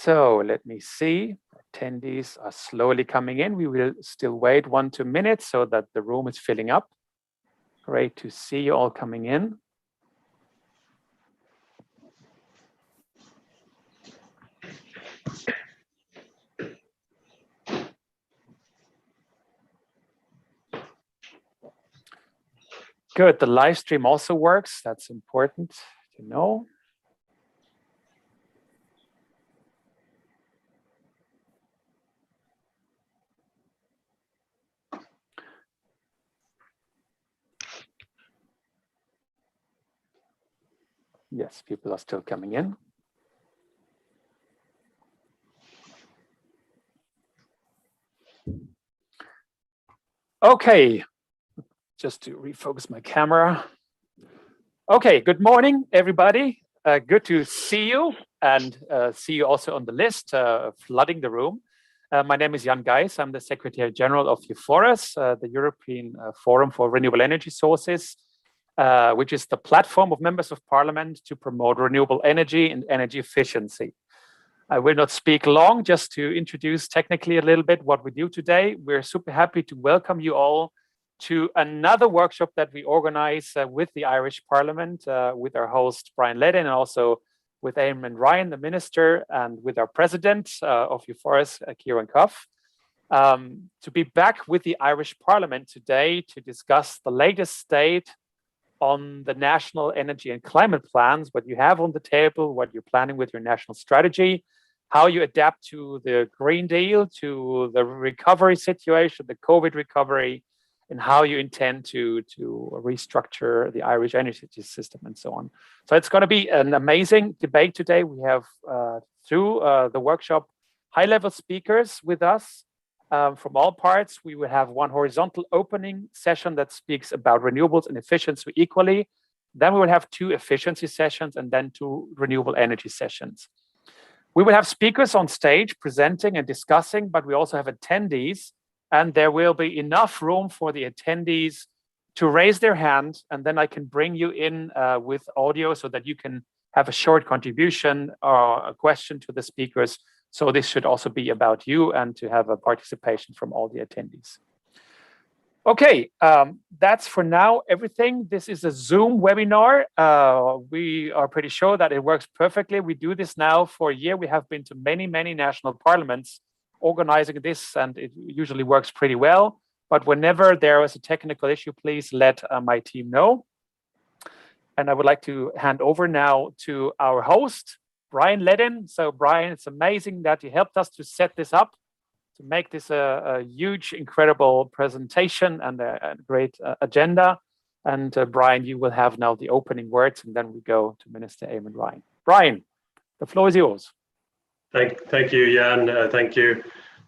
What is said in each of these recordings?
So let me see. Attendees are slowly coming in. We will still wait 1-2 minutes so that the room is filling up. Great to see you all coming in. Good, the live stream also works. That's important to know. Yes, people are still coming in. Okay, just to refocus my camera. Okay, good morning, everybody. Good to see you and see you also on the list, flooding the room. My name is Jan Geis. I'm the Secretary General of EUFORES, the European Forum for Renewable Energy Sources, which is the platform of members of parliament to promote renewable energy and energy efficiency. I will not speak long, just to introduce technically a little bit what we do today. We're super happy to welcome you all to another workshop that we organize with the Irish Parliament, with our host Brian Ledden, and also with Eamon Ryan, the Minister, and with our President of EUFORES, Kieran Cuff, to be back with the Irish Parliament today to discuss the latest state on the national energy and climate plans, what you have on the table, what you're planning with your national strategy, how you adapt to the Green Deal, to the recovery situation, the COVID recovery, and how you intend to restructure the Irish energy system and so on. So it's going to be an amazing debate today. We have, through the workshop, high-level speakers with us from all parts. We will have one horizontal opening session that speaks about renewables and efficiency equally. Then we will have 2 efficiency sessions and then 2 renewable energy sessions. We will have speakers on stage presenting and discussing, but we also have attendees, and there will be enough room for the attendees to raise their hand, and then I can bring you in with audio so that you can have a short contribution or a question to the speakers. So this should also be about you and to have a participation from all the attendees. Okay, that's for now everything. This is a Zoom webinar. We are pretty sure that it works perfectly. We do this now for a year. We have been to many, many national parliaments organizing this, and it usually works pretty well. But whenever there is a technical issue, please let my team know. And I would like to hand over now to our host, Brian Ledden. So Brian, it's amazing that you helped us to set this up, to make this a huge, incredible presentation and a great agenda. And Brian, you will have now the opening words, and then we go to Minister Eamon Ryan. Brian, the floor is yours. Thank you, Jan. Thank you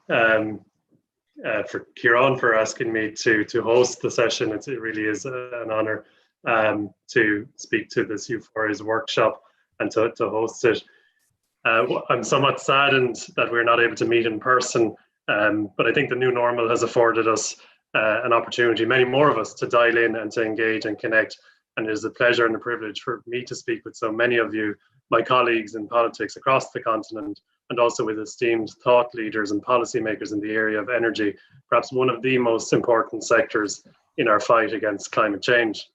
for Kieran for asking me to host the session. It really is an honor to speak to this EUFORES workshop and to host it. I'm somewhat saddened that we're not able to meet in person, but I think the new normal has afforded us an opportunity, many more of us, to dial in and to engage and connect. And it is a pleasure and a privilege for me to speak with so many of you, my colleagues in politics across the continent, and also with esteemed thought leaders and policymakers in the area of energy, perhaps one of the most important sectors in our fight against climate change.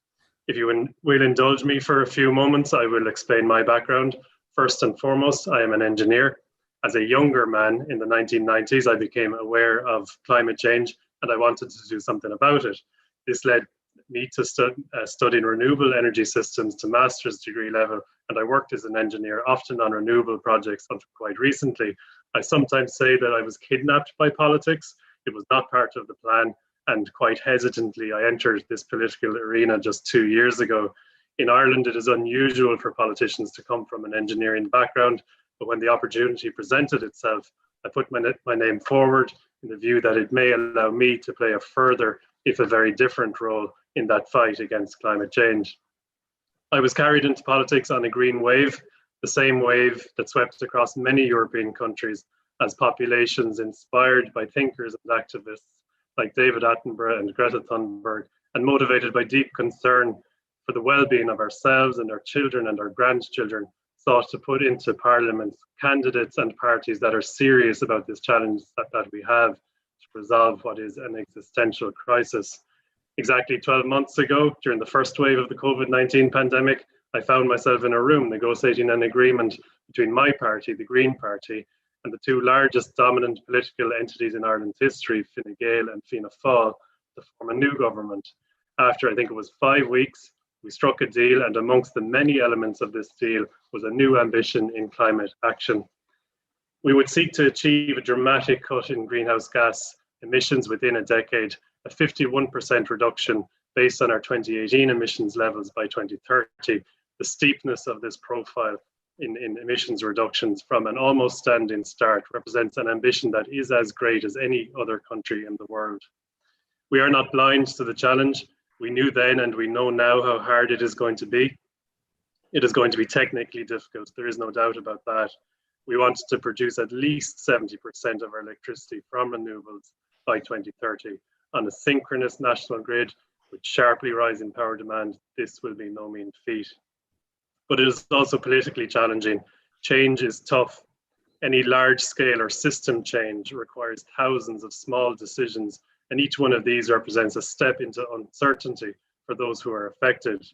If you will indulge me for a few moments, I will explain my background. First and foremost, I am an engineer. As a younger man in the 1990s, I became aware of climate change and I wanted to do something about it. This led me to studying renewable energy systems to master's degree level, and I worked as an engineer, often on renewable projects until quite recently. I sometimes say that I was kidnapped by politics. It was not part of the plan, and quite hesitantly, I entered this political arena just 2 years ago. In Ireland, it is unusual for politicians to come from an engineering background, but when the opportunity presented itself, I put my name forward in the view that it may allow me to play a further, if a very different role, in that fight against climate change. I was carried into politics on a green wave, the same wave that swept across many European countries as populations inspired by thinkers and activists like David Attenborough and Greta Thunberg, and motivated by deep concern for the well-being of ourselves and our children and our grandchildren, sought to put into Parliament candidates and parties that are serious about this challenge that we have to resolve what is an existential crisis. Exactly 12 months ago, during the first wave of the COVID-19 pandemic, I found myself in a room negotiating an agreement between my party, the Green Party, and the two largest dominant political entities in Ireland's history, Fine Gael and Fianna Fáil, to form a new government. After, I think it was 5 weeks, we struck a deal, and amongst the many elements of this deal was a new ambition in climate action. We would seek to achieve a dramatic cut in greenhouse gas emissions within a decade, a 51% reduction based on our 2018 emissions levels by 2030. The steepness of this profile in emissions reductions from an almost standing start represents an ambition that is as great as any other country in the world. We are not blind to the challenge. We knew then and we know now how hard it is going to be. It is going to be technically difficult. There is no doubt about that. We want to produce at least 70% of our electricity from renewables by 2030. On a synchronous national grid with sharply rising power demand, this will be no mean feat. But it is also politically challenging. Change is tough. Any large scale or system change requires thousands of small decisions, and each one of these represents a step into uncertainty for those who are affected.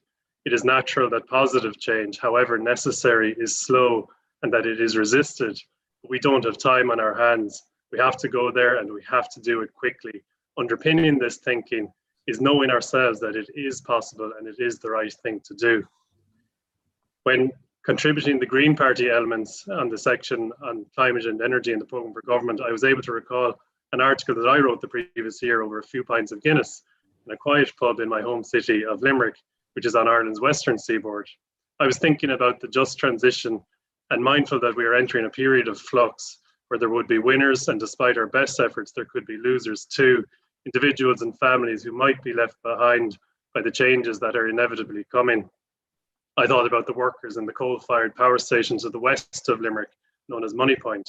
It is natural that positive change, however necessary, is slow and that it is resisted. But we don't have time on our hands. We have to go there and we have to do it quickly. Underpinning this thinking is knowing ourselves that it is possible and it is the right thing to do. When contributing the Green Party elements on the section on climate and energy in the programme for government, I was able to recall an article that I wrote the previous year over a few pints of Guinness in a quiet pub in my home city of Limerick, which is on Ireland's western seaboard. I was thinking about the just transition and mindful that we are entering a period of flux where there would be winners, and despite our best efforts, there could be losers too, individuals and families who might be left behind by the changes that are inevitably coming. I thought about the workers in the coal-fired power station to the west of Limerick, known as Moneypoint.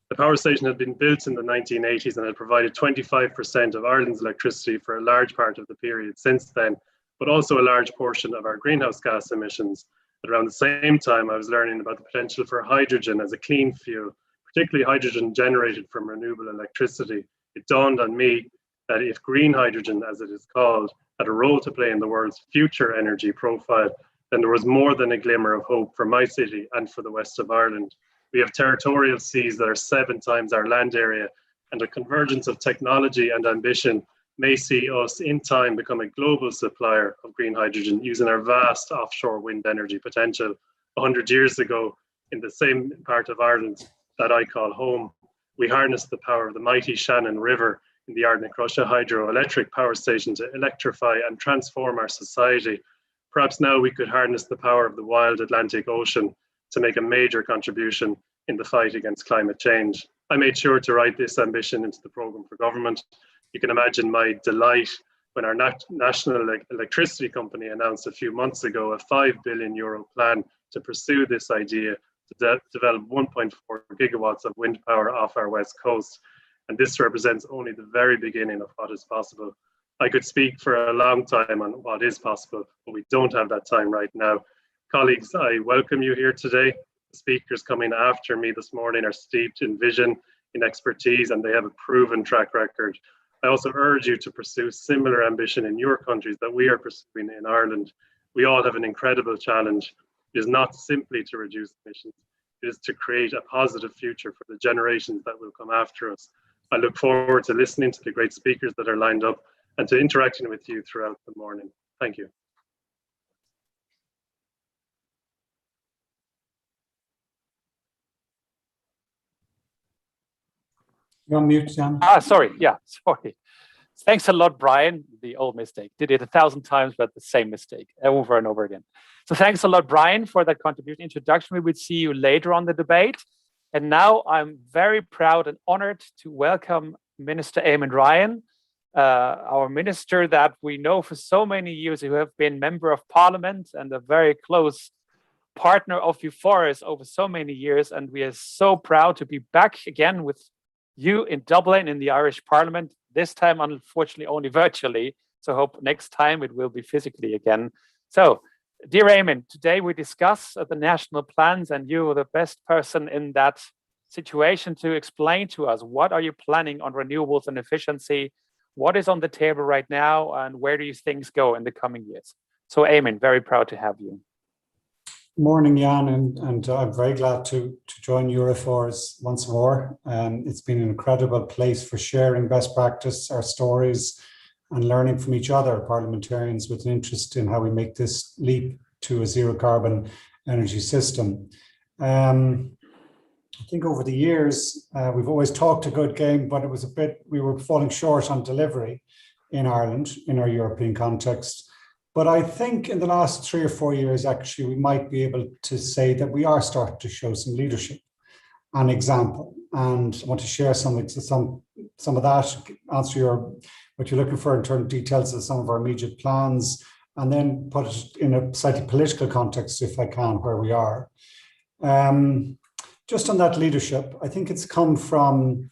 The power station had been built in the 1980s and had provided 25% of Ireland's electricity for a large part of the period since then, but also a large portion of our greenhouse gas emissions. At around the same time, I was learning about the potential for hydrogen as a clean fuel, particularly hydrogen generated from renewable electricity. It dawned on me that if green hydrogen, as it is called, had a role to play in the world's future energy profile, then there was more than a glimmer of hope for my city and for the west of Ireland. We have territorial seas that are 7 times our land area, and a convergence of technology and ambition may see us in time become a global supplier of green hydrogen using our vast offshore wind energy potential. 100 years ago, in the same part of Ireland that I call home, we harnessed the power of the mighty Shannon River in the Ardnacrusha hydroelectric power station to electrify and transform our society. Perhaps now we could harness the power of the wild Atlantic Ocean to make a major contribution in the fight against climate change. I made sure to write this ambition into the programme for government. You can imagine my delight when our national electricity company announced a few months ago a €5 billion plan to pursue this idea to develop 1.4 gigawatts of wind power off our west coast. And this represents only the very beginning of what is possible. I could speak for a long time on what is possible, but we don't have that time right now. Colleagues, I welcome you here today. The speakers coming after me this morning are steeped in vision, in expertise, and they have a proven track record. I also urge you to pursue similar ambition in your countries that we are pursuing in Ireland. We all have an incredible challenge. It is not simply to reduce emissions, it is to create a positive future for the generations that will come after us. I look forward to listening to the great speakers that are lined up and to interacting with you throughout the morning. Thank you. You're on mute, Jan. Sorry. Thanks a lot, Brian. The old mistake. Did it 1,000 times, but the same mistake over and over again. So thanks a lot, Brian, for that contribution introduction. We will see you later on the debate. And now I'm very proud and honored to welcome Minister Eamon Ryan, our minister that we know for so many years, who have been member of parliament and a very close partner of EUFORES over so many years. And we are so proud to be back again with you in Dublin in the Irish Parliament, this time unfortunately only virtually. So I hope next time it will be physically again. So Dear Eamon, today we discuss the national plans, and you are the best person in that situation to explain to us what are you planning on renewables and efficiency, what is on the table right now, and where do you things go in the coming years? So Eamon, very proud to have you. Morning, Jan, and I'm very glad to join EUFORES once more. It's been an incredible place for sharing best practice, our stories, and learning from each other, parliamentarians with an interest in how we make this leap to a zero carbon energy system. I think over the years, we've always talked a good game, but it was we were falling short on delivery in Ireland, in our European context. But I think in the last 3 or 4 years, actually, we might be able to say that we are starting to show some leadership and example. And I want to share some of that, answer what you're looking for in terms of details of some of our immediate plans, and then put it in a slightly political context, if I can, where we are. Just on that leadership, I think it's come from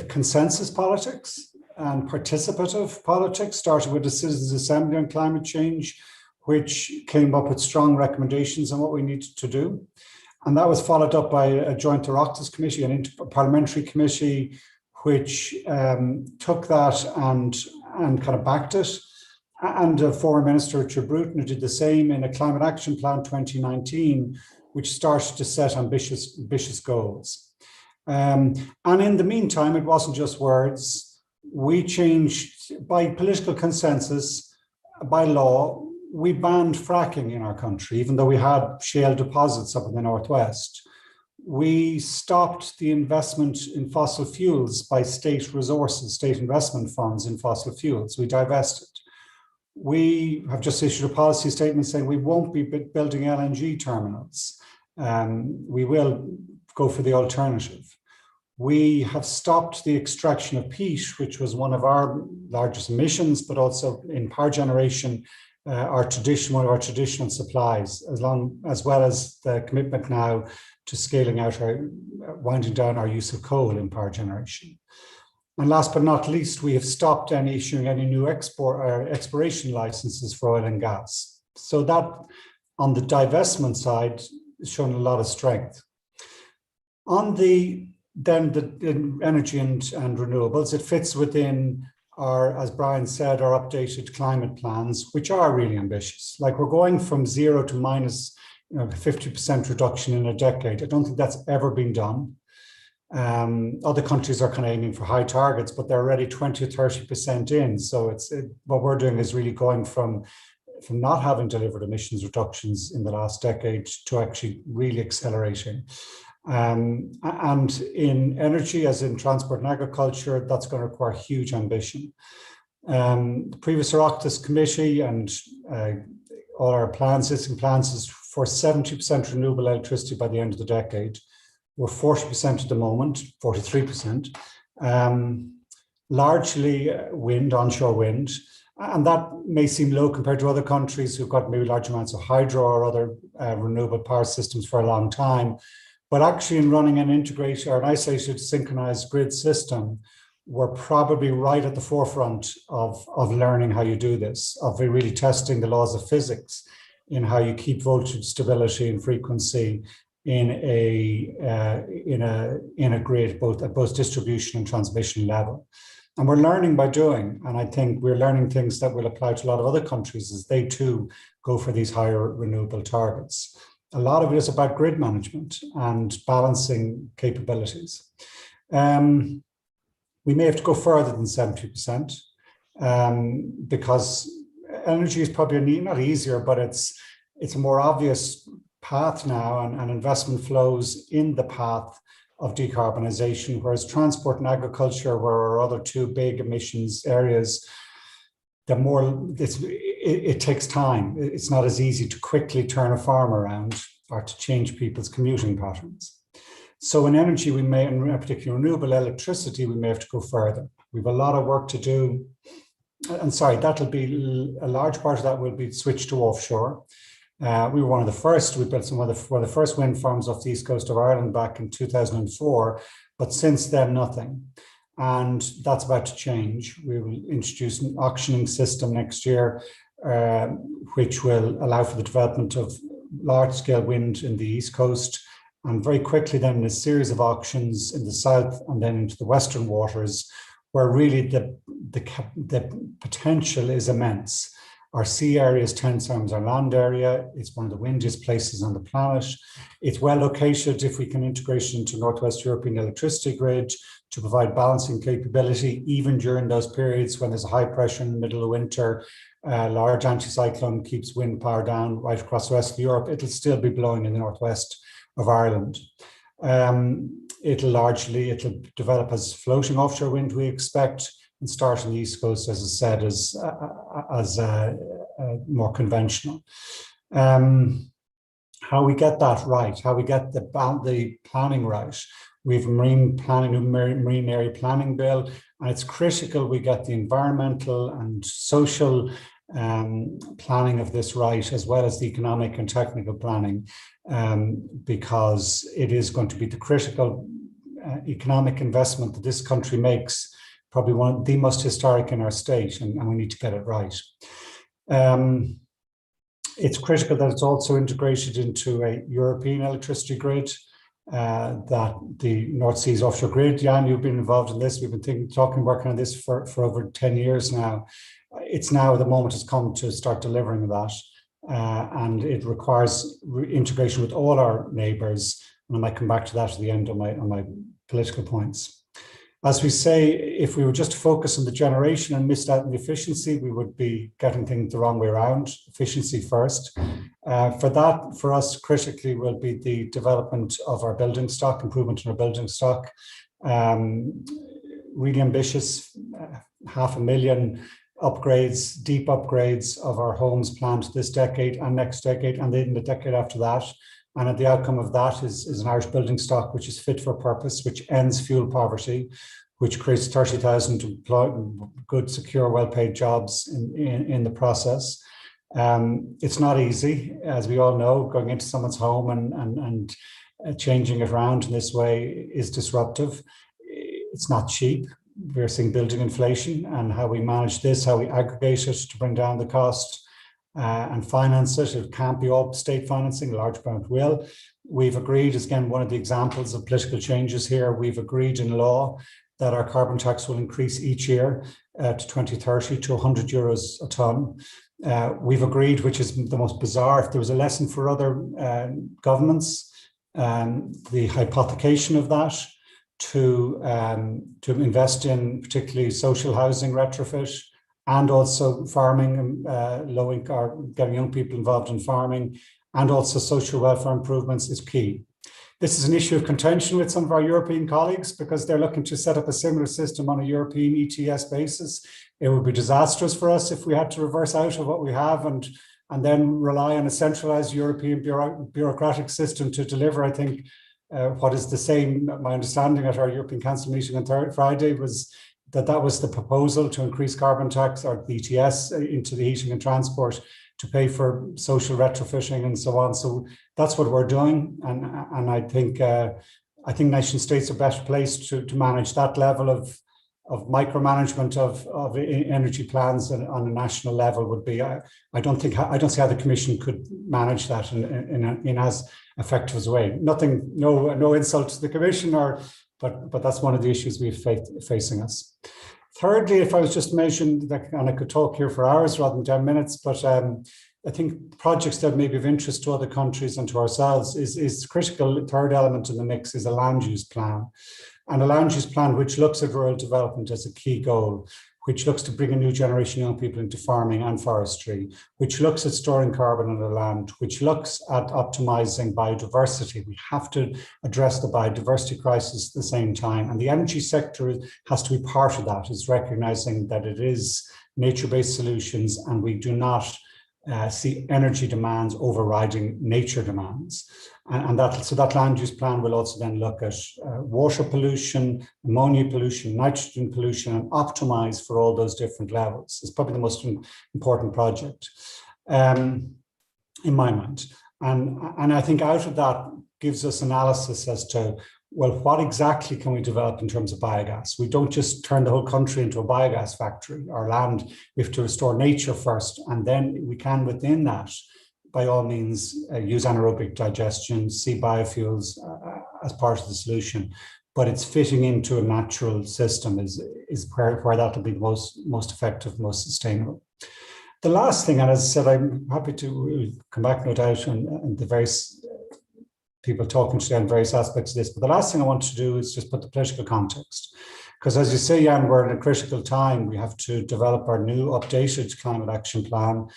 consensus politics and participative politics, started with the Citizens' Assembly on climate change, which came up with strong recommendations on what we needed to do. And that was followed up by a joint Oireachtas committee, an interparliamentary committee, which took that and kind of backed it. And former Minister Richard Bruton, who did the same in a Climate Action Plan 2019, which started to set ambitious goals. And in the meantime, it wasn't just words. We changed, by political consensus, by law, we banned fracking in our country, even though we had shale deposits up in the northwest. We stopped the investment in fossil fuels by state resources, state investment funds in fossil fuels. We divested. We have just issued a policy statement saying we won't be building LNG terminals. We will go for the alternative. We have stopped the extraction of peat, which was one of our largest emissions, but also in power generation, one of our traditional supplies, as well as the commitment now to scaling out winding down our use of coal in power generation. And last but not least, we have stopped issuing any new exploration licenses for oil and gas. So that, on the divestment side, has shown a lot of strength. On the energy and renewables, it fits within our, as Brian said, our updated climate plans, which are really ambitious. Like, we're going from 0 to minus 50% reduction in a decade. I don't think that's ever been done. Other countries are kind of aiming for high targets, but they're already 20 or 30% in. So what we're doing is really going from not having delivered emissions reductions in the last decade to actually really accelerating. And in energy, as in transport and agriculture, that's going to require huge ambition. The previous Oireachtas committee and all our existing plans is for 70% renewable electricity by the end of the decade. We're 40% at the moment, 43%, largely wind, onshore wind. And that may seem low compared to other countries who've got maybe large amounts of hydro or other renewable power systems for a long time. But actually, in running an integrated or an isolated synchronized grid system, we're probably right at the forefront of learning how you do this, of really testing the laws of physics in how you keep voltage stability and frequency in a grid, both at both distribution and transmission level. And we're learning by doing, and I think we're learning things that will apply to a lot of other countries as they too go for these higher renewable targets. A lot of it is about grid management and balancing capabilities. We may have to go further than 70% because energy is probably not easier, but it's a more obvious path now, and investment flows in the path of decarbonisation, whereas transport and agriculture were our other two big emissions areas. It takes time. It's not as easy to quickly turn a farm around or to change people's commuting patterns. So in energy, we may, in particular renewable electricity, we may have to go further. We have a lot of work to do. And sorry, that'll be a large part of that will be switched to offshore. We were one of the first. We built one of the first wind farms off the east coast of Ireland back in 2004, but since then nothing. And that's about to change. We will introduce an auctioning system next year which will allow for the development of large-scale wind in the East Coast, and very quickly then a series of auctions in the south and then into the western waters, where really the potential is immense. Our sea area is 10 times our land area. It's one of the windiest places on the planet. It's well located if we can integrate it into Northwest European electricity grid to provide balancing capability, even during those periods when there's a high pressure in the middle of winter. Large anticyclone keeps wind power down right across the rest of Europe. It'll still be blowing in the northwest of Ireland. It'll develop as floating offshore wind, we expect, and start on the East Coast, as I said, as more conventional. How we get that right, how we get the planning right. We have a marine area planning bill, and it's critical we get the environmental and social planning of this right, as well as the economic and technical planning, because it is going to be the critical economic investment that this country makes, probably one of the most historic in our state, and we need to get it right. It's critical that it's also integrated into a European electricity grid, that the North Sea's offshore grid. Jan, you've been involved in this. We've been working on this for over 10 years now. It's now the moment has come to start delivering that. And it requires integration with all our neighbours. And I might come back to that at the end on my political points. As we say, if we were just to focus on the generation and missed out on the efficiency, we would be getting things the wrong way around. Efficiency first. For us, critically, will be the development of our building stock, improvement in our building stock. Really ambitious, 500,000 upgrades, deep upgrades of our homes planned this decade and next decade, and then the decade after that. And the outcome of that is an Irish building stock which is fit for purpose, which ends fuel poverty, which creates 30,000 good, secure, well-paid jobs in the process. It's not easy, as we all know. Going into someone's home and changing it around in this way is disruptive. It's not cheap. We're seeing building inflation, and how we manage this, how we aggregate it to bring down the cost and finance it. It can't be all state financing, a large amount will. We've agreed, as again, one of the examples of political changes here, we've agreed in law that our carbon tax will increase each year to 2030 to €100 a tonne. We've agreed, which is the most bizarre, if there was a lesson for other governments, the hypothecation of that to invest in particularly social housing retrofit, and also farming, getting young people involved in farming, and also social welfare improvements is key. This is an issue of contention with some of our European colleagues, because they're looking to set up a similar system on a European ETS basis. It would be disastrous for us if we had to reverse out of what we have and then rely on a centralized European bureaucratic system to deliver. I think what is the same, my understanding at our European Council meeting on Friday was that was the proposal to increase carbon tax, or the ETS, into the heating and transport to pay for social retrofitting and so on. So that's what we're doing, and I think nation states are best placed to manage that level of micromanagement of energy plans on a national level. Would be I don't see how the Commission could manage that in as effective as a way. No insult to the Commission, but that's one of the issues we've facing us. Thirdly, if I was just mentioned, and I could talk here for hours rather than 10 minutes, but I think projects that may be of interest to other countries and to ourselves is critical. Third element in the mix is a land use plan. And a land use plan which looks at rural development as a key goal, which looks to bring a new generation of young people into farming and forestry, which looks at storing carbon on the land, which looks at optimizing biodiversity. We have to address the biodiversity crisis at the same time. And the energy sector has to be part of that. It's recognizing that it is nature-based solutions, and we do not see energy demands overriding nature demands. So that land use plan will also then look at water pollution, ammonia pollution, nitrogen pollution, and optimize for all those different levels. It's probably the most important project in my mind. And I think out of that gives us analysis as to well, what exactly can we develop in terms of biogas? We don't just turn the whole country into a biogas factory. Our land, we have to restore nature first, and then we can, within that, by all means, use anaerobic digestion, see biofuels as part of the solution. But it's fitting into a natural system is where that'll be most effective, most sustainable. The last thing, and as I said, I'm happy to come back, no doubt, on the various people talking today on various aspects of this. But the last thing I want to do is just put the political context. Because as you say, Jan, we're in a critical time. We have to develop our new updated climate action plan,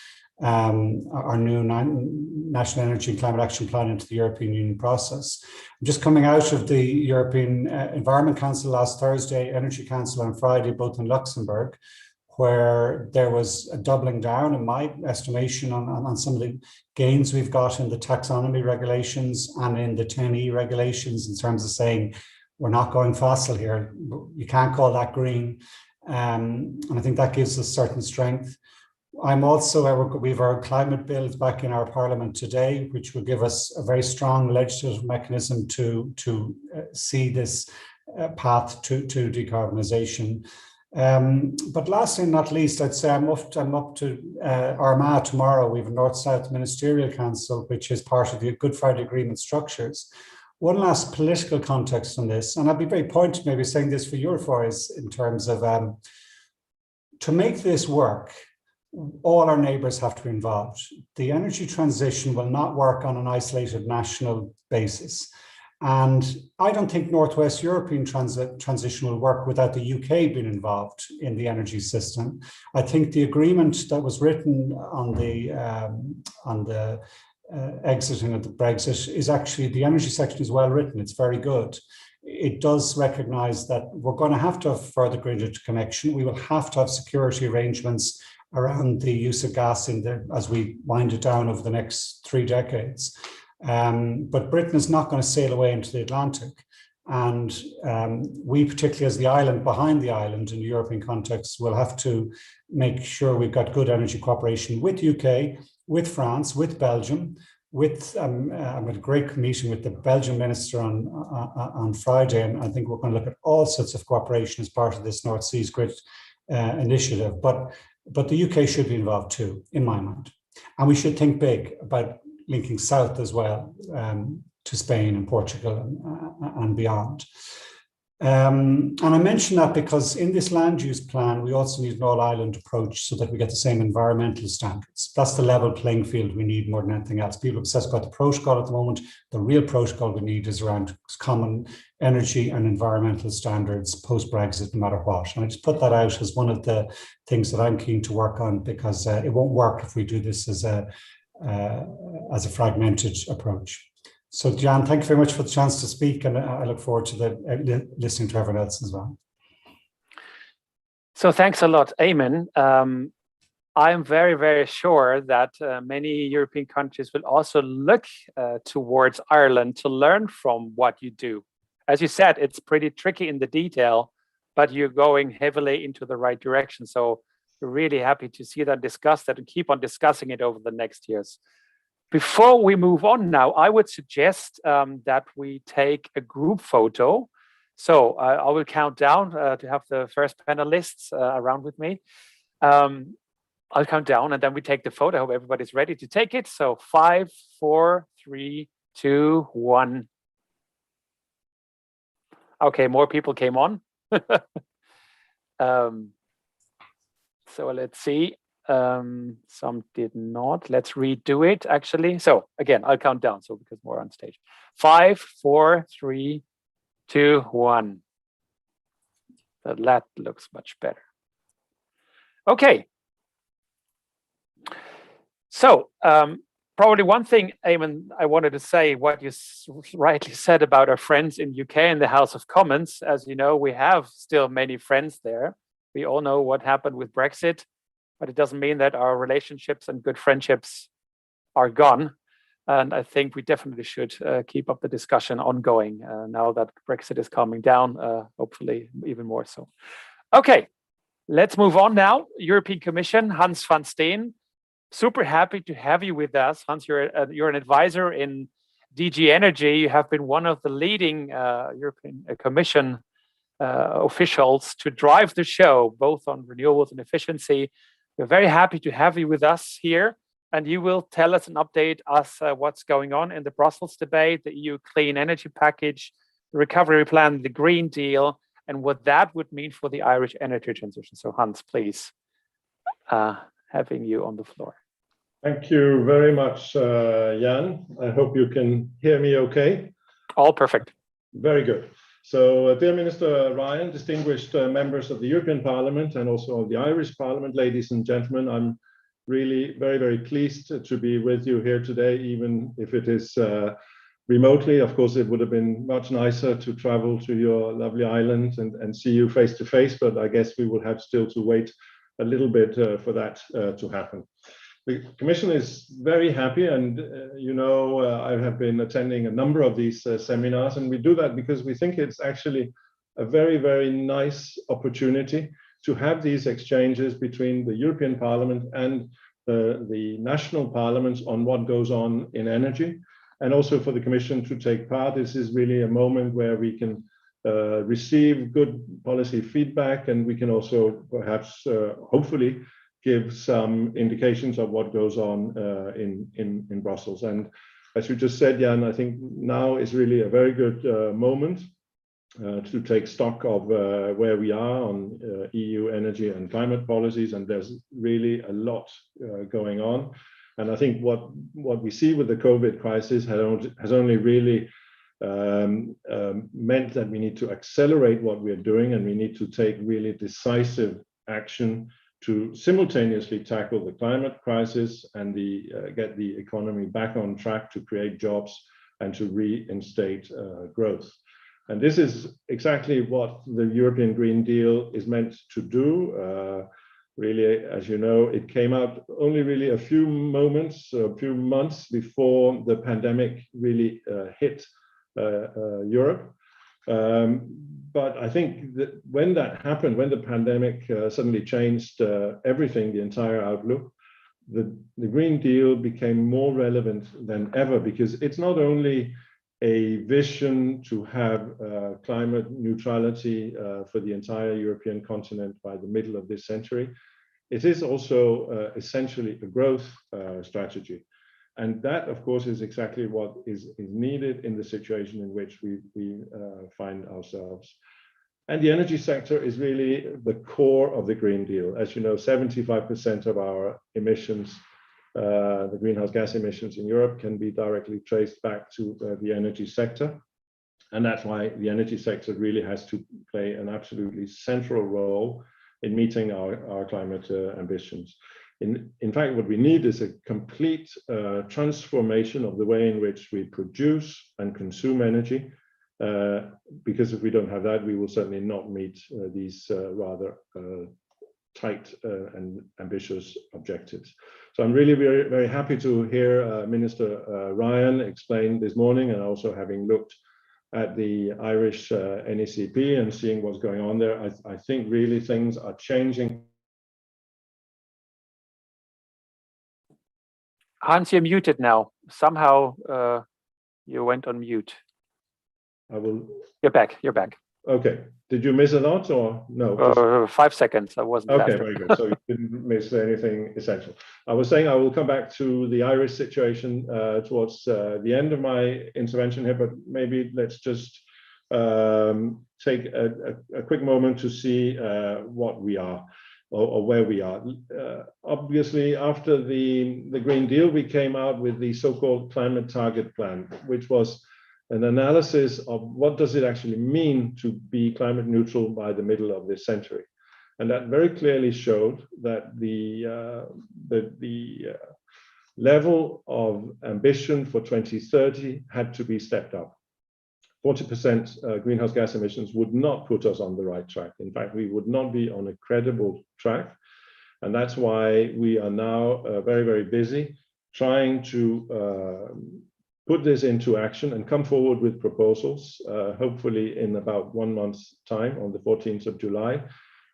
our new National Energy and Climate Action Plan into the European Union process. I'm just coming out of the European Environment Council last Thursday, Energy Council on Friday, both in Luxembourg, where there was a doubling down, in my estimation, on some of the gains we've got in the taxonomy regulations and in the 10E regulations in terms of saying, we're not going fossil here. You can't call that green. And I think that gives us certain strength. I'm also, we have our climate bills back in our parliament today, which will give us a very strong legislative mechanism to see this path to decarbonisation. But last and not least, I'd say I'm up to Armagh tomorrow. We have a North-South Ministerial Council, which is part of the Good Friday Agreement structures. One last political context on this, and I'd be very pointed maybe saying this for EUFORES in terms of to make this work, all our neighbours have to be involved. The energy transition will not work on an isolated national basis. And I don't think Northwest European transition will work without the UK being involved in the energy system. I think the agreement that was written on the exiting of the Brexit is actually, the energy section is well written. It's very good. It does recognise that we're going to have further grid interconnection. We will have to have security arrangements around the use of gas as we wind it down over the next 3 decades. But Britain is not going to sail away into the Atlantic. And we, particularly as the island behind the island in the European context, will have to make sure we've got good energy cooperation with UK, with France, with Belgium, with I'm at a great meeting with the Belgian minister on Friday, and I think we're going to look at all sorts of cooperation as part of this North Seas Grid initiative. But the UK should be involved too, in my mind. And we should think big about linking south as well to Spain and Portugal and beyond. And I mention that because in this land use plan, we also need an all-island approach so that we get the same environmental standards. That's the level playing field we need more than anything else. People obsess about the protocol at the moment. The real protocol we need is around common energy and environmental standards post-Brexit, no matter what. And I just put that out as one of the things that I'm keen to work on, because it won't work if we do this as a fragmented approach. So, Jan, thank you very much for the chance to speak, and I look forward to listening to everyone else as well. So thanks a lot, Eamon. I'm very, very sure that many European countries will also look towards Ireland to learn from what you do. As you said, it's pretty tricky in the detail, but you're going heavily into the right direction. So we're really happy to see that, discuss that, and keep on discussing it over the next years. Before we move on now, I would suggest that we take a group photo. So I will count down to have the first panelists around with me. I'll count down and then we take the photo. I hope everybody's ready to take it. So 5, 4, 3, 2, 1. Okay, more people came on. So let's see. Some did not. Let's redo it actually. So again, I'll count down so because more on stage. 5, 4, 3, 2, 1. That looks much better. Okay. So probably one thing, Eamon, I wanted to say what you rightly said about our friends in UK and the House of Commons. As you know, we have still many friends there. We all know what happened with Brexit, but it doesn't mean that our relationships and good friendships are gone. And I think we definitely should keep up the discussion ongoing now that Brexit is calming down, hopefully even more so. Okay, let's move on now. European Commission, Hans van Steen. Super happy to have you with us. Hans, you're an advisor in DG Energy, you have been one of the leading European Commission officials to drive the show, both on renewables and efficiency. We're very happy to have you with us here, and you will tell us and update us what's going on in the Brussels debate, the EU Clean Energy Package, the recovery plan, the Green Deal, and what that would mean for the Irish energy transition. So Hans, please, having you on the floor. Thank you very much, Jan. I hope you can hear me okay. All perfect. Very good. So, dear Minister Ryan, distinguished members of the European Parliament and also of the Irish Parliament, ladies and gentlemen, I'm really very, very pleased to be with you here today, even if it is remotely. Of course, it would have been much nicer to travel to your lovely island and see you face to face, but I guess we will have still to wait a little bit for that to happen. The Commission is very happy, and I have been attending a number of these seminars, and we do that because we think it's actually a very, very nice opportunity to have these exchanges between the European Parliament and the national parliaments on what goes on in energy, and also for the Commission to take part. This is really a moment where we can receive good policy feedback, and we can also perhaps, hopefully, give some indications of what goes on in Brussels. And as you just said, Jan, I think now is really a very good moment to take stock of where we are on EU energy and climate policies, and there's really a lot going on. And I think what we see with the COVID crisis has only really meant that we need to accelerate what we're doing, and we need to take really decisive action to simultaneously tackle the climate crisis and get the economy back on track to create jobs and to reinstate growth. And this is exactly what the European Green Deal is meant to do. Really, as you know, it came out only really a few months before the pandemic really hit Europe. But I think that when that happened, when the pandemic suddenly changed everything, the entire outlook, the Green Deal became more relevant than ever, because it's not only a vision to have climate neutrality for the entire European continent by the middle of this century. It is also essentially a growth strategy. And that, of course, is exactly what is needed in the situation in which we find ourselves. And the energy sector is really the core of the Green Deal. As you know, 75% of our emissions, the greenhouse gas emissions in Europe, can be directly traced back to the energy sector. And that's why the energy sector really has to play an absolutely central role in meeting our climate ambitions. In fact, what we need is a complete transformation of the way in which we produce and consume energy, because if we don't have that, we will certainly not meet these rather tight and ambitious objectives. So I'm really very, very happy to hear Minister Ryan explain this morning, and also having looked at the Irish NECP and seeing what's going on there, I think really things are changing. Hans, you're muted now. Somehow you went on mute. You're back. You're back. Okay. Did you miss a lot or no? 5 seconds. I wasn't. Okay, very good. So you didn't miss anything essential. I was saying I will come back to the Irish situation towards the end of my intervention here, but maybe let's just take a quick moment to see what we are. Or where we are. Obviously, after the Green Deal, we came out with the so-called Climate Target Plan, which was an analysis of what does it actually mean to be climate neutral by the middle of this century. And that very clearly showed that the level of ambition for 2030 had to be stepped up. 40% greenhouse gas emissions would not put us on the right track. In fact, we would not be on a credible track. And that's why we are now very, very busy trying to put this into action and come forward with proposals. Hopefully in about 1 month's time, on the 14th of July,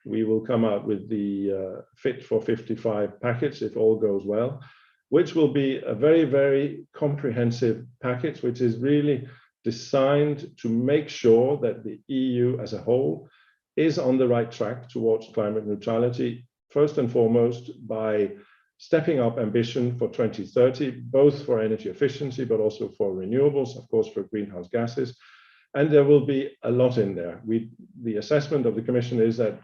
we will come out with the Fit for 55 package, if all goes well. which will be a very, very comprehensive package, which is really designed to make sure that the EU as a whole is on the right track towards climate neutrality, first and foremost by stepping up ambition for 2030, both for energy efficiency, but also for renewables, of course, for greenhouse gases. And there will be a lot in there. The assessment of the Commission is that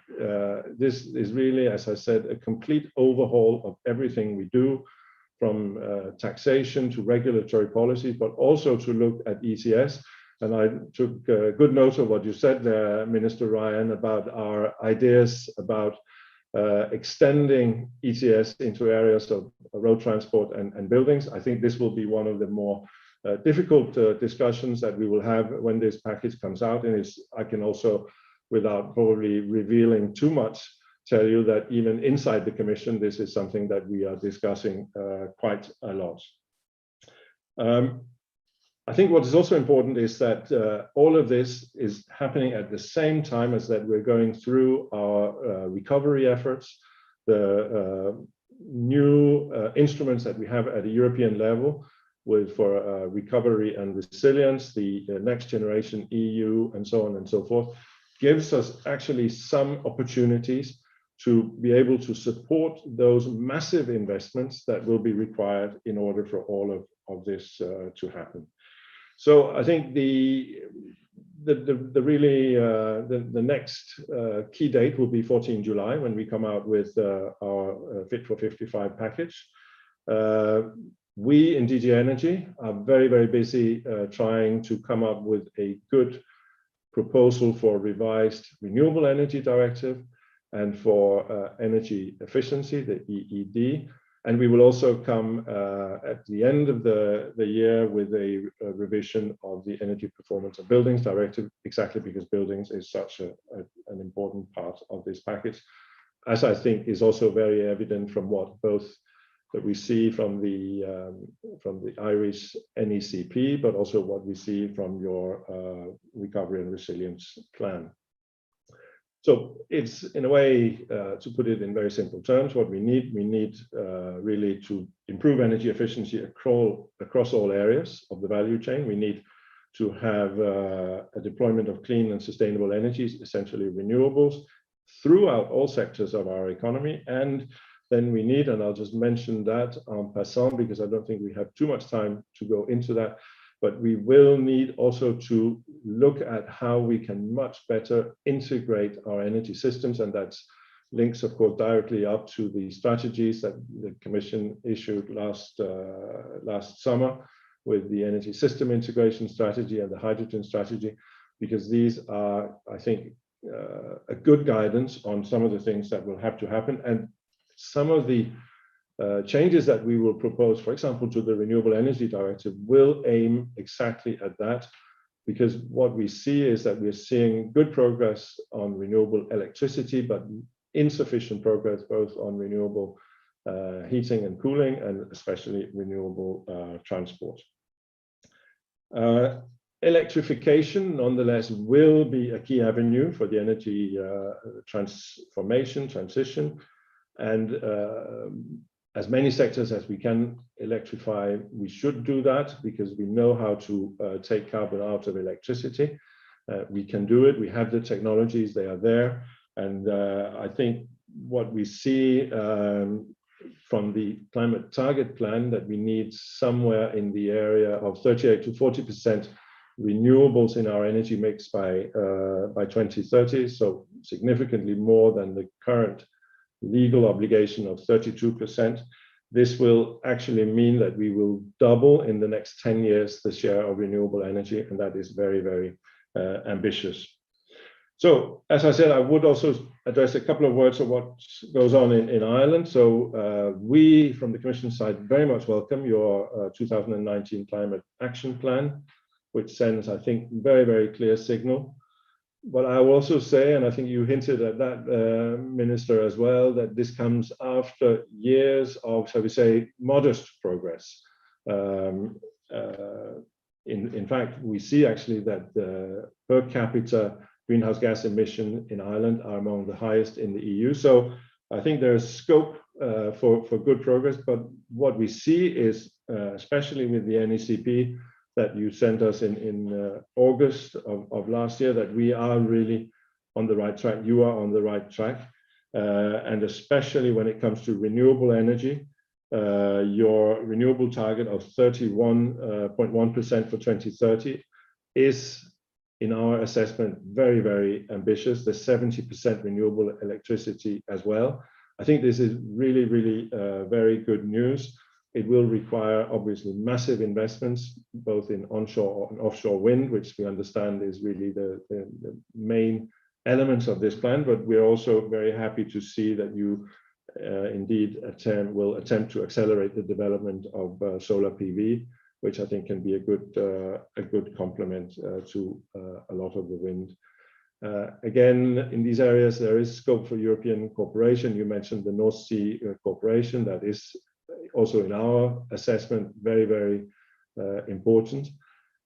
this is really, as I said, a complete overhaul of everything we do, from taxation to regulatory policies, but also to look at ETS. And I took good note of what you said there, Minister Ryan, about our ideas about extending ETS into areas of road transport and buildings. I think this will be one of the more difficult discussions that we will have when this package comes out. And I can also, without probably revealing too much, tell you that even inside the Commission, this is something that we are discussing quite a lot. I think what is also important is that all of this is happening at the same time as that we're going through our recovery efforts, the new instruments that we have at a European level for recovery and resilience, the next generation EU, and so on and so forth, gives us actually some opportunities to be able to support those massive investments that will be required in order for all of this to happen. So I think the next key date will be 14 July when we come out with our Fit for 55 package. We in DG Energy are very, very busy trying to come up with a good proposal for revised Renewable Energy Directive and for energy efficiency, the EED. And we will also come at the end of the year with a revision of the Energy Performance of Buildings Directive, exactly because buildings is such an important part of this package, as I think is also very evident from what both that we see from the Irish NECP, but also what we see from your recovery and resilience plan. So it's, in a way, to put it in very simple terms, what we need really to improve energy efficiency across all areas of the value chain. We need to have a deployment of clean and sustainable energies, essentially renewables, throughout all sectors of our economy. And then we need, and I'll just mention that en passant, because I don't think we have too much time to go into that, but we will need also to look at how we can much better integrate our energy systems. And that links, of course, directly up to the strategies that the Commission issued last summer with the energy system integration strategy and the hydrogen strategy, because these are, I think, a good guidance on some of the things that will have to happen. And some of the changes that we will propose, for example, to the Renewable Energy Directive, will aim exactly at that, because what we see is that we're seeing good progress on renewable electricity, but insufficient progress both on renewable heating and cooling, and especially renewable transport. Electrification, nonetheless, will be a key avenue for the energy transition, and as many sectors as we can electrify, we should do that, because we know how to take carbon out of electricity. We can do it. We have the technologies, they are there. And I think what we see from the climate target plan, that we need somewhere in the area of 38 to 40% renewables in our energy mix by 2030. So significantly more than the current legal obligation of 32%. This will actually mean that we will double in the next 10 years the share of renewable energy, and that is very, very ambitious. So, as I said, I would also address a couple of words of what goes on in Ireland. So we, from the Commission side, very much welcome your 2019 Climate Action Plan, which sends, I think, very, very clear signal. But I will also say, and I think you hinted at that, Minister, as well, that this comes after years of, shall we say, modest progress. In fact, we see actually that the per capita greenhouse gas emission in Ireland are among the highest in the EU. So I think there is scope for good progress, but what we see is, especially with the NECP that you sent us in August of last year, that we are really on the right track. You are on the right track, and especially when it comes to renewable energy, your renewable target of 31.1% for 2030 is, in our assessment, very, very ambitious. The 70% renewable electricity as well. I think this is really, really very good news. It will require obviously massive investments, both in onshore and offshore wind, which we understand is really the main elements of this plan. But we're also very happy to see that you indeed will attempt to accelerate the development of solar PV, which I think can be a good complement to a lot of the wind. Again, in these areas, there is scope for European cooperation. You mentioned the North Sea cooperation. That is also, in our assessment, very, very important.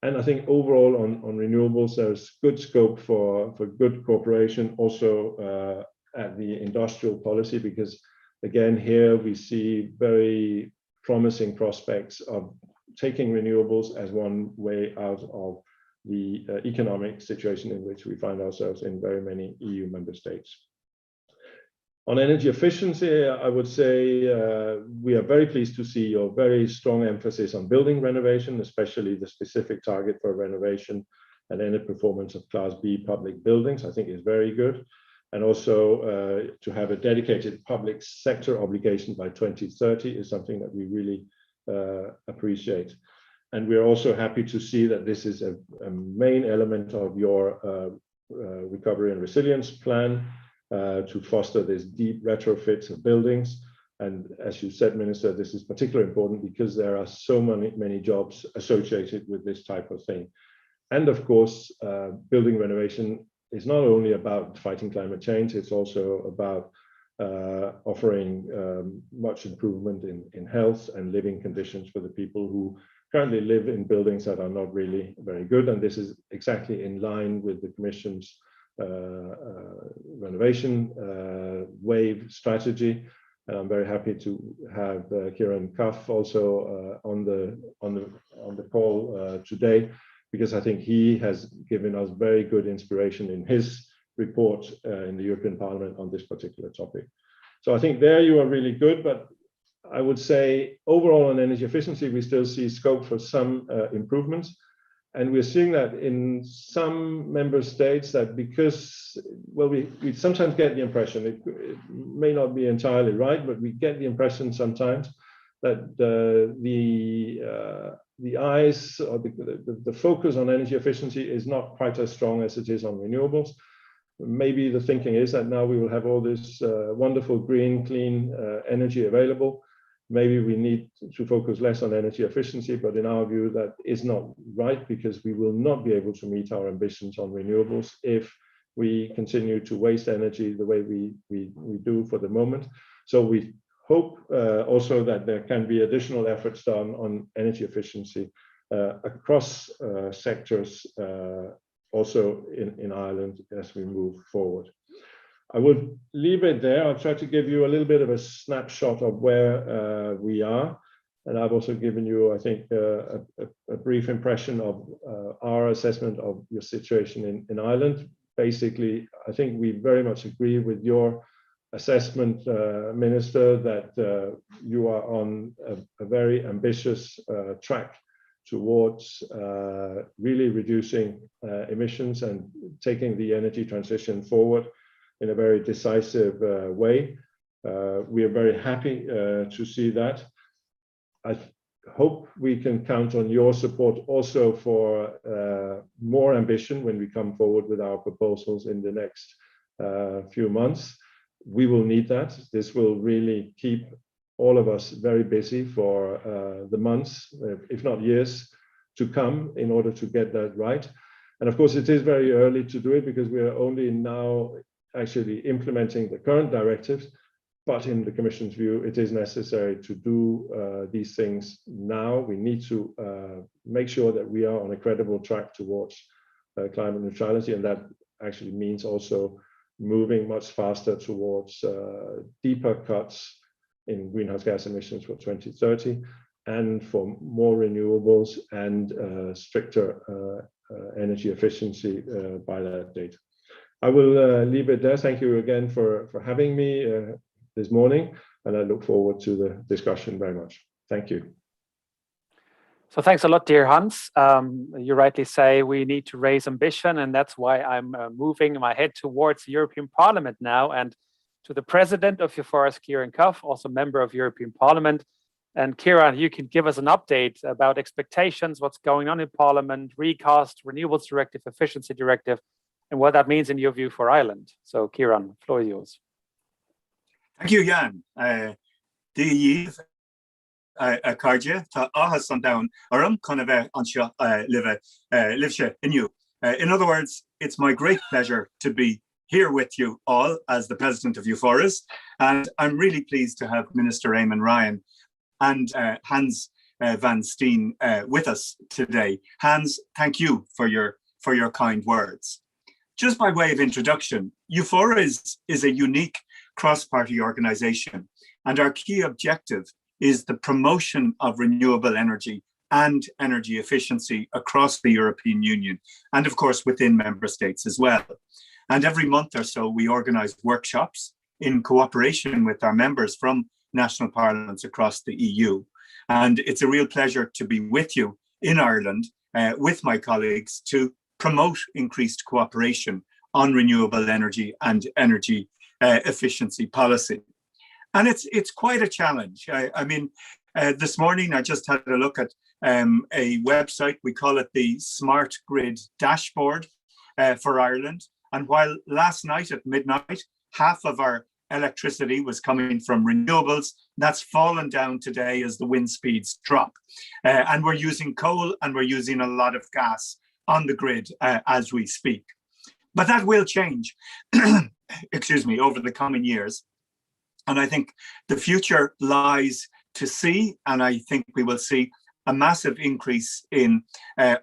And I think overall on renewables, there's good scope for good cooperation also at the industrial policy, because again, here we see very promising prospects of taking renewables as one way out of the economic situation in which we find ourselves in very many EU member states. On energy efficiency, I would say we are very pleased to see your very strong emphasis on building renovation, especially the specific target for renovation and energy performance of Class B public buildings. I think is very good. And also to have a dedicated public sector obligation by 2030 is something that we really appreciate. And we're also happy to see that this is a main element of your recovery and resilience plan to foster this deep retrofit of buildings. And as you said, Minister, this is particularly important because there are so many jobs associated with this type of thing. And of course, building renovation is not only about fighting climate change, it's also about offering much improvement in health and living conditions for the people who currently live in buildings that are not really very good. And this is exactly in line with the Commission's renovation wave strategy. And I'm very happy to have Kieran Cuff also on the call today, because I think he has given us very good inspiration in his report in the European Parliament on this particular topic. So I think there you are really good, but I would say overall on energy efficiency, we still see scope for some improvements. And we're seeing that in some member states that because, well, we sometimes get the impression, it may not be entirely right, but we get the impression sometimes that the eyes or the focus on energy efficiency is not quite as strong as it is on renewables. Maybe the thinking is that now we will have all this wonderful green, clean energy available. Maybe we need to focus less on energy efficiency, but in our view, that is not right, because we will not be able to meet our ambitions on renewables if we continue to waste energy the way we do for the moment. So we hope also that there can be additional efforts done on energy efficiency across sectors, also in Ireland as we move forward. I would leave it there. I'll try to give you a little bit of a snapshot of where we are. And I've also given you, I think, a brief impression of our assessment of your situation in Ireland. Basically, I think we very much agree with your assessment, Minister, that you are on a very ambitious track towards really reducing emissions and taking the energy transition forward in a very decisive way. We are very happy to see that. I hope we can count on your support also for more ambition when we come forward with our proposals in the next few months. We will need that. This will really keep all of us very busy for the months, if not years, to come in order to get that right. And of course, it is very early to do it because we are only now actually implementing the current directives. But in the Commission's view, it is necessary to do these things now. We need to make sure that we are on a credible track towards climate neutrality. And that actually means also moving much faster towards deeper cuts in greenhouse gas emissions for 2030, and for more renewables and stricter energy efficiency by that date. I will leave it there. Thank you again for having me this morning, and I look forward to the discussion very much. Thank you. So thanks a lot, dear Hans. You rightly say we need to raise ambition, and that's why I'm moving my head towards the European Parliament now, and to the President of EUFORES, Kieran Cuff, also member of European Parliament. And Kieran, you can give us an update about expectations, what's going on in Parliament, recast, Renewables Directive, Efficiency Directive, and what that means in your view for Ireland. So Kieran, the floor is yours. Thank you, Jan. A cardia ta aha sundown arum kind of ansha live in you. In other words, it's my great pleasure to be here with you all as the President of EUFORES, and I'm really pleased to have Minister Eamon Ryan and Hans van Steen with us today. Hans, thank you for your kind words. Just by way of introduction, EUFORES is a unique cross-party organization, and our key objective is the promotion of renewable energy and energy efficiency across the European Union, and of course within member states as well. And every month or so, we organize workshops in cooperation with our members from national parliaments across the EU. And it's a real pleasure to be with you in Ireland with my colleagues to promote increased cooperation on renewable energy and energy efficiency policy. And it's quite a challenge. I mean, this morning I just had a look at a website, we call it the Smart Grid Dashboard for Ireland. And while last night at midnight, half of our electricity was coming from renewables, that's fallen down today as the wind speeds drop. And we're using coal and we're using a lot of gas on the grid as we speak. But that will change, excuse me, over the coming years. And I think the future lies to see, and I think we will see a massive increase in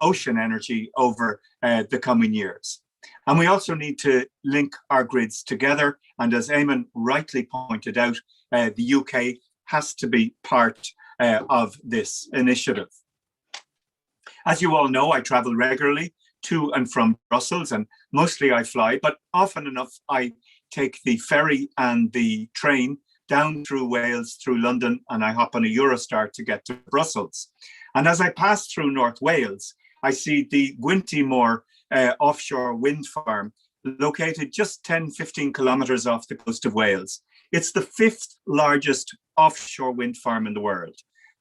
ocean energy over the coming years. And we also need to link our grids together. And as Eamon rightly pointed out, the UK has to be part of this initiative. As you all know, I travel regularly to and from Brussels, and mostly I fly, but often enough I take the ferry and the train down through Wales, through London, and I hop on a Eurostar to get to Brussels. And as I pass through North Wales, I see the Gwyntimore offshore wind farm located just 10-15 kilometers off the coast of Wales. It's the 5th largest offshore wind farm in the world,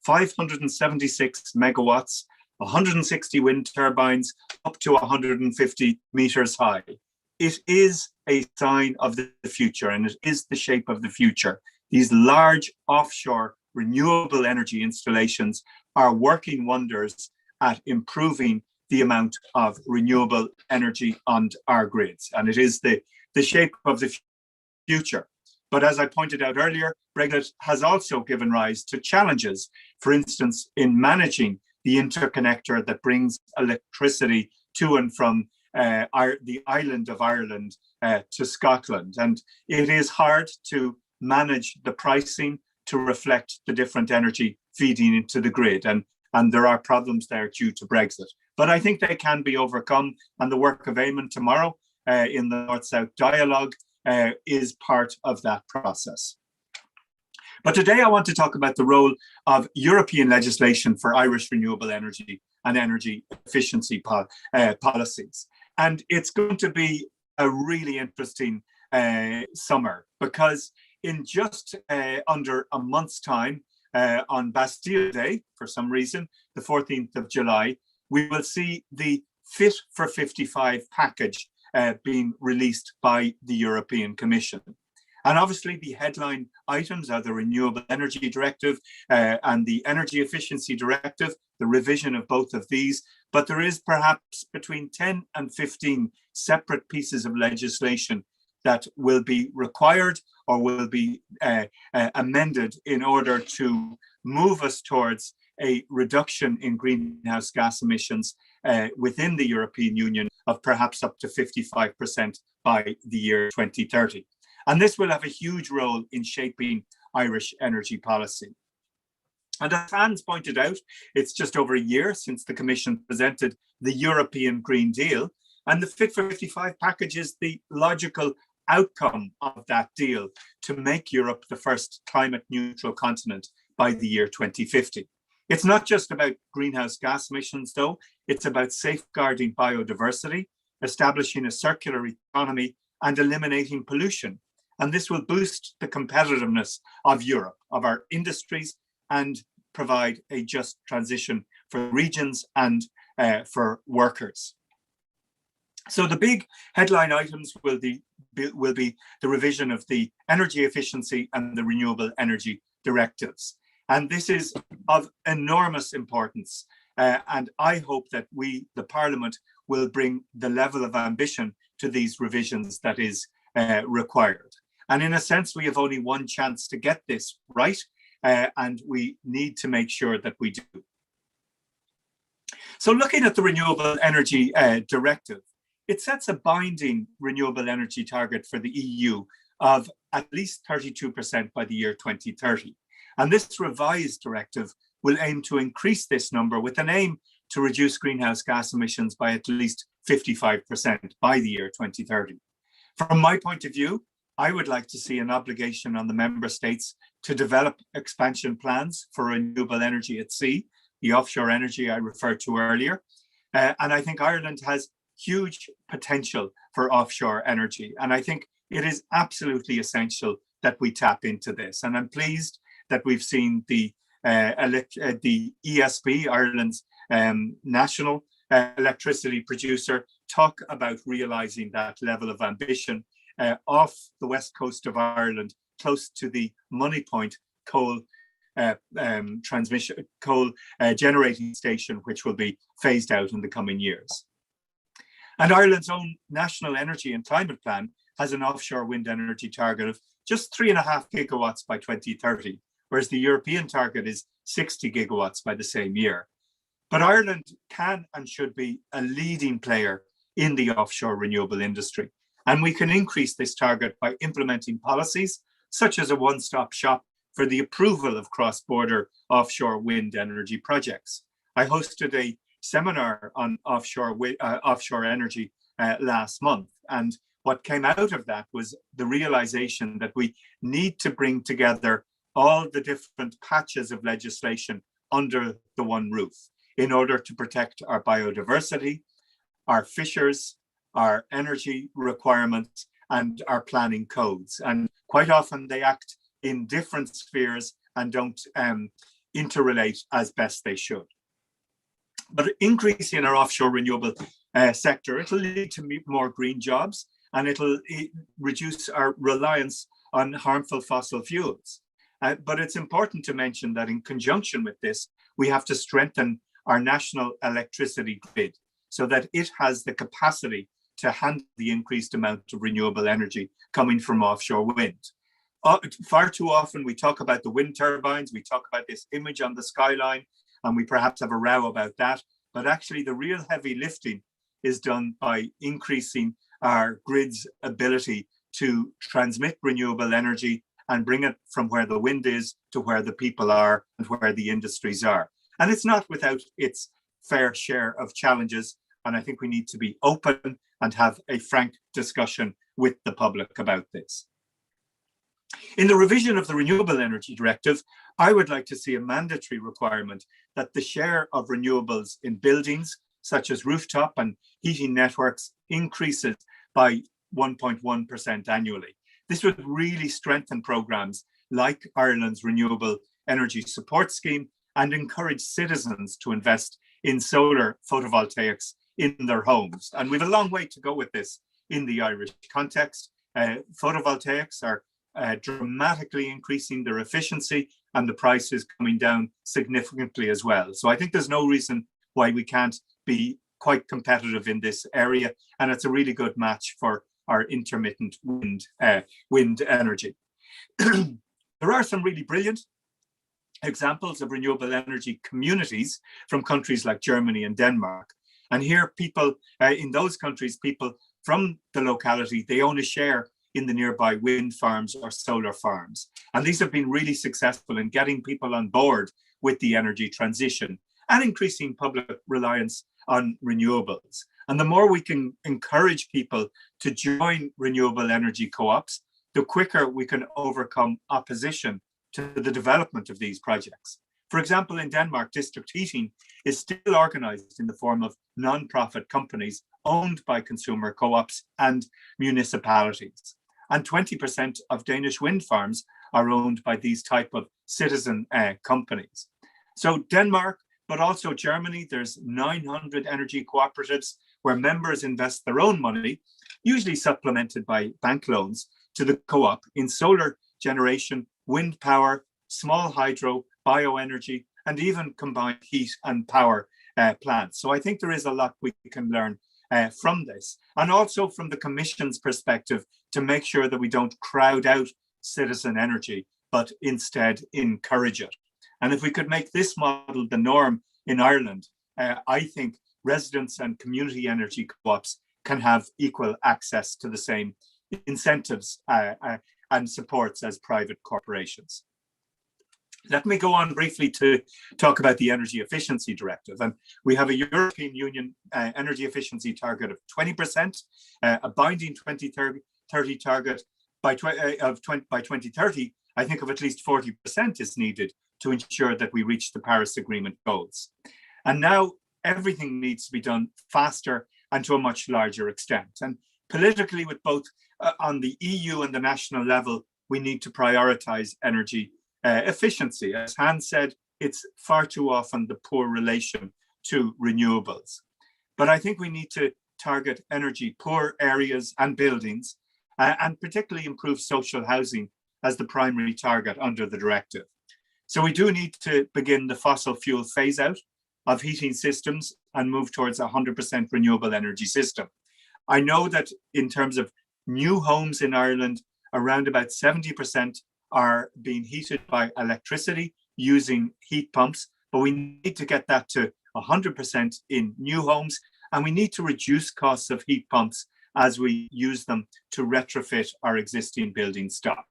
576 megawatts, 160 wind turbines, up to 150 meters high. It is a sign of the future, and it is the shape of the future. These large offshore renewable energy installations are working wonders at improving the amount of renewable energy on our grids. And it is the shape of the future. But as I pointed out earlier, Brexit has also given rise to challenges, for instance, in managing the interconnector that brings electricity to and from the island of Ireland to Scotland. And it is hard to manage the pricing to reflect the different energy feeding into the grid. And there are problems there due to Brexit. But I think they can be overcome. And the work of Eamon tomorrow in the North-South Dialogue is part of that process. But today I want to talk about the role of European legislation for Irish renewable energy and energy efficiency policies. And it's going to be a really interesting summer, because in just under a month's time, on Bastille Day, for some reason, the 14th of July, we will see the Fit for 55 package being released by the European Commission. And obviously the headline items are the Renewable Energy Directive and the Energy Efficiency Directive, the revision of both of these. But there is perhaps between 10 and 15 separate pieces of legislation that will be required or will be amended in order to move us towards a reduction in greenhouse gas emissions within the European Union of perhaps up to 55% by the year 2030. And this will have a huge role in shaping Irish energy policy. And as Hans pointed out, it's just over a year since the Commission presented the European Green Deal, and the Fit for 55 package is the logical outcome of that deal to make Europe the first climate neutral continent by the year 2050. It's not just about greenhouse gas emissions, though. It's about safeguarding biodiversity, establishing a circular economy, and eliminating pollution. And this will boost the competitiveness of Europe, of our industries, and provide a just transition for regions and for workers. So the big headline items will be the revision of the energy efficiency and the renewable energy directives. And this is of enormous importance. And I hope that we, the Parliament, will bring the level of ambition to these revisions that is required. And in a sense, we have only one chance to get this right, and we need to make sure that we do. So looking at the Renewable Energy Directive, it sets a binding renewable energy target for the EU of at least 32% by the year 2030. And this revised directive will aim to increase this number with an aim to reduce greenhouse gas emissions by at least 55% by the year 2030. From my point of view, I would like to see an obligation on the member states to develop expansion plans for renewable energy at sea, the offshore energy I referred to earlier. And I think Ireland has huge potential for offshore energy. And I think it is absolutely essential that we tap into this. And I'm pleased that we've seen the ESB, Ireland's national electricity producer, talk about realising that level of ambition off the west coast of Ireland, close to the Money Point coal generating station, which will be phased out in the coming years. And Ireland's own National Energy and Climate Plan has an offshore wind energy target of just 3.5 gigawatts by 2030, whereas the European target is 60 gigawatts by the same year. But Ireland can and should be a leading player in the offshore renewable industry. And we can increase this target by implementing policies such as a one-stop shop for the approval of cross-border offshore wind energy projects. I hosted a seminar on offshore energy last month. And what came out of that was the realization that we need to bring together all the different patches of legislation under the one roof in order to protect our biodiversity, our fishers, our energy requirements, and our planning codes. And quite often they act in different spheres and don't interrelate as best they should. But increasing our offshore renewable sector, it'll lead to more green jobs, and it'll reduce our reliance on harmful fossil fuels. But it's important to mention that in conjunction with this, we have to strengthen our national electricity grid so that it has the capacity to handle the increased amount of renewable energy coming from offshore wind. Far too often we talk about the wind turbines, we talk about this image on the skyline, and we perhaps have a row about that. But actually the real heavy lifting is done by increasing our grid's ability to transmit renewable energy and bring it from where the wind is to where the people are and where the industries are. And it's not without its fair share of challenges. And I think we need to be open and have a frank discussion with the public about this. In the revision of the Renewable Energy Directive, I would like to see a mandatory requirement that the share of renewables in buildings, such as rooftop and heating networks, increases by 1.1% annually. This would really strengthen programs like Ireland's Renewable Energy Support Scheme and encourage citizens to invest in solar photovoltaics in their homes. And we have a long way to go with this in the Irish context. Photovoltaics are dramatically increasing their efficiency, and the price is coming down significantly as well. So I think there's no reason why we can't be quite competitive in this area, and it's a really good match for our intermittent wind energy. There are some really brilliant examples of renewable energy communities from countries like Germany and Denmark. And here people in those countries, people from the locality, they own a share in the nearby wind farms or solar farms. And these have been really successful in getting people on board with the energy transition and increasing public reliance on renewables. And the more we can encourage people to join renewable energy co-ops, the quicker we can overcome opposition to the development of these projects. For example, in Denmark, district heating is still organized in the form of non-profit companies owned by consumer co-ops and municipalities. And 20% of Danish wind farms are owned by these type of citizen companies. So Denmark, but also Germany, there's 900 energy cooperatives where members invest their own money, usually supplemented by bank loans, to the co-op in solar generation, wind power, small hydro, bioenergy, and even combined heat and power plants. So I think there is a lot we can learn from this, and also from the Commission's perspective to make sure that we don't crowd out citizen energy, but instead encourage it. And if we could make this model the norm in Ireland, I think residents and community energy co-ops can have equal access to the same incentives and supports as private corporations. Let me go on briefly to talk about the Energy Efficiency Directive. And we have a European Union energy efficiency target of 20%, a binding 2030 target by 2030. I think of at least 40% is needed to ensure that we reach the Paris Agreement goals. And now everything needs to be done faster and to a much larger extent. And politically, with both on the EU and the national level, we need to prioritize energy efficiency. As Hans said, it's far too often the poor relation to renewables. But I think we need to target energy poor areas and buildings, and particularly improve social housing as the primary target under the directive. So we do need to begin the fossil fuel phase out of heating systems and move towards a 100% renewable energy system. I know that in terms of new homes in Ireland, around about 70% are being heated by electricity using heat pumps, but we need to get that to 100% in new homes, and we need to reduce costs of heat pumps as we use them to retrofit our existing building stock.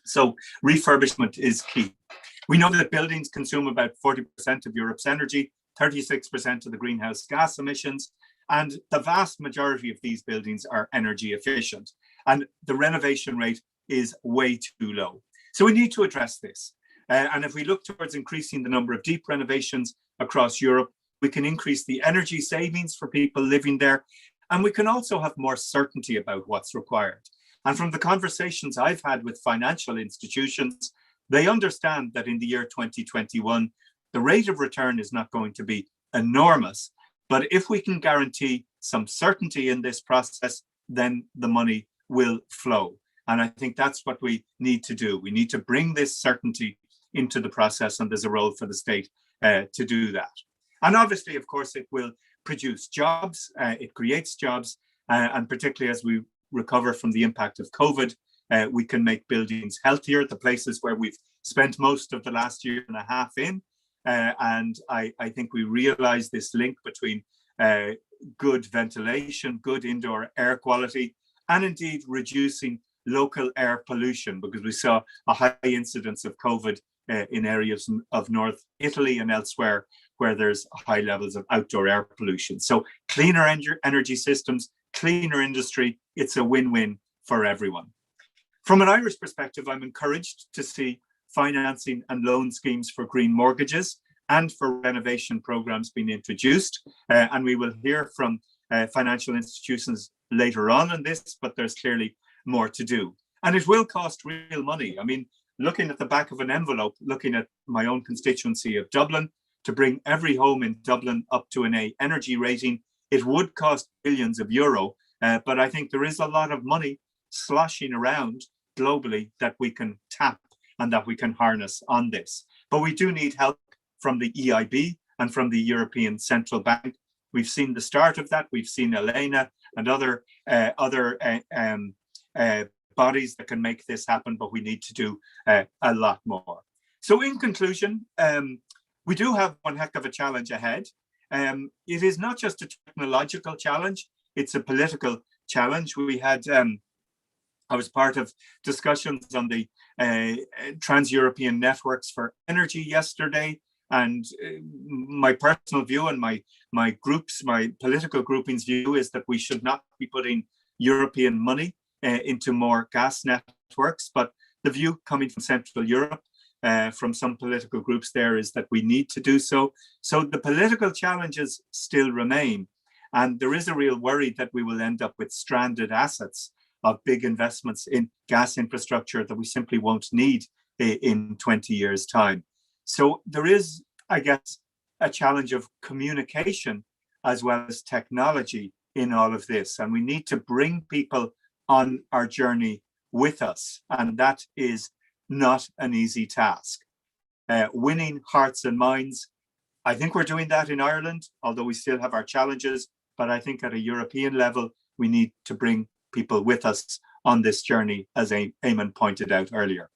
So refurbishment is key. We know that buildings consume about 40% of Europe's energy, 36% of the greenhouse gas emissions, and the vast majority of these buildings are energy efficient, and the renovation rate is way too low. So we need to address this. And if we look towards increasing the number of deep renovations across Europe, we can increase the energy savings for people living there, and we can also have more certainty about what's required. And from the conversations I've had with financial institutions, they understand that in the year 2021, the rate of return is not going to be enormous. But if we can guarantee some certainty in this process, then the money will flow. And I think that's what we need to do. We need to bring this certainty into the process, and there's a role for the state to do that. And obviously, of course, it will produce jobs, it creates jobs, and particularly as we recover from the impact of COVID, we can make buildings healthier, the places where we've spent most of the last year and a half in. And I think we realize this link between good ventilation, good indoor air quality, and indeed reducing local air pollution, because we saw a high incidence of COVID in areas of North Italy and elsewhere where there's high levels of outdoor air pollution. So cleaner energy systems, cleaner industry, it's a win-win for everyone. From an Irish perspective, I'm encouraged to see financing and loan schemes for green mortgages and for renovation programs being introduced. And we will hear from financial institutions later on this, but there's clearly more to do. And it will cost real money. I mean, looking at the back of an envelope, looking at my own constituency of Dublin, to bring every home in Dublin up to an A energy rating, it would cost billions of euro. But I think there is a lot of money sloshing around globally that we can tap and that we can harness on this. But we do need help from the EIB and from the European Central Bank. We've seen the start of that. We've seen Elena and other bodies that can make this happen, but we need to do a lot more. So in conclusion, we do have one heck of a challenge ahead. It is not just a technological challenge, it's a political challenge. We had I was part of discussions on the trans-European networks for energy yesterday, and my personal view and my political grouping's view is that we should not be putting European money into more gas networks, but the view coming from Central Europe, from some political groups there, is that we need to do so. So the political challenges still remain, and there is a real worry that we will end up with stranded assets of big investments in gas infrastructure that we simply won't need in 20 years' time. So there is, I guess, a challenge of communication as well as technology in all of this. And we need to bring people on our journey with us. And that is not an easy task. Winning hearts and minds, I think we're doing that in Ireland, although we still have our challenges. But I think at a European level, we need to bring people with us on this journey, as Eamon pointed out earlier.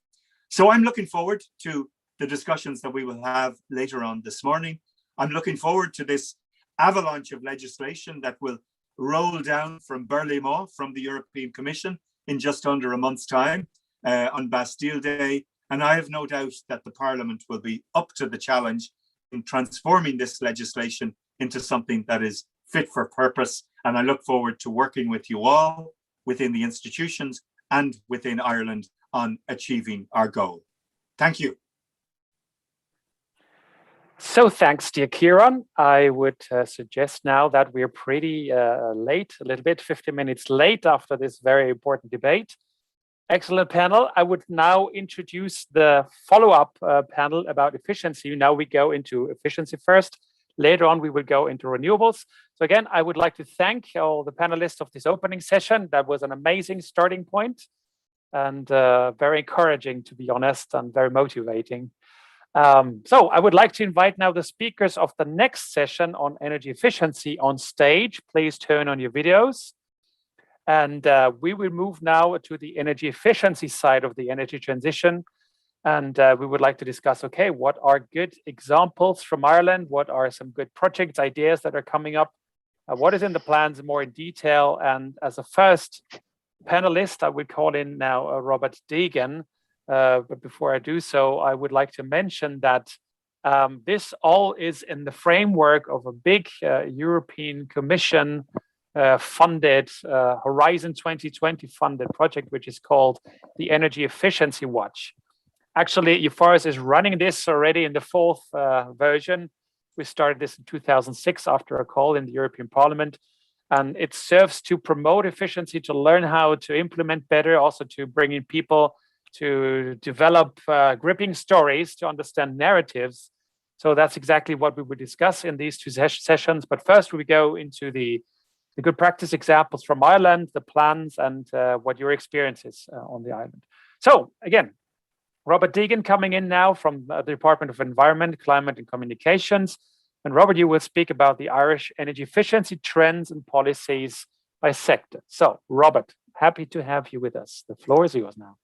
So I'm looking forward to the discussions that we will have later on this morning. I'm looking forward to this avalanche of legislation that will roll down from Berlaymont, from the European Commission, in just under a month's time on Bastille Day. And I have no doubt that the Parliament will be up to the challenge in transforming this legislation into something that is fit for purpose. And I look forward to working with you all within the institutions and within Ireland on achieving our goal. Thank you. So thanks, dear Kieran. I would suggest now that we're pretty late, a little bit, 50 minutes late after this very important debate. Excellent panel. I would now introduce the follow-up panel about efficiency. Now we go into efficiency first. Later on, we will go into renewables. So again, I would like to thank all the panelists of this opening session. That was an amazing starting point and very encouraging, to be honest, and very motivating. So I would like to invite now the speakers of the next session on energy efficiency on stage. Please turn on your videos. And we will move now to the energy efficiency side of the energy transition. And we would like to discuss, okay, what are good examples from Ireland? What are some good projects, ideas that are coming up? What is in the plans more in detail? And as a first panelist, I would call in now Robert Deegan. But before I do so, I would like to mention that this all is in the framework of a big European Commission funded Horizon 2020 funded project, which is called the Energy Efficiency Watch. Actually, EUFORES is running this already in the fourth version. We started this in 2006 after a call in the European Parliament. And it serves to promote efficiency, to learn how to implement better, also to bring in people to develop gripping stories, to understand narratives. So that's exactly what we will discuss in these two sessions. But first, we go into the good practice examples from Ireland, the plans, and what your experience is on the island. So again, Robert Deegan coming in now from the Department of Environment, Climate and Communications. And Robert, you will speak about the Irish energy efficiency trends and policies by sector. So Robert, happy to have you with us. The floor is yours now.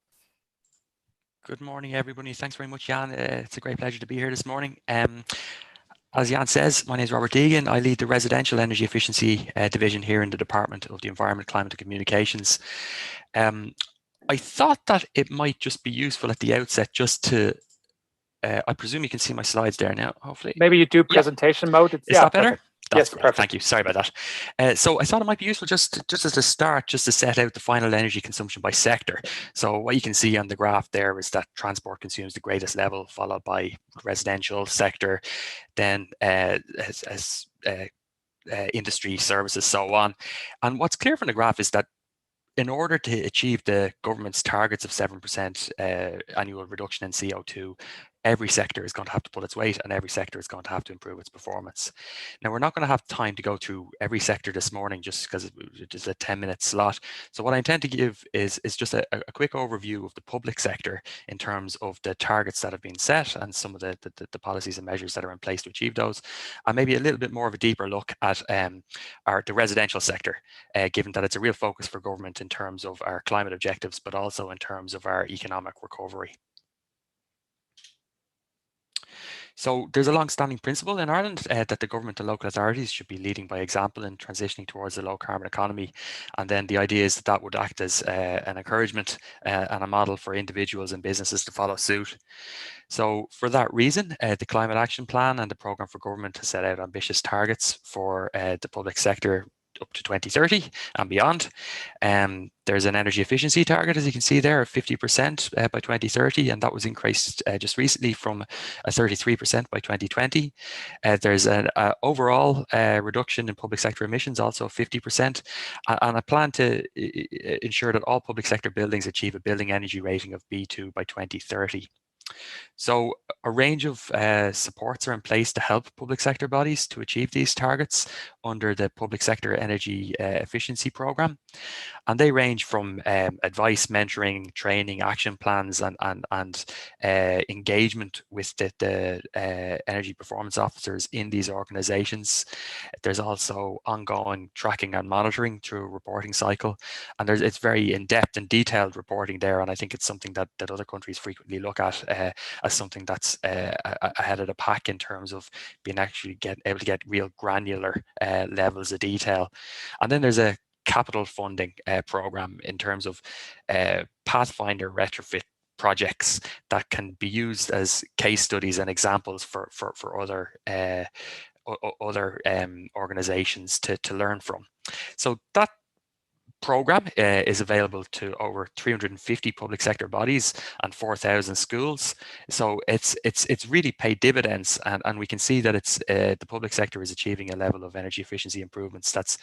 Good morning, everybody. Thanks very much, Jan. It's a great pleasure to be here this morning. As Jan says, my name is Robert Deegan. I lead the Residential Energy Efficiency Division here in the Department of the Environment, Climate and Communications. I thought that it might just be useful at the outset just to, I presume you can see my slides there now, hopefully. Maybe you do presentation mode. Is that better? Perfect. That's yes, great. perfect. Thank you. Sorry about that. So I thought it might be useful just as a start, just to set out the final energy consumption by sector. So what you can see on the graph there is that transport consumes the greatest level, followed by residential sector, then industry, services, so on. And what's clear from the graph is that in order to achieve the government's targets of 7% annual reduction in CO2, every sector is going to have to pull its weight and every sector is going to have to improve its performance. Now, we're not going to have time to go through every sector this morning just because it is a 10-minute slot. So what I intend to give is just a quick overview of the public sector in terms of the targets that have been set and some of the policies and measures that are in place to achieve those, and maybe a little bit more of a deeper look at the residential sector, given that it's a real focus for government in terms of our climate objectives, but also in terms of our economic recovery. So there's a long-standing principle in Ireland that the government and local authorities should be leading by example in transitioning towards a low-carbon economy. And then the idea is that that would act as an encouragement and a model for individuals and businesses to follow suit. So for that reason, the Climate Action Plan and the Programme for Government has set out ambitious targets for the public sector up to 2030 and beyond. There's an energy efficiency target, as you can see there, of 50% by 2030, and that was increased just recently from 33% by 2020. There's an overall reduction in public sector emissions, also 50%, and a plan to ensure that all public sector buildings achieve a building energy rating of B2 by 2030. So a range of supports are in place to help public sector bodies to achieve these targets under the Public Sector Energy Efficiency Programme. And they range from advice, mentoring, training, action plans, and engagement with the energy performance officers in these organisations. There's also ongoing tracking and monitoring through a reporting cycle. And it's very in-depth and detailed reporting there. And I think it's something that other countries frequently look at as something that's ahead of the pack in terms of being actually able to get real granular levels of detail. And then there's a capital funding program in terms of pathfinder retrofit projects that can be used as case studies and examples for other organizations to learn from. So that program is available to over 350 public sector bodies and 4,000 schools. So it's really paid dividends, and we can see that it's the public sector is achieving a level of energy efficiency improvements that's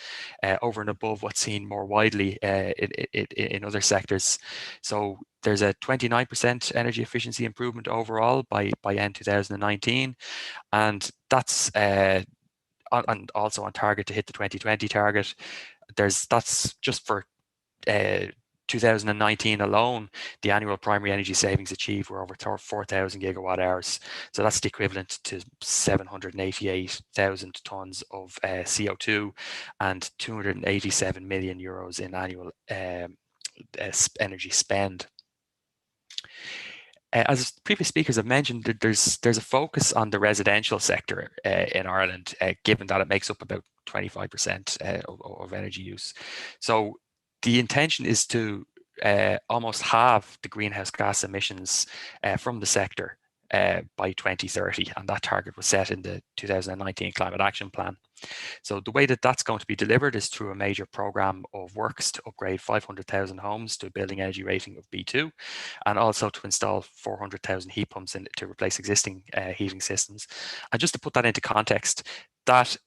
over and above what's seen more widely in other sectors. So there's a 29% energy efficiency improvement overall by end 2019, and that's and also on target to hit the 2020 target. That's just for 2019 alone, the annual primary energy savings achieved were over 4,000 gigawatt hours. So that's the equivalent to 788,000 tons of CO2 and 287 million euros in annual energy spend. As previous speakers have mentioned, there's a focus on the residential sector in Ireland, given that it makes up about 25% of energy use. So the intention is to almost halve the greenhouse gas emissions from the sector by 2030, and that target was set in the 2019 Climate Action Plan. So the way that that's going to be delivered is through a major program of works to upgrade 500,000 homes to a building energy rating of B2, and also to install 400,000 heat pumps to replace existing heating systems. And just to put that into context, that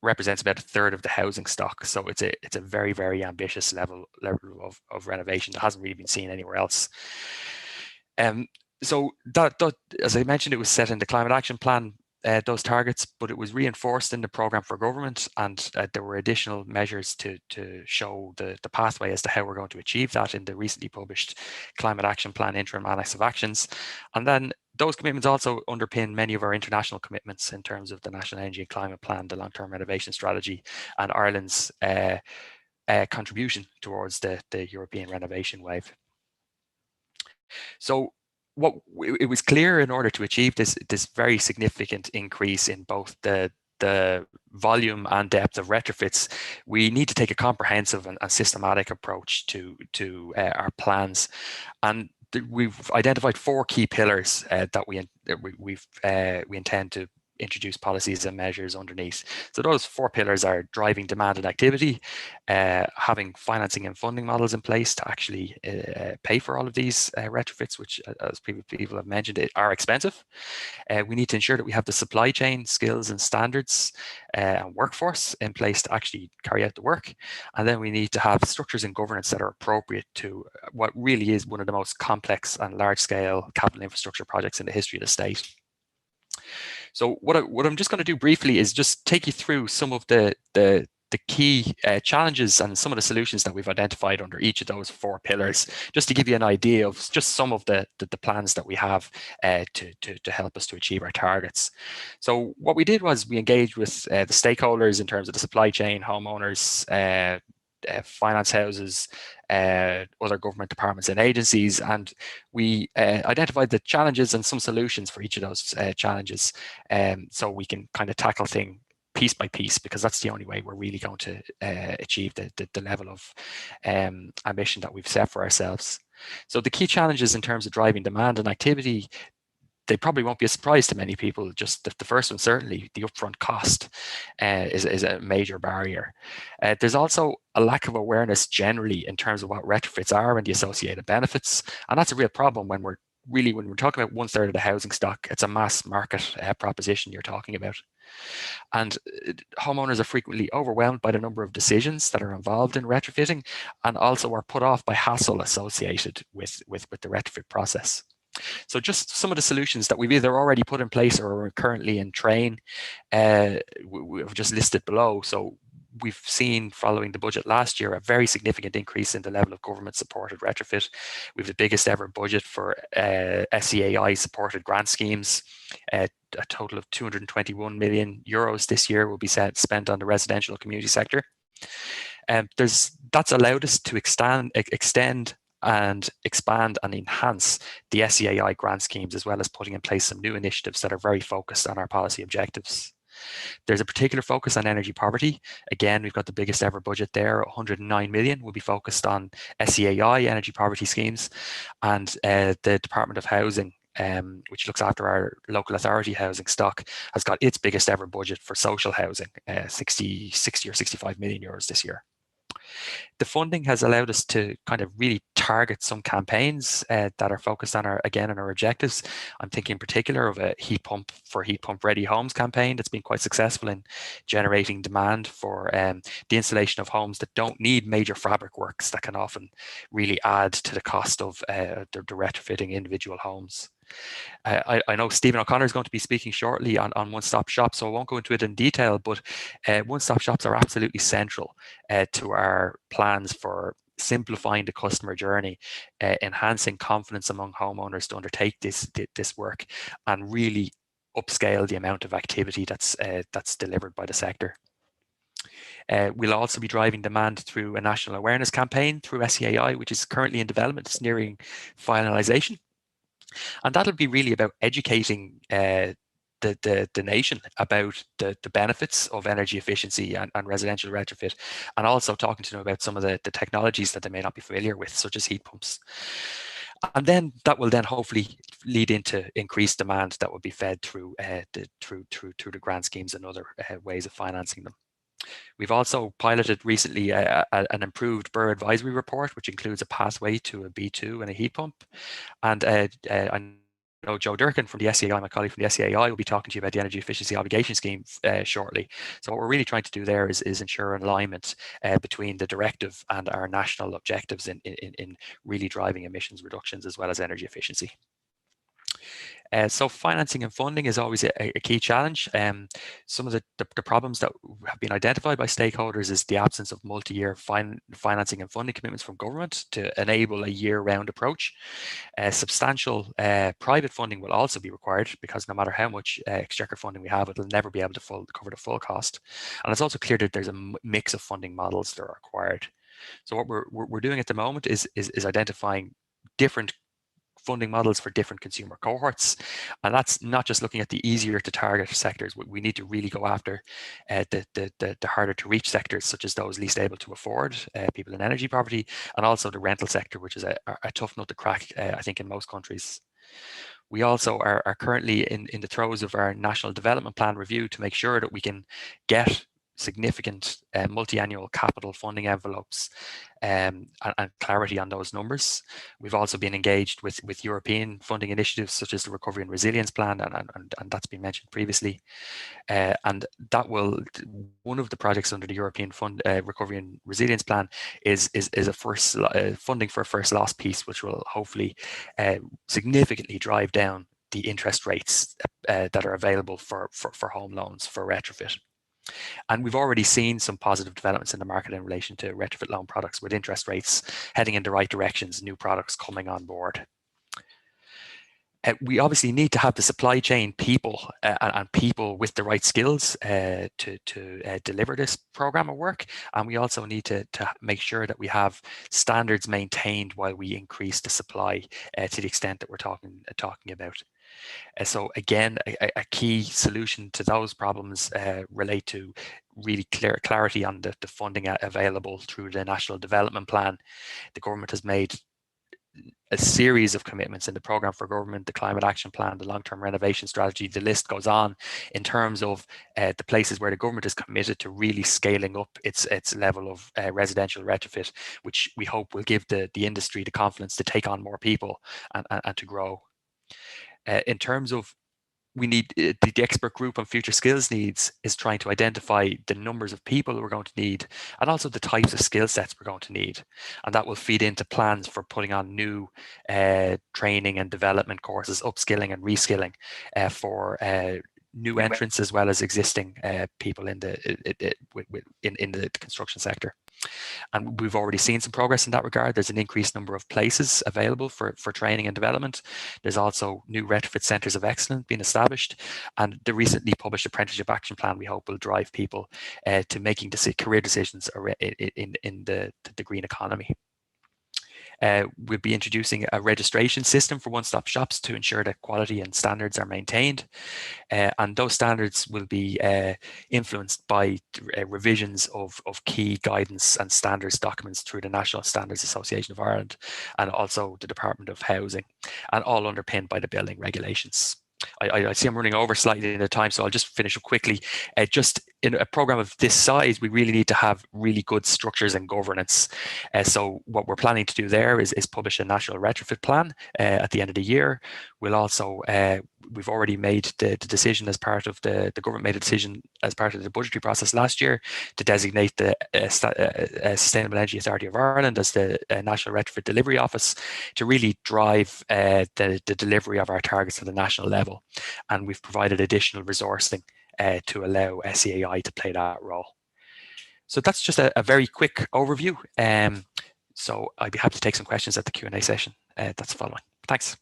represents about a third of the housing stock. So it's a very, very ambitious level of renovation that hasn't really been seen anywhere else. So that, as I mentioned, it was set in the Climate Action Plan, those targets, but it was reinforced in the Programme for Government, and there were additional measures to show the pathway as to how we're going to achieve that in the recently published Climate Action Plan Interim Annex of Actions. And then those commitments also underpin many of our international commitments in terms of the National Energy and Climate Plan, the Long-Term Renovation Strategy, and Ireland's contribution towards the European renovation wave. So it was clear, in order to achieve this very significant increase in both the volume and depth of retrofits, we need to take a comprehensive and systematic approach to our plans. And we've identified 4 key pillars that we intend to introduce policies and measures underneath. So those 4 pillars are driving demand and activity, having financing and funding models in place to actually pay for all of these retrofits, which, as previous people have mentioned, are expensive. We need to ensure that we have the supply chain skills and standards and workforce in place to actually carry out the work. And then we need to have structures and governance that are appropriate to what really is one of the most complex and large-scale capital infrastructure projects in the history of the state. So what I'm just going to do briefly is just take you through some of the key challenges and some of the solutions that we've identified under each of those 4 pillars, just to give you an idea of just some of the plans that we have to help us to achieve our targets. So what we did was we engaged with the stakeholders in terms of the supply chain, homeowners, finance houses, other government departments and agencies, and we identified the challenges and some solutions for each of those challenges, so we can kind of tackle things piece by piece, because that's the only way we're really going to achieve the level of ambition that we've set for ourselves. So the key challenges in terms of driving demand and activity, they probably won't be a surprise to many people. Just the first one, certainly, the upfront cost is a major barrier. There's also a lack of awareness generally in terms of what retrofits are and the associated benefits. And that's a real problem when we're talking about 1/3 of the housing stock. It's a mass market proposition you're talking about. And homeowners are frequently overwhelmed by the number of decisions that are involved in retrofitting, and also are put off by hassle associated with the retrofit process. So just some of the solutions that we've either already put in place or are currently in train, we've just listed below. So we've seen, following the budget last year, a very significant increase in the level of government-supported retrofit. We have the biggest ever budget for SEAI-supported grant schemes. A total of 221 million euros this year will be spent on the residential community sector. That's allowed us to extend and expand and enhance the SEAI grant schemes, as well as putting in place some new initiatives that are very focused on our policy objectives. There's a particular focus on energy poverty. Again, we've got the biggest ever budget there. 109 million will be focused on SEAI energy poverty schemes, and the Department of Housing, which looks after our local authority housing stock, has got its biggest ever budget for social housing, 60 or 65 million euros this year. The funding has allowed us to kind of really target some campaigns that are focused on our objectives. I'm thinking in particular of a heat pump ready homes campaign that's been quite successful in generating demand for the installation of homes that don't need major fabric works that can often really add to the cost of the retrofitting individual homes. I know Stephen O'Connor is going to be speaking shortly on one-stop shops, so I won't go into it in detail, but one-stop shops are absolutely central to our plans for simplifying the customer journey, enhancing confidence among homeowners to undertake this work, and really upscale the amount of activity that's delivered by the sector. We'll also be driving demand through a national awareness campaign through SEAI, which is currently in development. It's nearing finalisation. And that'll be really about educating the nation about the benefits of energy efficiency and residential retrofit, and also talking to them about some of the technologies that they may not be familiar with, such as heat pumps. And then that will then hopefully lead into increased demand that will be fed through the grant schemes and other ways of financing them. We've also piloted recently an improved BER advisory report, which includes a pathway to a B2 and a heat pump. And I know Joe Durkin from the SEAI, my colleague from the SEAI, will be talking to you about the energy efficiency obligation scheme shortly. So what we're really trying to do there is ensure an alignment between the directive and our national objectives in really driving emissions reductions as well as energy efficiency. So financing and funding is always a key challenge. Some of the problems that have been identified by stakeholders is the absence of multi-year financing and funding commitments from government to enable a year-round approach. Substantial private funding will also be required, because no matter how much exchequer funding we have, it will never be able to cover the full cost. And it's also clear that there's a mix of funding models that are required. So what we're doing at the moment is identifying different funding models for different consumer cohorts, and that's not just looking at the easier to target sectors. We need to really go after the harder to reach sectors, such as those least able to afford, people in energy poverty, and also the rental sector, which is a tough nut to crack, I think, in most countries. We also are currently in the throes of our National Development Plan review to make sure that we can get significant multi-annual capital funding envelopes and clarity on those numbers. We've also been engaged with European funding initiatives such as the Recovery and Resilience Plan, and that's been mentioned previously. And that will, one of the projects under the European Recovery and Resilience Plan is a first funding for a first loss piece, which will hopefully significantly drive down the interest rates that are available for home loans for retrofit. And we've already seen some positive developments in the market in relation to retrofit loan products, with interest rates heading in the right directions, new products coming on board. We obviously need to have the supply chain people and people with the right skills to deliver this program of work. And we also need to make sure that we have standards maintained while we increase the supply to the extent that we're talking about. So again, a key solution to those problems relate to really clarity on the funding available through the National Development Plan. The government has made a series of commitments in the Programme for Government, the Climate Action Plan, the Long-Term Renovation Strategy, the list goes on in terms of the places where the government is committed to really scaling up its level of residential retrofit, which we hope will give the industry the confidence to take on more people and to grow. In terms of we need the expert group on future skills needs is trying to identify the numbers of people we're going to need and also the types of skill sets we're going to need. And that will feed into plans for putting on new training and development courses, upskilling and reskilling for new entrants as well as existing people in the construction sector. And we've already seen some progress in that regard. There's an increased number of places available for training and development. There's also new retrofit centres of excellence being established. And the recently published apprenticeship action plan, we hope, will drive people to making career decisions in the green economy. We'll be introducing a registration system for one-stop shops to ensure that quality and standards are maintained. And those standards will be influenced by revisions of key guidance and standards documents through the National Standards Association of Ireland and also the Department of Housing, and all underpinned by the building regulations. I see I'm running over slightly in the time, so I'll just finish up quickly. Just in a program of this size, we really need to have really good structures and governance. So what we're planning to do there is publish a national retrofit plan at the end of the year. We'll also, we've already made the decision as part of the government made a decision as part of the budgetary process last year to designate the Sustainable Energy Authority of Ireland as the National Retrofit Delivery Office to really drive the delivery of our targets at the national level. And we've provided additional resourcing to allow SEAI to play that role. So that's just a very quick overview. So I'd be happy to take some questions at the Q&A session that's following. Thanks.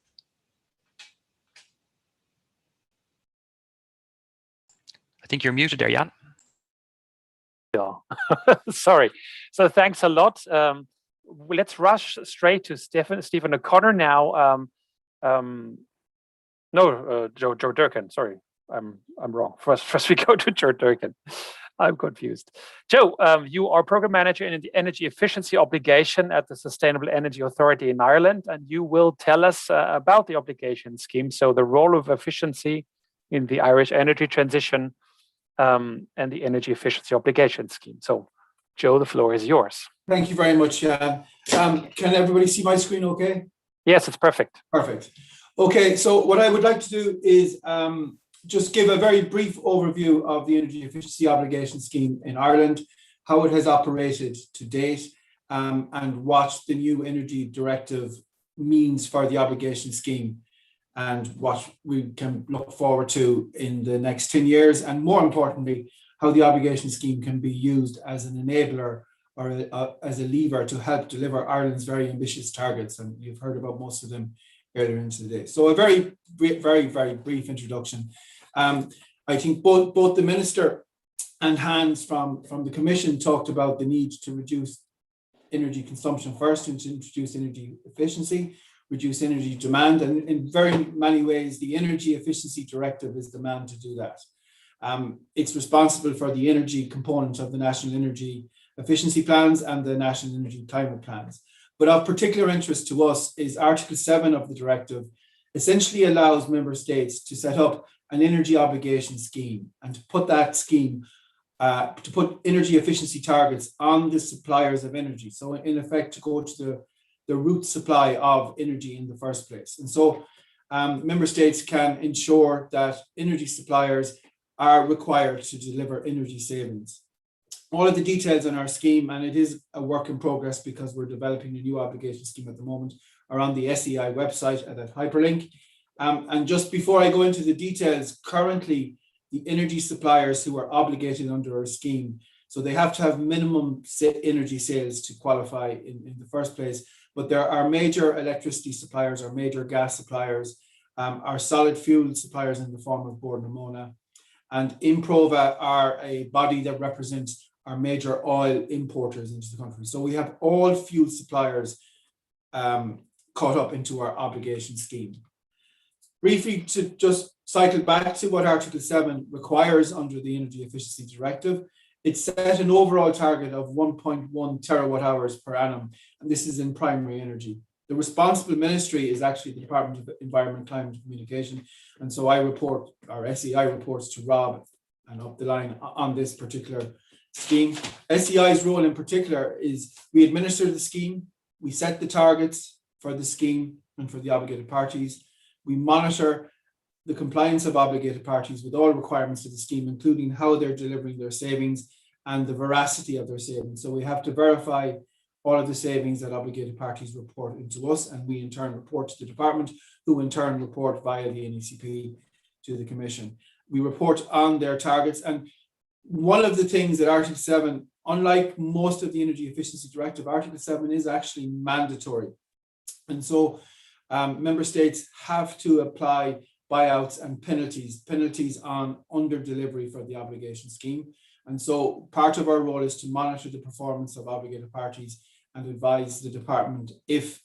I think you're muted there, Jan. Yeah, sorry. So thanks a lot. Let's rush straight to Stephen O'Connor now. Joe Durkin. Sorry, I'm wrong. First we go to Joe Durkin. I'm confused. Joe, you are program manager in the energy efficiency obligation at the Sustainable Energy Authority in Ireland, and you will tell us about the obligation scheme. So the role of efficiency in the Irish energy transition and the energy efficiency obligation scheme. So, Joe, the floor is yours. Thank you very much, Jan. Can everybody see my screen okay? Yes, it's perfect. Perfect. Okay, so what I would like to do is just give a very brief overview of the energy efficiency obligation scheme in Ireland, how it has operated to date, and what the new energy directive means for the obligation scheme and what we can look forward to in the next 10 years, and more importantly, how the obligation scheme can be used as an enabler or as a lever to help deliver Ireland's very ambitious targets. And you've heard about most of them earlier into the day. So a very brief introduction. I think both the Minister and Hans from the Commission talked about the need to reduce energy consumption first and to introduce energy efficiency, reduce energy demand, and in very many ways, the Energy Efficiency Directive is the man to do that. It's responsible for the energy component of the National Energy Efficiency Plans and the National Energy Climate Plans. But of particular interest to us is Article 7 of the directive essentially allows member states to set up an energy obligation scheme and to put that scheme, to put energy efficiency targets on the suppliers of energy. So in effect, to go to the root supply of energy in the first place. And so member states can ensure that energy suppliers are required to deliver energy savings. All of the details on our scheme, and it is a work in progress because we're developing a new obligation scheme at the moment, are on the SEI website at that hyperlink. And just before I go into the details, currently the energy suppliers who are obligated under our scheme, so they have to have minimum energy sales to qualify in the first place, but there are major electricity suppliers or major gas suppliers are solid fuel suppliers in the form of Bord na Móna. And Improva are a body that represents our major oil importers into the country. So we have all fuel suppliers caught up into our obligation scheme. Briefly, to just cycle back to what Article 7 requires under the Energy Efficiency Directive, it set an overall target of 1.1 terawatt hours per annum, and this is in primary energy. The responsible ministry is actually the Department of Environment, Climate and Communication, and so I report, our SEI reports to Rob and up the line on this particular scheme. SEI's role in particular is we administer the scheme, we set the targets for the scheme and for the obligated parties, we monitor the compliance of obligated parties with all requirements of the scheme, including how they're delivering their savings and the veracity of their savings. So we have to verify all of the savings that obligated parties report into us, and we in turn report to the department, who in turn report via the NECP to the Commission. We report on their targets, and one of the things that Article 7, unlike most of the Energy Efficiency Directive, Article 7 is actually mandatory. And so member states have to apply buyouts and penalties on under delivery for the obligation scheme. And so part of our role is to monitor the performance of obligated parties and advise the department if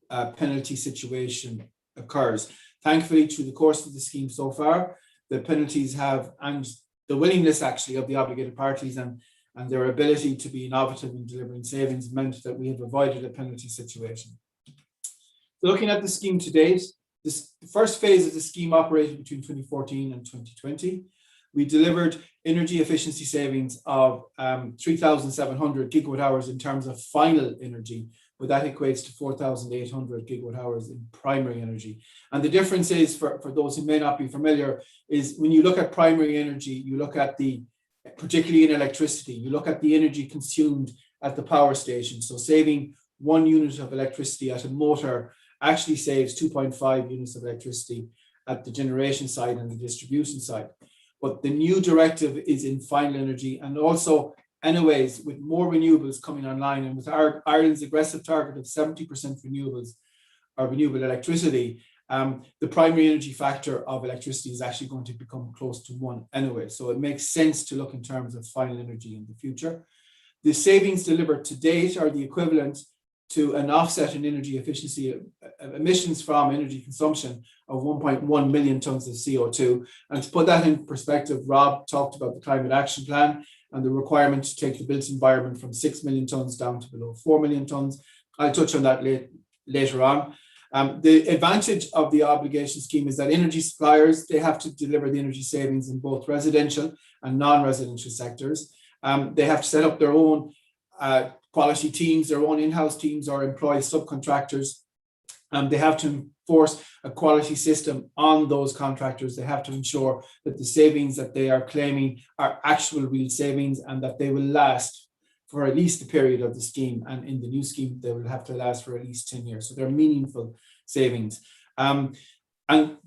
a penalty situation occurs. Thankfully, through the course of the scheme so far, the penalties have, and the willingness actually of the obligated parties and their ability to be innovative in delivering savings meant that we have avoided a penalty situation. Looking at the scheme to date, the first phase of the scheme operated between 2014 and 2020. We delivered energy efficiency savings of 3,700 gigawatt hours in terms of final energy, but that equates to 4,800 gigawatt hours in primary energy. And the difference is, for those who may not be familiar, is when you look at primary energy, you look at particularly in electricity, you look at the energy consumed at the power station. So saving 1 unit of electricity at a motor actually saves 2.5 units of electricity at the generation side and the distribution side. But the new directive is in final energy, and also anyways, with more renewables coming online and with Ireland's aggressive target of 70% renewables or renewable electricity, the primary energy factor of electricity is actually going to become close to 1 anyway. So it makes sense to look in terms of final energy in the future. The savings delivered to date are the equivalent to an offset in energy efficiency emissions from energy consumption of 1.1 million tons of CO2. And to put that in perspective, Rob talked about the Climate Action Plan and the requirement to take the built environment from 6 million tons down to below 4 million tons. I'll touch on that later on. The advantage of the obligation scheme is that energy suppliers, they have to deliver the energy savings in both residential and non-residential sectors. They have to set up their own quality teams, their own in-house teams, or employ subcontractors. They have to enforce a quality system on those contractors. They have to ensure that the savings that they are claiming are actual real savings and that they will last for at least the period of the scheme. And in the new scheme, they will have to last for at least 10 years. So they're meaningful savings. And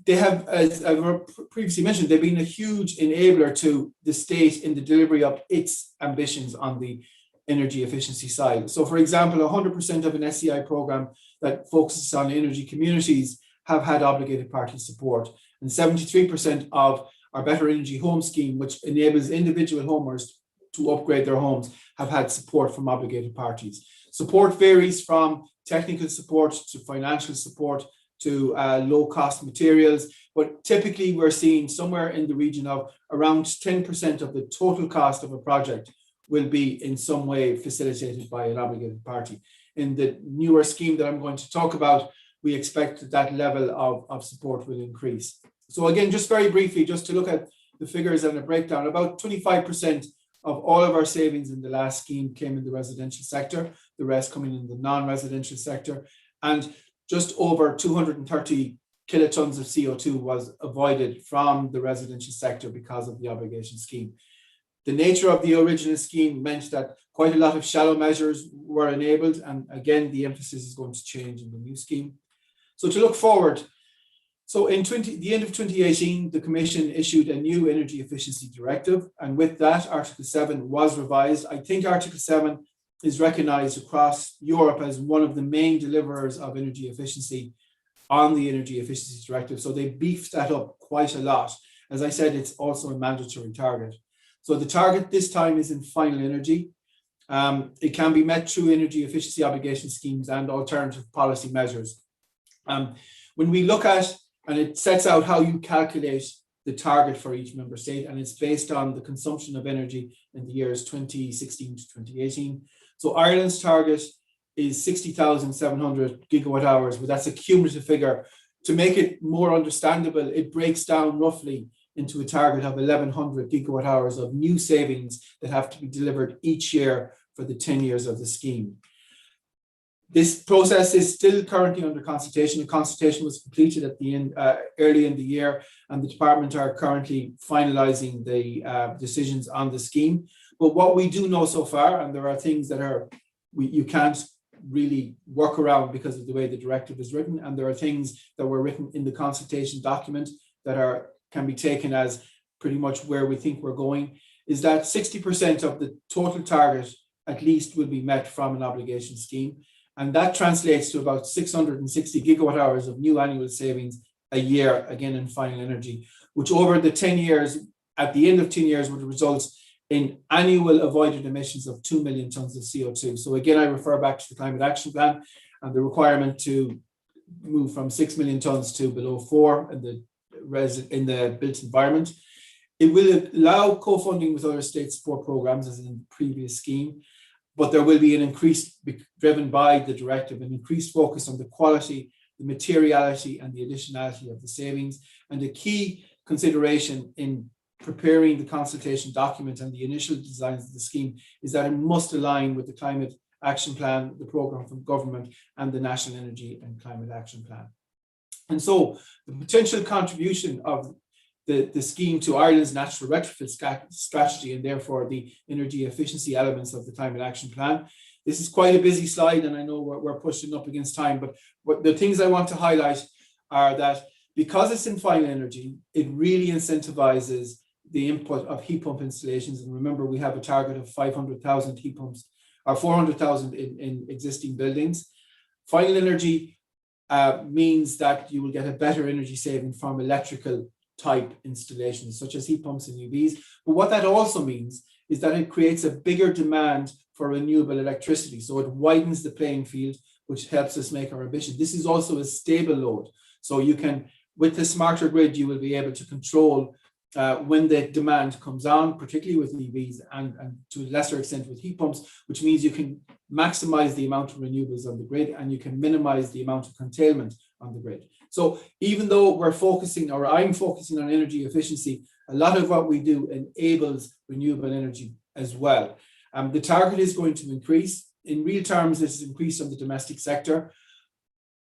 they have, as I've previously mentioned, they've been a huge enabler to the state in the delivery of its ambitions on the energy efficiency side. So for example, 100% of an SEI program that focuses on energy communities have had obligated party support, and 73% of our Better Energy Home scheme, which enables individual homeowners to upgrade their homes, have had support from obligated parties. Support varies from technical support to financial support to low-cost materials, but typically we're seeing somewhere in the region of around 10% of the total cost of a project will be in some way facilitated by an obligated party. In the newer scheme that I'm going to talk about, we expect that level of support will increase. So again, just very briefly, just to look at the figures and a breakdown, about 25% of all of our savings in the last scheme came in the residential sector, the rest coming in the non-residential sector, and just over 230 kilotons of CO2 was avoided from the residential sector because of the obligation scheme. The nature of the original scheme meant that quite a lot of shallow measures were enabled, and again, the emphasis is going to change in the new scheme. So to look forward, so in the end of 2018, the Commission issued a new energy efficiency directive, and with that, Article 7 was revised. I think Article 7 is recognised across Europe as one of the main deliverers of energy efficiency on the Energy Efficiency Directive. So they beefed that up quite a lot. As I said, it's also a mandatory target. So the target this time is in final energy. It can be met through energy efficiency obligation schemes and alternative policy measures. When we look at, and it sets out how you calculate the target for each member state, and it's based on the consumption of energy in the years 2016 to 2018. So Ireland's target is 60,700 gigawatt hours, but that's a cumulative figure. To make it more understandable, it breaks down roughly into a target of 1,100 gigawatt hours of new savings that have to be delivered each year for the 10 years of the scheme. This process is still currently under consultation. The consultation was completed at the end, early in the year, and the department are currently finalising the decisions on the scheme. But what we do know so far, and there are things that you can't really work around because of the way the directive is written, and there are things that were written in the consultation document that can be taken as pretty much where we think we're going, is that 60% of the total target at least will be met from an obligation scheme. And that translates to about 660 gigawatt hours of new annual savings a year, again in final energy, which over the 10 years, at the end of 10 years, would result in annual avoided emissions of 2 million tonnes of CO2. So again, I refer back to the Climate Action Plan and the requirement to move from 6 million tonnes to below 4 in the built environment. It will allow co-funding with other state support programs as in the previous scheme, but there will be an increase driven by the directive, an increased focus on the quality, the materiality and the additionality of the savings. And a key consideration in preparing the consultation document and the initial designs of the scheme is that it must align with the Climate Action Plan, the programme from government and the National Energy and Climate Action Plan. And so the potential contribution of the scheme to Ireland's natural retrofit strategy and therefore the energy efficiency elements of the Climate Action Plan. This is quite a busy slide and I know we're pushing up against time, but what the things I want to highlight are that because it's in final energy, it really incentivizes the input of heat pump installations. And remember, we have a target of 500,000 heat pumps or 400,000 in existing buildings. Final energy means that you will get a better energy saving from electrical type installations such as heat pumps and UVs. But what that also means is that it creates a bigger demand for renewable electricity. So it widens the playing field, which helps us make our ambition. This is also a stable load. So you can, with the smarter grid, you will be able to control when the demand comes on, particularly with EVs and to a lesser extent with heat pumps, which means you can maximize the amount of renewables on the grid and you can minimize the amount of curtailment on the grid. So even though we're focusing, or I'm focusing on energy efficiency, a lot of what we do enables renewable energy as well. The target is going to increase. In real terms, this is increased on the domestic sector.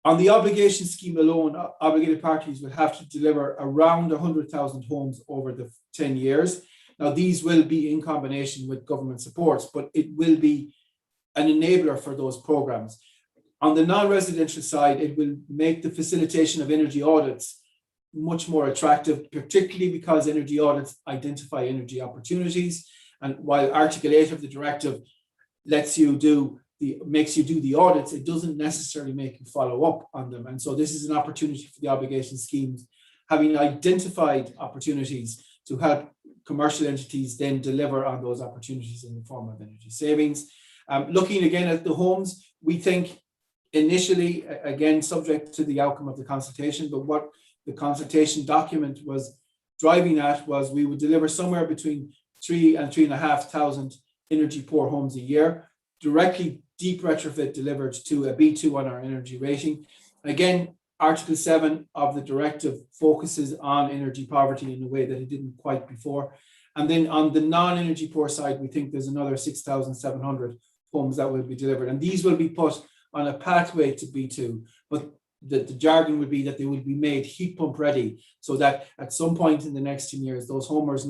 On the obligation scheme alone, obligated parties will have to deliver around 100,000 homes over the 10 years. Now, these will be in combination with government supports, but it will be an enabler for those programs. On the non-residential side, it will make the facilitation of energy audits much more attractive, particularly because energy audits identify energy opportunities. And while Article 8 of the directive makes you do the audits, it doesn't necessarily make you follow up on them. And so this is an opportunity for the obligation schemes, having identified opportunities to help commercial entities then deliver on those opportunities in the form of energy savings. Looking again at the homes, we think initially, again, subject to the outcome of the consultation, but what the consultation document was driving at was we would deliver somewhere between 3,000 and 3,500 energy poor homes a year, directly deep retrofit delivered to a B2 on our energy rating. Again, Article 7 of the directive focuses on energy poverty in a way that it didn't quite before. And then on the non-energy poor side, we think there's another 6,700 homes that will be delivered. And these will be put on a pathway to B2, but the jargon would be that they will be made heat pump ready, so that at some point in the next 10 years, those homeowners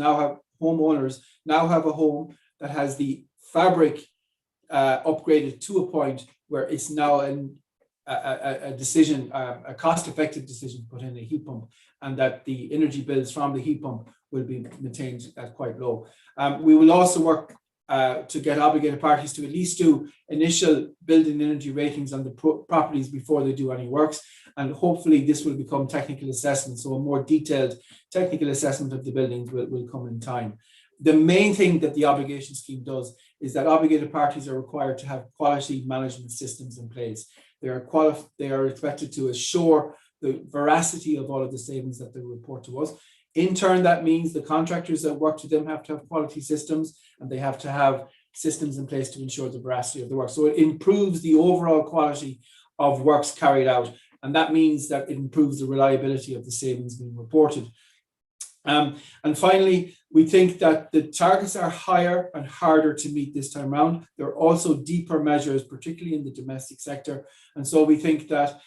now have a home that has the fabric upgraded to a point where it's now a decision, a cost-effective decision to put in a heat pump, and that the energy bills from the heat pump will be maintained at quite low. We will also work to get obligated parties to at least do initial building energy ratings on the properties before they do any works. And hopefully this will become technical assessment. So a more detailed technical assessment of the buildings will come in time. The main thing that the obligation scheme does is that obligated parties are required to have quality management systems in place. They are expected to assure the veracity of all of the savings that they report to us. In turn, that means the contractors that work to them have to have quality systems, and they have to have systems in place to ensure the veracity of the work. So it improves the overall quality of works carried out, and that means that it improves the reliability of the savings being reported. And finally, we think that the targets are higher and harder to meet this time around. There are also deeper measures, particularly in the domestic sector. And so we think that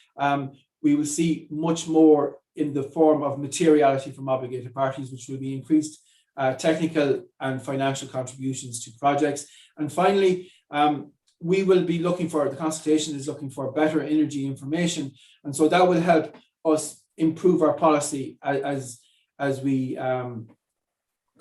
we will see much more in the form of materiality from obligated parties, which will be increased technical and financial contributions to projects. And finally, we will be looking for, the consultation is looking for better energy information. And so that will help us improve our policy as we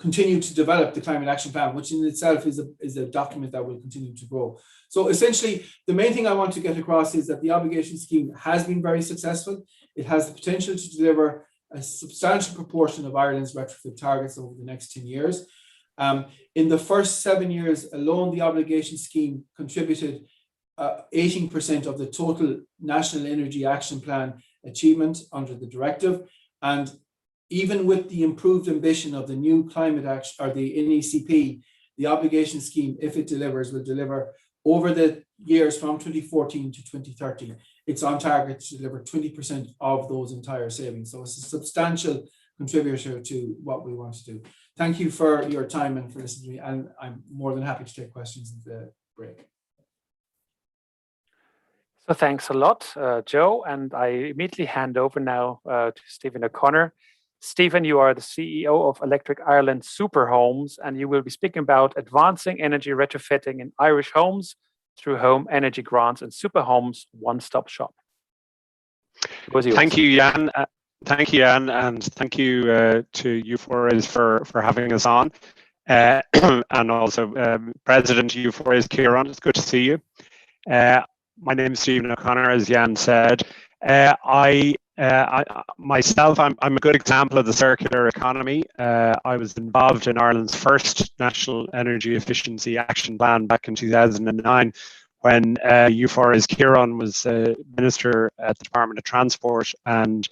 continue to develop the Climate Action Plan, which in itself is a document that will continue to grow. So essentially, the main thing I want to get across is that the obligation scheme has been very successful. It has the potential to deliver a substantial proportion of Ireland's retrofit targets over the next 10 years. In the first 7 years alone, the obligation scheme contributed 18% of the total National Energy Action Plan achievement under the directive. And even with the improved ambition of the new climate action, or the NECP, the obligation scheme, if it delivers, will deliver over the years from 2014 to 2030. It's on target to deliver 20% of those entire savings. So it's a substantial contributor to what we want to do. Thank you for your time and for listening to me, and I'm more than happy to take questions at the break. So thanks a lot, Joe, and I immediately hand over now to Stephen O'Connor. Stephen, you are the CEO of Electric Ireland Super Homes, and you will be speaking about advancing energy retrofitting in Irish homes through home energy grants and Super Homes one-stop shop. Thank you, Jan. Thank you, Jan, and thank you to EUFORES for having us on, and also President EUFORES, Kieran. It's good to see you. My name is Stephen O'Connor, as Jan said. Myself, I'm a good example of the circular economy. I was involved in Ireland's first National Energy Efficiency Action Plan back in 2009, when EUFORES Kieran was Minister at the Department of Transport, and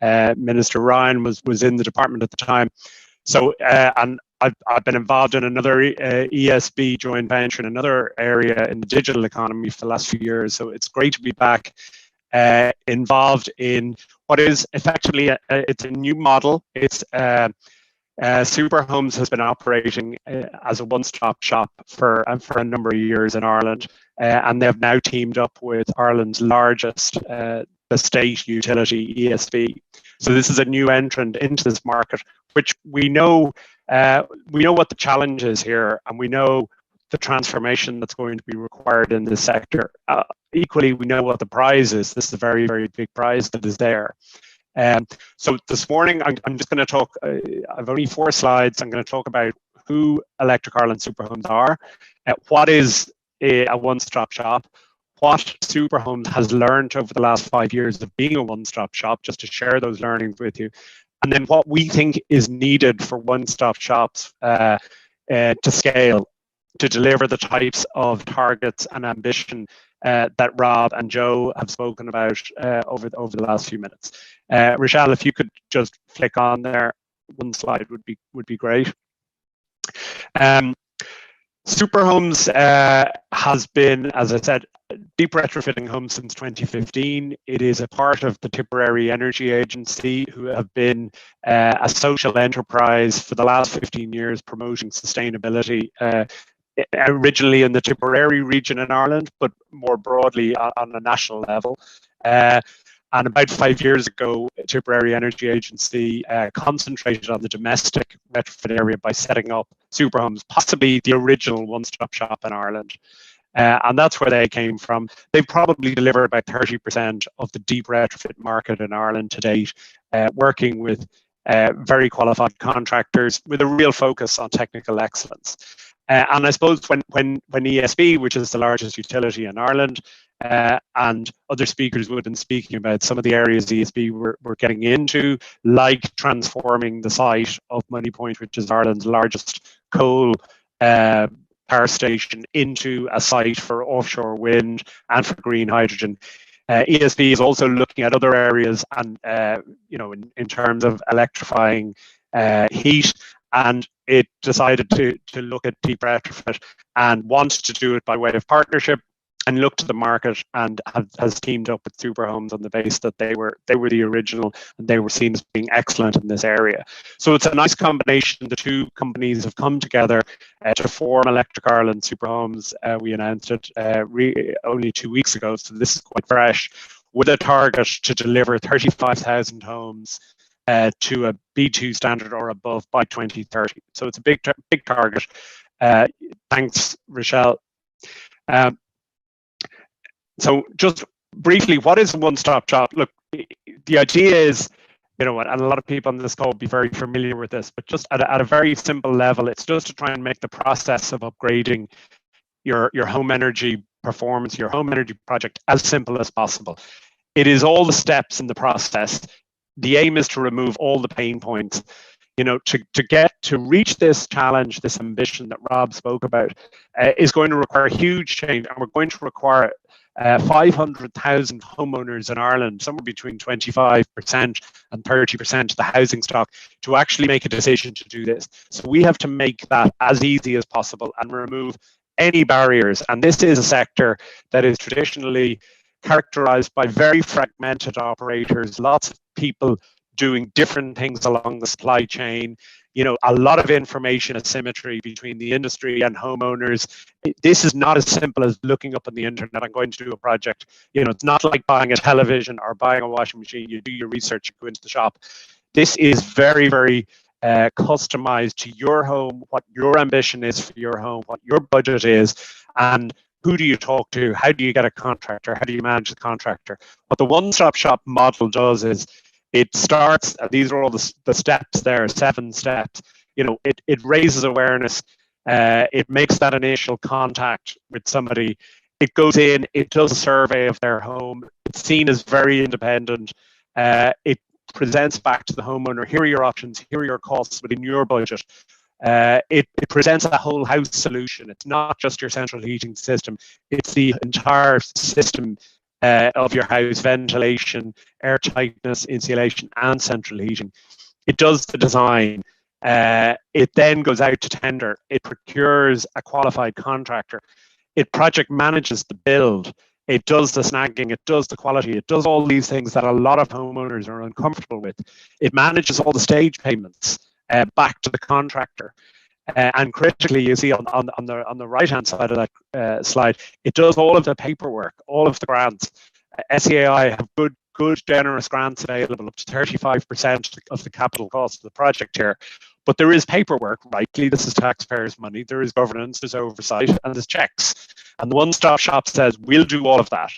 Minister Ryan was in the department at the time. So, and I've been involved in another ESB joint venture in another area in the digital economy for the last few years. So it's great to be back involved in what is effectively it's a new model. It's Super Homes has been operating as a one-stop shop for a number of years in Ireland, and they've now teamed up with Ireland's largest state utility, ESB. So this is a new entrant into this market, which we know what the challenge is here, and we know the transformation that's going to be required in this sector. Equally, we know what the prize is. This is a very, very big prize that is there. So this morning, I'm just going to talk, I've only 4 slides. I'm going to talk about who Electric Ireland Super Homes are, what is a one-stop shop, what Super Homes has learned over the last 5 years of being a one-stop shop, just to share those learnings with you, and then what we think is needed for one-stop shops to scale, to deliver the types of targets and ambition that Rob and Joe have spoken about over the last few minutes. Rochelle, if you could just flick on there, one slide would be great. Super Homes has been, as I said, deep retrofitting homes since 2015. It is a part of the Tipperary Energy Agency, who have been a social enterprise for the last 15 years promoting sustainability, originally in the Tipperary region in Ireland, but more broadly on a national level. And about 5 years ago, Tipperary Energy Agency concentrated on the domestic retrofit area by setting up Super Homes, possibly the original one-stop shop in Ireland. And that's where they came from. They've probably delivered about 30% of the deep retrofit market in Ireland to date, working with very qualified contractors with a real focus on technical excellence. And I suppose when ESB, which is the largest utility in Ireland, and other speakers would have been speaking about some of the areas ESB were getting into, like transforming the site of Moneypoint, which is Ireland's largest coal power station, into a site for offshore wind and for green hydrogen. ESB is also looking at other areas, and in terms of electrifying heat, and it decided to look at deep retrofit and wants to do it by way of partnership, and looked to the market and has teamed up with Super Homes on the base that they were the original, and they were seen as being excellent in this area. So it's a nice combination. The two companies have come together to form Electric Ireland Super Homes. We announced it only 2 weeks ago, so this is quite fresh, with a target to deliver 35,000 homes to a B2 standard or above by 2030. So it's a big target. Thanks, Rochelle. So just briefly, what is a one-stop shop? Look, the idea is, and a lot of people on this call will be very familiar with this, but just at a very simple level, it's just to try and make the process of upgrading your home energy performance, your home energy project, as simple as possible. It is all the steps in the process. The aim is to remove all the pain points. To reach this challenge, this ambition that Rob spoke about, is going to require huge change, and we're going to require 500,000 homeowners in Ireland, somewhere between 25% and 30% of the housing stock, to actually make a decision to do this. So we have to make that as easy as possible and remove any barriers. And this is a sector that is traditionally characterized by very fragmented operators, lots of people doing different things along the supply chain, a lot of information asymmetry between the industry and homeowners. This is not as simple as looking up on the internet, I'm going to do a project. It's not like buying a television or buying a washing machine. You do your research, you go into the shop. This is very, very customized to your home, what your ambition is for your home, what your budget is, and who do you talk to? How do you get a contractor? How do you manage the contractor? What the one-stop shop model does is, it starts, these are all the steps there, 7 steps. It raises awareness. It makes that initial contact with somebody. It goes in, it does a survey of their home. It's seen as very independent. It presents back to the homeowner, here are your options, here are your costs within your budget. It presents a whole house solution. It's not just your central heating system, it's the entire system of your house: ventilation, air tightness, insulation, and central heating. It does the design. It then goes out to tender. It procures a qualified contractor. It project manages the build. It does the snagging. It does the quality. It does all these things that a lot of homeowners are uncomfortable with. It manages all the stage payments back to the contractor. And critically, you see on the right-hand side of that slide, it does all of the paperwork, all of the grants. SEAI have good generous grants available, up to 35% of the capital cost of the project here. But there is paperwork, rightly, this is taxpayers' money, there is governance, there's oversight, and there's checks. And the one-stop shop says, we'll do all of that.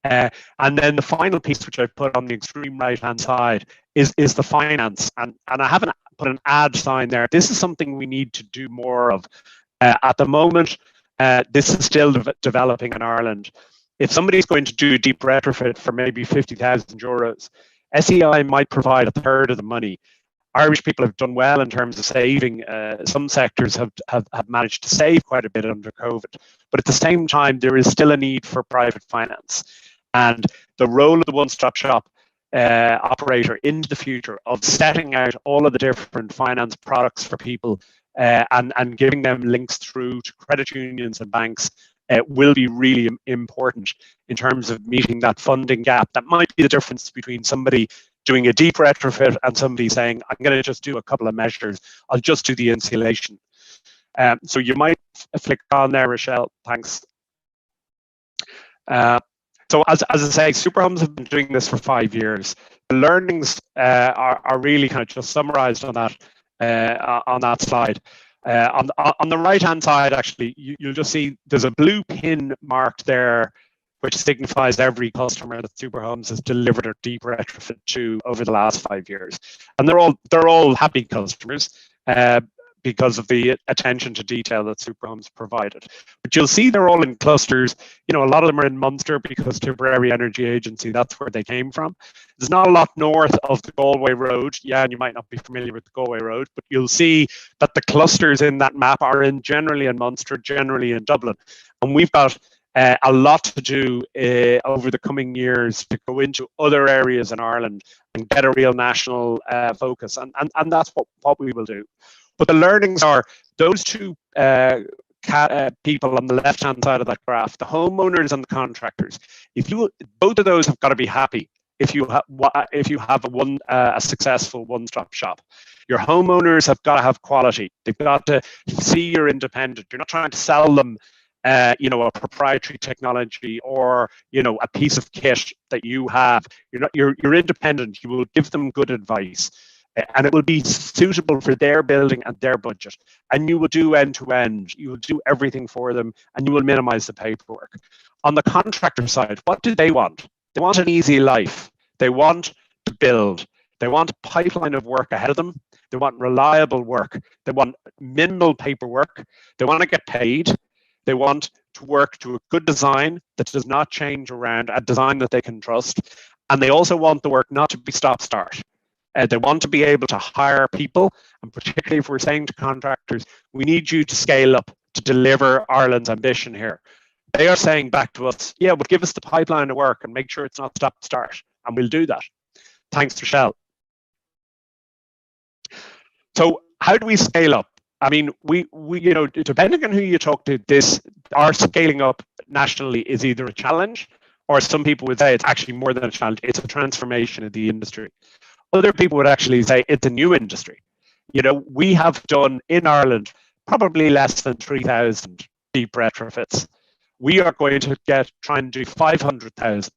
And then the final piece, which I've put on the extreme right-hand side, is the finance. And I haven't put an ad sign there. This is something we need to do more of. At the moment, this is still developing in Ireland. If somebody's going to do a deep retrofit for maybe 50,000 euros, SEI might provide a third of the money. Irish people have done well in terms of saving. Some sectors have managed to save quite a bit under COVID. But at the same time, there is still a need for private finance. And the role of the one-stop shop operator into the future of setting out all of the different finance products for people and giving them links through to credit unions and banks will be really important in terms of meeting that funding gap. That might be the difference between somebody doing a deep retrofit and somebody saying, I'm going to just do a couple of measures. I'll just do the insulation. So you might flick on there, Rochelle. Thanks. So as I say, Super Homes have been doing this for 5 years. The learnings are really kind of just summarized on that slide. On the right-hand side, actually, you'll just see there's a blue pin marked there, which signifies every customer that Super Homes has delivered a deep retrofit to over the last 5 years. And they're all happy customers. because of the attention to detail that Superhomes provided. But you'll see they're all in clusters. You know, a lot of them are in Munster because Tipperary Energy Agency, that's where they came from. There's not a lot north of the Galway Road. Yeah, and you might not be familiar with the Galway Road, but you'll see that the clusters in that map are generally in Munster, generally in Dublin. And we've got a lot to do over the coming years to go into other areas in Ireland and get a real national focus. And that's what we will do. But the learnings are those two people on the left-hand side of that graph, the homeowners and the contractors. Both of those have got to be happy if you have a successful one-stop shop. Your homeowners have got to have quality. They've got to see you're independent. You're not trying to sell them you know, a proprietary technology or, you know, a piece of kit that you have. You're independent. You will give them good advice, and it will be suitable for their building and their budget. And you will do end to end. You will do everything for them, and you will minimize the paperwork. On the contractor side, what do they want? They want an easy life. They want to build. They want a pipeline of work ahead of them. They want reliable work. They want minimal paperwork. They want to get paid. They want to work to a good design that does not change around, a design that they can trust. And they also want the work not to be stop-start. They want to be able to hire people, and particularly if we're saying to contractors, we need you to scale up to deliver Ireland's ambition here. They are saying back to us, yeah, but give us the pipeline of work and make sure it's not stop-start, and we'll do that. Thanks, Rochelle. So how do we scale up? I mean, we you know, depending on who you talk to, our scaling up nationally is either a challenge, or some people would say it's actually more than a challenge. It's a transformation of the industry. Other people would actually say it's a new industry. You know, we have done in Ireland probably less than 3,000 deep retrofits. We are going to try and do 500,000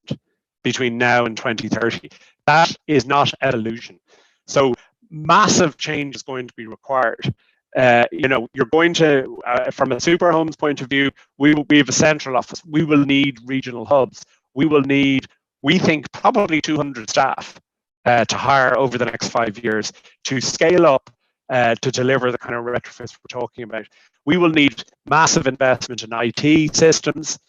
between now and 2030. That is not evolution. So massive change is going to be required. You know, you're going to, from a Superhomes point of view, we have a central office. We will need regional hubs. We will need, we think, probably 200 staff to hire over the next 5 years to scale up to deliver the kind of retrofits we're talking about. We will need massive investment in IT systems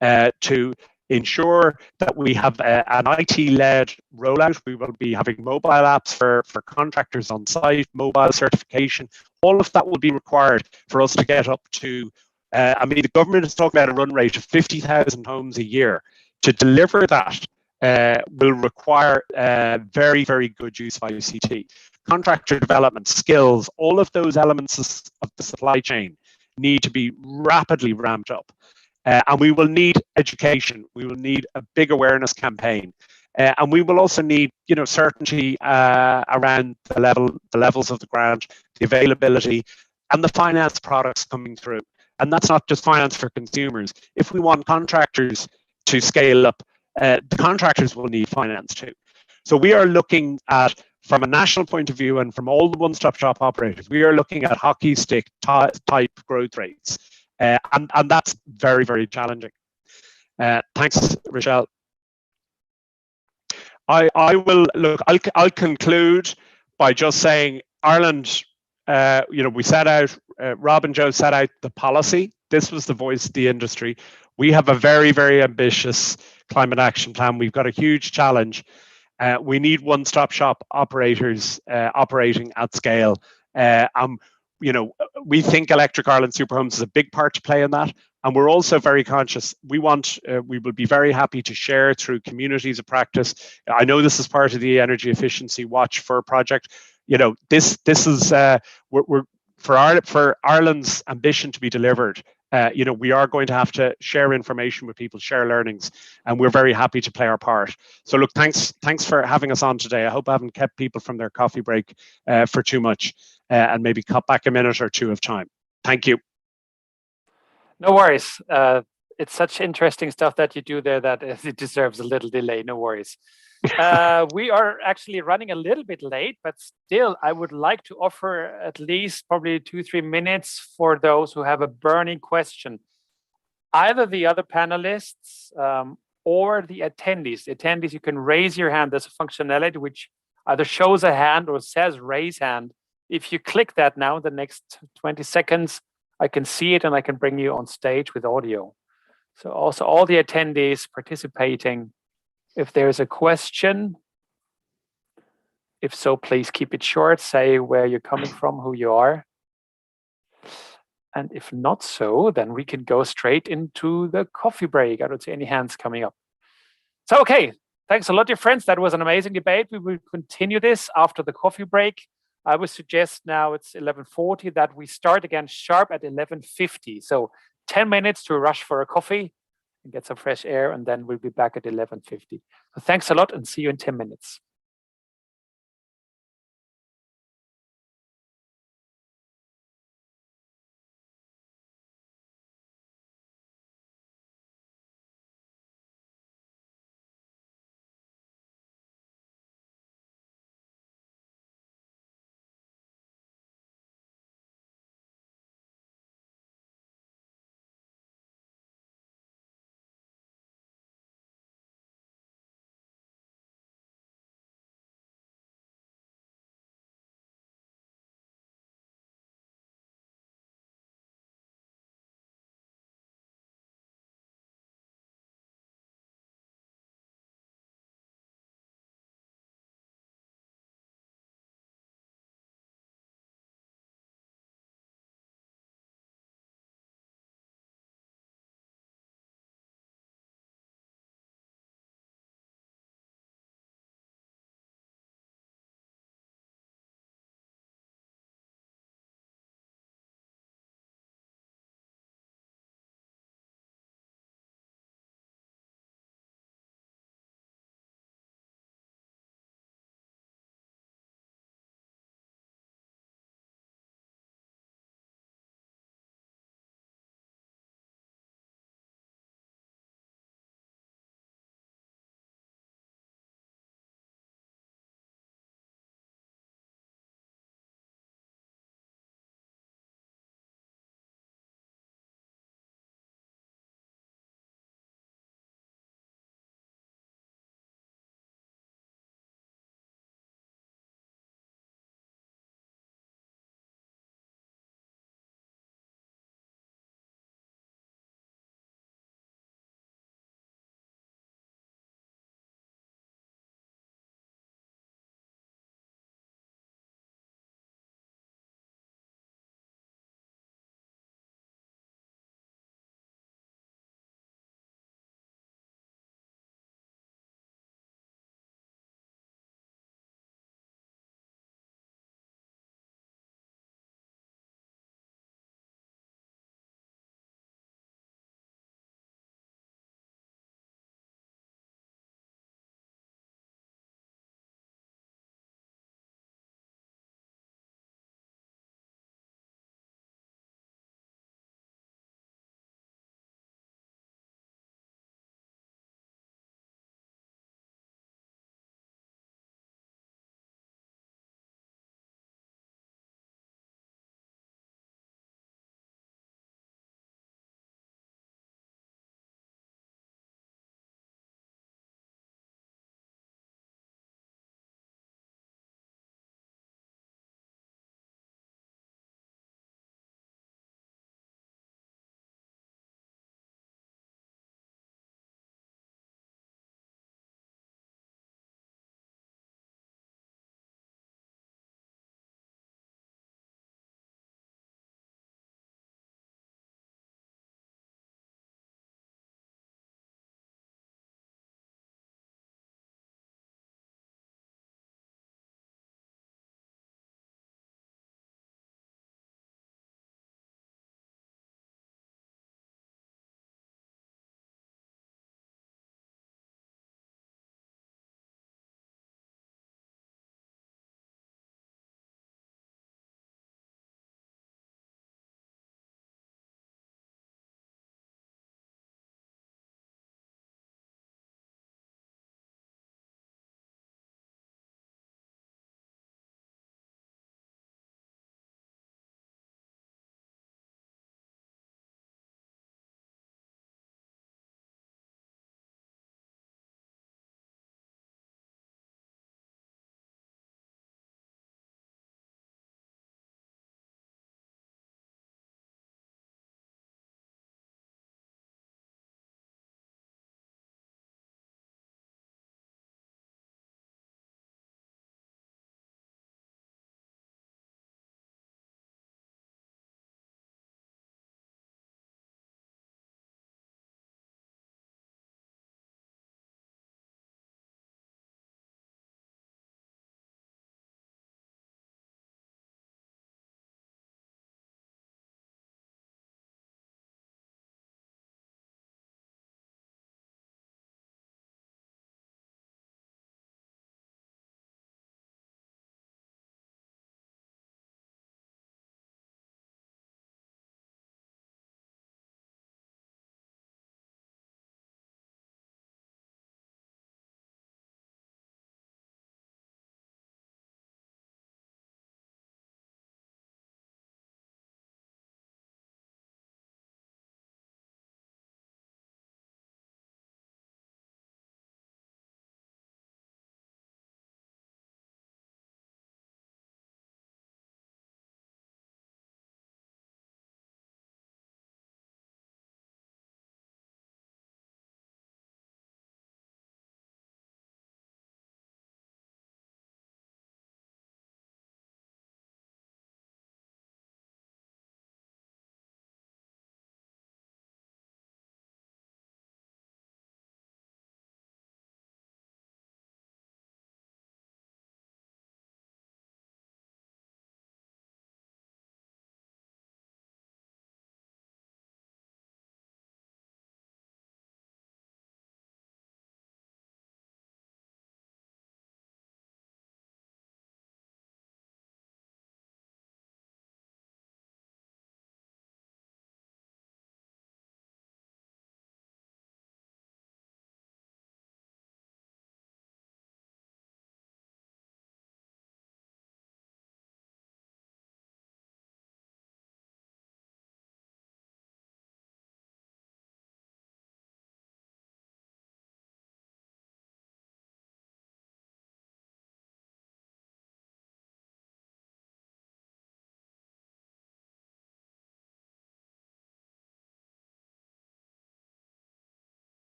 to ensure that we have an IT-led rollout. We will be having mobile apps for contractors on site, mobile certification. All of that will be required for us to get up to, I mean, the government is talking about a run rate of 50,000 homes a year. To deliver that will require very, very good use of ICT. Contractor development, skills, all of those elements of the supply chain need to be rapidly ramped up. And we will need education. We will need a big awareness campaign. And we will also need, you know, certainty around the levels of the grant, the availability, and the finance products coming through. And that's not just finance for consumers. If we want contractors to scale up, the contractors will need finance too. So we are looking at, from a national point of view and from all the one-stop shop operators, we are looking at hockey stick type growth rates. And that's very, very challenging. Thanks, Rochelle. I will look. I'll conclude by just saying Ireland. You know, we set out. Rob and Joe set out the policy. This was the voice of the industry. We have a very, very ambitious climate action plan. We've got a huge challenge. We need one-stop shop operators operating at scale. You know, we think Electric Ireland Superhomes is a big part to play in that. And we're also very conscious. We will be very happy to share through communities of practice. I know this is part of the Energy Efficiency Watch for project. You know, this is we're for Ireland's ambition to be delivered. You know, we are going to have to share information with people, share learnings, and we're very happy to play our part. So look, thanks for having us on today. I hope I haven't kept people from their coffee break for too much, and maybe cut back a minute or two of time. Thank you. No worries. It's such interesting stuff that you do there that it deserves a little delay. No worries. We are actually running a little bit late, but still, I would like to offer at least probably 2-3 minutes for those who have a burning question. Either the other panelists or the attendees. The attendees, you can raise your hand. There's a functionality which either shows a hand or says raise hand if you click that now, the next 20 seconds, I can see it and I can bring you on stage with audio. So also all the attendees participating, if there's a question, if so, please keep it short, say where you're coming from, who you are. And if not so, then we can go straight into the coffee break. I don't see any hands coming up. So, okay, thanks a lot, dear friends. That was an amazing debate. We will continue this after the coffee break. I would suggest now it's 11:40 that we start again sharp at 11:50. So 10 minutes to rush for a coffee and get some fresh air, and then we'll be back at 11:50. So thanks a lot and see you in 10 minutes.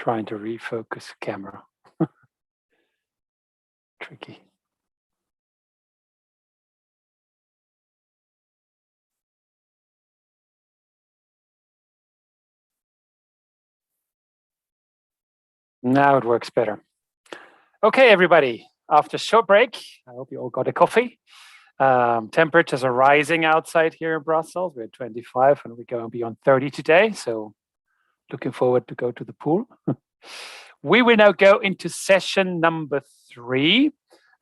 Trying to refocus camera. Tricky. Now it works better. Okay, everybody, after a short break, I hope you all got a coffee. Temperatures are rising outside here in Brussels. We're at 25 and we're going beyond 30 today. So looking forward to go to the pool. We will now go into session number 3.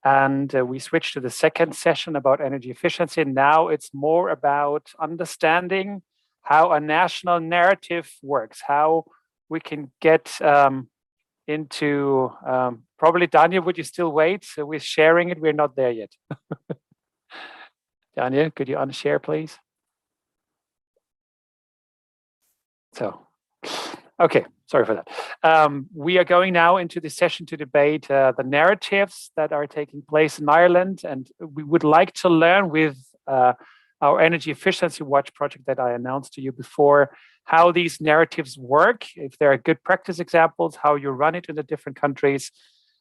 And we switch to the second session about energy efficiency. Now it's more about understanding how a national narrative works, how we can get into, probably Daniel, would you still wait? So we're sharing it, we're not there yet. Daniel, could you unshare, please? So, okay, sorry for that. We are going now into the session to debate the narratives that are taking place in Ireland, and we would like to learn with our Energy Efficiency Watch project that I announced to you before, how these narratives work, if there are good practice examples, how you run it in the different countries.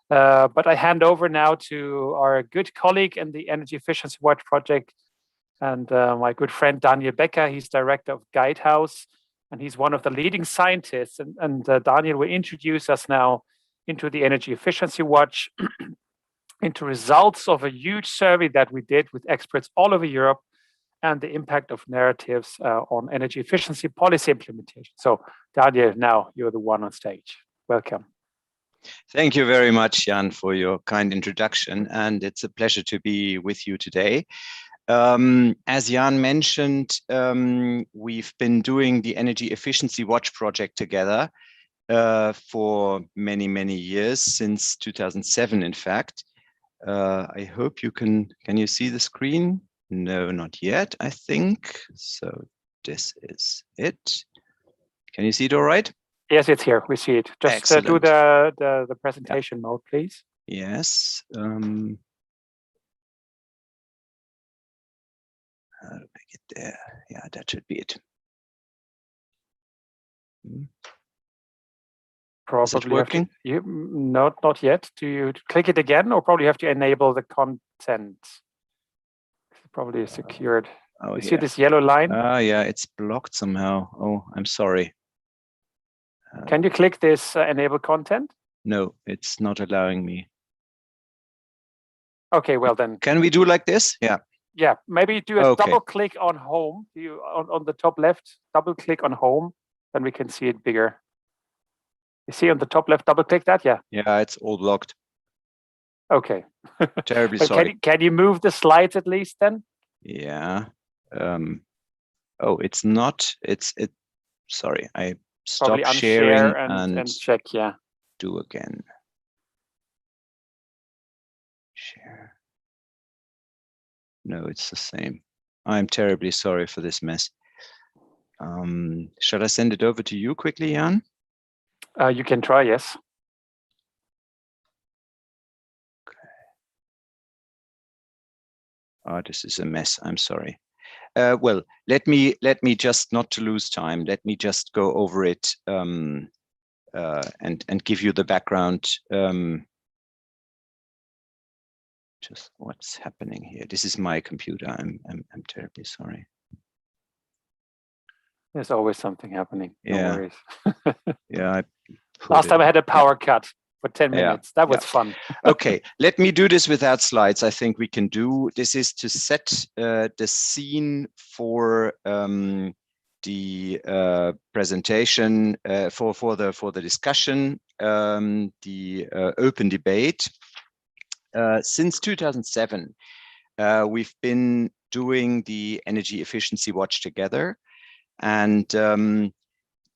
But I hand over now to our good colleague in the Energy Efficiency Watch project and my good friend Daniel Becker. He's director of Guidehouse, and he's one of the leading scientists. And Daniel will introduce us now into the Energy Efficiency Watch, into results of a huge survey that we did with experts all over Europe, and the impact of narratives on energy efficiency policy implementation. So Daniel, now you're the one on stage. Welcome. Thank you very much, Jan, for your kind introduction. And it's a pleasure to be with you today. As Jan mentioned, we've been doing the Energy Efficiency Watch project together for many, many years, since 2007, in fact. I hope you can you see the screen? No, not yet, I think. So this is it. Can you see it all right? Yes, it's here. We see it. Just do the presentation mode, please. Yes. How do I get there? Yeah, that should be it. Probably is it working? Not yet. Do you click it again, or probably have to enable the content? Probably secured. Oh, you see this yellow line? Yeah, it's blocked somehow. Oh, I'm sorry. Can you click this enable content? No, it's not allowing me. Okay, well then. Can we do like this? Yeah. Yeah, maybe do a double click on home. On the top left, double click on home, then we can see it bigger. You see on the top left, double click that? Yeah. Yeah, it's all blocked. Okay. Terribly sorry. Can you move the slides at least then? Yeah. Oh, it's not. Sorry, I stopped sharing and check. Yeah. Do again. Share. No, it's the same. I'm terribly sorry for this mess. Shall I send it over to you quickly, Jan? You can try, yes. Oh, this is a mess. I'm sorry. Well, let me just, not to lose time, let me just go over it and give you the background. Just what's happening here. This is my computer. I'm terribly sorry. There's always something happening. No worries. Yeah. Last time I had a power cut for 10 minutes. That was fun. Okay, let me do this without slides. I think we can do. This is to set the scene for the presentation, for the discussion, the open debate. Since 2007, we've been doing the Energy Efficiency Watch together, and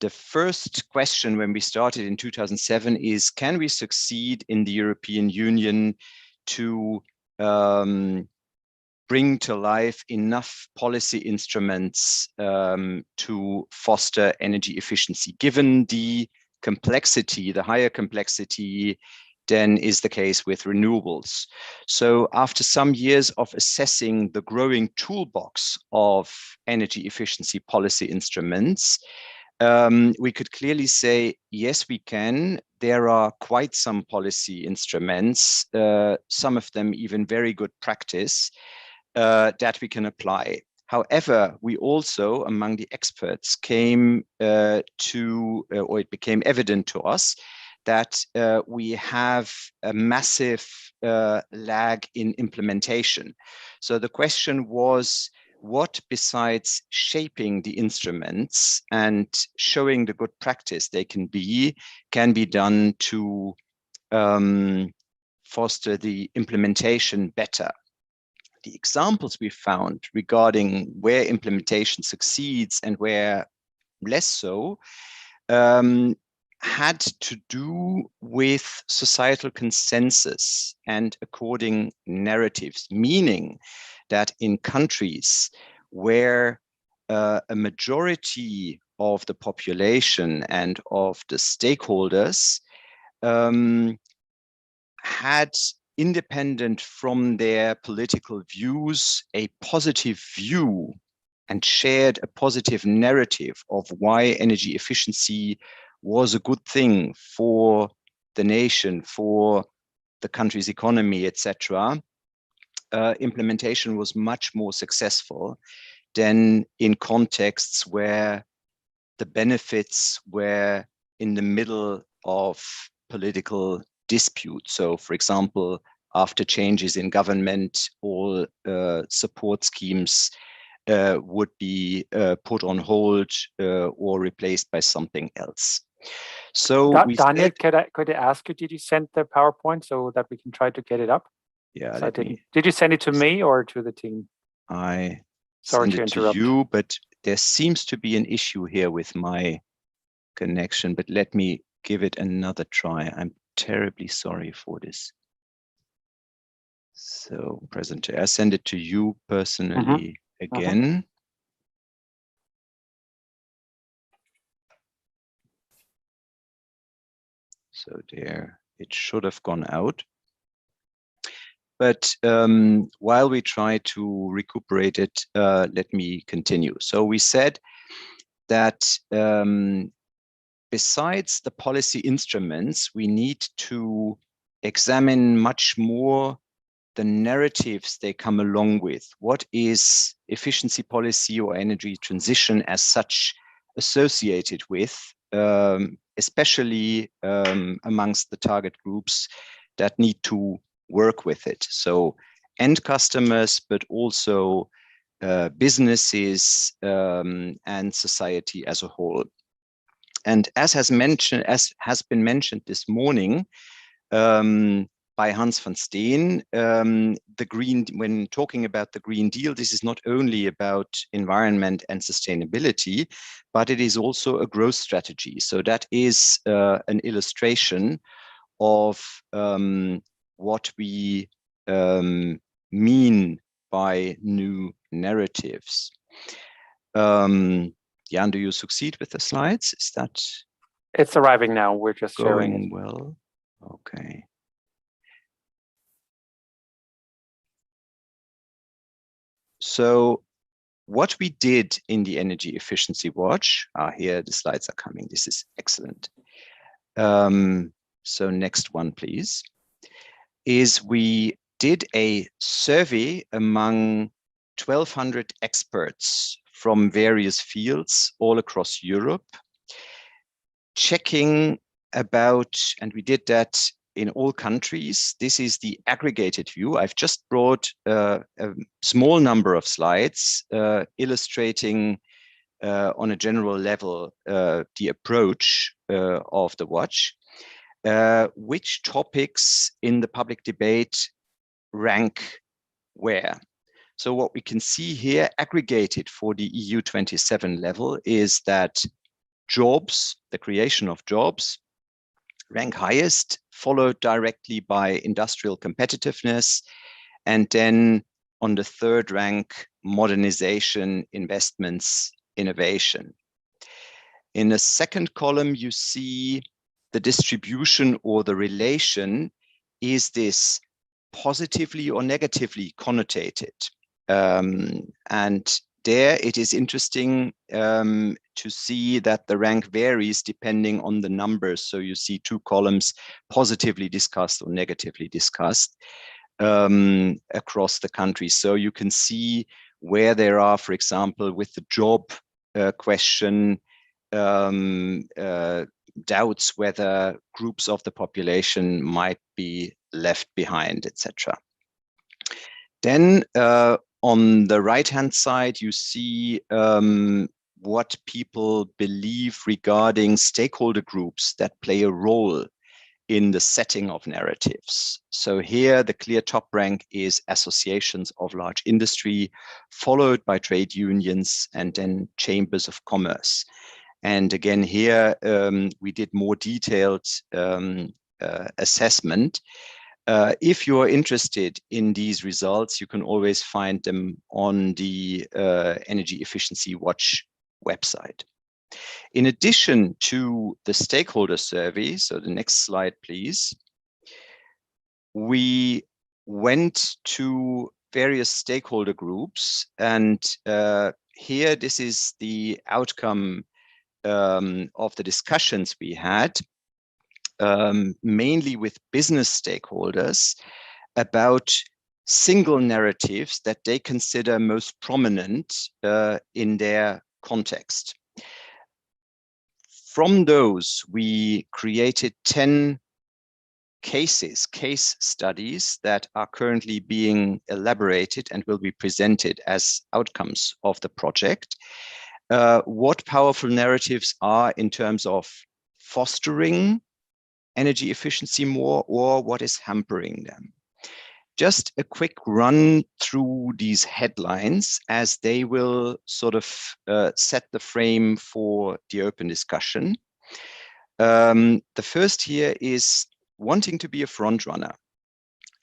the first question when we started in 2007 is, can we succeed in the European Union to bring to life enough policy instruments to foster energy efficiency, given the complexity, the higher complexity than is the case with renewables. So after some years of assessing the growing toolbox of energy efficiency policy instruments, we could clearly say, yes, we can. There are quite some policy instruments, some of them even very good practice, that we can apply. However, we also, among the experts, came or it became evident to us that we have a massive lag in implementation. So the question was, what besides shaping the instruments and showing the good practice they can be done to foster the implementation better? The examples we found regarding where implementation succeeds and where less so had to do with societal consensus and according narratives, meaning that in countries where a majority of the population and of the stakeholders had, independent from their political views, a positive view and shared a positive narrative of why energy efficiency was a good thing for the nation, for the country's economy, etc., implementation was much more successful than in contexts where the benefits were in the middle of political dispute. So, for example, after changes in government, all support schemes would be put on hold or replaced by something else. So, Daniel, could I ask you, did you send the PowerPoint so that we can try to get it up? Yeah, so did you send it to me or to the team? I Sorry send to it interrupt. to you, but there seems to be an issue here with my connection, but let me give it another try. I'm terribly sorry for this. So, presenter, I send it to you personally again. So there, it should have gone out. But while we try to recuperate it, let me continue. So we said that besides the policy instruments, we need to examine much more the narratives they come along with. What is efficiency policy or energy transition as such associated with, especially amongst the target groups that need to work with it. So end customers, but also businesses and society as a whole. And as has been mentioned this morning by Hans van Steen, when talking about the Green Deal, this is not only about environment and sustainability, but it is also a growth strategy. So that is an illustration of what we mean by new narratives. Jan, do you succeed with the slides? Is that? It's arriving now. We're just going sharing it. Well. Okay. So what we did in the Energy Efficiency Watch, here the slides are coming. This is excellent. So next one, please, is we did a survey among 1,200 experts from various fields all across Europe, checking about, and we did that in all countries. This is the aggregated view. I've just brought a small number of slides illustrating on a general level the approach of the watch. Which topics in the public debate rank where? So what we can see here aggregated for the EU27 level is that jobs, the creation of jobs, rank highest, followed directly by industrial competitiveness, and then on the third rank, modernization, investments, innovation. In the second column, you see the distribution or the relation. Is this positively or negatively connotated? And there it is interesting to see that the rank varies depending on the numbers. So you see two columns, positively discussed or negatively discussed across the country. So you can see where there are, for example, with the job question, doubts whether groups of the population might be left behind, etc. Then on the right-hand side, you see what people believe regarding stakeholder groups that play a role in the setting of narratives. So here the clear top rank is associations of large industry, followed by trade unions and then chambers of commerce. And again, here we did more detailed assessment. If you are interested in these results, you can always find them on the Energy Efficiency Watch website. In addition to the stakeholder survey, so the next slide, please, we went to various stakeholder groups, and here this is the outcome of the discussions we had, mainly with business stakeholders, about single narratives that they consider most prominent in their context. From those, we created 10 case studies that are currently being elaborated and will be presented as outcomes of the project. What powerful narratives are in terms of fostering energy efficiency more, or what is hampering them. Just a quick run through these headlines, as they will sort of set the frame for the open discussion. The first here is wanting to be a front runner.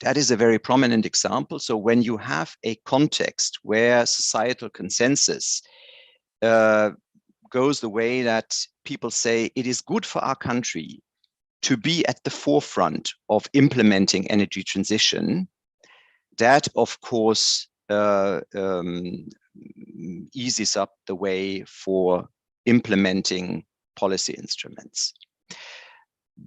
That is a very prominent example. So when you have a context where societal consensus goes the way that people say it is good for our country to be at the forefront of implementing energy transition, that of course eases up the way for implementing policy instruments.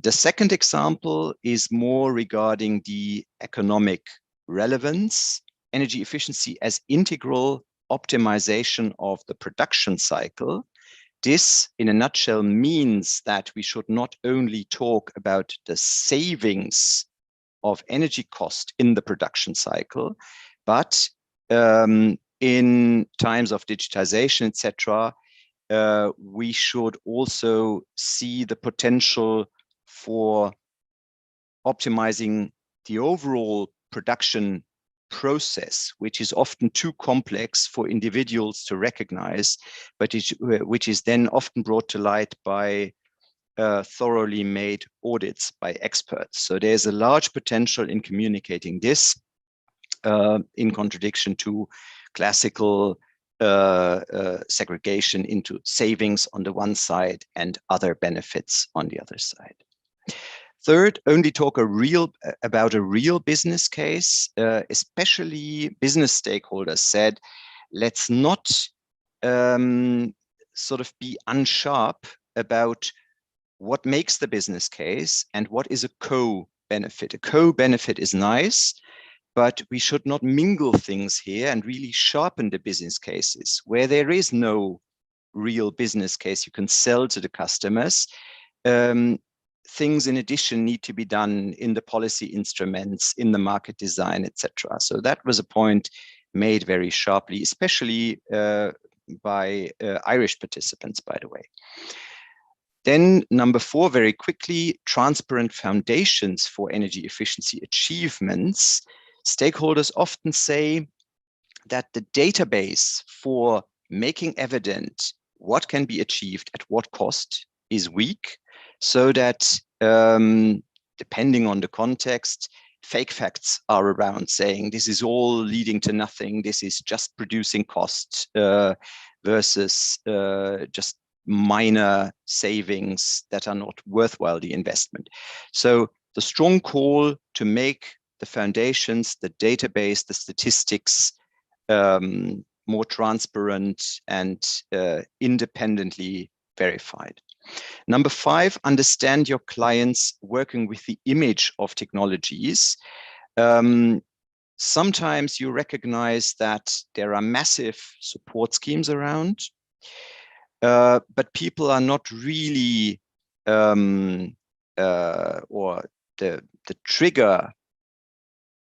The second example is more regarding the economic relevance, energy efficiency as integral optimization of the production cycle. This, in a nutshell, means that we should not only talk about the savings of energy cost in the production cycle, but in times of digitization, etc., we should also see the potential for optimizing the overall production process, which is often too complex for individuals to recognize, but which is then often brought to light by thoroughly made audits by experts. So there's a large potential in communicating this in contradiction to classical segregation into savings on the one side and other benefits on the other side. Third, only talk about a real business case, especially business stakeholders said, let's not sort of be unsharp about what makes the business case and what is a co-benefit. A co-benefit is nice, but we should not mingle things here and really sharpen the business cases. Where there is no real business case you can sell to the customers, things in addition need to be done in the policy instruments, in the market design, etc. So that was a point made very sharply, especially by Irish participants, by the way. Then number 4, very quickly, transparent foundations for energy efficiency achievements. Stakeholders often say that the database for making evident what can be achieved at what cost is weak, so that depending on the context, fake facts are around saying this is all leading to nothing, this is just producing cost versus just minor savings that are not worthwhile the investment. So the strong call to make the foundations, the database, the statistics more transparent and independently verified. Number 5, understand your clients working with the image of technologies. Sometimes you recognize that there are massive support schemes around, but people are not really, or the trigger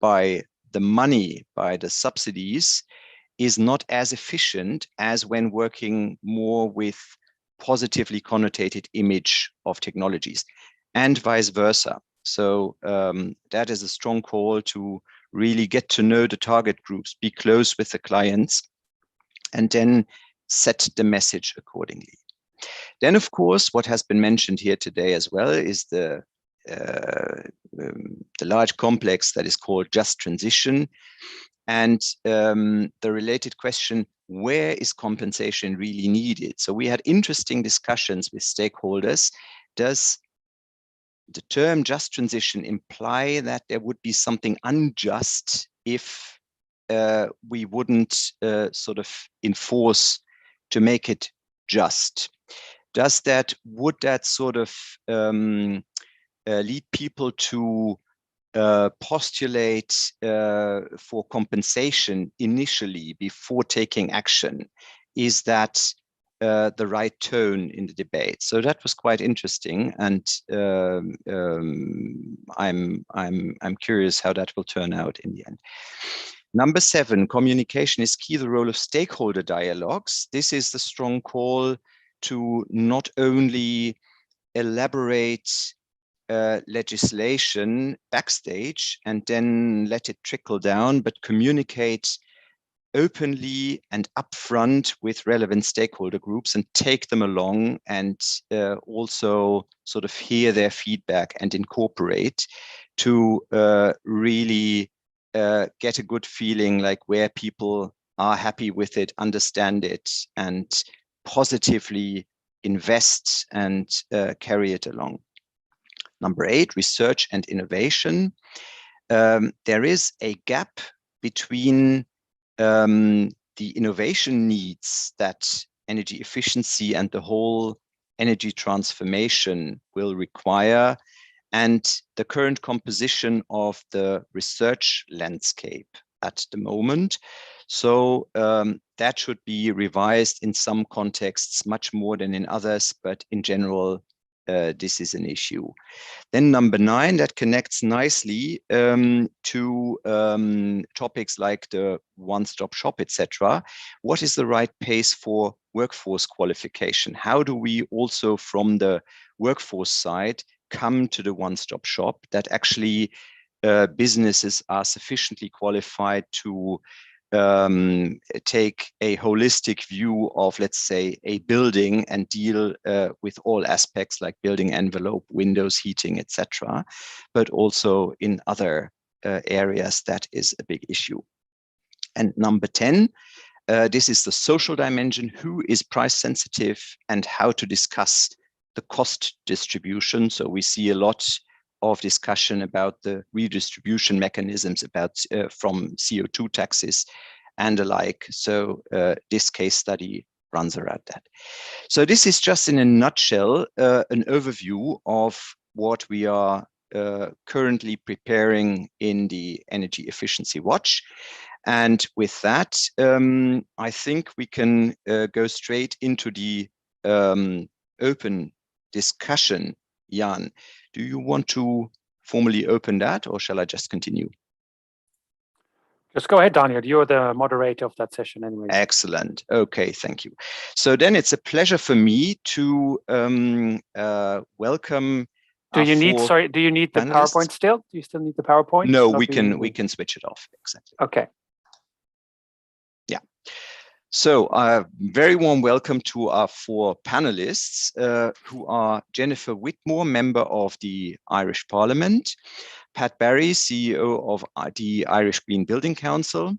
by the money, by the subsidies, is not as efficient as when working more with positively connotated image of technologies, and vice versa. So that is a strong call to really get to know the target groups, be close with the clients, and then set the message accordingly. Then, of course, what has been mentioned here today as well is the large complex that is called just transition, and the related question, where is compensation really needed? So we had interesting discussions with stakeholders. Does the term just transition imply that there would be something unjust if we wouldn't sort of enforce to make it just? Would that sort of lead people to postulate for compensation initially before taking action? Is that the right tone in the debate? So that was quite interesting, and I'm curious how that will turn out in the end. Number 7, communication is key. The role of stakeholder dialogues. This is the strong call to not only elaborate legislation backstage and then let it trickle down, but communicate openly and upfront with relevant stakeholder groups and take them along, and also sort of hear their feedback and incorporate to really get a good feeling like where people are happy with it, understand it, and positively invest and carry it along. Number 8, research and innovation. There is a gap between the innovation needs that energy efficiency and the whole energy transformation will require, and the current composition of the research landscape at the moment. So that should be revised in some contexts much more than in others, but in general, this is an issue. Then number 9, that connects nicely to topics like the one-stop shop, etc. What is the right pace for workforce qualification? How do we also from the workforce side come to the one-stop shop that actually businesses are sufficiently qualified to take a holistic view of, let's say, a building and deal with all aspects like building envelope, windows, heating, etc. But also in other areas, that is a big issue. And number 10, this is the social dimension. Who is price sensitive and how to discuss the cost distribution. So we see a lot of discussion about the redistribution mechanisms about from CO2 taxes and the like. So this case study runs around that. So this is just in a nutshell an overview of what we are currently preparing in the Energy Efficiency Watch. And with that, I think we can go straight into the open discussion. Jan, do you want to formally open that, or shall I just continue? Just go ahead, Daniel. You're the moderator of that session anyway. Excellent. Okay, thank you. So then it's a pleasure for me to welcome. Do you need the PowerPoint still? Do you still need the PowerPoint? No, we can switch it off. Exactly. Okay. Yeah. So very warm welcome to our 4 panelists who are Jennifer Whitmore, member of the Irish Parliament, Pat Barry, CEO of the Irish Green Building Council,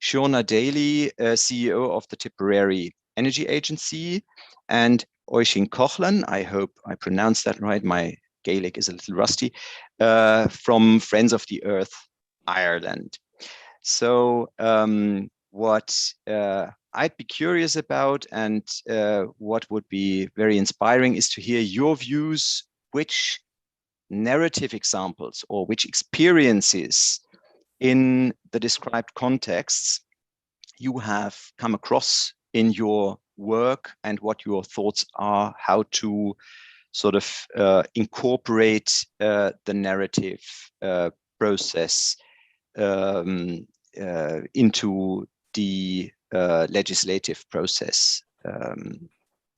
Fiona Daly, CEO of the Tipperary Energy Agency, and Oisín Coghlan, I hope I pronounced that right, my Gaelic is a little rusty, from Friends of the Earth, Ireland. So what I'd be curious about, and what would be very inspiring, is to hear your views, which narrative examples or which experiences in the described contexts you have come across in your work, and what your thoughts are, how to sort of incorporate the narrative process into the legislative process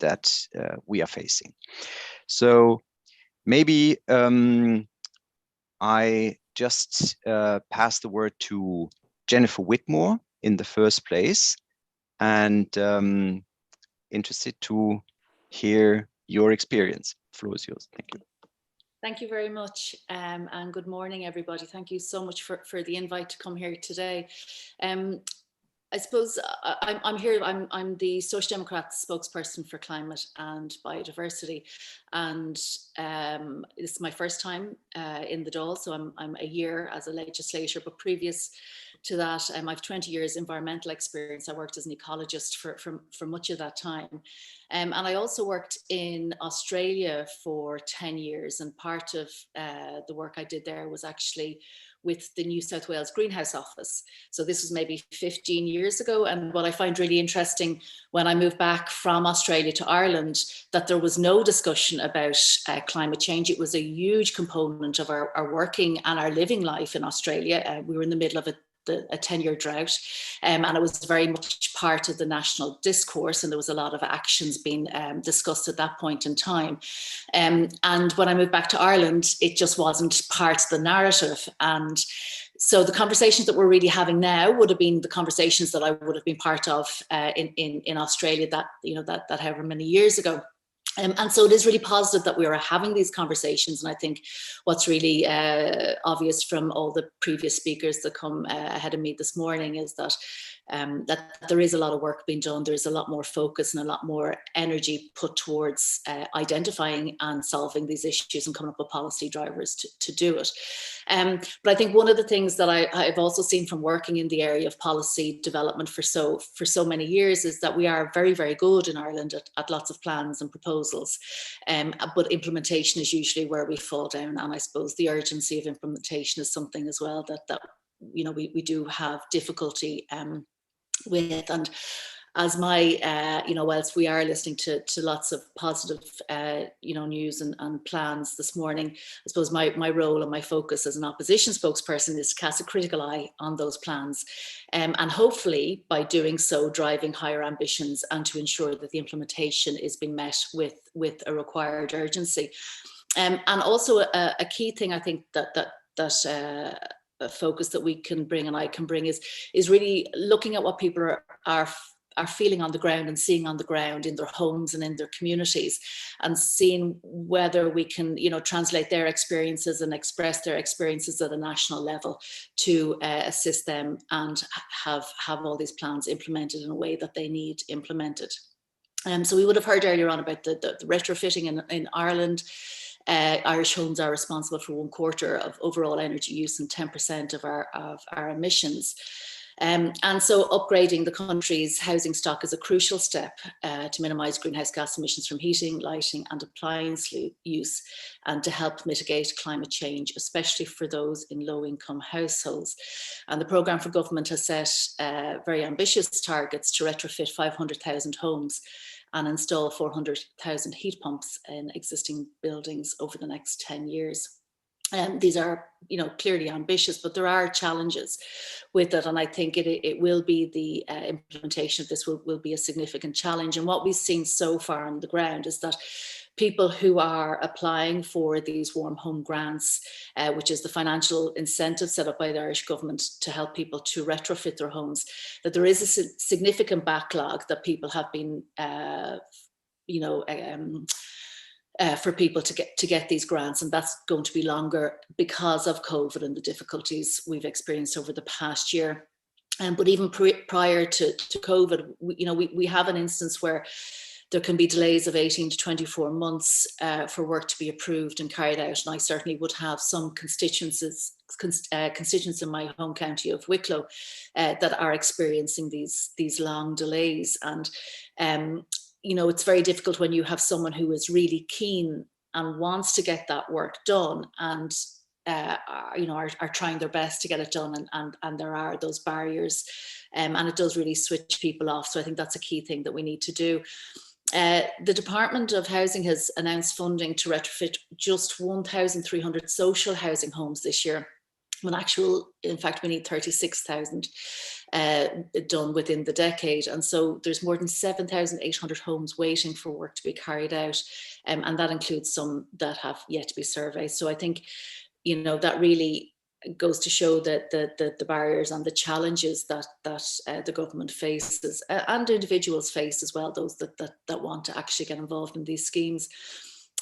that we are facing. So maybe I just pass the word to Jennifer Whitmore in the first place, and interested to hear your experience. The floor is yours. Thank you. Thank you very much, and good morning, everybody. Thank you so much for the invite to come here today. I suppose I'm here, I'm the Social Democrats spokesperson for climate and biodiversity, and this is my first time in the Dáil, so I'm a year as a legislator, but previous to that, I have 20 years environmental experience. I worked as an ecologist for much of that time. And I also worked in Australia for 10 years, and part of the work I did there was actually with the New South Wales Greenhouse Office. So this was maybe 15 years ago. And what I find really interesting when I moved back from Australia to Ireland, that there was no discussion about climate change. It was a huge component of our working and our living life in Australia. We were in the middle of a 10-year drought, and it was very much part of the national discourse, and there was a lot of actions being discussed at that point in time. And when I moved back to Ireland, it just wasn't part of the narrative. And so the conversations that we're really having now would have been the conversations that I would have been part of in Australia that however many years ago. And so it is really positive that we are having these conversations. And I think what's really obvious from all the previous speakers that come ahead of me this morning is that there is a lot of work being done. There's a lot more focus and a lot more energy put towards identifying and solving these issues and coming up with policy drivers to do it. But I think one of the things that I've also seen from working in the area of policy development for so many years is that we are very, very good in Ireland at lots of plans and proposals, but implementation is usually where we fall down. And I suppose the urgency of implementation is something as well that we do have difficulty with. And as my, whilst we are listening to lots of positive, news and plans this morning, I suppose my role and my focus as an opposition spokesperson is to cast a critical eye on those plans, and hopefully by doing so, driving higher ambitions and to ensure that the implementation is being met with a required urgency. And also a key thing I think that a focus that we can bring and I can bring is really looking at what people are feeling on the ground and seeing on the ground in their homes and in their communities, and seeing whether we can, translate their experiences and express their experiences at a national level to assist them and have all these plans implemented in a way that they need implemented. So we would have heard earlier on about the retrofitting in Ireland. Irish homes are responsible for 1/4 of overall energy use and 10% of our emissions. And so upgrading the country's housing stock is a crucial step to minimise greenhouse gas emissions from heating, lighting and appliance use, and to help mitigate climate change, especially for those in low-income households. And the programme for government has set very ambitious targets to retrofit 500,000 homes and install 400,000 heat pumps in existing buildings over the next 10 years. These are, clearly ambitious, but there are challenges with it. And I think it will be the implementation of this will be a significant challenge. And what we've seen so far on the ground is that people who are applying for these warm home grants, which is the financial incentive set up by the Irish government to help people to retrofit their homes, that there is a significant backlog that people have been, for people to get these grants, and that's going to be longer because of COVID and the difficulties we've experienced over the past year. But even prior to COVID, we have an instance where there can be delays of 18 to 24 months for work to be approved and carried out. And I certainly would have some constituents in my home county of Wicklow that are experiencing these long delays. And, you know, it's very difficult when you have someone who is really keen and wants to get that work done and you know, are trying their best to get it done, and there are those barriers, and it does really switch people off. So I think that's a key thing that we need to do. The Department of Housing has announced funding to retrofit just 1,300 social housing homes this year. In fact, we need 36,000 done within the decade. And so there's more than 7,800 homes waiting for work to be carried out. And that includes some that have yet to be surveyed. So I think, you know, that really goes to show that the barriers and the challenges that the government faces and individuals face as well, those that want to actually get involved in these schemes.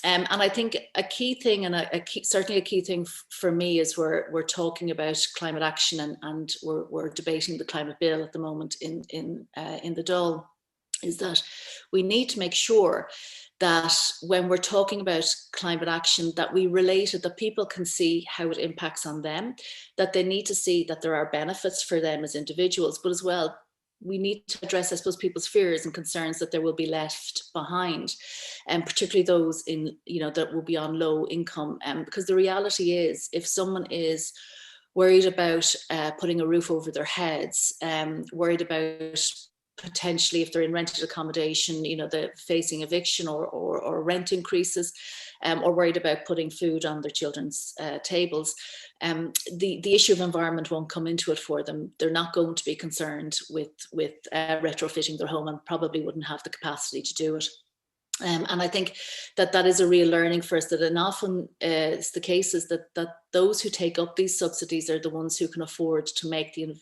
And I think a key thing, and certainly a key thing for me, is we're talking about climate action, and we're debating the climate bill at the moment in the Dáil, is that we need to make sure that when we're talking about climate action, that we relate it, that people can see how it impacts on them, that they need to see that there are benefits for them as individuals, but as well, we need to address, I suppose, people's fears and concerns that they will be left behind, and particularly those in, you know, that will be on low income. Because the reality is, if someone is worried about putting a roof over their heads, worried about potentially, if they're in rented accommodation, you know, they're facing eviction or rent increases, or worried about putting food on their children's tables, the issue of environment won't come into it for them. They're not going to be concerned with retrofitting their home, and probably wouldn't have the capacity to do it. And I think that is a real learning for us, that and often it's the case is that those who take up these subsidies are the ones who can afford to make the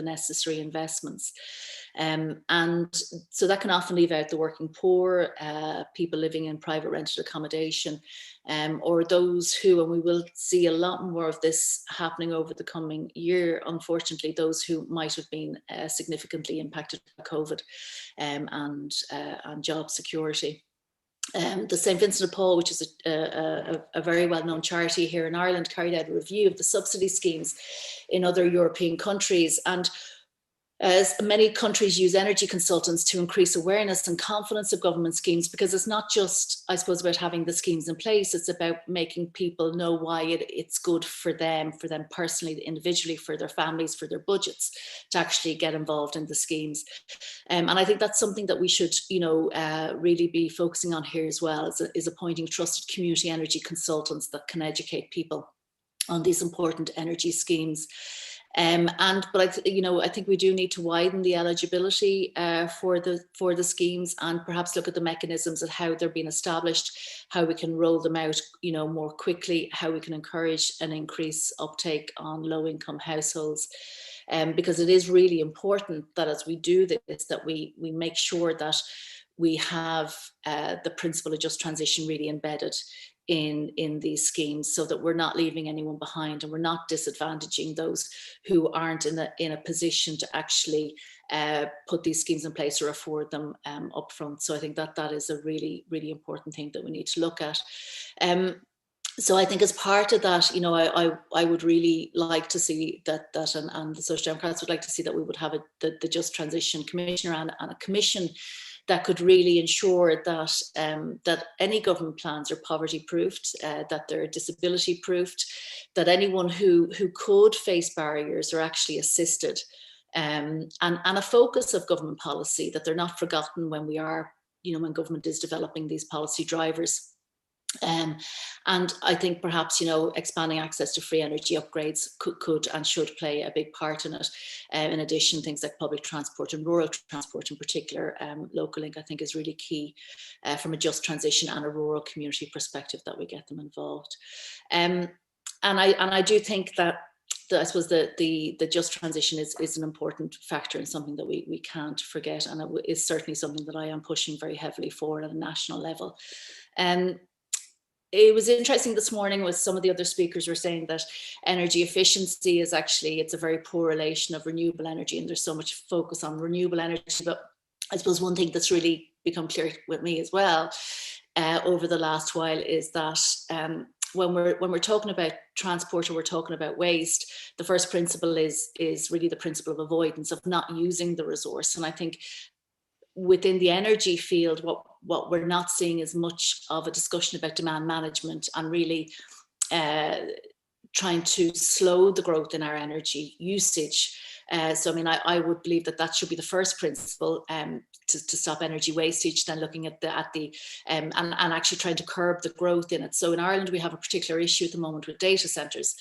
necessary investments. And so that can often leave out the working poor, people living in private rented accommodation, or those who, and we will see a lot more of this happening over the coming year, unfortunately, those who might have been significantly impacted by COVID and job security. The St. Vincent de Paul, which is a very well-known charity here in Ireland, carried out a review of the subsidy schemes in other European countries. And as many countries use energy consultants to increase awareness and confidence of government schemes, because it's not just, I suppose, about having the schemes in place, it's about making people know why it's good for them personally, individually, for their families, for their budgets, to actually get involved in the schemes. And I think that's something that we should, you know, really be focusing on here as well, is appointing trusted community energy consultants that can educate people on these important energy schemes. But I think we do need to widen the eligibility for the schemes, and perhaps look at the mechanisms of how they're being established, how we can roll them out, you know, more quickly, how we can encourage an increased uptake on low-income households. Because it is really important that as we do this, that we make sure that we have the principle of just transition really embedded in these schemes, so that we're not leaving anyone behind, and we're not disadvantaging those who aren't in a position to actually put these schemes in place or afford them up front. So I think that is a really, really important thing that we need to look at. So I think as part of that, you know, I would really like to see that and the Social Democrats would like to see that we would have the Just Transition Commissioner and a commission that could really ensure that that any government plans are poverty proofed, that they're disability proofed, that anyone who could face barriers are actually assisted, and a focus of government policy, that they're not forgotten when when government is developing these policy drivers. And I think perhaps, you know, expanding access to free energy upgrades could and should play a big part in it. In addition, things like public transport and rural transport in particular, local link, I think, is really key from a just transition and a rural community perspective, that we get them involved. And I do think that I suppose the just transition is an important factor, and something that we can't forget, and it is certainly something that I am pushing very heavily for at a national level. It was interesting this morning with some of the other speakers were saying that energy efficiency is actually, it's a very poor relation of renewable energy, and there's so much focus on renewable energy. But I suppose one thing that's really become clear with me as well over the last while is that when we're talking about transport or we're talking about waste, the first principle is really the principle of avoidance, of not using the resource. And I think within the energy field, what we're not seeing is much of a discussion about demand management and really trying to slow the growth in our energy usage. So I mean, I would believe that should be the first principle to stop energy wastage, then looking at and actually trying to curb the growth in it. So in Ireland, we have a particular issue at the moment with data centres.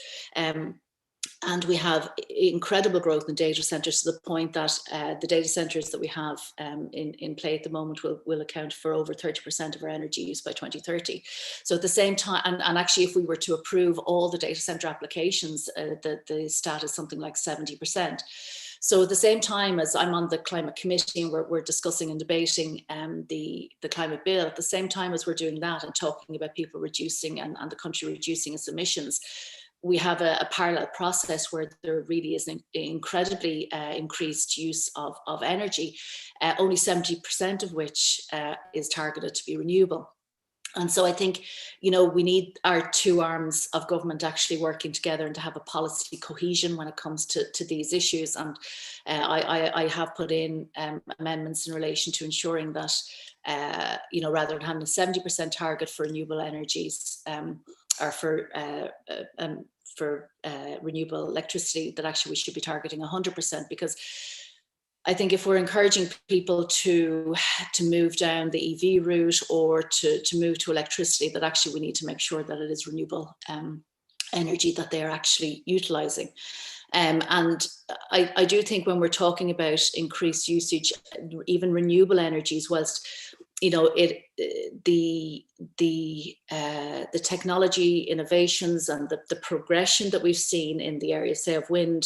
And we have incredible growth in data centres to the point that the data centres that we have in play at the moment will account for over 30% of our energy use by 2030. So at the same time, and actually if we were to approve all the data centre applications, the stat is something like 70%. So at the same time as I'm on the climate committee and we're discussing and debating the climate bill, at the same time as we're doing that and talking about people reducing and the country reducing its emissions, we have a parallel process where there really is an incredibly increased use of energy, only 70% of which is targeted to be renewable. And so I think, we need our two arms of government actually working together and to have a policy cohesion when it comes to these issues. And I have put in amendments in relation to ensuring that, rather than having a 70% target for renewable energies or for renewable electricity, that actually we should be targeting 100%, because I think if we're encouraging people to move down the EV route or to move to electricity, that actually we need to make sure that it is renewable energy that they're actually utilising. And I do think when we're talking about increased usage, even renewable energies, whilst the technology innovations and the progression that we've seen in the area, say, of wind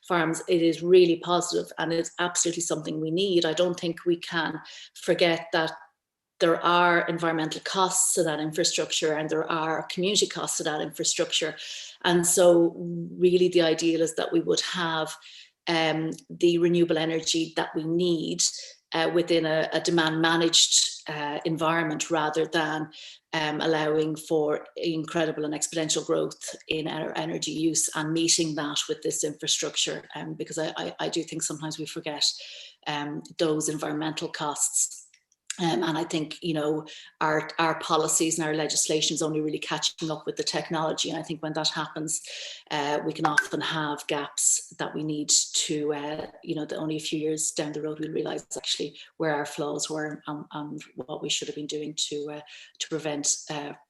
farms, it is really positive and it's absolutely something we need. I don't think we can forget that there are environmental costs to that infrastructure and there are community costs to that infrastructure. And so really the ideal is that we would have the renewable energy that we need within a demand managed environment, rather than allowing for incredible and exponential growth in our energy use and meeting that with this infrastructure. Because I do think sometimes we forget those environmental costs. And I think, our policies and our legislation is only really catching up with the technology. And I think when that happens, we can often have gaps that we need to, that only a few years down the road, we'll realise actually where our flaws were and what we should have been doing to prevent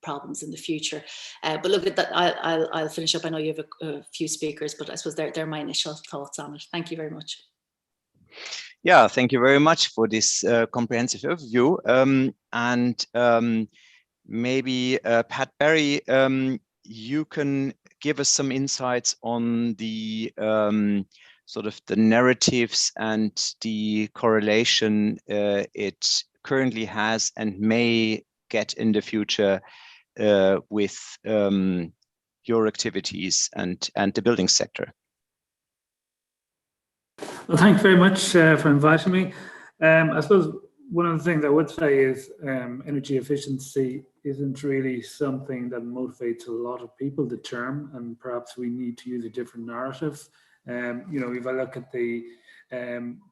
problems in the future. But look at that, I'll finish up. I know you have a few speakers, but I suppose they're my initial thoughts on it. Thank you very much. Yeah, thank you very much for this comprehensive overview. Maybe Pat Berry, you can give us some insights on the sort of the narratives and the correlation it currently has and may get in the future with your activities and the building sector. Well, thanks very much for inviting me. I suppose one of the things I would say is energy efficiency isn't really something that motivates a lot of people, the term, and perhaps we need to use a different narrative. If I look at the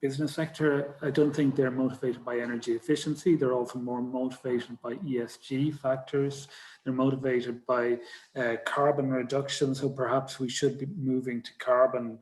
business sector, I don't think they're motivated by energy efficiency. They're often more motivated by ESG factors. They're motivated by carbon reduction. So perhaps we should be moving to carbon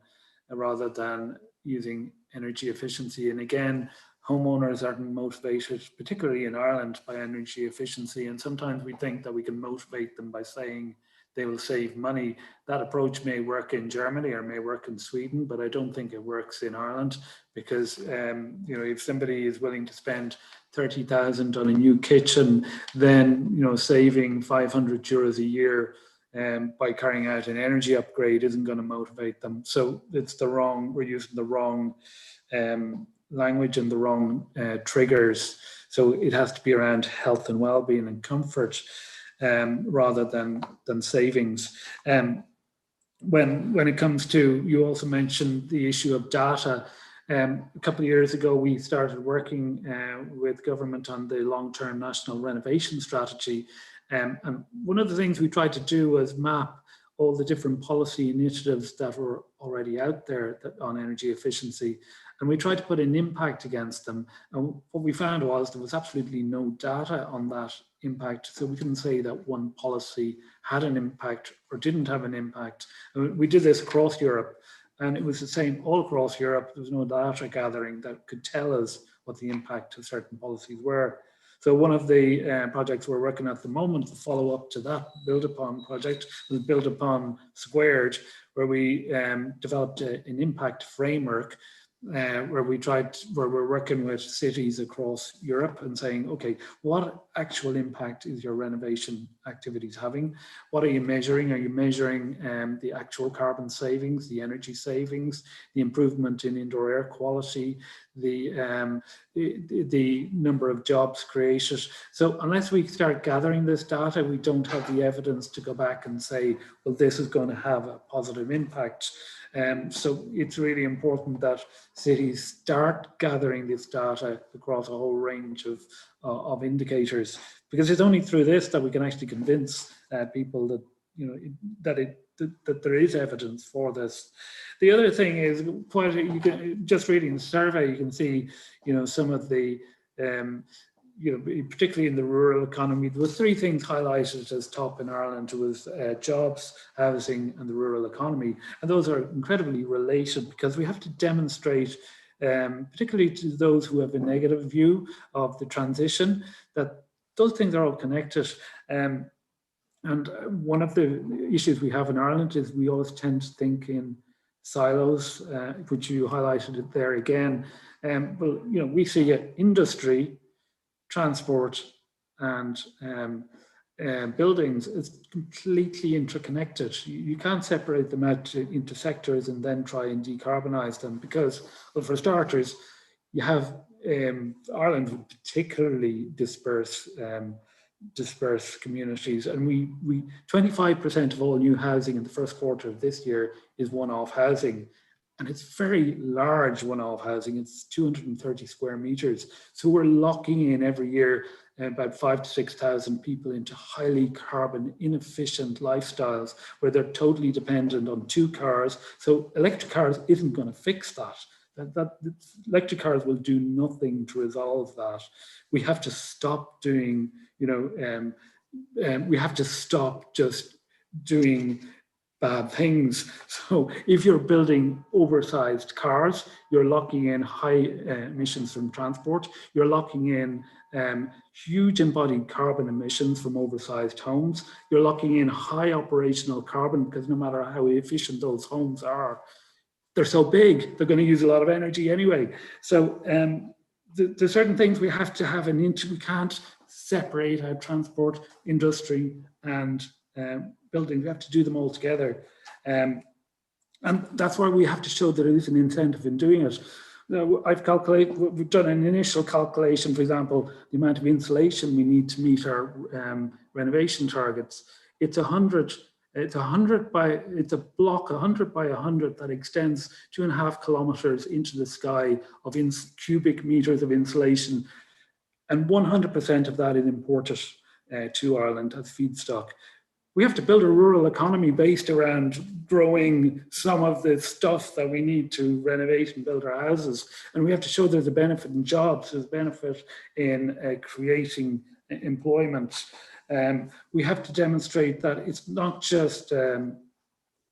rather than using energy efficiency. And again, homeowners aren't motivated, particularly in Ireland, by energy efficiency. And sometimes we think that we can motivate them by saying they will save money. That approach may work in Germany or may work in Sweden, but I don't think it works in Ireland, because if somebody is willing to spend 30,000 on a new kitchen, then saving 500 euros a year by carrying out an energy upgrade isn't going to motivate them. So we're using the wrong language and the wrong triggers. So it has to be around health and well-being and comfort rather than savings. When it comes to, you also mentioned the issue of data. A couple of years ago, we started working with government on the long-term national renovation strategy. And one of the things we tried to do was map all the different policy initiatives that were already out there on energy efficiency. And we tried to put an impact against them. And what we found was there was absolutely no data on that impact. So we couldn't say that one policy had an impact or didn't have an impact. And we did this across Europe, and it was the same all across Europe. There was no data gathering that could tell us what the impact of certain policies were. So one of the projects we're working at the moment, the follow-up to that Build Upon project, was Build Upon Squared, where we developed an impact framework where we're working with cities across Europe and saying, okay, what actual impact is your renovation activities having? What are you measuring? Are you measuring the actual carbon savings, the energy savings, the improvement in indoor air quality, the number of jobs created? So unless we start gathering this data, we don't have the evidence to go back and say, well, this is going to have a positive impact. So it's really important that cities start gathering this data across a whole range of indicators, because it's only through this that we can actually convince people that, you know, that there is evidence for this. The other thing is, you can just reading the survey, you can see, you know, some of the you know, particularly in the rural economy, there were three things highlighted as top in Ireland. It was jobs, housing, and the rural economy. And those are incredibly related, because we have to demonstrate, particularly to those who have a negative view of the transition, that those things are all connected. And one of the issues we have in Ireland is we always tend to think in silos, which you highlighted it there again. Well, you know, we see industry, transport, and buildings is completely interconnected. You can't separate them out into sectors and then try and decarbonize them, because, well, for starters, you have Ireland with particularly dispersed communities, and we 25% of all new housing in the first quarter of this year is one-off housing. And it's very large one-off housing. It's 230 square meters. So we're locking in every year about 5,000 to 6,000 people into highly carbon inefficient lifestyles where they're totally dependent on two cars. So electric cars isn't going to fix that. Electric cars will do nothing to resolve that. We have to stop doing, you know, we have to stop just doing bad things. So if you're building oversized cars, you're locking in high emissions from transport. You're locking in huge embodied carbon emissions from oversized homes. You're locking in high operational carbon, because no matter how efficient those homes are, they're so big, they're going to use a lot of energy anyway. So there's certain things we have to have we can't separate out transport, industry, and building. We have to do them all together. And that's why we have to show there is an incentive in doing it. Now, we've done an initial calculation, for example, the amount of insulation we need to meet our renovation targets. It's 100. It's a block 100 by 100 that extends 2.5 kilometers into the sky of cubic meters of insulation, and 100% of that is imported to Ireland as feedstock. We have to build a rural economy based around growing some of the stuff that we need to renovate and build our houses. And we have to show there's a benefit in jobs, there's a benefit in creating employment. We have to demonstrate that it's not just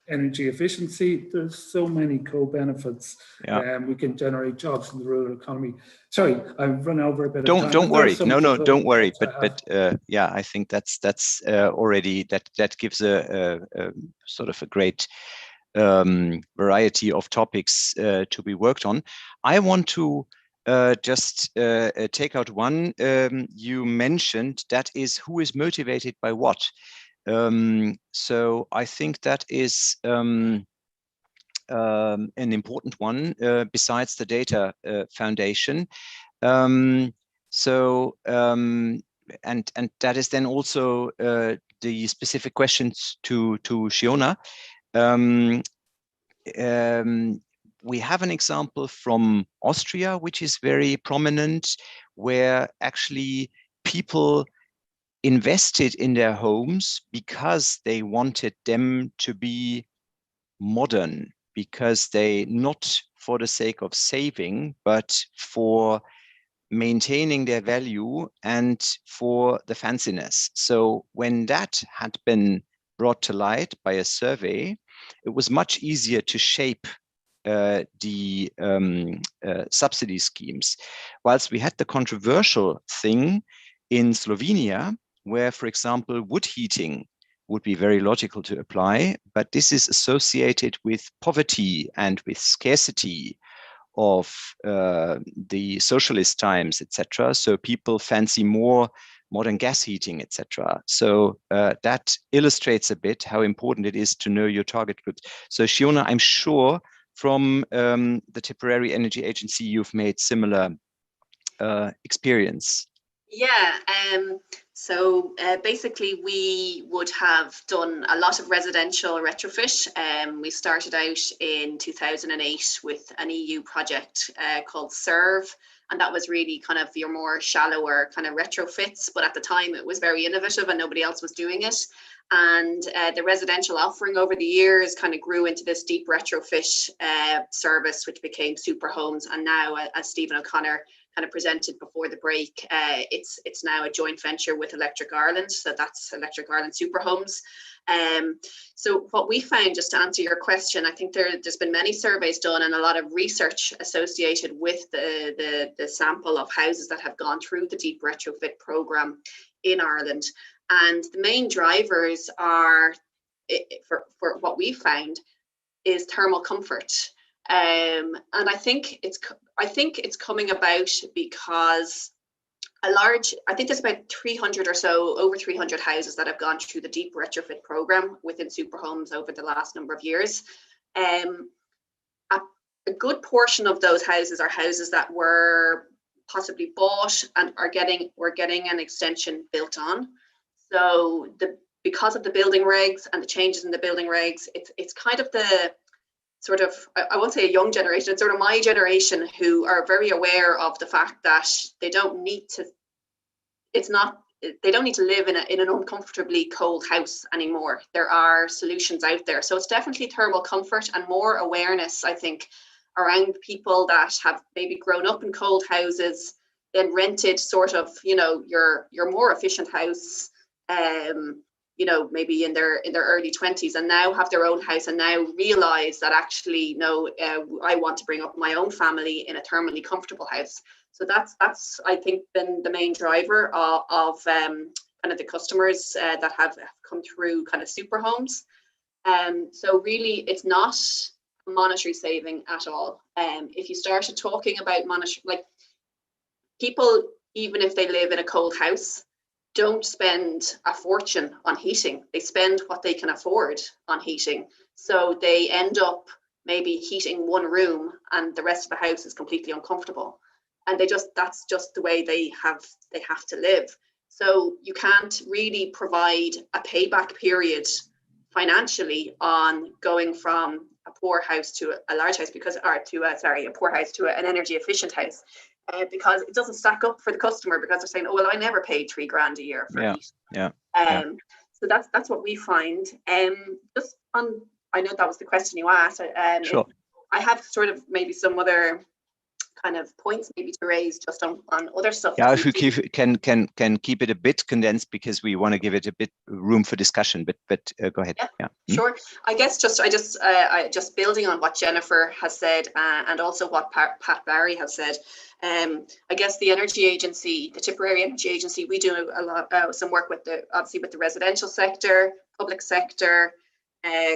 energy efficiency. There's so many co-benefits. Yeah. We can generate jobs in the rural economy. Sorry, I've run over a bit of time. Don't worry. No, don't worry. But yeah, I think that's already that gives a sort of a great variety of topics to be worked on. I want to just take out one you mentioned, that is who is motivated by what. So I think that is an important one besides the data foundation. And that is then also the specific questions to Shiona. we have an example from Austria, which is very prominent, where actually people invested in their homes because they wanted them to be modern, because they, not for the sake of saving, but for maintaining their value and for the fanciness. So when that had been brought to light by a survey, it was much easier to shape the subsidy schemes. Whilst we had the controversial thing in Slovenia, where, for example, wood heating would be very logical to apply, but this is associated with poverty and with scarcity of the socialist times, etc. So people fancy more modern gas heating, etc. So that illustrates a bit how important it is to know your target groups. So Shiona, I'm sure from the Tipperary Energy Agency, you've made similar experience. Yeah, so basically we would have done a lot of residential retrofit. We started out in 2008 with an EU project called SERVE, and that was really kind of your more shallower kind of retrofits, but at the time it was very innovative and nobody else was doing it. And the residential offering over the years kind of grew into this deep retrofit service, which became super homes. And now, as Stephen O'Connor kind of presented before the break, it's now a joint venture with Electric Ireland. So that's Electric Ireland Super Homes. So what we found, just to answer your question, I think there's been many surveys done and a lot of research associated with the sample of houses that have gone through the deep retrofit program in Ireland. And the main drivers are, for what we found, is thermal comfort. And I think it's coming about because I think there's about 300 or so, over 300 houses that have gone through the deep retrofit program within super homes over the last number of years. A good portion of those houses are houses that were possibly bought and were getting an extension built on. So because of the building regs and the changes in the building regs, it's kind of the sort of, I won't say a young generation, it's sort of my generation who are very aware of the fact that they don't need to live in an uncomfortably cold house anymore. There are solutions out there. So it's definitely thermal comfort and more awareness, I think, around people that have maybe grown up in cold houses, then rented sort of, your more efficient house, maybe in their early 20s, and now have their own house and now realize that actually, no, I want to bring up my own family in a thermally comfortable house. So that's I think been the main driver of kind of the customers that have come through kind of super homes. So really, it's not monetary saving at all. If you started talking about like people, even if they live in a cold house, don't spend a fortune on heating. They spend what they can afford on heating. So they end up maybe heating one room and the rest of the house is completely uncomfortable. And that's just the way they have to live. So you can't really provide a payback period financially on going from a poor house to a large house a poor house to an energy efficient house. Because it doesn't stack up for the customer, because they're saying, oh, well, I never paid $3,000 a year for heat. So that's what we find. Just on, I know that was the question you asked. Sure. I have sort of maybe some other kind of points maybe to raise just on other stuff. Yeah, if we can keep it a bit condensed, because we want to give it a bit room for discussion, but go ahead. Yeah. Sure. I guess just building on what Jennifer has said and also what Pat Barry has said. I guess the Energy Agency, the Tipperary Energy Agency, we do a lot some work with the residential sector, public sector,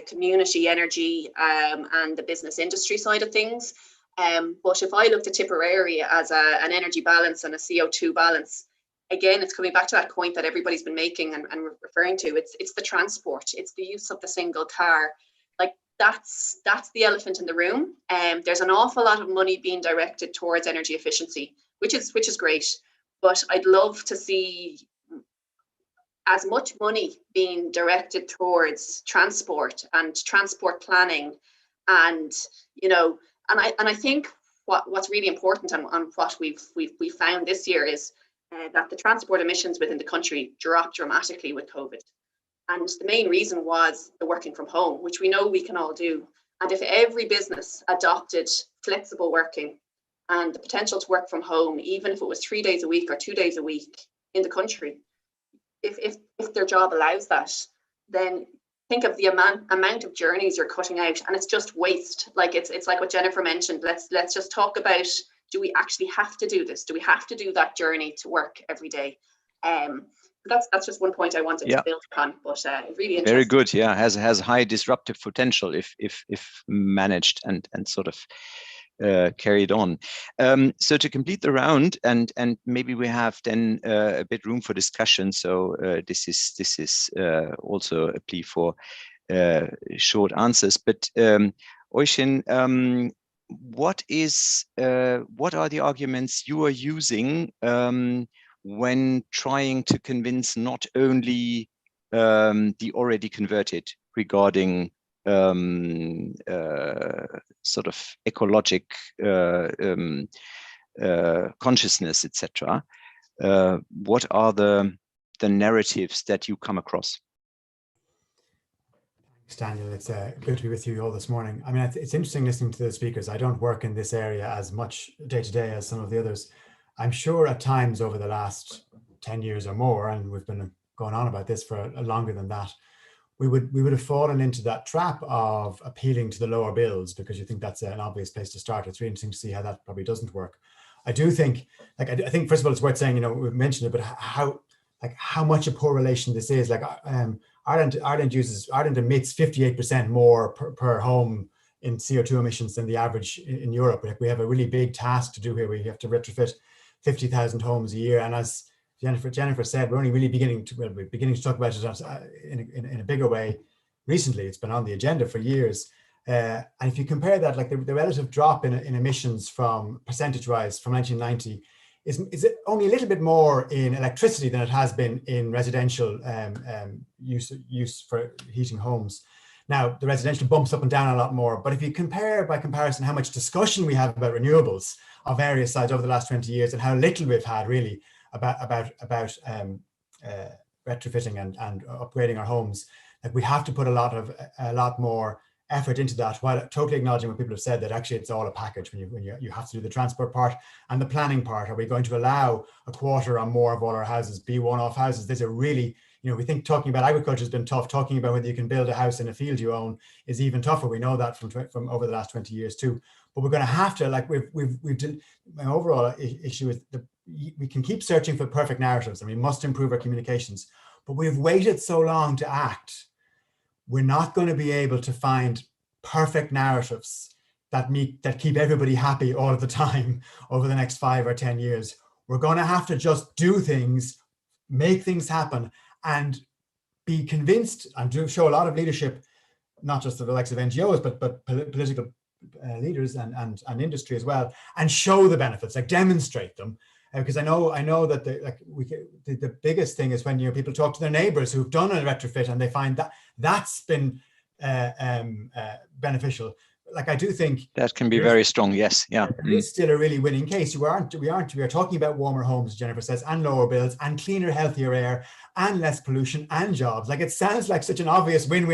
community energy, and the business industry side of things. But if I looked at Tipperary as an energy balance and a CO2 balance, again, it's coming back to that point that everybody's been making and referring to. It's the transport, it's the use of the single car. Like that's the elephant in the room. There's an awful lot of money being directed towards energy efficiency, which is great. But I'd love to see as much money being directed towards transport and transport planning, and I think what's really important and what we've found this year is that the transport emissions within the country dropped dramatically with COVID. And the main reason was the working from home, which we know we can all do. And if every business adopted flexible working and the potential to work from home, even if it was 3 days a week or 2 days a week in the country, if their job allows that, then think of the amount of journeys you're cutting out, and it's just waste. Like it's like what Jennifer mentioned. Let's just talk about, do we actually have to do this? Do we have to do that journey to work every day? That's just one point I wanted to build upon, but really interesting. Very good. Yeah, has high disruptive potential if managed and sort of carried on. So to complete the round, and maybe we have then a bit room for discussion. So this is also a plea for short answers. But Oisin, what are the arguments you are using when trying to convince not only the already converted regarding sort of ecologic consciousness, etc. What are the narratives that you come across? Thanks, Daniel. It's good to be with you all this morning. I mean, it's interesting listening to the speakers. I don't work in this area as much day to day as some of the others. I'm sure at times over the last 10 years or more, and we've been going on about this for longer than that, we would have fallen into that trap of appealing to the lower bills because you think that's an obvious place to start. It's really interesting to see how that probably doesn't work. I do think, like, I think first of all, it's worth saying, you know, we've mentioned it, but how much a poor relation this is. Like Ireland emits 58% more per home in CO2 emissions than the average in Europe. Like, we have a really big task to do here. We have to retrofit 50,000 homes a year, and as Jennifer said, we're only really beginning to talk about it in a bigger way recently. It's been on the agenda for years. And if you compare that, like the relative drop in emissions from percentage-wise from 1990 is only a little bit more in electricity than it has been in residential use for heating homes. Now, the residential bumps up and down a lot more, but if you compare by comparison how much discussion we have about renewables of various sides over the last 20 years and how little we've had really about retrofitting and upgrading our homes, like we have to put a lot more effort into that, while totally acknowledging what people have said, that actually it's all a package when you have to do the transport part and the planning part. Are we going to allow a quarter or more of all our houses be one-off houses? There's a really, you know, we think talking about agriculture has been tough. Talking about whether you can build a house in a field you own is even tougher. We know that from over the last 20 years too. But we're going to have to, like we've done. My overall issue is we can keep searching for perfect narratives and we must improve our communications, but we've waited so long to act. We're not going to be able to find perfect narratives that keep everybody happy all of the time over the next 5 or 10 years. We're going to have to just do things, make things happen, and be convinced and show a lot of leadership, not just of the likes of NGOs, but political leaders and industry as well, and show the benefits, like demonstrate them. Because I know that the biggest thing is when people talk to their neighbors who've done a retrofit and they find that that's been beneficial. Like, I do think that can be very strong. Yes, yeah. It's still a really winning case. We are talking about warmer homes, Jennifer says, and lower bills, and cleaner, healthier air, and less pollution, and jobs. Like, it sounds like such an obvious win,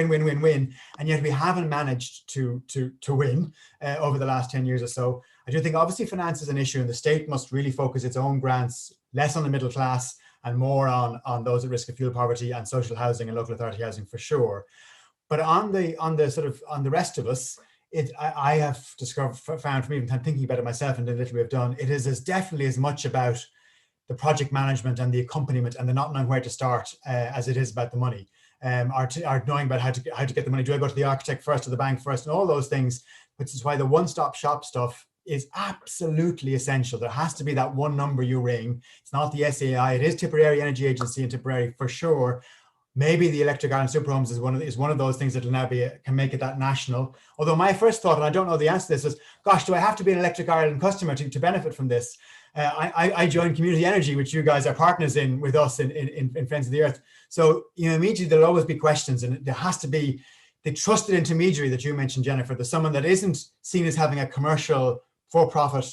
and yet we haven't managed to win over the last 10 years or so. I do think obviously finance is an issue, and the state must really focus its own grants less on the middle class and more on those at risk of fuel poverty and social housing and local authority housing for sure. But on the rest of us, I have found from even thinking about it myself and the little we've done, it is definitely as much about the project management and the accompaniment and the not knowing where to start as it is about the money. Or knowing about how to get the money. Do I go to the architect first or the bank first, and all those things, which is why the one-stop shop stuff is absolutely essential. There has to be that one number you ring. It's not the SAI, it is Tipperary Energy Agency and Tipperary for sure. Maybe the Electric Ireland Superhomes is one of those things that will now can make it that national. Although my first thought, and I don't know the answer to this, is, gosh, do I have to be an Electric Ireland customer to benefit from this? I joined Community Energy, which you guys are partners in with us in Friends of the Earth. So immediately there'll always be questions, and there has to be the trusted intermediary that you mentioned, Jennifer, the someone that isn't seen as having a commercial for-profit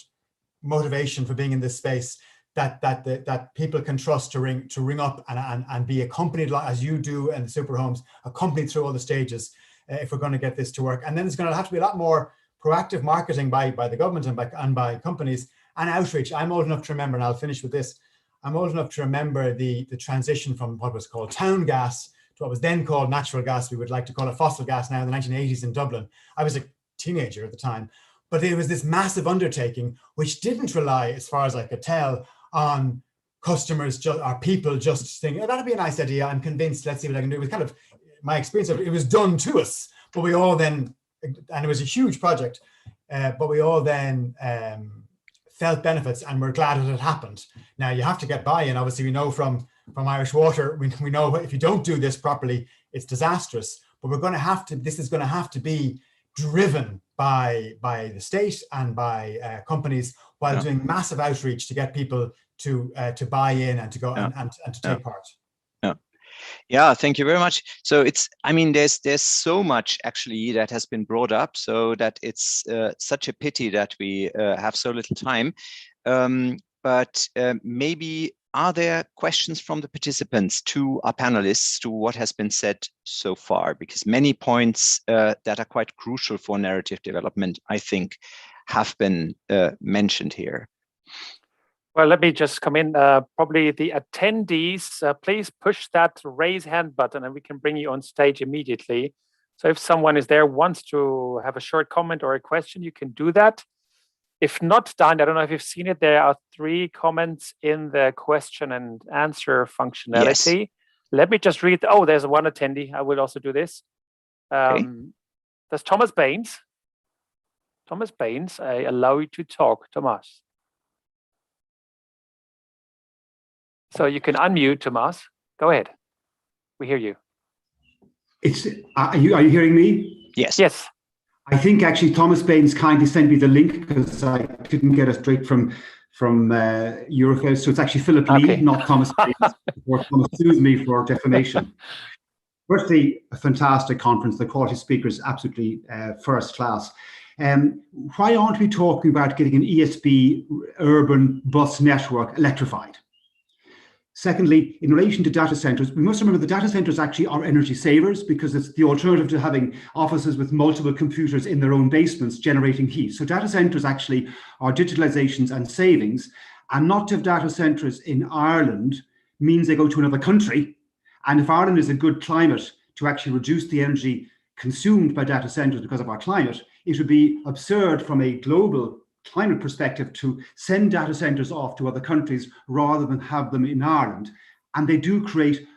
motivation for being in this space, that people can trust to ring up and be accompanied, as you do in the super homes, accompanied through all the stages if we're going to get this to work. And then there's going to have to be a lot more proactive marketing by the government and by companies, and outreach. I'm old enough to remember, and I'll finish with this, I'm old enough to remember the transition from what was called town gas to what was then called natural gas. We would like to call it fossil gas now, in the 1980s in Dublin. I was a teenager at the time, but it was this massive undertaking which didn't rely, as far as I could tell, on customers or people just thinking, oh, that'd be a nice idea, I'm convinced, let's see what I can do. It was kind of my experience of it was done to us, but we all then, and it was a huge project, but we all then felt benefits and we're glad it had happened. Now you have to get buy-in. Obviously we know from Irish Water, we know if you don't do this properly, it's disastrous, but we're going to have to, this is going to have to be driven by the state and by companies, while doing massive outreach to get people to buy in and to go and to take part. Yeah, thank you very much. So I mean, there's so much actually that has been brought up, so that it's such a pity that we have so little time. But maybe are there questions from the participants to our panelists to what has been said so far? Because many points that are quite crucial for narrative development, I think, have been mentioned here. Well, let me just come in. Probably the attendees, please push that raise hand button and we can bring you on stage immediately. So if someone is there, wants to have a short comment or a question, you can do that. If not done, I don't know if you've seen it, there are 3 comments in the question and answer functionality. Yes. Let me just read. Oh, there's one attendee. I will also do this. Okay. There's Thomas Baines. Thomas Baines, I allow you to talk, Thomas. So you can unmute, Tomas. Go ahead. We hear you. Are you hearing me? Yes. Yes. I think actually Thomas Baines kindly sent me the link because I didn't get it straight from EUFORES. So it's actually Philip Lee, not Thomas Baines, or Thomas sues me for defamation. Firstly, a fantastic conference. The quality speakers absolutely first class. Why aren't we talking about getting an ESB urban bus network electrified? Secondly, in relation to data centers, we must remember the data centers actually are energy savers because it's the alternative to having offices with multiple computers in their own basements generating heat. So data centers actually are digitalizations and savings, and not to have data centers in Ireland means they go to another country. And if Ireland is a good climate to actually reduce the energy consumed by data centers because of our climate, it would be absurd from a global climate perspective to send data centers off to other countries rather than have them in Ireland. And they do create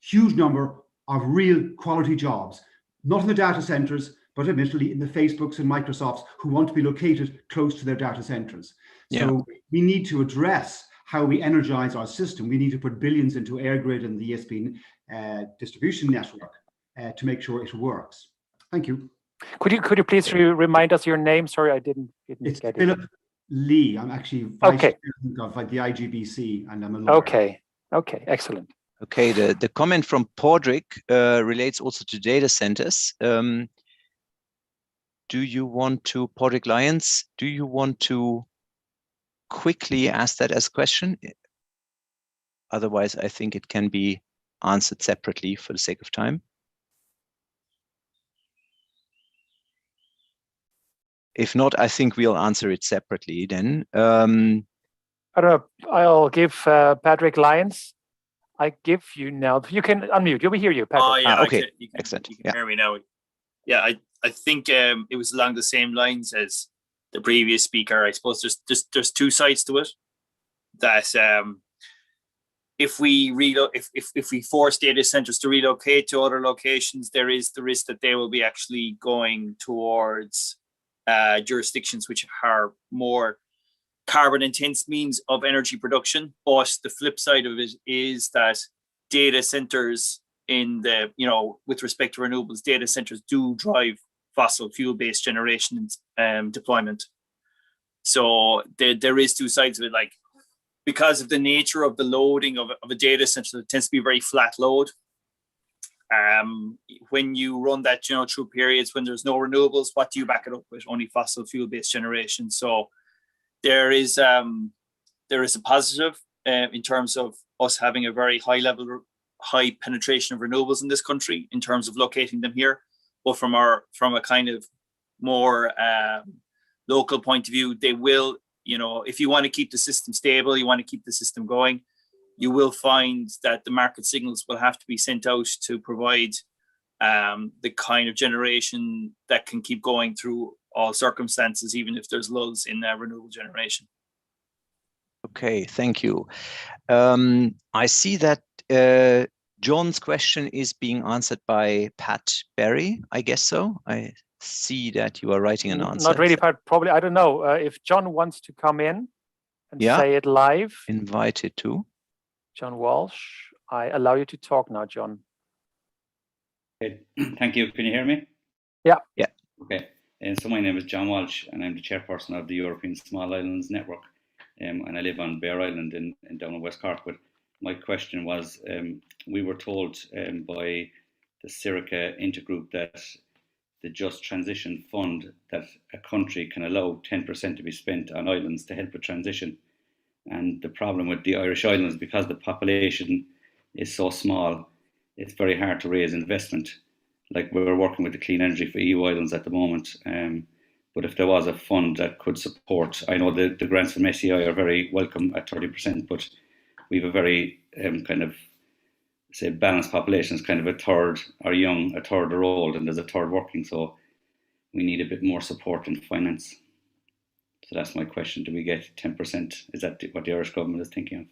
huge number of real quality jobs, not in the data centers, but admittedly in the Facebooks and Microsofts who want to be located close to their data centers. Yeah. So we need to address how we energize our system. We need to put billions into AirGrid and the ESB distribution network to make sure it works. Thank you. Could you please remind us your name? Sorry, I didn't get it. It's Philip Lee. I'm actually vice president of the IGBC, and I'm a lawyer. Okay, excellent. Okay, the comment from Podrick relates also to data centers. Do you want to, Podrick Lyons, do you want to quickly ask that as a question? Otherwise, I think it can be answered separately for the sake of time. If not, I think we'll answer it separately then. I don't know. I'll give Patrick Lyons. I give you now. You can unmute. We hear you, Patrick. Oh, yeah. Okay, excellent. You can hear me now. Yeah, I think it was along the same lines as the previous speaker. I suppose there's 2 sides to it. That if we force data centers to relocate to other locations, there is the risk that they will be actually going towards jurisdictions which are more carbon intense means of energy production. But the flip side of it is that data centers with respect to renewables, data centers do drive fossil fuel based generation deployment. So there is 2 sides of it. Like, because of the nature of the loading of a data center, it tends to be a very flat load. When you run that, through periods when there's no renewables, what do you back it up with? Only fossil fuel-based generation. So there is a positive in terms of us having a very high penetration of renewables in this country in terms of locating them here. But from a kind of more local point of view, they will, if you want to keep the system stable, you want to keep the system going, you will find that the market signals will have to be sent out to provide the kind of generation that can keep going through all circumstances, even if there's lulls in renewable generation. Okay, thank you. I see that John's question is being answered by Pat Berry, I guess so. I see that you are writing an answer. Not really, Pat, probably, I don't know. If John wants to come in and say it live. Invited to. John Walsh, I allow you to talk now, John. Okay. Thank you. Can you hear me? Yeah. Yeah. Okay. So my name is John Walsh, and I'm the chairperson of the European Small Islands Network. And I live on Bear Island down in West Cork. But my question was, we were told by the Sirica Intergroup that the Just Transition Fund, that a country can allow 10% to be spent on islands to help with transition. And the problem with the Irish Islands, because the population is so small, it's very hard to raise investment. Like, we're working with the Clean Energy for EU Islands at the moment. But if there was a fund that could support, I know the grants from SEI are very welcome at 30%, but we have a very kind of, say, balanced population. It's kind of a third are young, a third are old, and there's a third working. So we need a bit more support in finance. So that's my question. Do we get 10%? Is that what the Irish government is thinking of?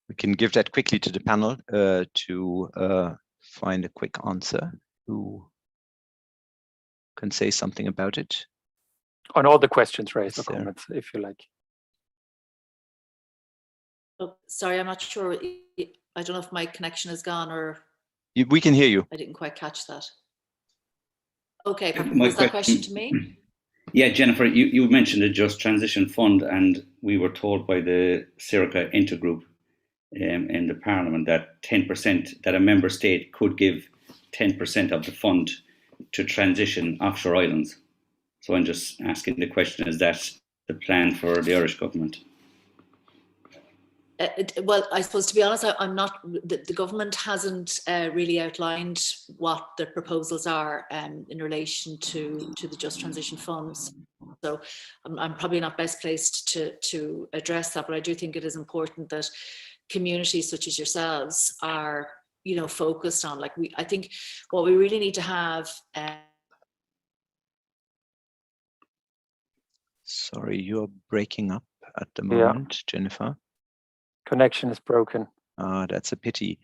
We can give that quickly to the panel to find a quick answer. Who can say something about it? On all the questions raised, or comments, if you like. Oh, sorry, I'm not sure. I don't know if my connection is gone or. We can hear you. I didn't quite catch that. Okay, was that question to me? Yeah, Jennifer, you mentioned the Just Transition Fund, and we were told by the Sirica Intergroup in the Parliament that 10%, that a member state could give 10% of the fund to transition offshore islands. So I'm just asking the question, is that the plan for the Irish government? Well, I suppose, to be honest, I'm not, the government hasn't really outlined what the proposals are in relation to the Just Transition Funds. So I'm probably not best placed to address that, but I do think it is important that communities such as yourselves are, focused on, I think what we really need to have. Sorry, you're breaking up at the moment, Jennifer. Connection is broken. That's a pity.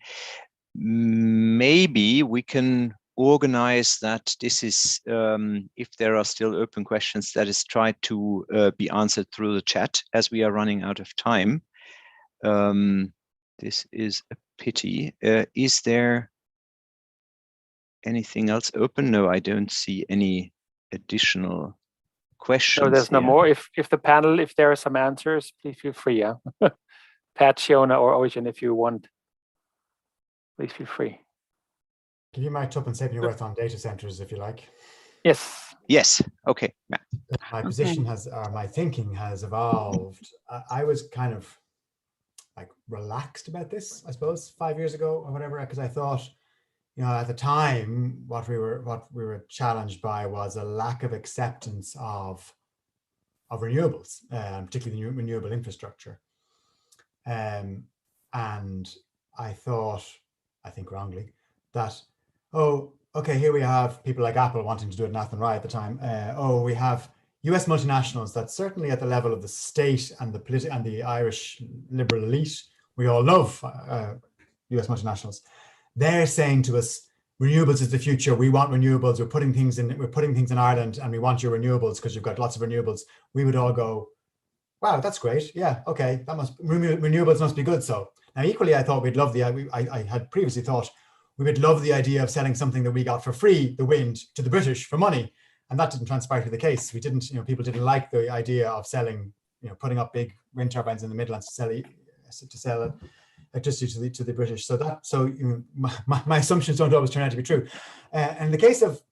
Maybe we can organize that. This is, if there are still open questions, that is tried to be answered through the chat, as we are running out of time. This is a pity. Is there anything else open? No, I don't see any additional questions. No, there's no more. If the panel, if there are some answers, please feel free. Yeah. Pat, Shiona, or Ocean, if you want, please feel free. Give you mic up and say your words on data centers, if you like. Yes. Yes. Okay. Yeah. My position has, or my thinking has evolved. I was kind of relaxed about this, I suppose, 5 years ago or whatever, because I thought, at the time, what we were challenged by was a lack of acceptance of renewables, particularly renewable infrastructure. And I thought, I think wrongly, that, oh, okay, here we have people like Apple wanting to do it left and right at the time. We have US multinationals that certainly at the level of the state and the Irish liberal elite, we all love US multinationals. They're saying to us, renewables is the future. We want renewables. We're putting things in Ireland, and we want your renewables because you've got lots of renewables. We would all go, wow, that's great. Yeah, okay, renewables must be good. So now, equally, I thought we'd love I had previously thought we would love the idea of selling something that we got for free, the wind, to the British for money, and that didn't transpire to be the case. We didn't, people didn't like the idea of selling, putting up big wind turbines in the Midlands to sell electricity to the British. So my assumptions don't always turn out to be true. And in the case of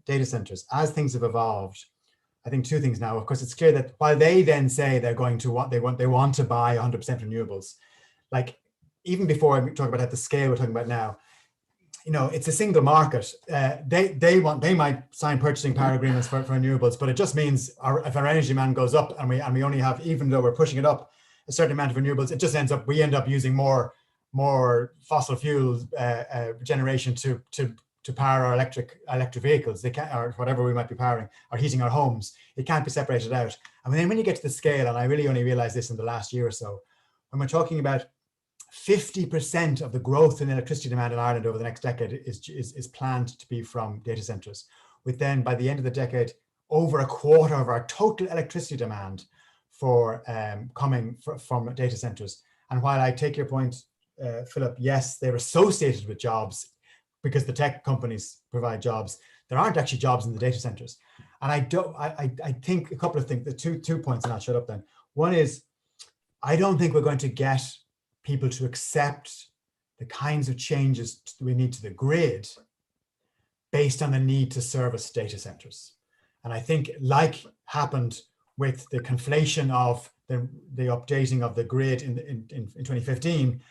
data centers, as things have evolved, I think two things now. Of course, it's clear that while they then say they're going to they want to buy 100% renewables, like even before I talk about at the scale we're talking about now, it's a single market. They might sign purchasing power agreements for renewables, but it just means if our energy demand goes up and we only have, even though we're pushing it up a certain amount of renewables, it just we end up using more fossil fuel generation to power our electric vehicles, or whatever we might be powering, or heating our homes. It can't be separated out. And then when you get to the scale, and I really only realized this in the last year or so, when we're talking about 50% of the growth in electricity demand in Ireland over the next decade is planned to be from data centers, with then by the end of the decade, over a quarter of our total electricity demand coming from data centers. And while I take your point, Philip, yes, they're associated with jobs because the tech companies provide jobs. There aren't actually jobs in the data centers. And I think a couple of things, the two points, and I'll shut up then. One is, I don't think we're going to get people to accept the kinds of changes we need to the grid based on the need to service data centers. And I think, like happened with the conflation of the updating of the grid in 2015,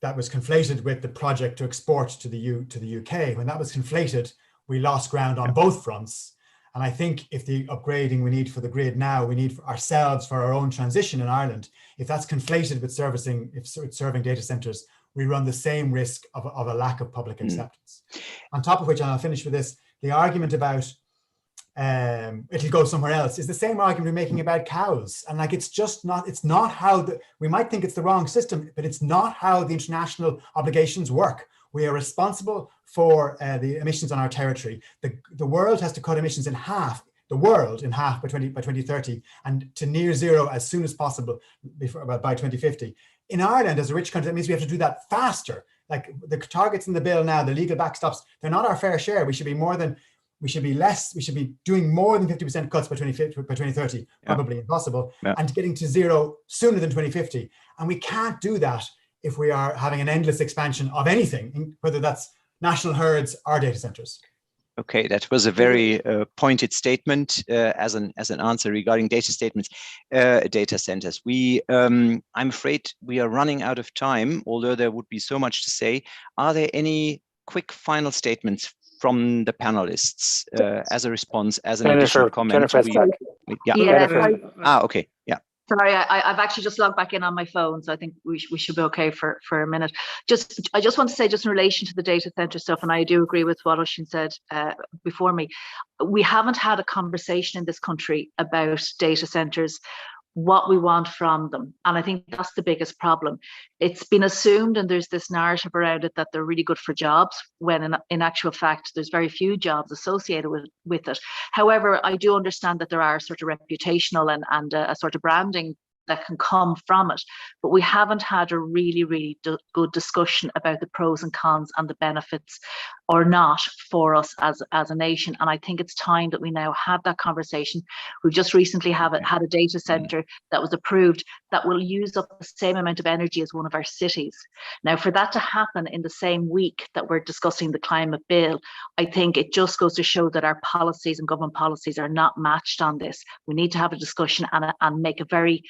that was conflated with the project to export to the UK. When that was conflated, we lost ground on both fronts. And I think if the upgrading we need for the grid now, we need for ourselves, for our own transition in Ireland, if that's conflated with serving data centers, we run the same risk of a lack of public acceptance. On top of which, and I'll finish with this, the argument about it'll go somewhere else is the same argument we're making about cows. And like, it's not how we might think it's the wrong system, but it's not how the international obligations work. We are responsible for the emissions on our territory. The world has to cut emissions in half, by 2030, and to near zero as soon as possible by 2050. In Ireland, as a rich country, that means we have to do that faster. Like the targets in the bill now, the legal backstops, they're not our fair share. We should be doing more than 50% cuts by 2030, probably impossible, and getting to zero sooner than 2050. And we can't do that if we are having an endless expansion of anything, whether that's national herds or data centers. Okay, that was a very pointed statement as an answer regarding data centers. I'm afraid we are running out of time, although there would be so much to say. Are there any quick final statements from the panelists as a response, as an additional comment? Okay, yeah. Sorry, I've actually just logged back in on my phone, so I think we should be okay for a minute. I just want to say, just in relation to the data center stuff, and I do agree with what Oisín said before me, we haven't had a conversation in this country about data centers, what we want from them. And I think that's the biggest problem. It's been assumed, and there's this narrative around it, that they're really good for jobs, when in actual fact, there's very few jobs associated with it. However, I do understand that there are sort of reputational and a sort of branding that can come from it, but we haven't had a really good discussion about the pros and cons and the benefits or not for us as a nation. And I think it's time that we now have that conversation. We've just recently had a data center that was approved that will use up the same amount of energy as one of our cities. Now, for that to happen in the same week that we're discussing the climate bill, I think it just goes to show that our policies and government policies are not matched on this. We need to have a discussion and make a very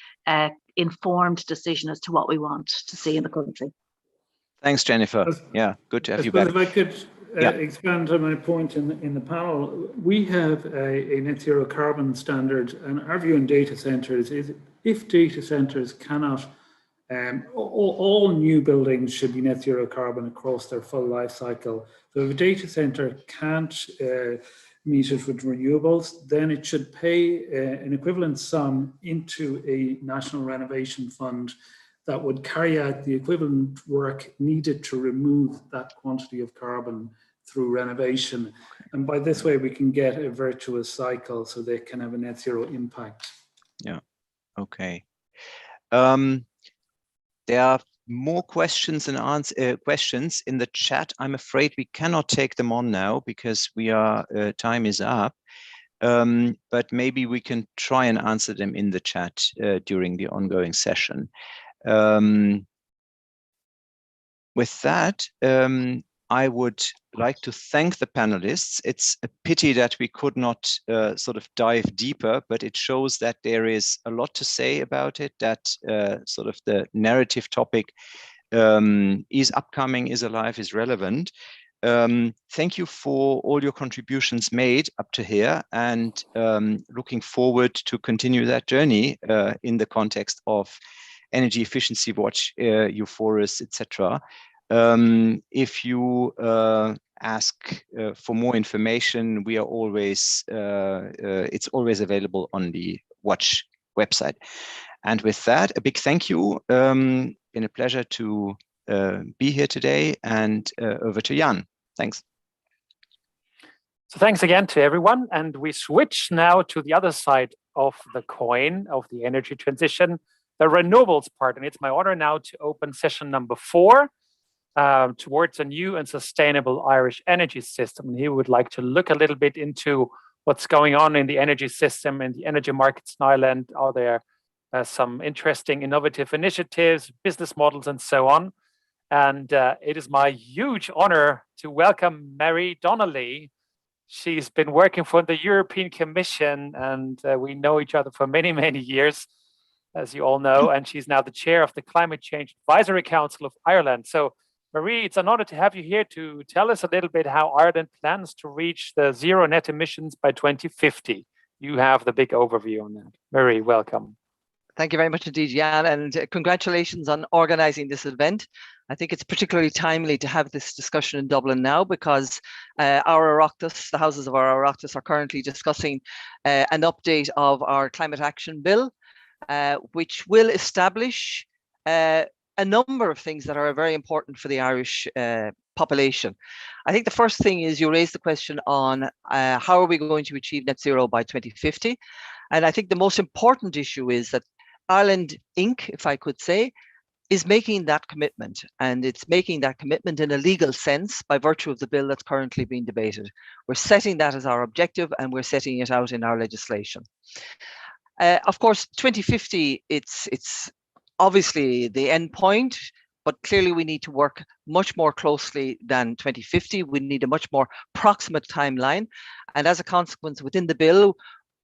informed decision as to what we want to see in the country. Thanks, Jennifer. Yeah, good to have you back. If I could expand on my point in the panel, we have a net zero carbon standard, and our view on data centers is if data centers cannot, all new buildings should be net zero carbon across their full life cycle. So if a data center can't meet it with renewables, then it should pay an equivalent sum into a national renovation fund that would carry out the equivalent work needed to remove that quantity of carbon through renovation. And by this way, we can get a virtuous cycle so they can have a net zero impact. Yeah, okay. There are more questions and questions in the chat. I'm afraid we cannot take them on now because time is up. But maybe we can try and answer them in the chat during the ongoing session. With that, I would like to thank the panelists. It's a pity that we could not sort of dive deeper, but it shows that there is a lot to say about it, that sort of the narrative topic is upcoming, is alive, is relevant. Thank you for all your contributions made up to here, and looking forward to continue that journey in the context of Energy Efficiency Watch, EUFORES, etc. If you ask for more information, we are always it's always available on the Watch website. And with that, a big thank you. Been a pleasure to be here today, and over to Jan. Thanks. So thanks again to everyone, and we switch now to the other side of the coin of the energy transition, the renewables part. And it's my honor now to open session number 4. Towards a new and sustainable Irish energy system. And he would like to look a little bit into what's going on in the energy system and the energy markets in Ireland. Are there some interesting innovative initiatives, business models, and so on? And it is my huge honor to welcome Mary Donnelly. She's been working for the European Commission, and we know each other for many, many years, as you all know. And she's now the chair of the Climate Change Advisory Council of Ireland. So Marie, it's an honor to have you here to tell us a little bit how Ireland plans to reach the zero net emissions by 2050. You have the big overview on that. Marie, welcome. Thank you very much indeed, Jan, and congratulations on organising this event. I think it's particularly timely to have this discussion in Dublin now, because our Oireachtas, the houses of our Oireachtas, are currently discussing an update of our Climate Action Bill, which will establish a number of things that are very important for the Irish population. I think the first thing is you raised the question on how are we going to achieve net zero by 2050? And I think the most important issue is that Ireland Inc., if I could say, is making that commitment, and it's making that commitment in a legal sense by virtue of the bill that's currently being debated. We're setting that as our objective, and we're setting it out in our legislation. Of course, 2050, it's obviously the end point, but clearly we need to work much more closely than 2050. We need a much more proximate timeline. And as a consequence, within the bill,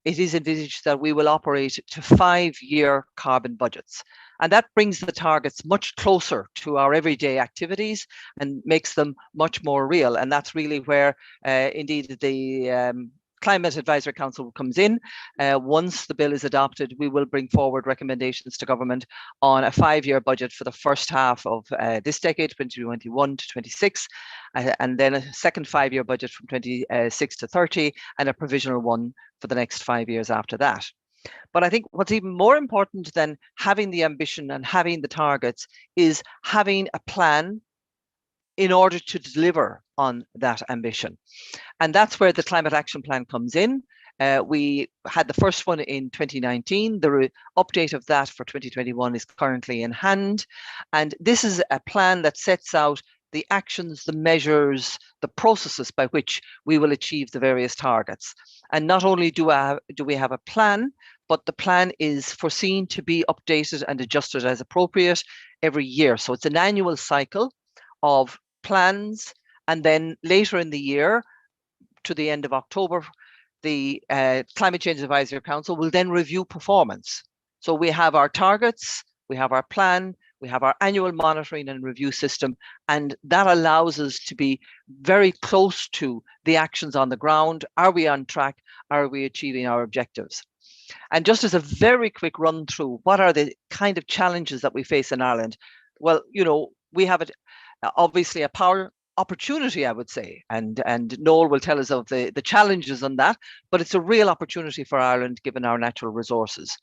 it is envisaged that we will operate to 5-year carbon budgets. And that brings the targets much closer to our everyday activities and makes them much more real. And that's really where indeed the Climate Advisory Council comes in. Once the bill is adopted, we will bring forward recommendations to government on a 5-year budget for the first half of this decade, 2021 to 26, and then a second 5-year budget from 26 to 30, and a provisional one for the next 5 years after that. But I think what's even more important than having the ambition and having the targets is having a plan in order to deliver on that ambition. And that's where the Climate Action Plan comes in. We had the first one in 2019. The update of that for 2021 is currently in hand. And this is a plan that sets out the actions, the measures, the processes by which we will achieve the various targets. And not only do we have a plan, but the plan is foreseen to be updated and adjusted as appropriate every year. So it's an annual cycle of plans, and then later in the year, to the end of October, the Climate Change Advisory Council will then review performance. So we have our targets, we have our plan, we have our annual monitoring and review system, and that allows us to be very close to the actions on the ground. Are we on track? Are we achieving our objectives? And just as a very quick run through, what are the kind of challenges that we face in Ireland? Well, you know, we have obviously a power opportunity, I would say, and Noel will tell us of the challenges on that, but it's a real opportunity for Ireland given our natural resources.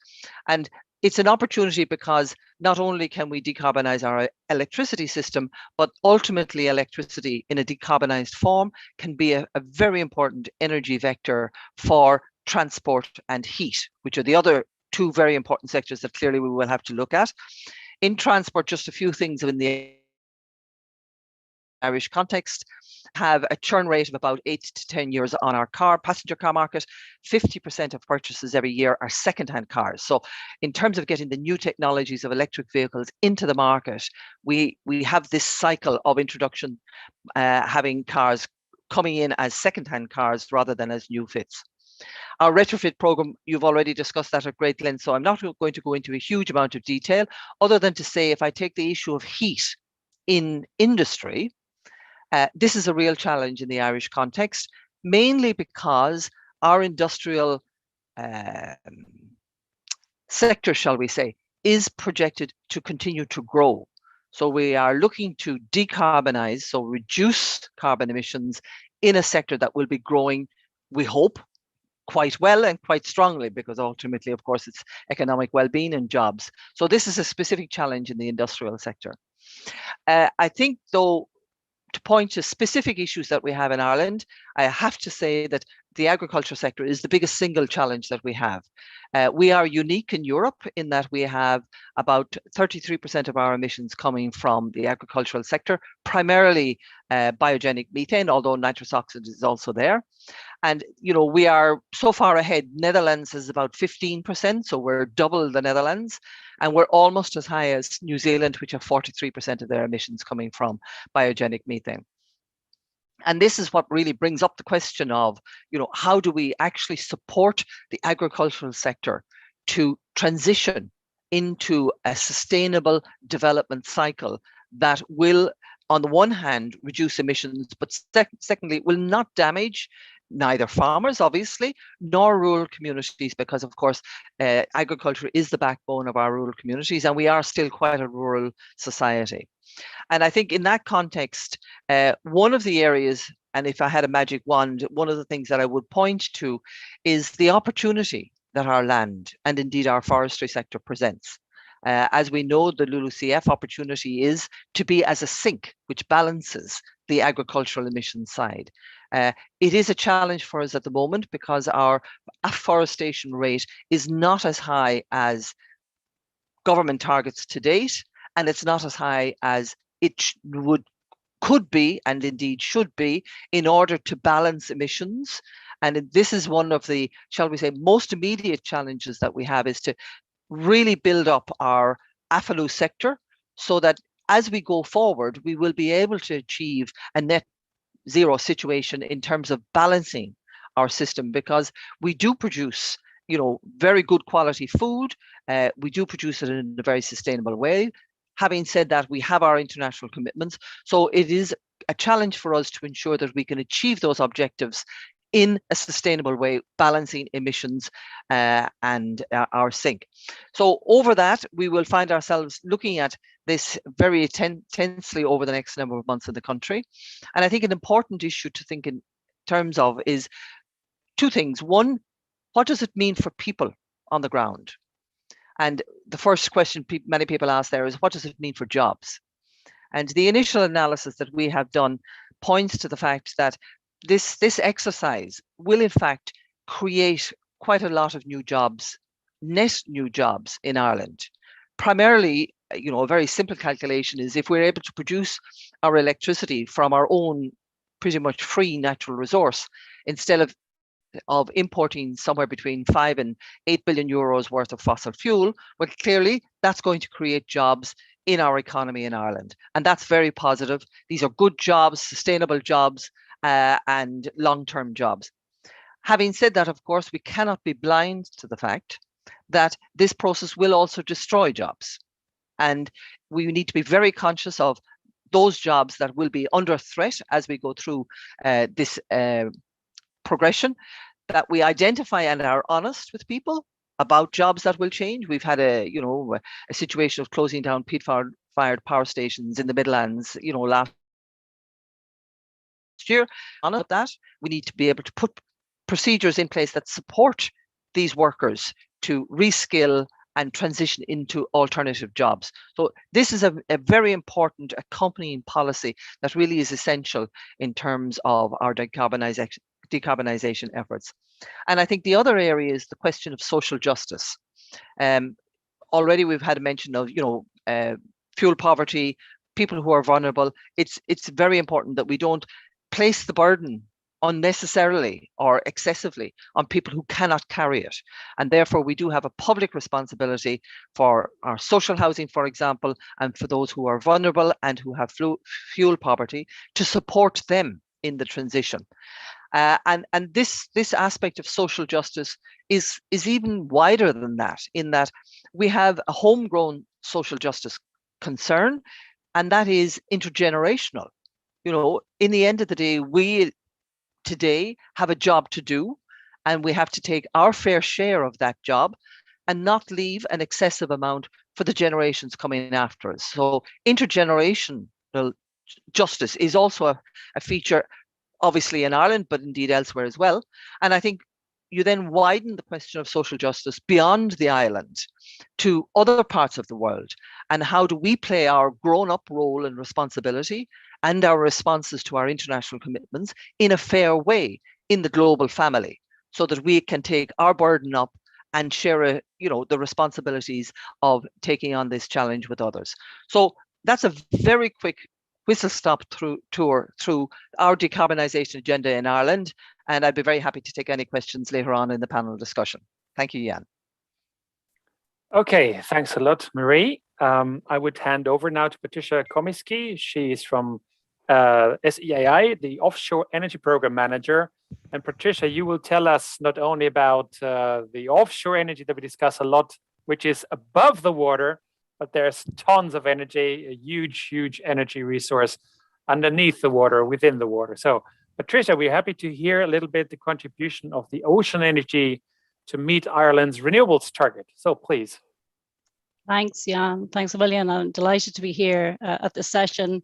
And it's an opportunity because not only can we decarbonize our electricity system, but ultimately electricity in a decarbonized form can be a very important energy vector for transport and heat, which are the other two very important sectors that clearly we will have to look at. In transport, just a few things in the Irish context. have a churn rate of about 8 to 10 years on our passenger car market. 50% of purchases every year are second-hand cars. So in terms of getting the new technologies of electric vehicles into the market, we have this cycle of introduction, having cars coming in as second-hand cars rather than as new fits. Our retrofit program, you've already discussed that at great length, so I'm not going to go into a huge amount of detail, other than to say, if I take the issue of heat in industry, this is a real challenge in the Irish context, mainly because our industrial sector, shall we say, is projected to continue to grow. So we are looking to decarbonize, so reduce carbon emissions in a sector that will be growing, we hope, quite well and quite strongly, because ultimately, of course, it's economic well-being and jobs. So this is a specific challenge in the industrial sector. I think, though, to point to specific issues that we have in Ireland, I have to say that the agriculture sector is the biggest single challenge that we have. We are unique in Europe in that we have about 33% of our emissions coming from the agricultural sector, primarily biogenic methane, although nitrous oxide is also there. And, you know, we are so far ahead. Netherlands is about 15%, so we're double the Netherlands. And we're almost as high as New Zealand, which have 43% of their emissions coming from biogenic methane. And this is what really brings up the question of, you know, how do we actually support the agricultural sector to transition into a sustainable development cycle that will, on the one hand, reduce emissions, but secondly, will not damage neither farmers, obviously, nor rural communities, because, of course, agriculture is the backbone of our rural communities, and we are still quite a rural society. And I think in that context, one of the areas, and if I had a magic wand, one of the things that I would point to is the opportunity that our land and indeed our forestry sector presents. As we know, the LULUCF opportunity is to be as a sink which balances the agricultural emissions side. It is a challenge for us at the moment because our afforestation rate is not as high as government targets to date, and it's not as high as it could be and indeed should be in order to balance emissions. And this is one of the, shall we say, most immediate challenges that we have, is to really build up our AFLU sector so that as we go forward, we will be able to achieve a net zero situation in terms of balancing our system, because we do produce, you know, very good quality food. We do produce it in a very sustainable way. Having said that, we have our international commitments. So it is a challenge for us to ensure that we can achieve those objectives in a sustainable way, balancing emissions and our sink. So over that, we will find ourselves looking at this very intensely over the next number of months in the country. And I think an important issue to think in terms of is two things. One, what does it mean for people on the ground? And the first question many people ask there is, what does it mean for jobs? And the initial analysis that we have done points to the fact that this exercise will in fact create quite a lot of new jobs, net new jobs in Ireland. Primarily, you know, a very simple calculation is if we're able to produce our electricity from our own pretty much free natural resource, instead of importing somewhere between 5 and 8 billion euros worth of fossil fuel, well, clearly that's going to create jobs in our economy in Ireland. And that's very positive. These are good jobs, sustainable jobs, and long-term jobs. Having said that, of course, we cannot be blind to the fact that this process will also destroy jobs. And we need to be very conscious of those jobs that will be under threat as we go through this progression, that we identify and are honest with people about jobs that will change. We've had a situation of closing down peat-fired power stations in the Midlands, you know, last year. On that, we need to be able to put procedures in place that support these workers to reskill and transition into alternative jobs. So this is a very important accompanying policy that really is essential in terms of our decarbonization efforts. And I think the other area is the question of social justice. Already we've had a mention of, you know, fuel poverty, people who are vulnerable. It's very important that we don't place the burden unnecessarily or excessively on people who cannot carry it. And therefore, we do have a public responsibility for our social housing, for example, and for those who are vulnerable and who have fuel poverty, to support them in the transition. And this aspect of social justice is even wider than that, in that we have a homegrown social justice concern, and that is intergenerational. You know, in the end of the day, we today have a job to do, and we have to take our fair share of that job and not leave an excessive amount for the generations coming after us. So intergenerational justice is also a feature, obviously in Ireland, but indeed elsewhere as well. And I think you then widen the question of social justice beyond the island to other parts of the world. And how do we play our grown-up role and responsibility and our responses to our international commitments in a fair way in the global family, so that we can take our burden up and share the responsibilities of taking on this challenge with others. So that's a very quick whistle-stop tour through our decarbonisation agenda in Ireland, and I'd be very happy to take any questions later on in the panel discussion. Thank you, Jan. Okay, thanks a lot, Marie. I would hand over now to Patricia Komisky. She's from SEAI, the Offshore Energy Program Manager. And Patricia, you will tell us not only about the offshore energy that we discuss a lot, which is above the water, but there's tons of energy, a huge energy resource underneath the water, within the water. So Patricia, we're happy to hear a little bit the contribution of the ocean energy to meet Ireland's renewables target. So please. Thanks, Jan. Thanks a million. I'm delighted to be here at this session,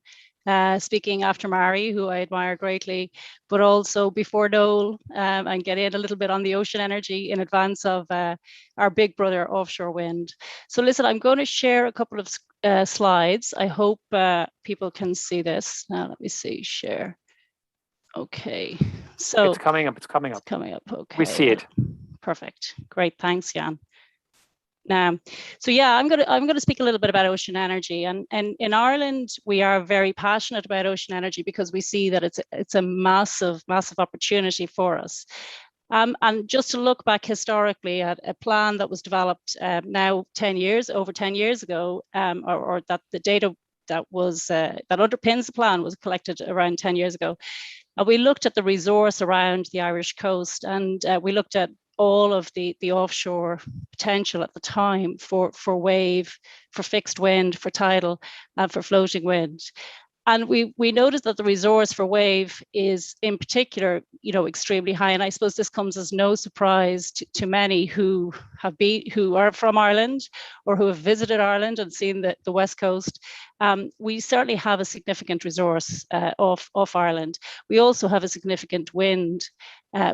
speaking after Mari, who I admire greatly, but also before Noel, and get in a little bit on the ocean energy in advance of our big brother, offshore wind. So listen, I'm going to share a couple of slides. I hope people can see this. Now, let me see, share. Okay, so it's coming up. Okay, we see it. Perfect. Great. Thanks, Jan. Now, so yeah, I'm going to speak a little bit about ocean energy, and in Ireland we are very passionate about ocean energy because we see that it's a massive opportunity for us. And just to look back historically at a plan that was developed now over 10 years ago, or that the data that was that underpins the plan was collected around 10 years ago. We looked at the resource around the Irish coast, and we looked at all of the offshore potential at the time for wave, for fixed wind, for tidal, and for floating wind. And we noticed that the resource for wave is in particular, extremely high. And I suppose this comes as no surprise to many who are from Ireland or who have visited Ireland and seen the West Coast. We certainly have a significant resource off Ireland. We also have a significant wind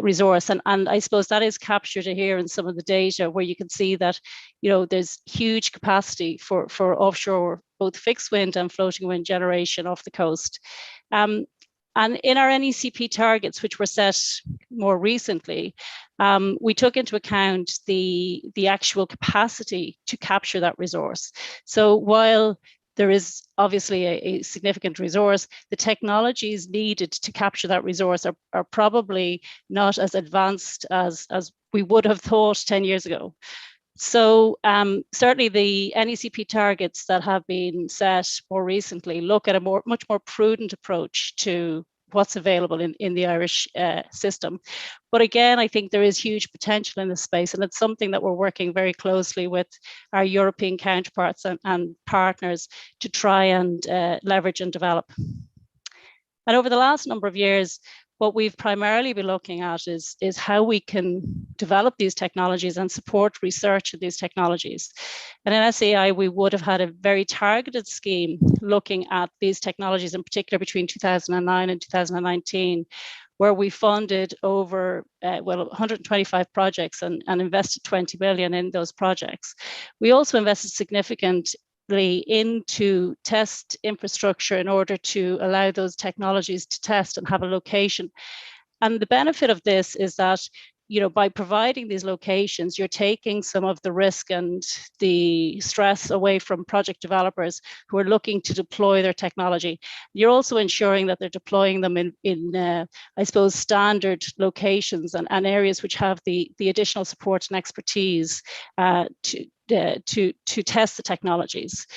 resource, and I suppose that is captured here in some of the data, where you can see that there's huge capacity for offshore, both fixed wind and floating wind generation off the coast. And in our NECP targets, which were set more recently, we took into account the actual capacity to capture that resource. So while there is obviously a significant resource, the technologies needed to capture that resource are probably not as advanced as we would have thought 10 years ago. So certainly the NECP targets that have been set more recently look at a much more prudent approach to what's available in the Irish system. But again, I think there is huge potential in this space, and it's something that we're working very closely with our European counterparts and partners to try and leverage and develop. And over the last number of years, what we've primarily been looking at is how we can develop these technologies and support research of these technologies. And in SEAI, we would have had a very targeted scheme looking at these technologies, in particular between 2009 and 2019, where we funded over 125 projects and invested 20 million in those projects. We also invested significantly into test infrastructure in order to allow those technologies to test and have a location. And the benefit of this is that by providing these locations, you're taking some of the risk and the stress away from project developers who are looking to deploy their technology. You're also ensuring that they're deploying them in I suppose, standard locations and areas which have the additional support and expertise to test the technologies.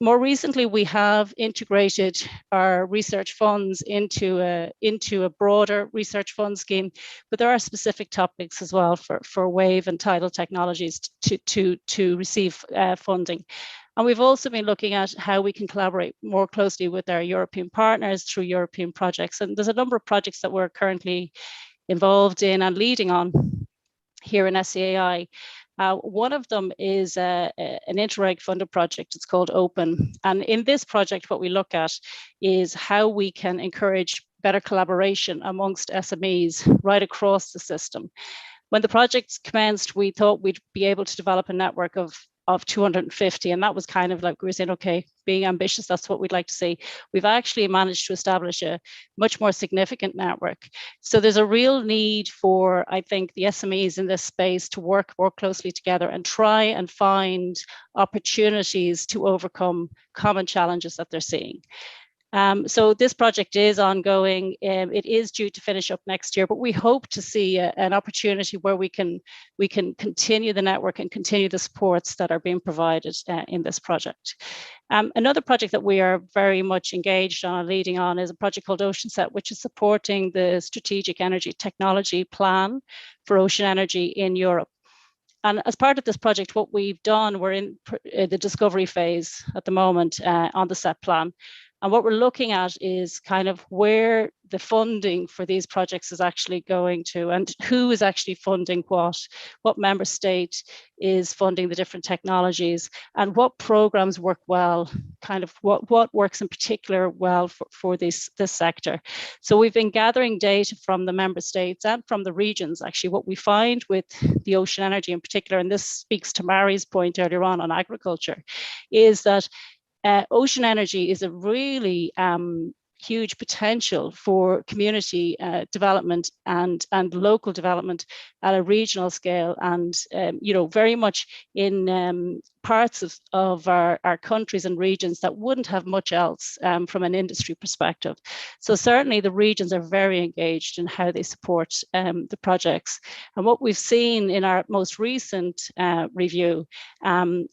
More recently, we have integrated our research funds into a broader research fund scheme, but there are specific topics as well for wave and tidal technologies to receive funding. And we've also been looking at how we can collaborate more closely with our European partners through European projects. And there's a number of projects that we're currently involved in and leading on here in SCAI. One of them is an Interreg funded project. It's called Open. And in this project, what we look at is how we can encourage better collaboration amongst SMEs right across the system. When the project commenced, we thought we'd be able to develop a network of 250. And that was kind of like, we were saying, okay, being ambitious, that's what we'd like to see. We've actually managed to establish a much more significant network. So there's a real need for, I think, the SMEs in this space to work more closely together and try and find opportunities to overcome common challenges that they're seeing. So this project is ongoing. It is due to finish up next year, but we hope to see an opportunity where we can continue the network and continue the supports that are being provided in this project. Another project that we are very much engaged on and leading on is a project called OceanSet, which is supporting the Strategic Energy Technology Plan for ocean energy in Europe. And as part of this project, what we've done, we're in the discovery phase at the moment on the SET plan. And what we're looking at is kind of where the funding for these projects is actually going to, and who is actually funding what member state is funding the different technologies, and what programs work well, kind of what works in particular well for this sector. So we've been gathering data from the member states and from the regions. Actually, what we find with the ocean energy in particular, and this speaks to Mary's point earlier on agriculture, is that ocean energy is a really huge potential for community development and local development at a regional scale, and very much in parts of our countries and regions that wouldn't have much else from an industry perspective. So certainly the regions are very engaged in how they support the projects. And what we've seen in our most recent review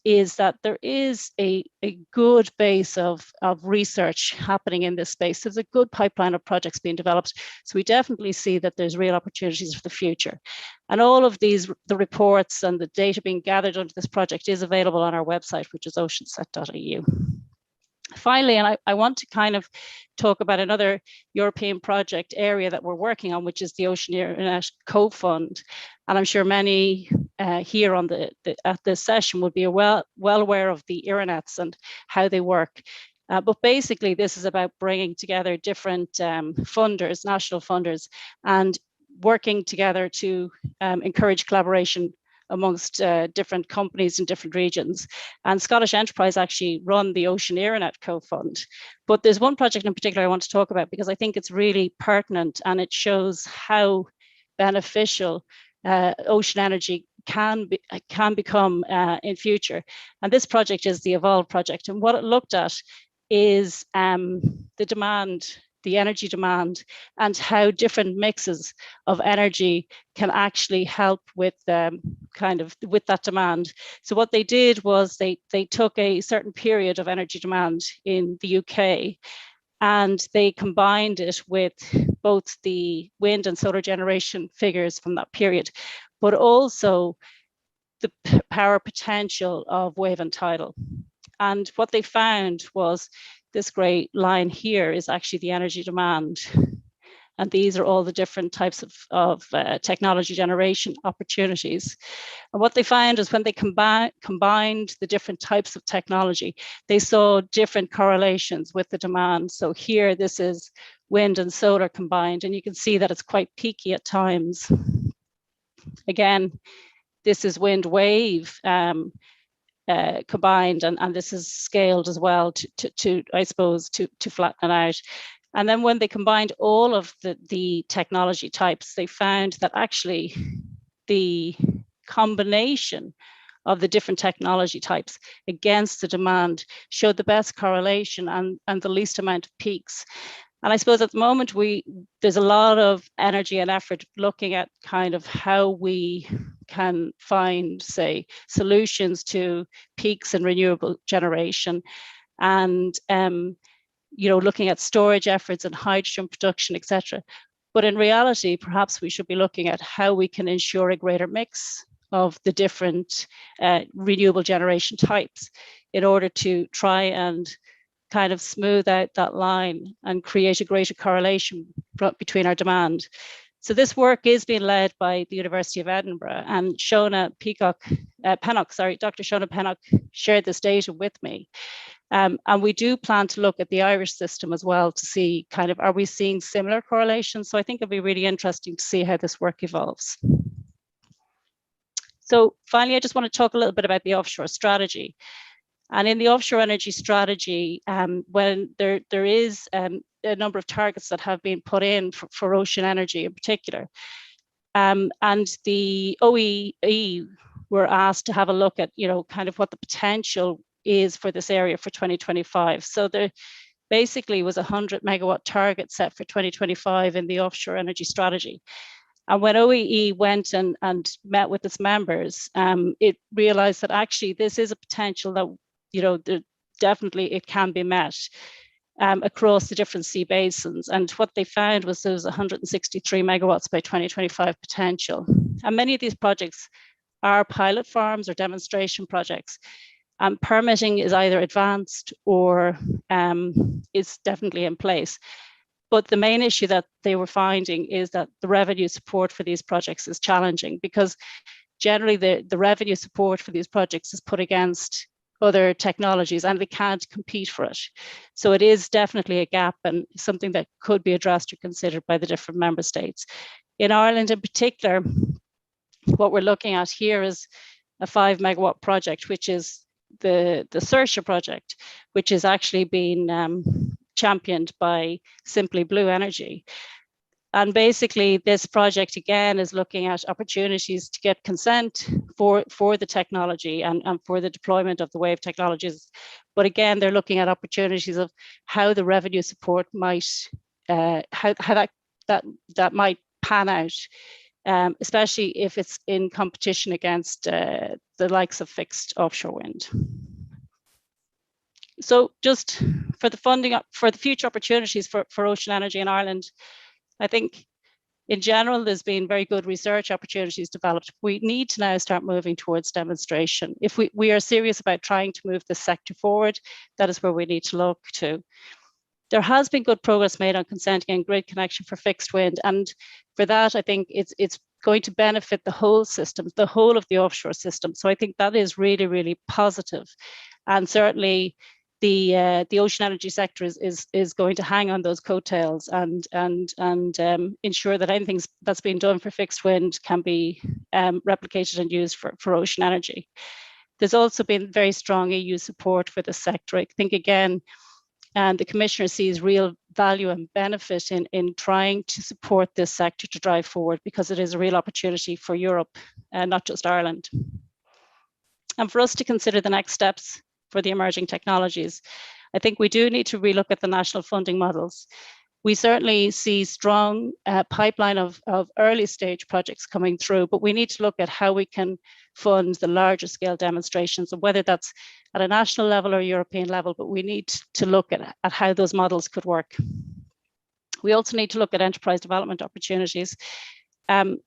is that there is a good base of research happening in this space. There's a good pipeline of projects being developed. So we definitely see that there's real opportunities for the future. And all of these, the reports and the data being gathered under this project is available on our website, which is oceanset.eu. Finally, and I want to kind of talk about another European project area that we're working on, which is the Ocean Internet Co-Fund. And I'm sure many here on at this session would be well aware of the IRINETs and how they work. But basically, this is about bringing together different funders, national funders, and working together to encourage collaboration amongst different companies in different regions. And Scottish Enterprise actually run the Ocean Internet Co-Fund. But there's one project in particular I want to talk about because I think it's really pertinent and it shows how beneficial ocean energy can become in future. And this project is the Evolve project. And what it looked at is the demand, the energy demand, and how different mixes of energy can actually help with with that demand. So what they did was they took a certain period of energy demand in the UK and they combined it with both the wind and solar generation figures from that period, but also the power potential of wave and tidal. And what they found was this gray line here is actually the energy demand. And these are all the different types of technology generation opportunities. And what they found is when they combined the different types of technology, they saw different correlations with the demand. So here, this is wind and solar combined, and you can see that it's quite peaky at times. Again, this is wind wave combined, and this is scaled as well to I suppose, to flatten it out. And then when they combined all of the technology types, they found that actually the combination of the different technology types against the demand showed the best correlation and the least amount of peaks. And I suppose at the moment, there's a lot of energy and effort looking at kind of how we can find, say, solutions to peaks in renewable generation, and looking at storage efforts and hydrogen production, etc. But in reality, perhaps we should be looking at how we can ensure a greater mix of the different renewable generation types in order to try and kind of smooth out that line and create a greater correlation between our demand. So this work is being led by the University of Edinburgh, and Dr. Shona Pennock shared this data with me. And we do plan to look at the Irish system as well to see kind of, are we seeing similar correlations? So I think it'll be really interesting to see how this work evolves. So finally, I just want to talk a little bit about the offshore strategy. And in the offshore energy strategy, when there is a number of targets that have been put in for ocean energy in particular, and the OEE were asked to have a look at, kind of what the potential is for this area for 2025. So there basically was a 100 megawatt target set for 2025 in the offshore energy strategy. And when OEE went and met with its members, it realized that actually this is a potential that, definitely it can be met across the different sea basins. And what they found was there was 163 megawatts by 2025 potential. And many of these projects are pilot farms or demonstration projects. Permitting is either advanced or is definitely in place. But the main issue that they were finding is that the revenue support for these projects is challenging, because generally the revenue support for these projects is put against other technologies and they can't compete for it. So it is definitely a gap and something that could be addressed or considered by the different member states. In Ireland in particular, what we're looking at here is a 5 megawatt project, which is the Saoirse project, which is actually being championed by Simply Blue Energy. And basically this project again is looking at opportunities to get consent for the technology and for the deployment of the wave technologies. But again, they're looking at opportunities of how the revenue support might, how that might pan out, especially if it's in competition against the likes of fixed offshore wind. So just for the funding, for the future opportunities for ocean energy in Ireland, I think in general, there's been very good research opportunities developed. We need to now start moving towards demonstration. If we are serious about trying to move the sector forward, that is where we need to look to. There has been good progress made on consenting and grid connection for fixed wind. And for that, I think it's going to benefit the whole system, the whole of the offshore system. So I think that is really, really positive. And certainly the ocean energy sector is going to hang on those coattails and ensure that anything that's being done for fixed wind can be replicated and used for ocean energy. There's also been very strong EU support for the sector. I think again, and the Commissioner sees real value and benefit in trying to support this sector to drive forward, because it is a real opportunity for Europe and not just Ireland. And for us to consider the next steps for the emerging technologies, I think we do need to relook at the national funding models. We certainly see strong pipeline of early stage projects coming through, but we need to look at how we can fund the larger scale demonstrations, and whether that's at a national level or European level, but we need to look at how those models could work. We also need to look at enterprise development opportunities.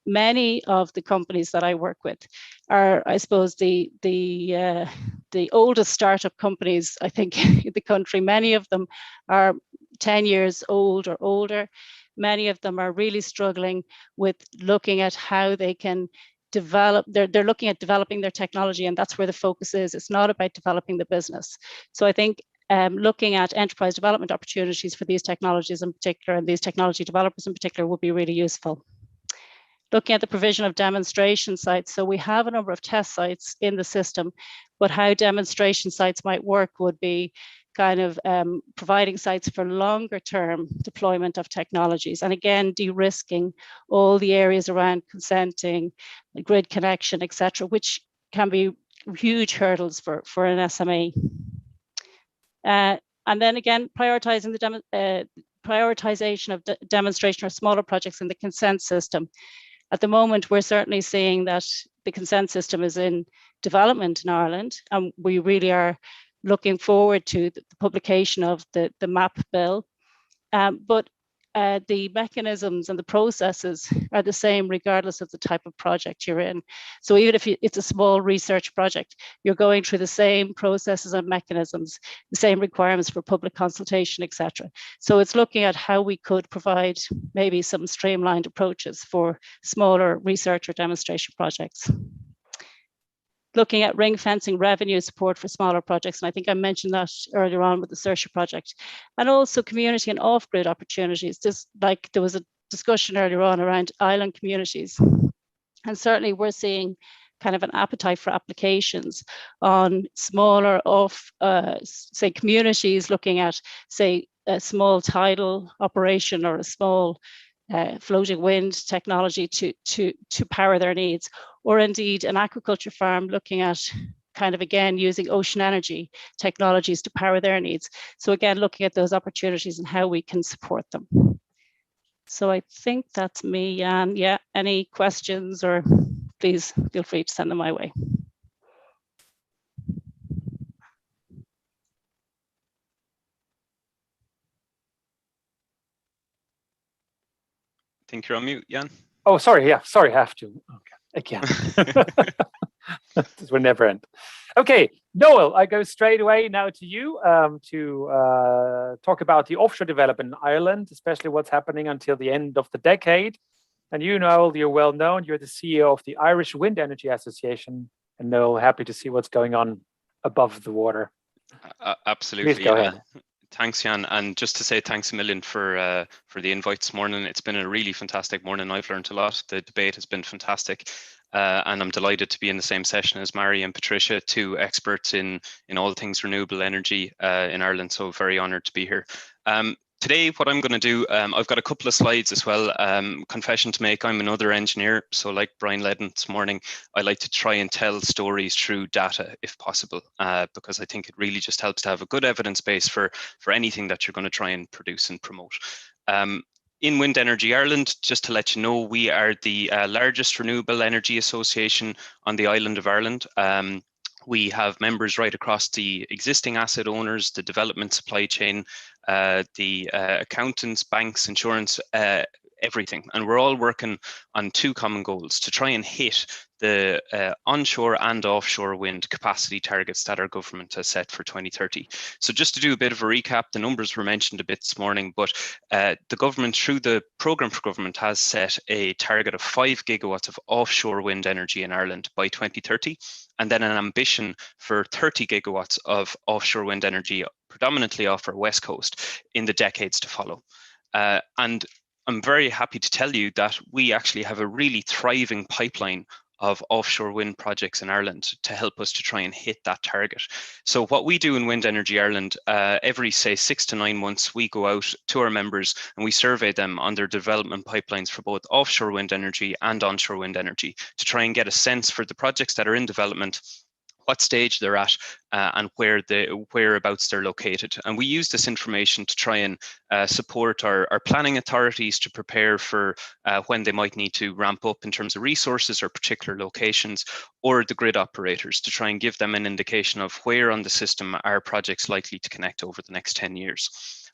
Many of the companies that I work with are, I suppose, the oldest startup companies, I think, in the country. Many of them are 10 years old or older. Many of them are really struggling with looking at how they can develop. They're looking at developing their technology, and that's where the focus is. It's not about developing the business. So I think looking at enterprise development opportunities for these technologies in particular, and these technology developers in particular, would be really useful. Looking at the provision of demonstration sites. So we have a number of test sites in the system, but how demonstration sites might work would be kind of providing sites for longer term deployment of technologies. And again, de-risking all the areas around consenting, grid connection, etc., which can be huge hurdles for an SME. And then again, prioritizing the prioritization of demonstration or smaller projects in the consent system. At the moment, we're certainly seeing that the consent system is in development in Ireland, and we really are looking forward to the publication of the MAP bill. But the mechanisms and the processes are the same regardless of the type of project you're in. So even if it's a small research project, you're going through the same processes and mechanisms, the same requirements for public consultation, etc. So it's looking at how we could provide maybe some streamlined approaches for smaller research or demonstration projects. Looking at ring fencing revenue support for smaller projects. And I think I mentioned that earlier on with the Saoirse project. And also community and off-grid opportunities. Just like there was a discussion earlier on around island communities. And certainly we're seeing kind of an appetite for applications on smaller say communities looking at, say, a small tidal operation or a small floating wind technology to power their needs, or indeed an aquaculture farm looking at kind of, again, using ocean energy technologies to power their needs. So again, looking at those opportunities and how we can support them. So I think that's me, Jan. Yeah, any questions, or please feel free to send them my way. I think you're on mute, Jan. Oh, sorry. Yeah, sorry, I have to. Okay, again. This will never end. Okay, Noel, I go straight away now to you to talk about the offshore development in Ireland, especially what's happening until the end of the decade. And you, Noel, you're well known. You're the CEO of the Irish Wind Energy Association. And Noel, happy to see what's going on above the water. Absolutely. Please go ahead. Thanks, Jan. And just to say thanks a million for the invite this morning. It's been a really fantastic morning. I've learned a lot. The debate has been fantastic. And I'm delighted to be in the same session as Mary and Patricia, two experts in all things renewable energy in Ireland. So very honoured to be here. Today, what I'm going to do, I've got a couple of slides as well. Confession to make, I'm another engineer. So like Brian Ledden this morning, I like to try and tell stories through data if possible, because I think it really just helps to have a good evidence base for anything that you're going to try and produce and promote. In Wind Energy Ireland, just to let you know, we are the largest renewable energy association on the island of Ireland. We have members right across the existing asset owners, the development supply chain, the accountants, banks, insurance, everything. And we're all working on two common goals: to try and hit the onshore and offshore wind capacity targets that our government has set for 2030. So just to do a bit of a recap, the numbers were mentioned a bit this morning, but the government, through the Programme for Government, has set a target of 5 gigawatts of offshore wind energy in Ireland by 2030, and then an ambition for 30 gigawatts of offshore wind energy, predominantly off our west coast, in the decades to follow. And I'm very happy to tell you that we actually have a really thriving pipeline of offshore wind projects in Ireland to help us to try and hit that target. So what we do in Wind Energy Ireland, every, say, 6 to 9 months, we go out to our members and we survey them on their development pipelines for both offshore wind energy and onshore wind energy to try and get a sense for the projects that are in development, what stage they're at, and whereabouts they're located. And we use this information to try and support our planning authorities to prepare for when they might need to ramp up in terms of resources or particular locations, or the grid operators to try and give them an indication of where on the system are projects likely to connect over the next 10 years.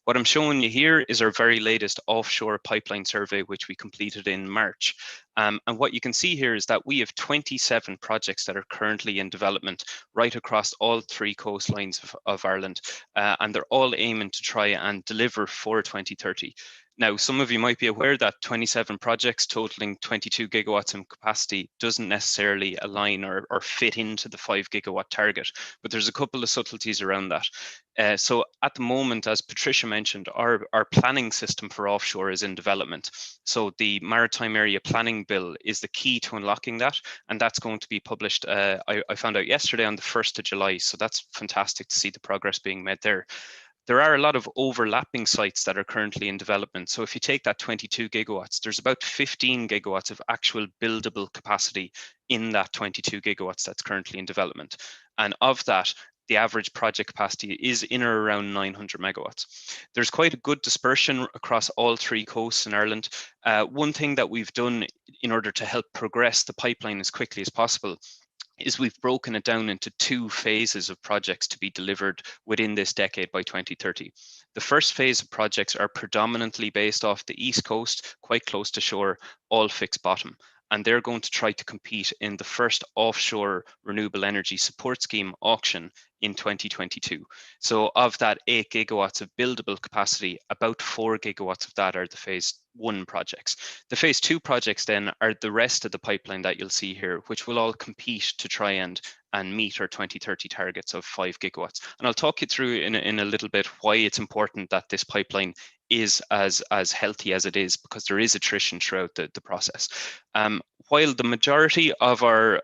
What I'm showing you here is our very latest offshore pipeline survey, which we completed in March. And what you can see here is that we have 27 projects that are currently in development right across all 3 coastlines of Ireland. And they're all aiming to try and deliver for 2030. Now, some of you might be aware that 27 projects totaling 22 gigawatts in capacity doesn't necessarily align or fit into the 5 gigawatt target, but there's a couple of subtleties around that. So at the moment, as Patricia mentioned, our planning system for offshore is in development. So the Maritime Area Planning Bill is the key to unlocking that, and that's going to be published, I found out yesterday, on the 1st of July. So that's fantastic to see the progress being made there. There are a lot of overlapping sites that are currently in development. So if you take that 22 gigawatts, there's about 15 gigawatts of actual buildable capacity in that 22 gigawatts that's currently in development. And of that, the average project capacity is in or around 900 megawatts. There's quite a good dispersion across all 3 coasts in Ireland. One thing that we've done in order to help progress the pipeline as quickly as possible is we've broken it down into 2 phases of projects to be delivered within this decade by 2030. The first phase of projects are predominantly based off the East Coast, quite close to shore, all fixed bottom. And they're going to try to compete in the first offshore renewable energy support scheme auction in 2022. So of that 8 gigawatts of buildable capacity, about 4 gigawatts of that are the phase 1 projects. The phase 2 projects then are the rest of the pipeline that you'll see here, which will all compete to try and meet our 2030 targets of 5 gigawatts. And I'll talk you through in a little bit why it's important that this pipeline is as healthy as it is, because there is attrition throughout the process. While the majority of our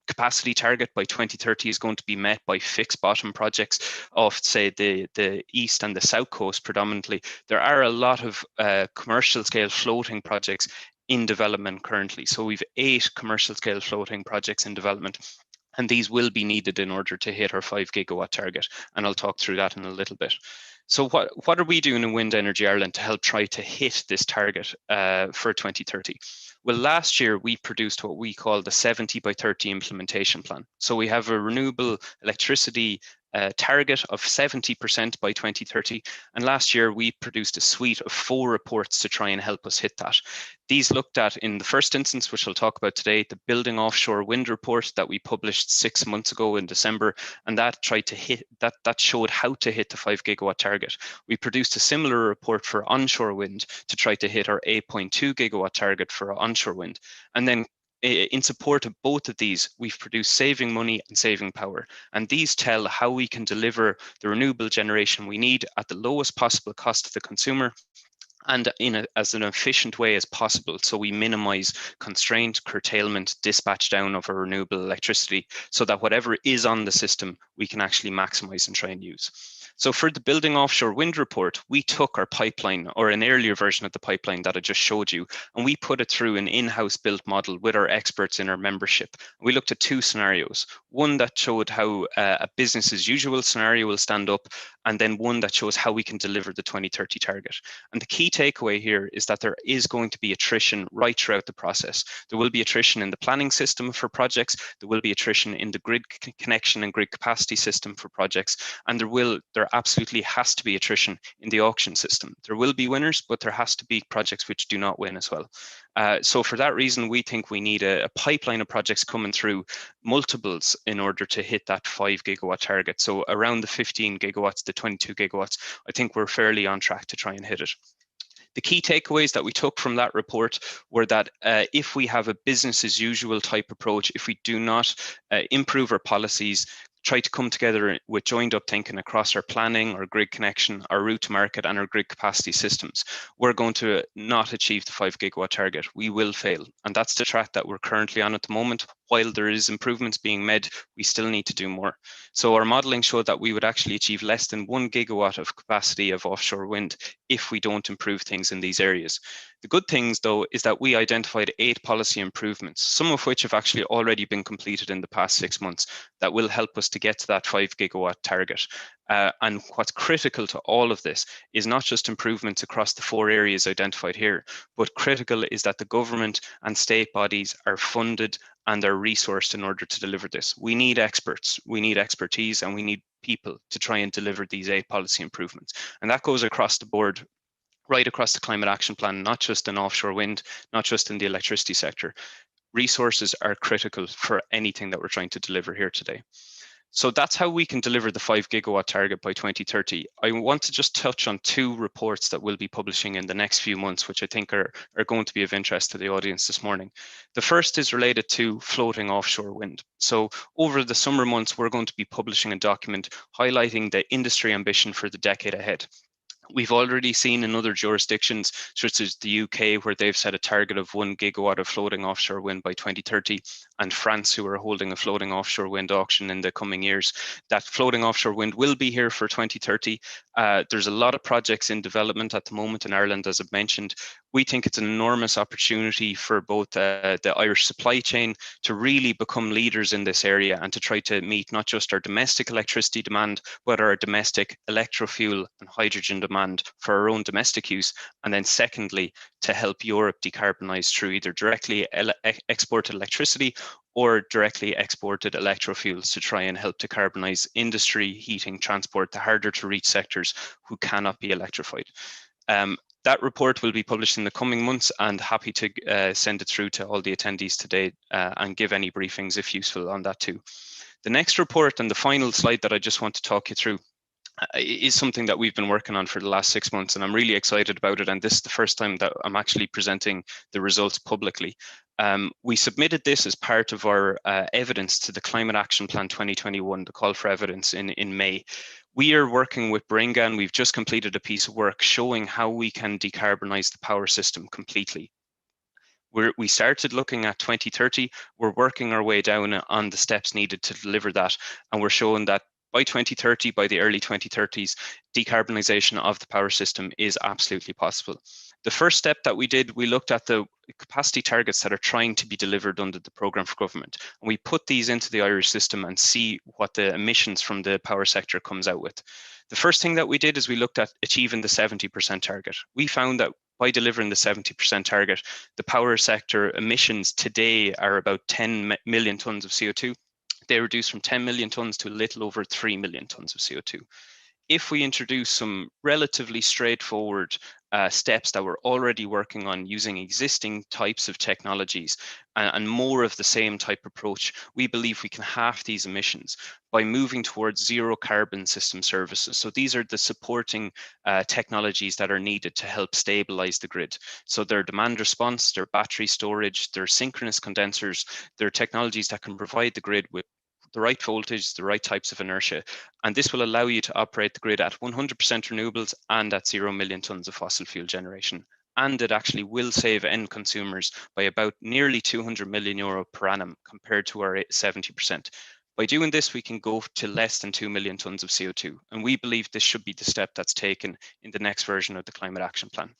capacity target by 2030 is going to be met by fixed bottom projects of, say, the east and the south coast predominantly, there are a lot of commercial scale floating projects in development currently. So we've 8 commercial scale floating projects in development, and these will be needed in order to hit our 5 gigawatt target. And I'll talk through that in a little bit. So what are we doing in Wind Energy Ireland to help try to hit this target for 2030? Well, last year we produced what we call the 70 by 30 implementation plan. So we have a renewable electricity target of 70% by 2030. And last year we produced a suite of 4 reports to try and help us hit that. These looked at, in the first instance, which I'll talk about today, the Building Offshore Wind report that we published 6 months ago in December, and that tried to hit that showed how to hit the 5 gigawatt target. We produced a similar report for onshore wind to try to hit our 8.2 gigawatt target for onshore wind. And then in support of both of these, we've produced Saving Money and Saving Power. And these tell how we can deliver the renewable generation we need at the lowest possible cost to the consumer, and as an efficient way as possible, so we minimize constraint, curtailment, dispatch down of our renewable electricity, so that whatever is on the system, we can actually maximize and try and use. So for the Building Offshore Wind report, we took our pipeline, or an earlier version of the pipeline that I just showed you, and we put it through an in-house built model with our experts in our membership. We looked at 2 scenarios, one that showed how a business as usual scenario will stand up, and then one that shows how we can deliver the 2030 target. And the key takeaway here is that there is going to be attrition right throughout the process. There will be attrition in the planning system for projects, there will be attrition in the grid connection and grid capacity system for projects, and there absolutely has to be attrition in the auction system. There will be winners, but there has to be projects which do not win as well. So for that reason, we think we need a pipeline of projects coming through multiples in order to hit that 5 gigawatt target. So around the 15 gigawatts, the 22 gigawatts, I think we're fairly on track to try and hit it. The key takeaways that we took from that report were that if we have a business as usual type approach, if we do not improve our policies, try to come together with joined up thinking across our planning, our grid connection, our route to market, and our grid capacity systems, we're going to not achieve the 5 gigawatt target. We will fail. And that's the track that we're currently on at the moment. While there is improvements being made, we still need to do more. So our modeling showed that we would actually achieve less than 1 gigawatt of capacity of offshore wind if we don't improve things in these areas. The good things, though, is that we identified 8 policy improvements, some of which have actually already been completed in the past 6 months, that will help us to get to that 5 gigawatt target. And what's critical to all of this is not just improvements across the 4 areas identified here, but critical is that the government and state bodies are funded and they're resourced in order to deliver this. We need experts, we need expertise, and we need people to try and deliver these 8 policy improvements. And that goes across the board, right across the climate action plan, not just in offshore wind, not just in the electricity sector. Resources are critical for anything that we're trying to deliver here today. So that's how we can deliver the 5 gigawatt target by 2030. I want to just touch on 2 reports that we'll be publishing in the next few months, which I think are going to be of interest to the audience this morning. The first is related to floating offshore wind. So over the summer months, we're going to be publishing a document highlighting the industry ambition for the decade ahead. We've already seen in other jurisdictions, such as the UK, where they've set a target of 1 gigawatt of floating offshore wind by 2030, and France, who are holding a floating offshore wind auction in the coming years, that floating offshore wind will be here for 2030. There's a lot of projects in development at the moment in Ireland, as I've mentioned. We think it's an enormous opportunity for both the Irish supply chain to really become leaders in this area and to try to meet not just our domestic electricity demand, but our domestic electrofuel and hydrogen demand for our own domestic use. And then secondly, to help Europe decarbonize through either directly exported electricity or directly exported electrofuels to try and help decarbonize industry, heating, transport, the harder to reach sectors who cannot be electrified. That report will be published in the coming months, and happy to send it through to all the attendees today and give any briefings if useful on that too. The next report and the final slide that I just want to talk you through is something that we've been working on for the last 6 months, and I'm really excited about it. And this is the first time that I'm actually presenting the results publicly. We submitted this as part of our evidence to the Climate Action Plan 2021, the call for evidence in May. We are working with Bringa, and we've just completed a piece of work showing how we can decarbonize the power system completely. We started looking at 2030, we're working our way down on the steps needed to deliver that, and we're showing that by 2030, by the early 2030s, decarbonisation of the power system is absolutely possible. The first step that we did, we looked at the capacity targets that are trying to be delivered under the programme for government. And we put these into the Irish system and see what the emissions from the power sector comes out with. The first thing that we did is we looked at achieving the 70% target. We found that by delivering the 70% target, the power sector emissions today are about 10 million tonnes of CO2. They reduced from 10 million tonnes to a little over 3 million tonnes of CO2. If we introduce some relatively straightforward steps that we're already working on using existing types of technologies and more of the same type approach, we believe we can halve these emissions by moving towards zero carbon system services. So these are the supporting technologies that are needed to help stabilize the grid. So their demand response, their battery storage, their synchronous condensers, their technologies that can provide the grid with the right voltage, the right types of inertia. And this will allow you to operate the grid at 100% renewables and at 0 million tonnes of fossil fuel generation. And it actually will save end consumers by about nearly €200 million per annum compared to our 70%. By doing this, we can go to less than 2 million tonnes of CO2. And we believe this should be the step that's taken in the next version of the Climate Action Plan.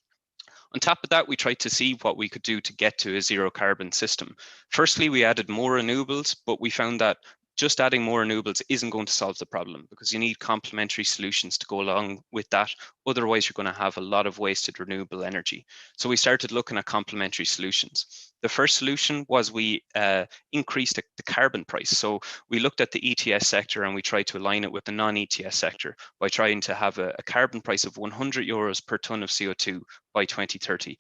On top of that, we tried to see what we could do to get to a zero carbon system. Firstly, we added more renewables, but we found that just adding more renewables isn't going to solve the problem because you need complementary solutions to go along with that. Otherwise, you're going to have a lot of wasted renewable energy. So we started looking at complementary solutions. The first solution was we increased the carbon price. So we looked at the ETS sector and we tried to align it with the non-ETS sector by trying to have a carbon price of €100 per tonne of CO2 by 2030.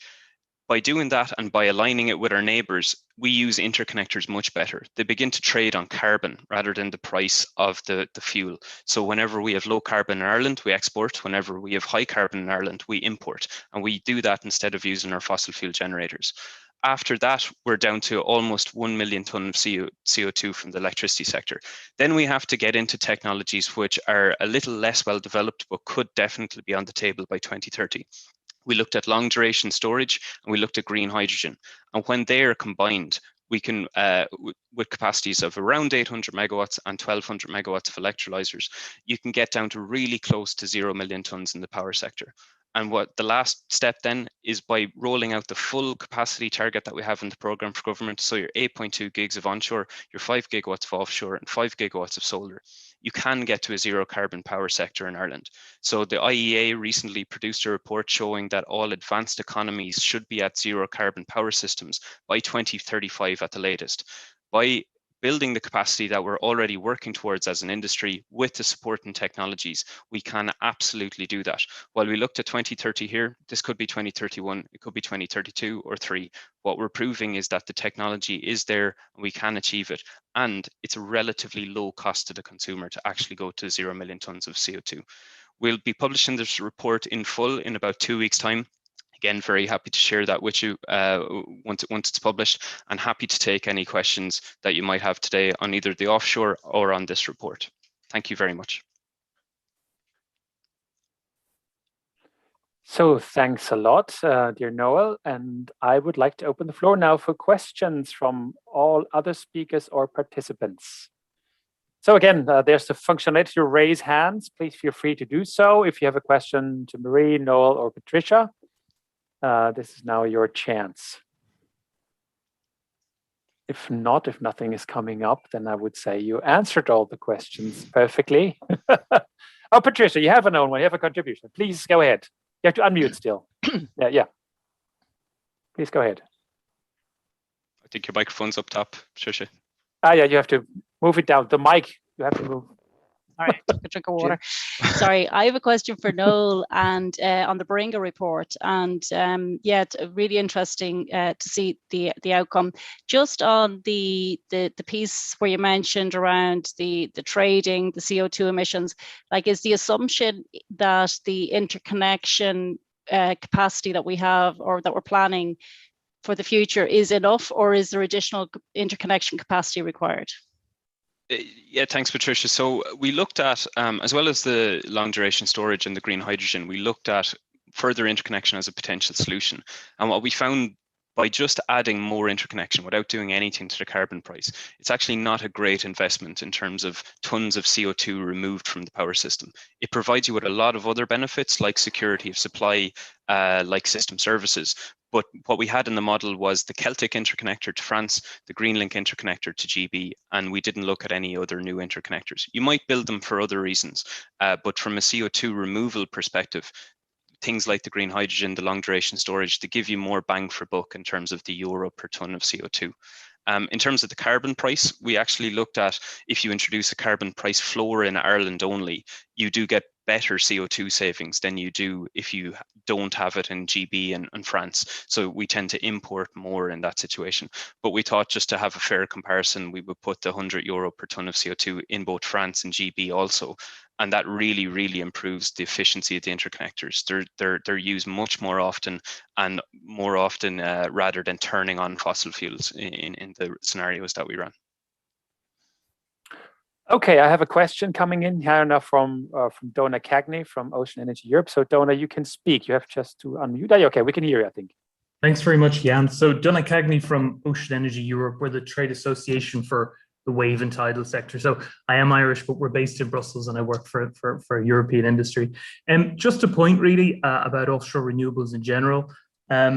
By doing that and by aligning it with our neighbours, we use interconnectors much better. They begin to trade on carbon rather than the price of the fuel. So whenever we have low carbon in Ireland, we export. Whenever we have high carbon in Ireland, we import. And we do that instead of using our fossil fuel generators. After that, we're down to almost 1 million tonne of CO2 from the electricity sector. Then we have to get into technologies which are a little less well developed, but could definitely be on the table by 2030. We looked at long duration storage and we looked at green hydrogen. And when they are combined, we can, with capacities of around 800 megawatts and 1200 megawatts of electrolyzers, you can get down to really close to 0 million tonnes in the power sector. And what the last step then is by rolling out the full capacity target that we have in the programme for government. So your 8.2 gigs of onshore, your 5 gigawatts of offshore and 5 gigawatts of solar. You can get to a zero carbon power sector in Ireland. So the IEA recently produced a report showing that all advanced economies should be at zero carbon power systems by 2035 at the latest. By building the capacity that we're already working towards as an industry with the support and technologies, we can absolutely do that. While we looked at 2030 here, this could be 2031, it could be 2032 or 3. What we're proving is that the technology is there and we can achieve it. And it's a relatively low cost to the consumer to actually go to 0 million tons of CO2. We'll be publishing this report in full in about 2 weeks' time. Again, very happy to share that with you once it's published, and happy to take any questions that you might have today on either the offshore or on this report. Thank you very much. So thanks a lot, dear Noel. And I would like to open the floor now for questions from all other speakers or participants. So again, there's the functionality to raise hands. Please feel free to do so. If you have a question to Marie, Noel, or Patricia, this is now your chance. If not, if nothing is coming up, then I would say you answered all the questions perfectly. Oh, Patricia, you have an own one, you have a contribution. Please go ahead. You have to unmute still. Yeah. Please go ahead. I think your microphone's up top, Patricia. Yeah, you have to move it down. The mic, you have to move. All right, take a drink of water. Sorry, I have a question for Noel and on the Baringa report, and yeah, it's really interesting to see the outcome. Just on the piece where you mentioned around the trading, the CO2 emissions, like, is the assumption that the interconnection capacity that we have or that we're planning for the future is enough, or is there additional interconnection capacity required? Yeah, thanks, Patricia. So we looked at, as well as the long duration storage and the green hydrogen, we looked at further interconnection as a potential solution. And what we found, by just adding more interconnection without doing anything to the carbon price, it's actually not a great investment in terms of tons of CO2 removed from the power system. It provides you with a lot of other benefits like security of supply, like system services. But what we had in the model was the Celtic interconnector to France, the Greenlink interconnector to GB, and we didn't look at any other new interconnectors. You might build them for other reasons, but from a CO2 removal perspective, things like the green hydrogen, the long duration storage, they give you more bang for buck in terms of the euro per ton of CO2. In terms of the carbon price, we actually looked at, if you introduce a carbon price floor in Ireland only, you do get better CO2 savings than you do if you don't have it in GB and France. So we tend to import more in that situation. But we thought, just to have a fair comparison, we would put the 100 euro per ton of CO2 in both France and GB also. And that really, really improves the efficiency of the interconnectors. They're used much more often, and more often rather than turning on fossil fuels in the scenarios that we ran. Okay, I have a question coming in here now from Donna Cagney from Ocean Energy Europe. So Donna, you can speak. You have just to unmute. Okay, we can hear you, I think. Thanks very much, Jan. So Donna Cagney from Ocean Energy Europe. We're the trade association for the wave and tidal sector. So I am Irish, but we're based in Brussels and I work for European industry. And just a point really about offshore renewables in general. I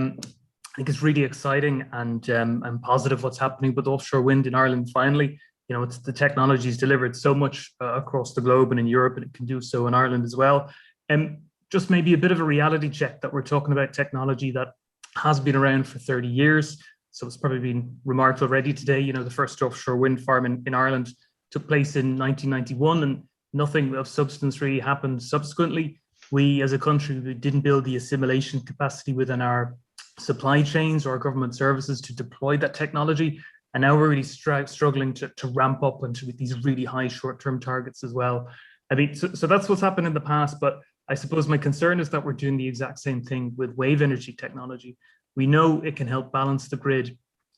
think it's really exciting and positive what's happening with offshore wind in Ireland finally. You know, it's the technology's delivered so much across the globe and in Europe, and it can do so in Ireland as well. And just maybe a bit of a reality check that we're talking about technology that has been around for 30 years. So it's probably been remarked already today. You know, the first offshore wind farm in Ireland took place in 1991, and nothing of substance really happened subsequently. We, as a country, we didn't build the assimilation capacity within our supply chains or our government services to deploy that technology. And now we're really struggling to ramp up into these really high short-term targets as well. I mean, so that's what's happened in the past, but I suppose my concern is that we're doing the exact same thing with wave energy technology. We know it can help balance the grid,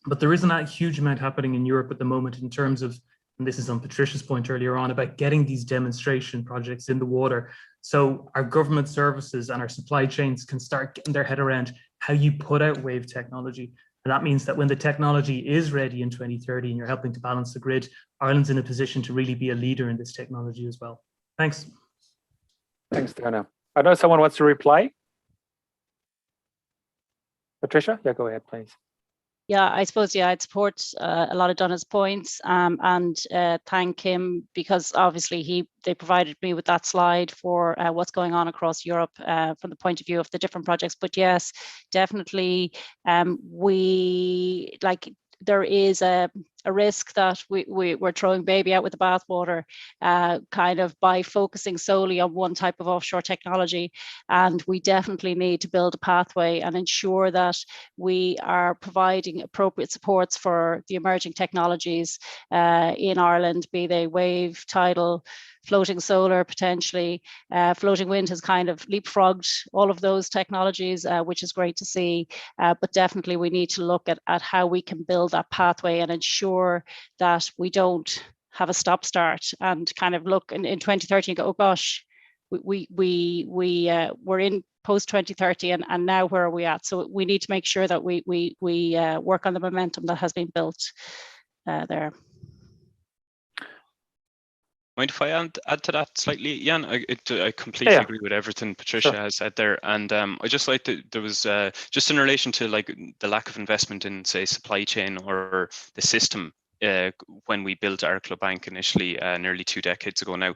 but there isn't a huge amount happening in Europe at the moment in terms of, and this is on Patricia's point earlier on, about getting these demonstration projects in the water. So our government services and our supply chains can start getting their head around how you put out wave technology. And that means that when the technology is ready in 2030 and you're helping to balance the grid, Ireland's in a position to really be a leader in this technology as well. Thanks. Thanks, Donna. I know someone wants to reply. Patricia, yeah, go ahead, please. Yeah, I suppose, yeah, I'd support a lot of Donna's points and thank him, because obviously they provided me with that slide for what's going on across Europe from the point of view of the different projects. But yes, definitely, there is a a risk that we're throwing baby out with the bathwater, kind of by focusing solely on one type of offshore technology. And we definitely need to build a pathway and ensure that we are providing appropriate supports for the emerging technologies in Ireland, be they wave, tidal, floating solar potentially. Floating wind has kind of leapfrogged all of those technologies, which is great to see. But definitely we need to look at how we can build that pathway and ensure that we don't have a stop start and kind of look in 2030 and go, oh gosh, we're in post 2030 and now where are we at? So we need to make sure that we work on the momentum that has been built there. Mind if I add to that slightly, Jan? I completely agree with everything Patricia has said there, and I just like that there was just in relation to like the lack of investment in, say, supply chain or the system when we built Arklow Bank initially nearly 2 decades ago now.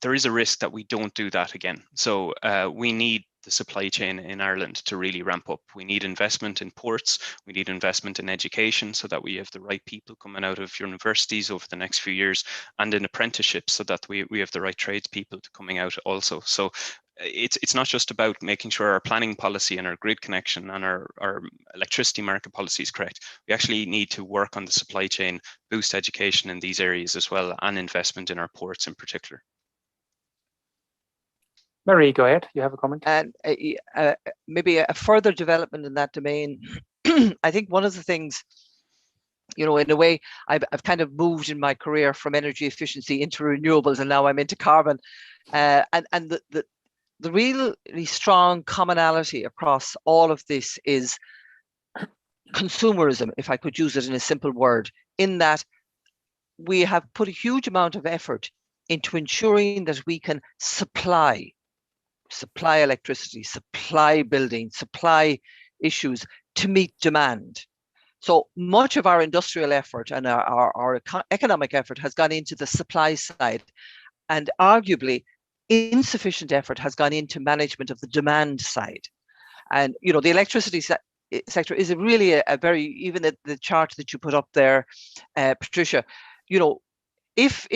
There is a risk that we don't do that again. So we need the supply chain in Ireland to really ramp up. We need investment in ports, we need investment in education so that we have the right people coming out of universities over the next few years, and in apprenticeships so that we have the right tradespeople coming out also. So it's not just about making sure our planning policy and our grid connection and our electricity market policy is correct. We actually need to work on the supply chain, boost education in these areas as well, and investment in our ports in particular. Marie, go ahead. You have a comment? And maybe a further development in that domain. I think one of the things, you know, in a way, I've kind of moved in my career from energy efficiency into renewables, and now I'm into carbon. And the really strong commonality across all of this is consumerism, if I could use it in a simple word, in that we have put a huge amount of effort into ensuring that we can supply electricity, supply buildings, supply issues to meet demand. So much of our industrial effort and our economic effort has gone into the supply side, and arguably insufficient effort has gone into management of the demand side. And you know, the electricity sector is really a very, even the chart that you put up there, Patricia, you know, if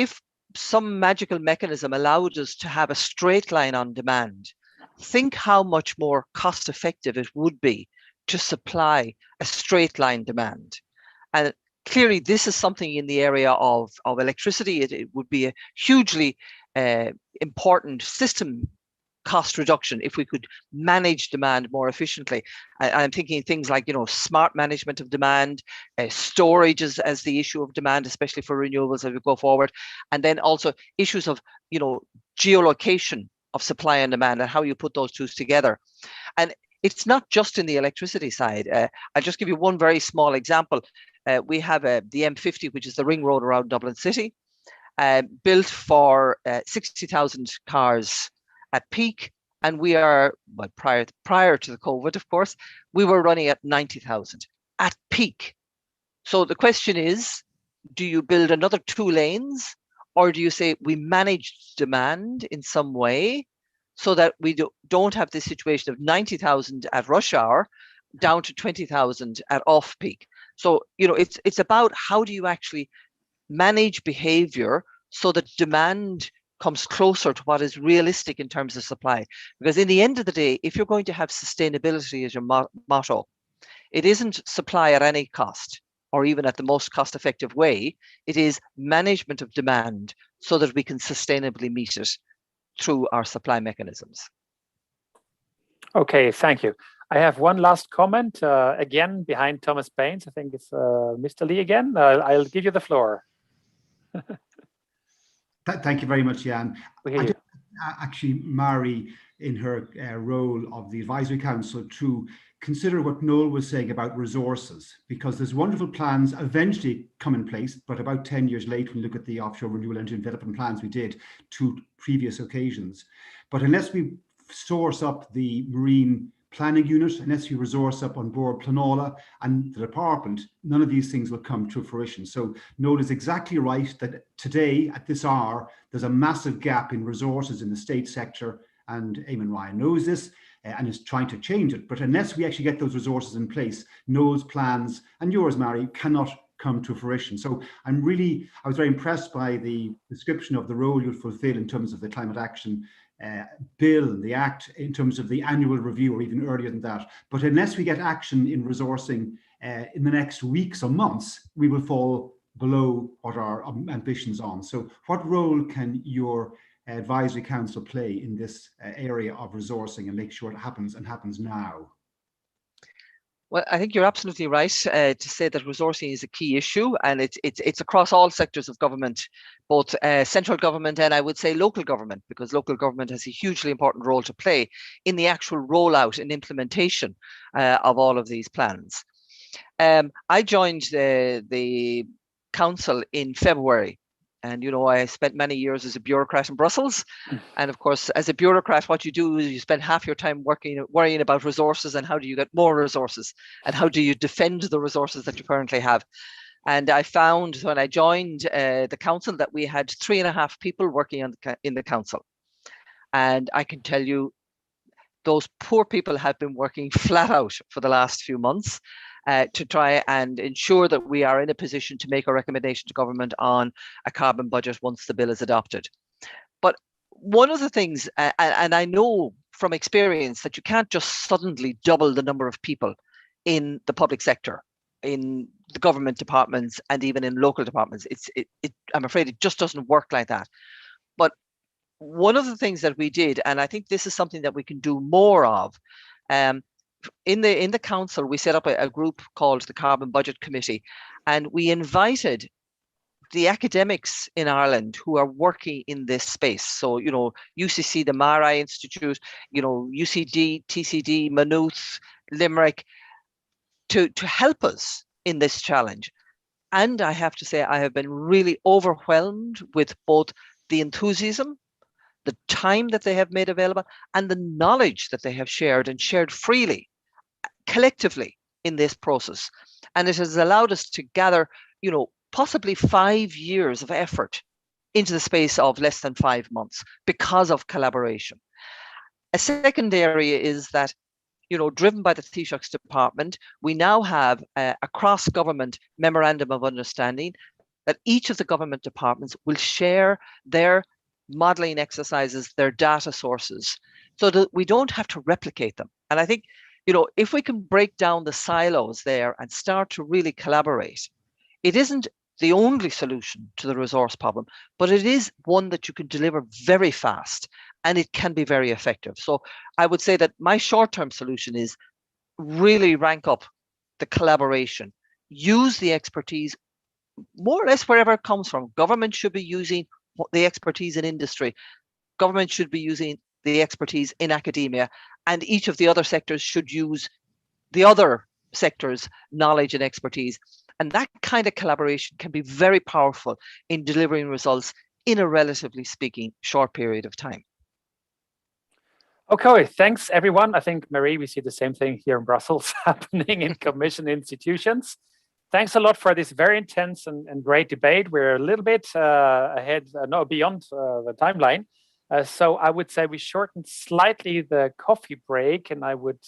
some magical mechanism allowed us to have a straight line on demand, think how much more cost effective it would be to supply a straight line demand. And clearly this is something in the area of electricity. It would be a hugely important system cost reduction if we could manage demand more efficiently. I'm thinking things like, you know, smart management of demand, storage as the issue of demand, especially for renewables as we go forward, and then also issues of, you know, geolocation of supply and demand and how you put those two together. And it's not just in the electricity side. I'll just give you one very small example. We have the M50, which is the ring road around Dublin City, built for 60,000 cars at peak, and we are, well, prior to the COVID, of course, we were running at 90,000 at peak. So the question is, do you build another 2 lanes, or do you say we manage demand in some way so that we don't have this situation of 90,000 at rush hour down to 20,000 at off peak? So, you know, it's about how do you actually manage behavior so that demand comes closer to what is realistic in terms of supply. Because in the end of the day, if you're going to have sustainability as your motto, it isn't supply at any cost or even at the most cost-effective way. It is management of demand so that we can sustainably meet it through our supply mechanisms. Okay, thank you. I have one last comment, again, behind Thomas Baines. I think it's Mr. Lee again. I'll give you the floor. Thank you very much, Jan. Actually, Mari, in her role of the Advisory Council, to consider what Noel was saying about resources, because there's wonderful plans eventually come in place, but about 10 years late when you look at the offshore renewable energy development plans we did 2 previous occasions. But unless we source up the marine planning unit, unless we resource up on board Planola and the department, none of these things will come to fruition. So Noel is exactly right that today at this hour, there's a massive gap in resources in the state sector, and Eamon Ryan knows this and is trying to change it. But unless we actually get those resources in place, Noel's plans and yours, Mary, cannot come to fruition. So I was very impressed by the description of the role you'll fulfill in terms of the climate action bill, the act, in terms of the annual review, or even earlier than that. But unless we get action in resourcing in the next weeks or months, we will fall below what our ambitions on. So what role can your advisory council play in this area of resourcing and make sure it happens, and happens now? Well, I think you're absolutely right to say that resourcing is a key issue, and it's across all sectors of government, both central government and I would say local government, because local government has a hugely important role to play in the actual rollout and implementation of all of these plans. I joined the council in February. And, you know, I spent many years as a bureaucrat in Brussels. And of course, as a bureaucrat, what you do is you spend half your time worrying about resources and how do you get more resources and how do you defend the resources that you currently have. And I found when I joined the council that we had 3.5 people working in the council. And I can tell you, those poor people have been working flat out for the last few months to try and ensure that we are in a position to make a recommendation to government on a carbon budget once the bill is adopted. But one of the things, and I know from experience that you can't just suddenly double the number of people in the public sector, in the government departments, and even in local departments. I'm afraid it just doesn't work like that. But one of the things that we did, and I think this is something that we can do more of, in the council, we set up a group called the Carbon Budget Committee, and we invited the academics in Ireland who are working in this space. So, you know, UCC, the Mari Institute, you know, UCD, TCD, Maynooth, Limerick, to help us in this challenge. And I have to say, I have been really overwhelmed with both the enthusiasm, the time that they have made available, and the knowledge that they have shared, and shared freely, collectively in this process. And it has allowed us to gather, you know, possibly 5 years of effort into the space of less than 5 months because of collaboration. A second area is that, you know, driven by the Taoiseach's department, we now have a cross-government memorandum of understanding that each of the government departments will share their modeling exercises, their data sources, so that we don't have to replicate them. And I think, you know, if we can break down the silos there and start to really collaborate, it isn't the only solution to the resource problem, but it is one that you can deliver very fast and it can be very effective. So I would say that my short-term solution is really rank up the collaboration, use the expertise more or less wherever it comes from. Government should be using the expertise in industry. Government should be using the expertise in academia, and each of the other sectors should use the other sectors' knowledge and expertise. And that kind of collaboration can be very powerful in delivering results in a relatively speaking short period of time. Okay, thanks everyone. I think, Marie, we see the same thing here in Brussels happening in Commission institutions. Thanks a lot for this very intense and great debate. We're a little bit beyond the timeline. So I would say we shortened slightly the coffee break, and I would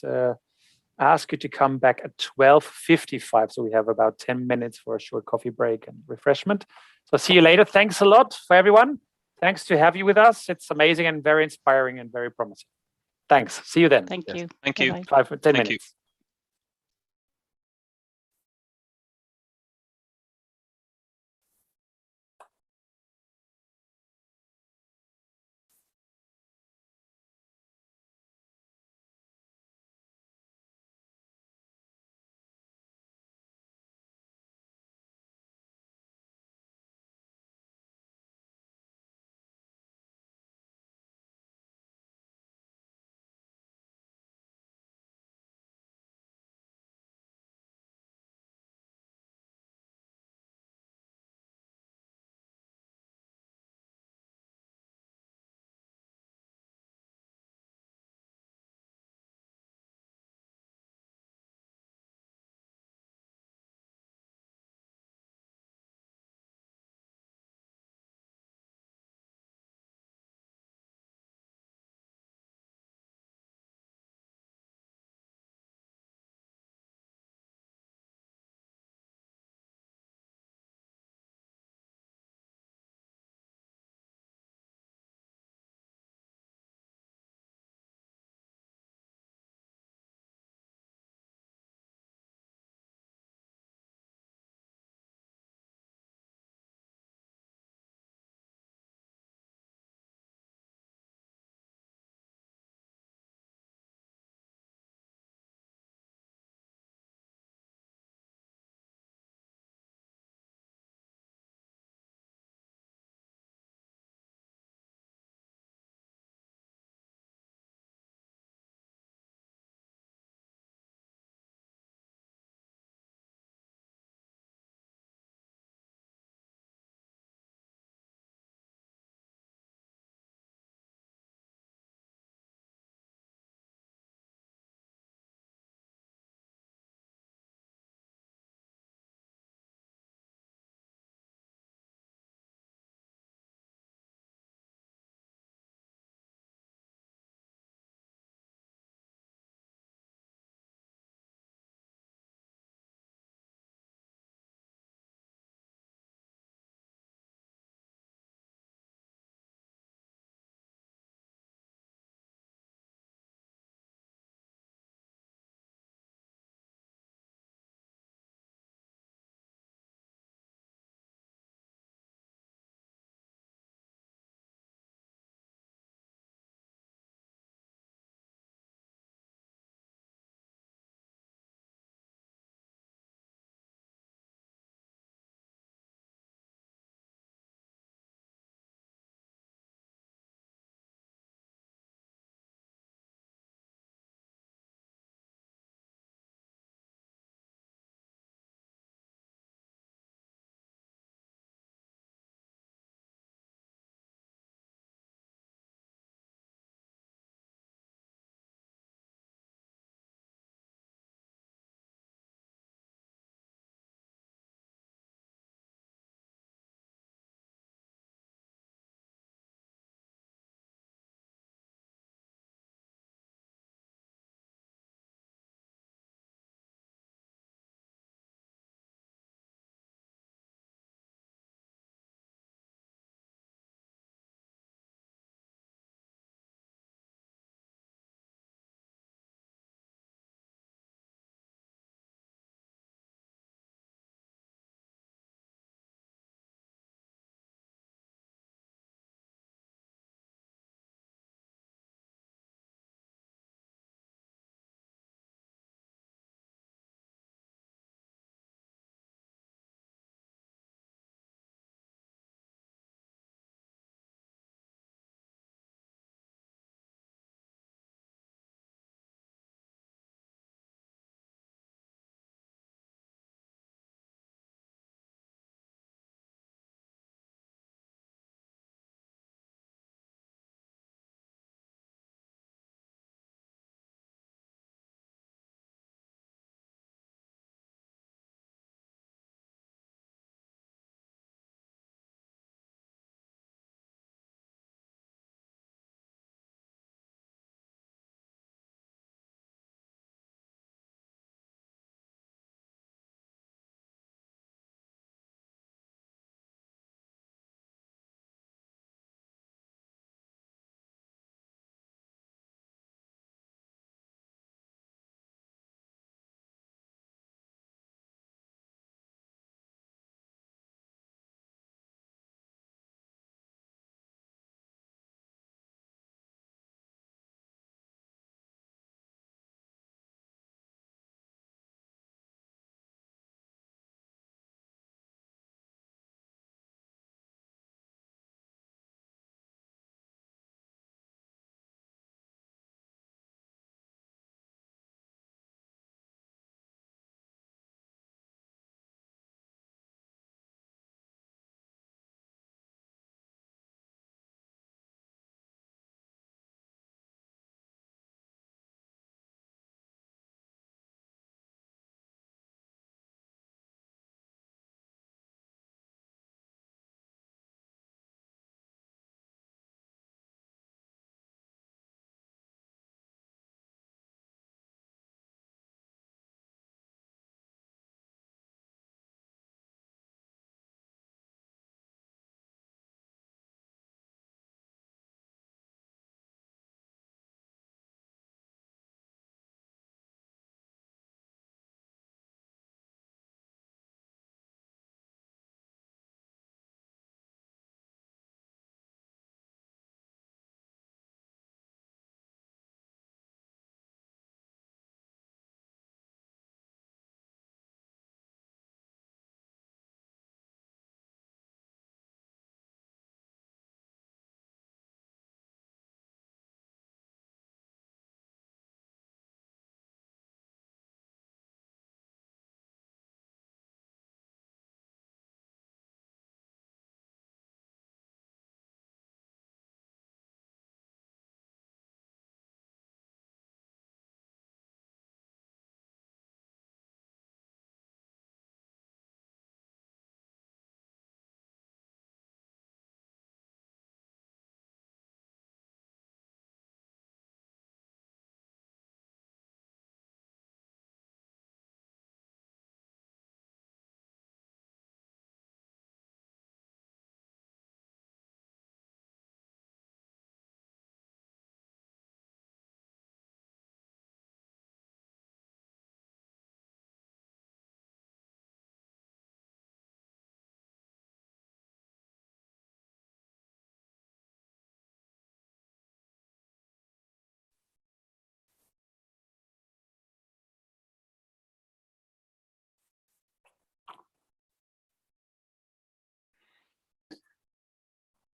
ask you to come back at 12:55. So we have about 10 minutes for a short coffee break and refreshment. So see you later. Thanks a lot for everyone. Thanks to have you with us. It's amazing and very inspiring and very promising. Thanks. See you then. Thank you. Thank you. 5 or 10 minutes.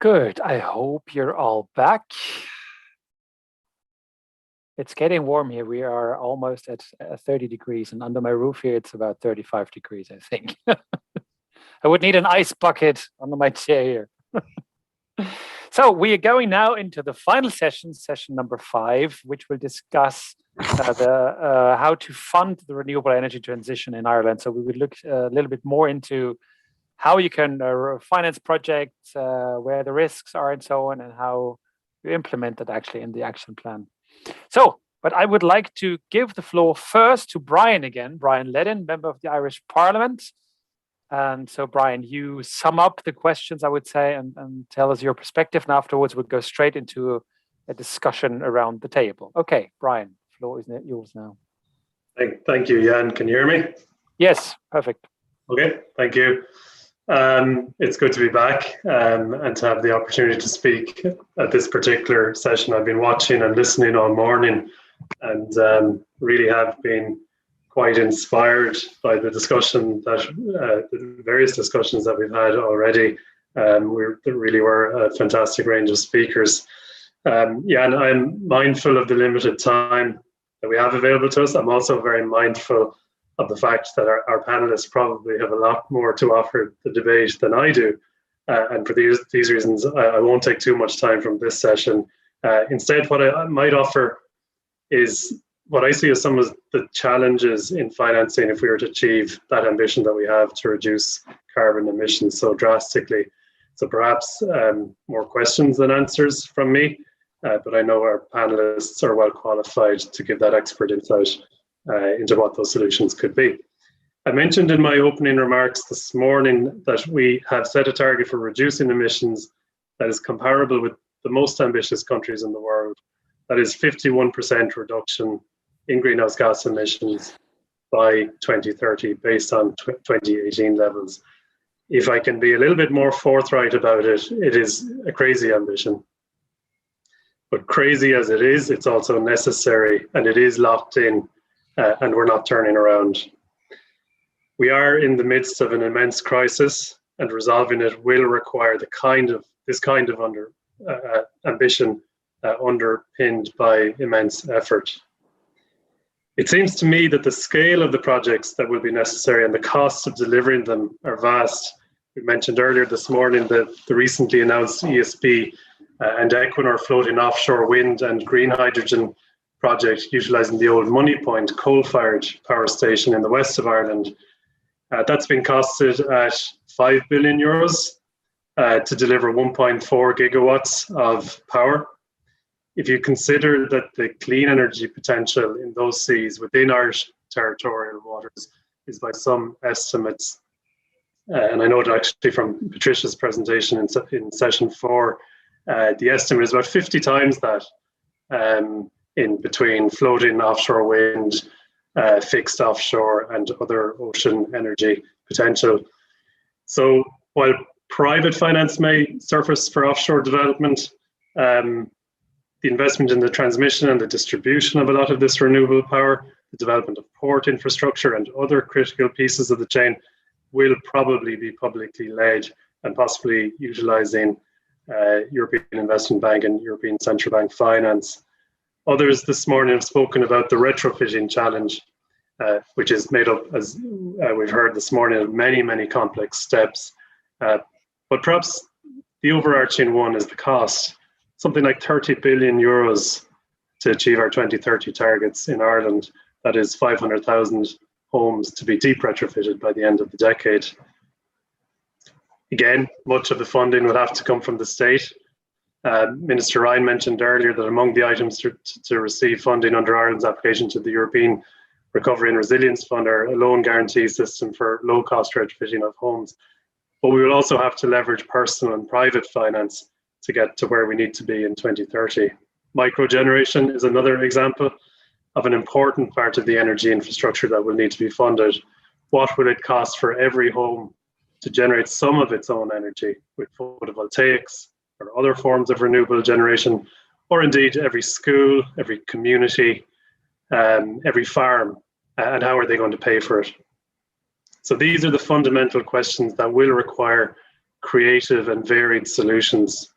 Good. I hope you're all back. It's getting warm here. We are almost at 30 degrees, and under my roof here, it's about 35 degrees, I think. I would need an ice bucket under my chair here. So we are going now into the final session, session number 5, which will discuss how to fund the renewable energy transition in Ireland. So we will look a little bit more into how you can finance projects, where the risks are and so on, and how you implement that actually in the action plan. So, but I would like to give the floor first to Brian again, Brian Ledden, member of the Irish Parliament. And so, Brian, you sum up the questions, I would say, and tell us your perspective. And afterwards, we'll go straight into a discussion around the table. Okay, Brian, the floor is yours now. Thank you, Jan. Can you hear me? Yes, perfect. Okay, thank you. It's good to be back and to have the opportunity to speak at this particular session. I've been watching and listening all morning and really have been quite inspired by the discussion the various discussions that we've had already. There really were a fantastic range of speakers. Yeah, and I'm mindful of the limited time that we have available to us. I'm also very mindful of the fact that our panelists probably have a lot more to offer the debate than I do. And for these reasons, I won't take too much time from this session. Instead, what I might offer is what I see as some of the challenges in financing if we were to achieve that ambition that we have to reduce carbon emissions so drastically. So perhaps more questions than answers from me, but I know our panelists are well qualified to give that expert insight into what those solutions could be. I mentioned in my opening remarks this morning that we have set a target for reducing emissions that is comparable with the most ambitious countries in the world. That is 51% reduction in greenhouse gas emissions by 2030 based on 2018 levels. If I can be a little bit more forthright about it, it is a crazy ambition. But crazy as it is, it's also necessary and it is locked in. And we're not turning around. We are in the midst of an immense crisis, and resolving it will require this kind of ambition underpinned by immense effort. It seems to me that the scale of the projects that will be necessary and the costs of delivering them are vast. We mentioned earlier this morning that the recently announced ESB and Equinor floating offshore wind and green hydrogen project utilising the old Money Point coal-fired power station in the west of Ireland. That's been costed at €5 billion to deliver 1.4 gigawatts of power. If you consider that the clean energy potential in those seas within Irish territorial waters is by some estimates, and I know that actually from Patricia's presentation in session 4, the estimate is about 50 times that. In between floating offshore wind, fixed offshore and other ocean energy potential. So while private finance may surface for offshore development, the investment in the transmission and the distribution of a lot of this renewable power, the development of port infrastructure and other critical pieces of the chain will probably be publicly led and possibly utilising European Investment Bank and European Central Bank finance. Others this morning have spoken about the retrofitting challenge, which is made up, as we've heard this morning, of many, many complex steps. But perhaps the overarching one is the cost. Something like €30 billion to achieve our 2030 targets in Ireland. That is 500,000 homes to be deep retrofitted by the end of the decade. Again, much of the funding will have to come from the state. Minister Ryan mentioned earlier that among the items to receive funding under Ireland's application to the European Recovery and Resilience Fund are a loan guarantee system for low-cost retrofitting of homes. But we will also have to leverage personal and private finance to get to where we need to be in 2030. Microgeneration is another example of an important part of the energy infrastructure that will need to be funded. What will it cost for every home to generate some of its own energy with photovoltaics, or other forms of renewable generation, or indeed every school, every community, every farm, and how are they going to pay for it? So these are the fundamental questions that will require creative and varied solutions.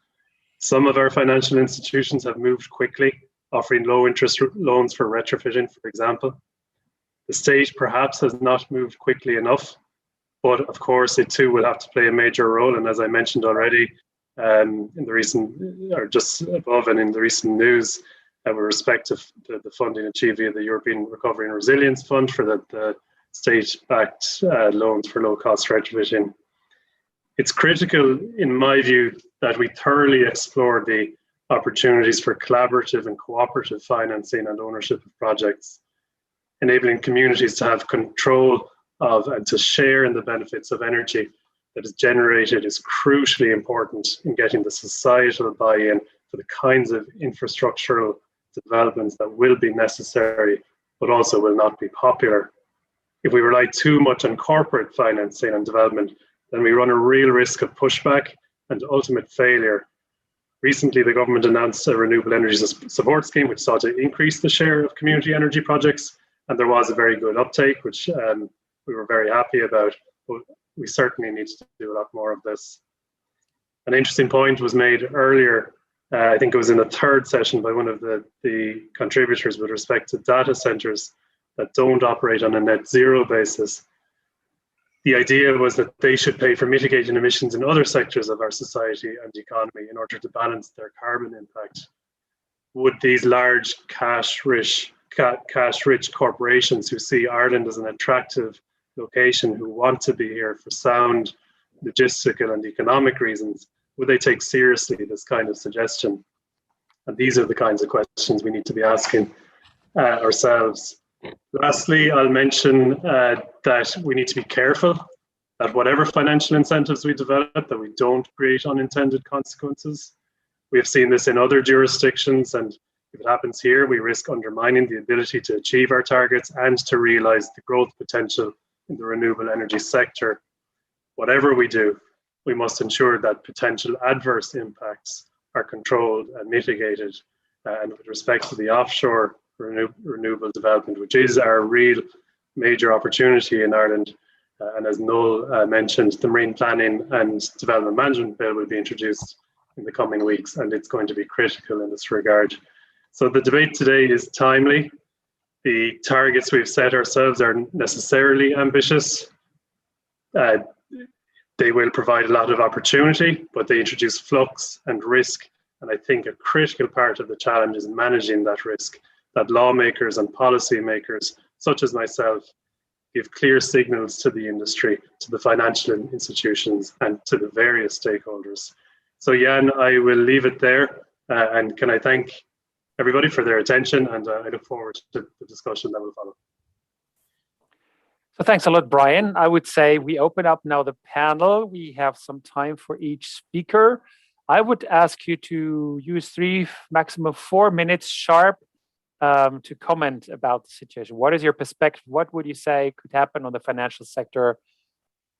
Some of our financial institutions have moved quickly, offering low interest loans for retrofitting, for example. The state perhaps has not moved quickly enough, but of course it too will have to play a major role. And as I mentioned already, in the recent, or just above and in the recent news, with respect to the funding achieved via the European Recovery and Resilience Fund for the state-backed loans for low-cost retrofitting. It's critical, in my view, that we thoroughly explore the opportunities for collaborative and cooperative financing and ownership of projects, enabling communities to have control of and to share in the benefits of energy that is generated is crucially important in getting the societal buy-in for the kinds of infrastructural developments that will be necessary, but also will not be popular. If we rely too much on corporate financing and development, then we run a real risk of pushback and ultimate failure. Recently, the government announced a renewable energy support scheme, which sought to increase the share of community energy projects, and there was a very good uptake, which we were very happy about, but we certainly need to do a lot more of this. An interesting point was made earlier, I think it was in the third session by one of the contributors with respect to data centers that don't operate on a net zero basis. The idea was that they should pay for mitigating emissions in other sectors of our society and economy in order to balance their carbon impact. Would these large cash-rich corporations who see Ireland as an attractive location, who want to be here for sound logistical and economic reasons, would they take seriously this kind of suggestion? And these are the kinds of questions we need to be asking ourselves. Lastly, I'll mention that we need to be careful that whatever financial incentives we develop, that we don't create unintended consequences. We have seen this in other jurisdictions, and if it happens here, we risk undermining the ability to achieve our targets and to realise the growth potential in the renewable energy sector. Whatever we do, we must ensure that potential adverse impacts are controlled and mitigated. And with respect to the offshore renewable development, which is our real major opportunity in Ireland, and as Noel mentioned, the Marine Planning and Development Management Bill will be introduced in the coming weeks, and it's going to be critical in this regard. So the debate today is timely. The targets we've set ourselves are necessarily ambitious. They will provide a lot of opportunity, but they introduce flux and risk. And I think a critical part of the challenge is managing that risk, that lawmakers and policymakers, such as myself, give clear signals to the industry, to the financial institutions, and to the various stakeholders. So Jan, I will leave it there. And can I thank everybody for their attention, and I look forward to the discussion that will follow. So thanks a lot, Brian. I would say we open up now the panel. We have some time for each speaker. I would ask you to use 3, maximum 4 minutes sharp to comment about the situation. What is your perspective? What would you say could happen on the financial sector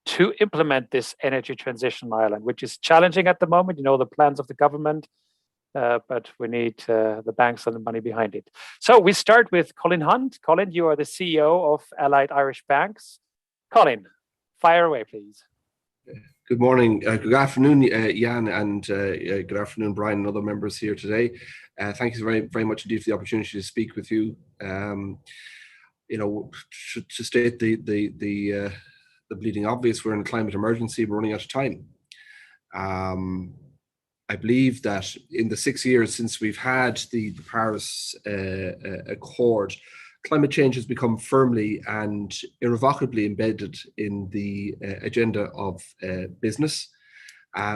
to implement this energy transition in Ireland, which is challenging at the moment? You know, the plans of the government, but we need the banks and the money behind it. So we start with Colin Hunt. Colin, you are the CEO of Allied Irish Banks. Colin, fire away, please. Good morning, good afternoon, Jan, and good afternoon, Brian, and other members here today. Thank you very, very much indeed for the opportunity to speak with you. You know, to state the bleeding obvious, we're in a climate emergency. We're running out of time. I believe that in the 6 years since we've had the Paris Accord, climate change has become firmly and irrevocably embedded in the agenda of business,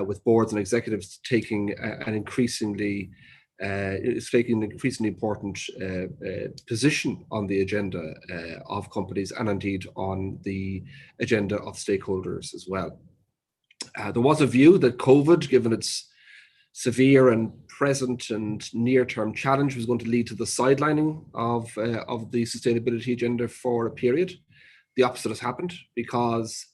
with boards and executives taking an increasingly important position on the agenda of companies, and indeed on the agenda of stakeholders as well. There was a view that COVID, given its severe and present and near-term challenge, was going to lead to the sidelining of the sustainability agenda for a period. The opposite has happened, because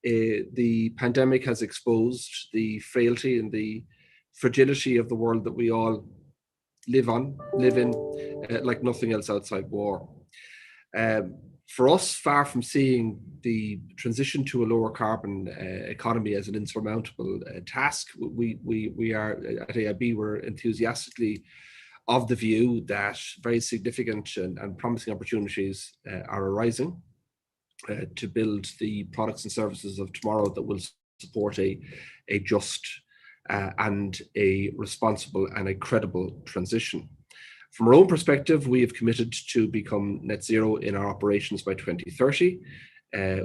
the pandemic has exposed the frailty and the fragility of the world that we all live in, like nothing else outside war. For us, far from seeing the transition to a lower carbon economy as an insurmountable task, we are at AIB, we're enthusiastically of the view that very significant and promising opportunities are arising to build the products and services of tomorrow that will support a just and a responsible and a credible transition. From our own perspective, we have committed to become net zero in our operations by 2030.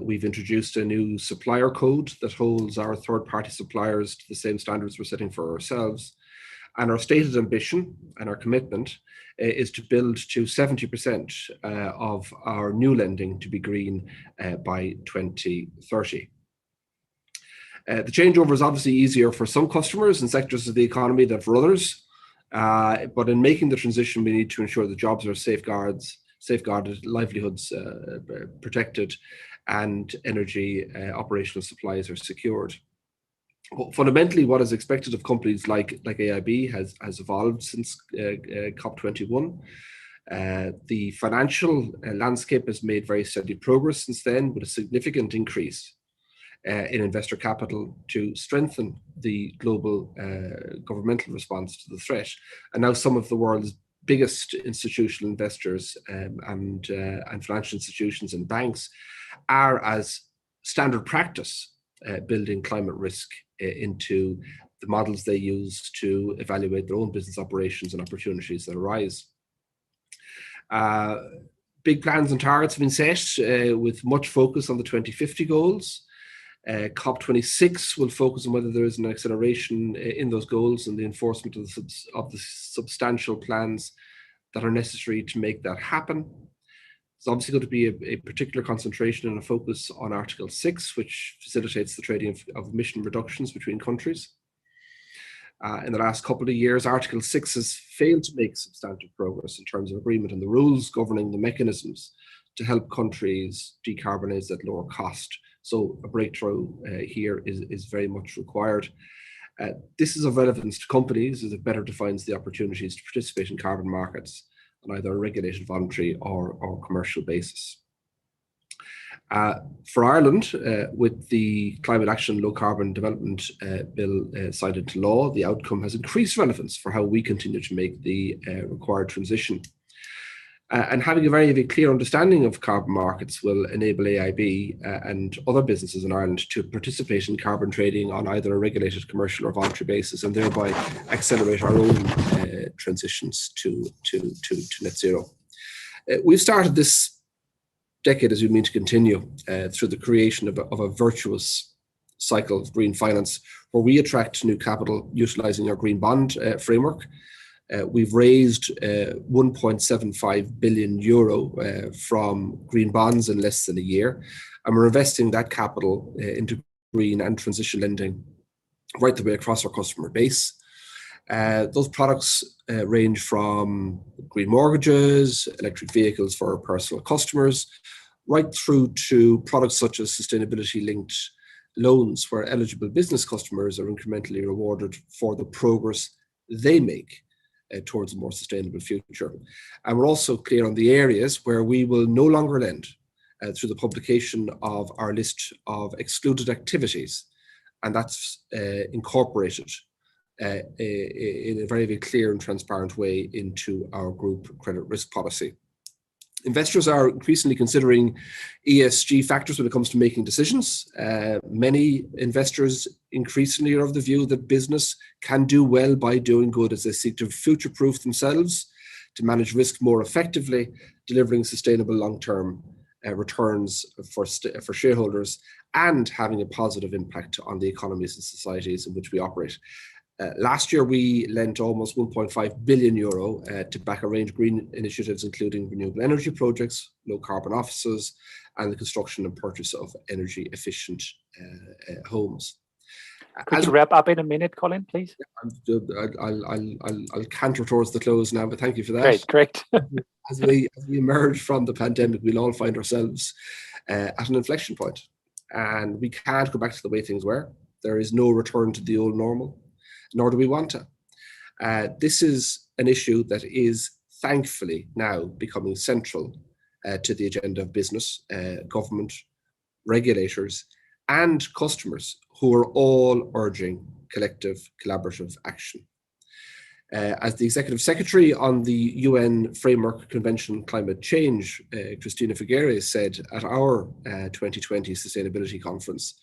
We've introduced a new supplier code that holds our third-party suppliers to the same standards we're setting for ourselves. And our stated ambition and our commitment is to build to 70% of our new lending to be green by 2030. The changeover is obviously easier for some customers and sectors of the economy than for others. But in making the transition, we need to ensure that jobs are safeguarded, livelihoods protected, and energy operational supplies are secured. But fundamentally, what is expected of companies like AIB has evolved since COP21. The financial landscape has made very steady progress since then, with a significant increase in investor capital to strengthen the global governmental response to the threat. And now some of the world's biggest institutional investors and financial institutions and banks are, as standard practice, building climate risk into the models they use to evaluate their own business operations and opportunities that arise. Big plans and targets have been set with much focus on the 2050 goals. COP26 will focus on whether there is an acceleration in those goals and the enforcement of the substantial plans that are necessary to make that happen. There's obviously going to be a particular concentration and a focus on Article 6, which facilitates the trading of emission reductions between countries. In the last couple of years, Article 6 has failed to make substantive progress in terms of agreement on the rules governing the mechanisms to help countries decarbonise at lower cost. So a breakthrough here is very much required. This is of relevance to companies as it better defines the opportunities to participate in carbon markets on either a regulated, voluntary or commercial basis. For Ireland, with the Climate Action Low Carbon Development Bill signed into law, the outcome has increased relevance for how we continue to make the required transition. And having a very clear understanding of carbon markets will enable AIB and other businesses in Ireland to participate in carbon trading on either a regulated, commercial or voluntary basis, and thereby accelerate our own transitions to net zero. We've started this decade, as we mean to continue, through the creation of a virtuous cycle of green finance, where we attract new capital utilising our green bond framework. We've raised 1.75 billion euro from green bonds in less than a year, and we're investing that capital into green and transition lending right the way across our customer base. Those products range from green mortgages, electric vehicles for our personal customers, right through to products such as sustainability-linked loans, where eligible business customers are incrementally rewarded for the progress they make towards a more sustainable future. And we're also clear on the areas where we will no longer lend through the publication of our list of excluded activities, and that's incorporated in a very clear and transparent way into our group credit risk policy. Investors are increasingly considering ESG factors when it comes to making decisions. Many investors increasingly are of the view that business can do well by doing good as they seek to future-proof themselves, to manage risk more effectively, delivering sustainable long-term returns for shareholders, and having a positive impact on the economies and societies in which we operate. Last year, we lent almost 1.5 billion euro to back a range of green initiatives, including renewable energy projects, low carbon offices, and the construction and purchase of energy efficient homes. Could you wrap up in a minute, Colin, please? I'll canter towards the close now, but thank you for that. Great. As we emerge from the pandemic, we'll all find ourselves at an inflection point, and we can't go back to the way things were. There is no return to the old normal, nor do we want to. This is an issue that is thankfully now becoming central to the agenda of business, government, regulators, and customers, who are all urging collective collaborative action. As the Executive Secretary on the UN Framework Convention on Climate Change, Cristina Figueres, said at our 2020 Sustainability Conference,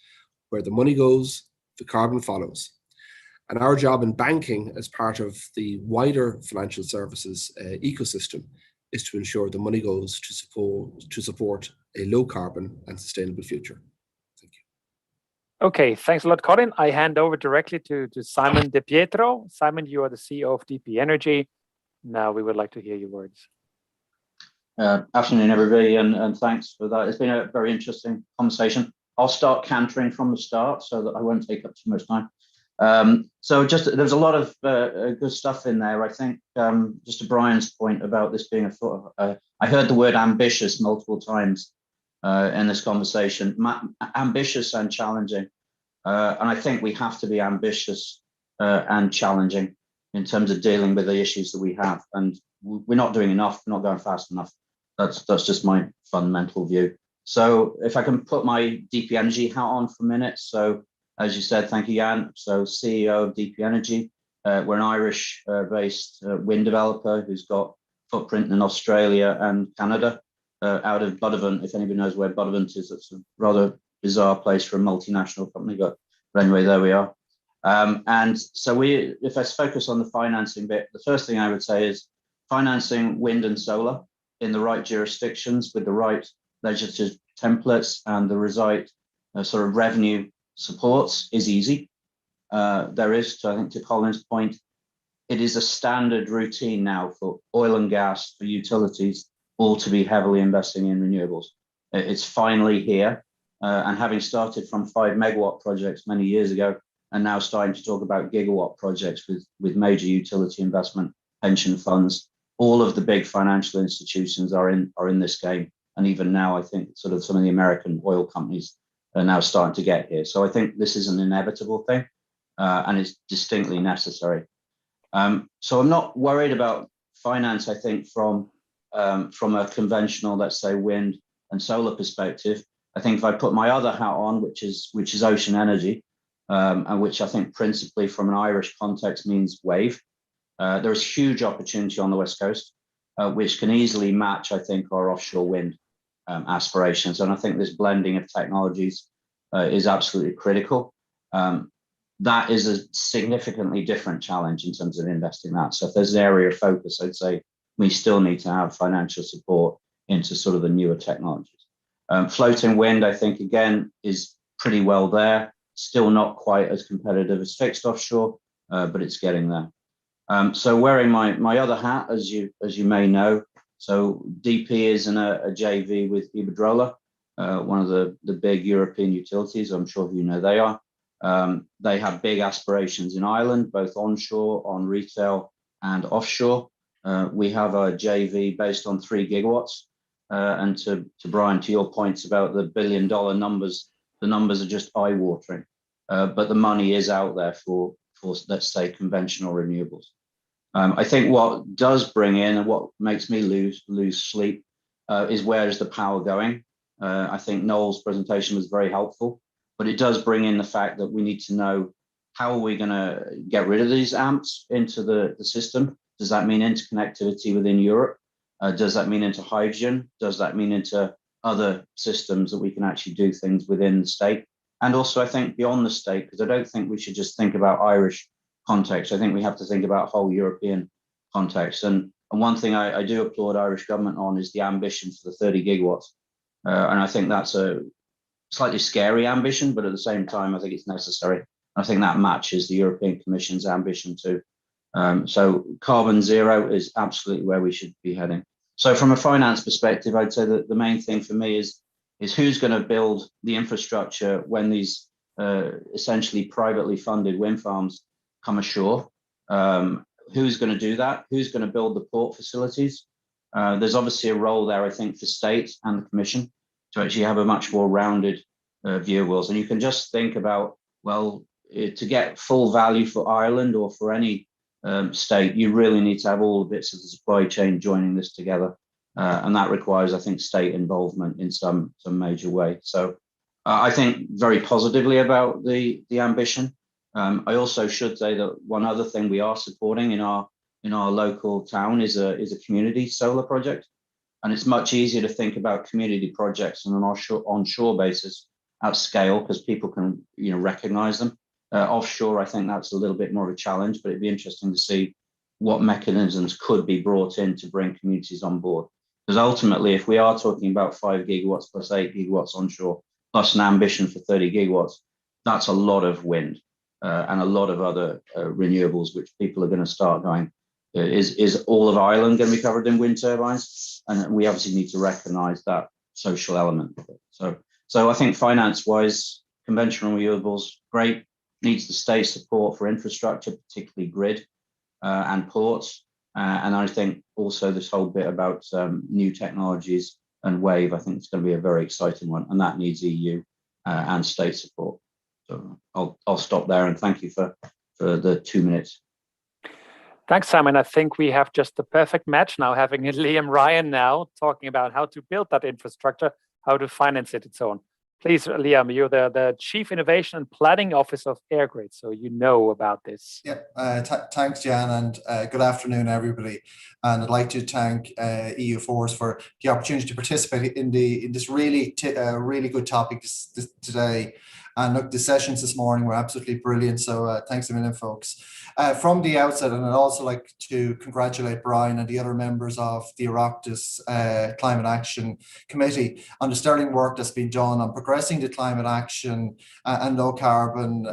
where the money goes, the carbon follows. And our job in banking, as part of the wider financial services ecosystem, is to ensure the money goes to support a low carbon and sustainable future. Okay, thanks a lot, Colin. I hand over directly to Simon De Pietro. Simon, you are the CEO of DP Energy. Now we would like to hear your words. Afternoon, everybody, and thanks for that. It's been a very interesting conversation. I'll start cantering from the start so that I won't take up too much time. So there's a lot of good stuff in there. I think just to Brian's point about this being I heard the word ambitious multiple times in this conversation, ambitious and challenging. And I think we have to be ambitious and challenging in terms of dealing with the issues that we have. And we're not doing enough, we're not going fast enough. That's just my fundamental view. So if I can put my DP Energy hat on for a minute. So as you said, thank you, Jan. So CEO of DP Energy. We're an Irish-based wind developer who's got footprint in Australia and Canada. Out of Buttevant, if anybody knows where Buttevant is, it's a rather bizarre place for a multinational company, but anyway, there we are. And so if I focus on the financing bit, the first thing I would say is financing wind and solar in the right jurisdictions with the right legislative templates and the right sort of revenue supports is easy. There is, I think to Colin's point, it is a standard routine now for oil and gas, for utilities, all to be heavily investing in renewables. It's finally here, and having started from 5 megawatt projects many years ago, and now starting to talk about gigawatt projects with major utility investment, pension funds, all of the big financial institutions are in this game. And even now, I think sort of some of the American oil companies are now starting to get here. So I think this is an inevitable thing, and it's distinctly necessary. So I'm not worried about finance, I think, from a conventional, let's say, wind and solar perspective. I think if I put my other hat on, which is ocean energy, and which I think principally from an Irish context means wave, there is huge opportunity on the West Coast, which can easily match, I think, our offshore wind aspirations. And I think this blending of technologies is absolutely critical. That is a significantly different challenge in terms of investing that. So if there's an area of focus, I'd say we still need to have financial support into sort of the newer technologies. Floating wind, I think, again, is pretty well there. Still not quite as competitive as fixed offshore, but it's getting there. So wearing my other hat, as you may know, so DP is in a JV with Iberdrola, one of the big European utilities. I'm sure you know they are. They have big aspirations in Ireland, both onshore, on retail, and offshore. We have a JV based on 3 gigawatts. And to Brian, to your points about the billion-dollar numbers, the numbers are just eye-watering. But the money is out there for let's say, conventional renewables. I think what does bring in and what makes me lose sleep is where is the power going? I think Noel's presentation was very helpful, but it does bring in the fact that we need to know how are we going to get rid of these amps into the system? Does that mean interconnectivity within Europe? Does that mean into hydrogen? Does that mean into other systems that we can actually do things within the state? And also, I think beyond the state, because I don't think we should just think about Irish context. I think we have to think about whole European context. And one thing I do applaud Irish government on is the ambition for the 30 gigawatts. And I think that's a slightly scary ambition, but at the same time, I think it's necessary. I think that matches the European Commission's ambition too. So carbon zero is absolutely where we should be heading. So from a finance perspective, I'd say that the main thing for me is who's going to build the infrastructure when these essentially privately funded wind farms come ashore. Who's going to do that? Who's going to build the port facilities? There's obviously a role there, I think, for states and the Commission to actually have a much more rounded view of wheels. And you can just think about, well, to get full value for Ireland or for any state, you really need to have all the bits of the supply chain joining this together. and that requires, I think, state involvement in some major way. So I think very positively about the ambition. I also should say that one other thing we are supporting in our local town is a community solar project, and it's much easier to think about community projects on an onshore basis at scale because people can recognize them. Offshore, I think that's a little bit more of a challenge, but it'd be interesting to see what mechanisms could be brought in to bring communities on board. Because ultimately, if we are talking about 5 gigawatts plus 8 gigawatts onshore, plus an ambition for 30 gigawatts, that's a lot of wind and a lot of other renewables, which people are going to start going, is all of Ireland going to be covered in wind turbines? And we obviously need to recognize that social element of it. So I think finance-wise, conventional renewables, great, needs the state support for infrastructure, particularly grid and ports. And I think also this whole bit about new technologies and wave, I think it's going to be a very exciting one, and that needs EU and state support. So I'll stop there and thank you for the 2 minutes. Thanks, Simon. I think we have just the perfect match now, having Liam Ryan now talking about how to build that infrastructure, how to finance it and so on. Please, Liam, you're the Chief Innovation and Planning Officer of EirGrid, so you know about this. Yeah, thanks, Jan, and good afternoon, everybody. And I'd like to thank EUFORES for the opportunity to participate in this really good topic today. And look, the sessions this morning were absolutely brilliant, so thanks a million, folks. From the outset, and I'd also like to congratulate Brian and the other members of the Oireachtas Climate Action Committee on the sterling work that's been done on progressing the climate action and low carbon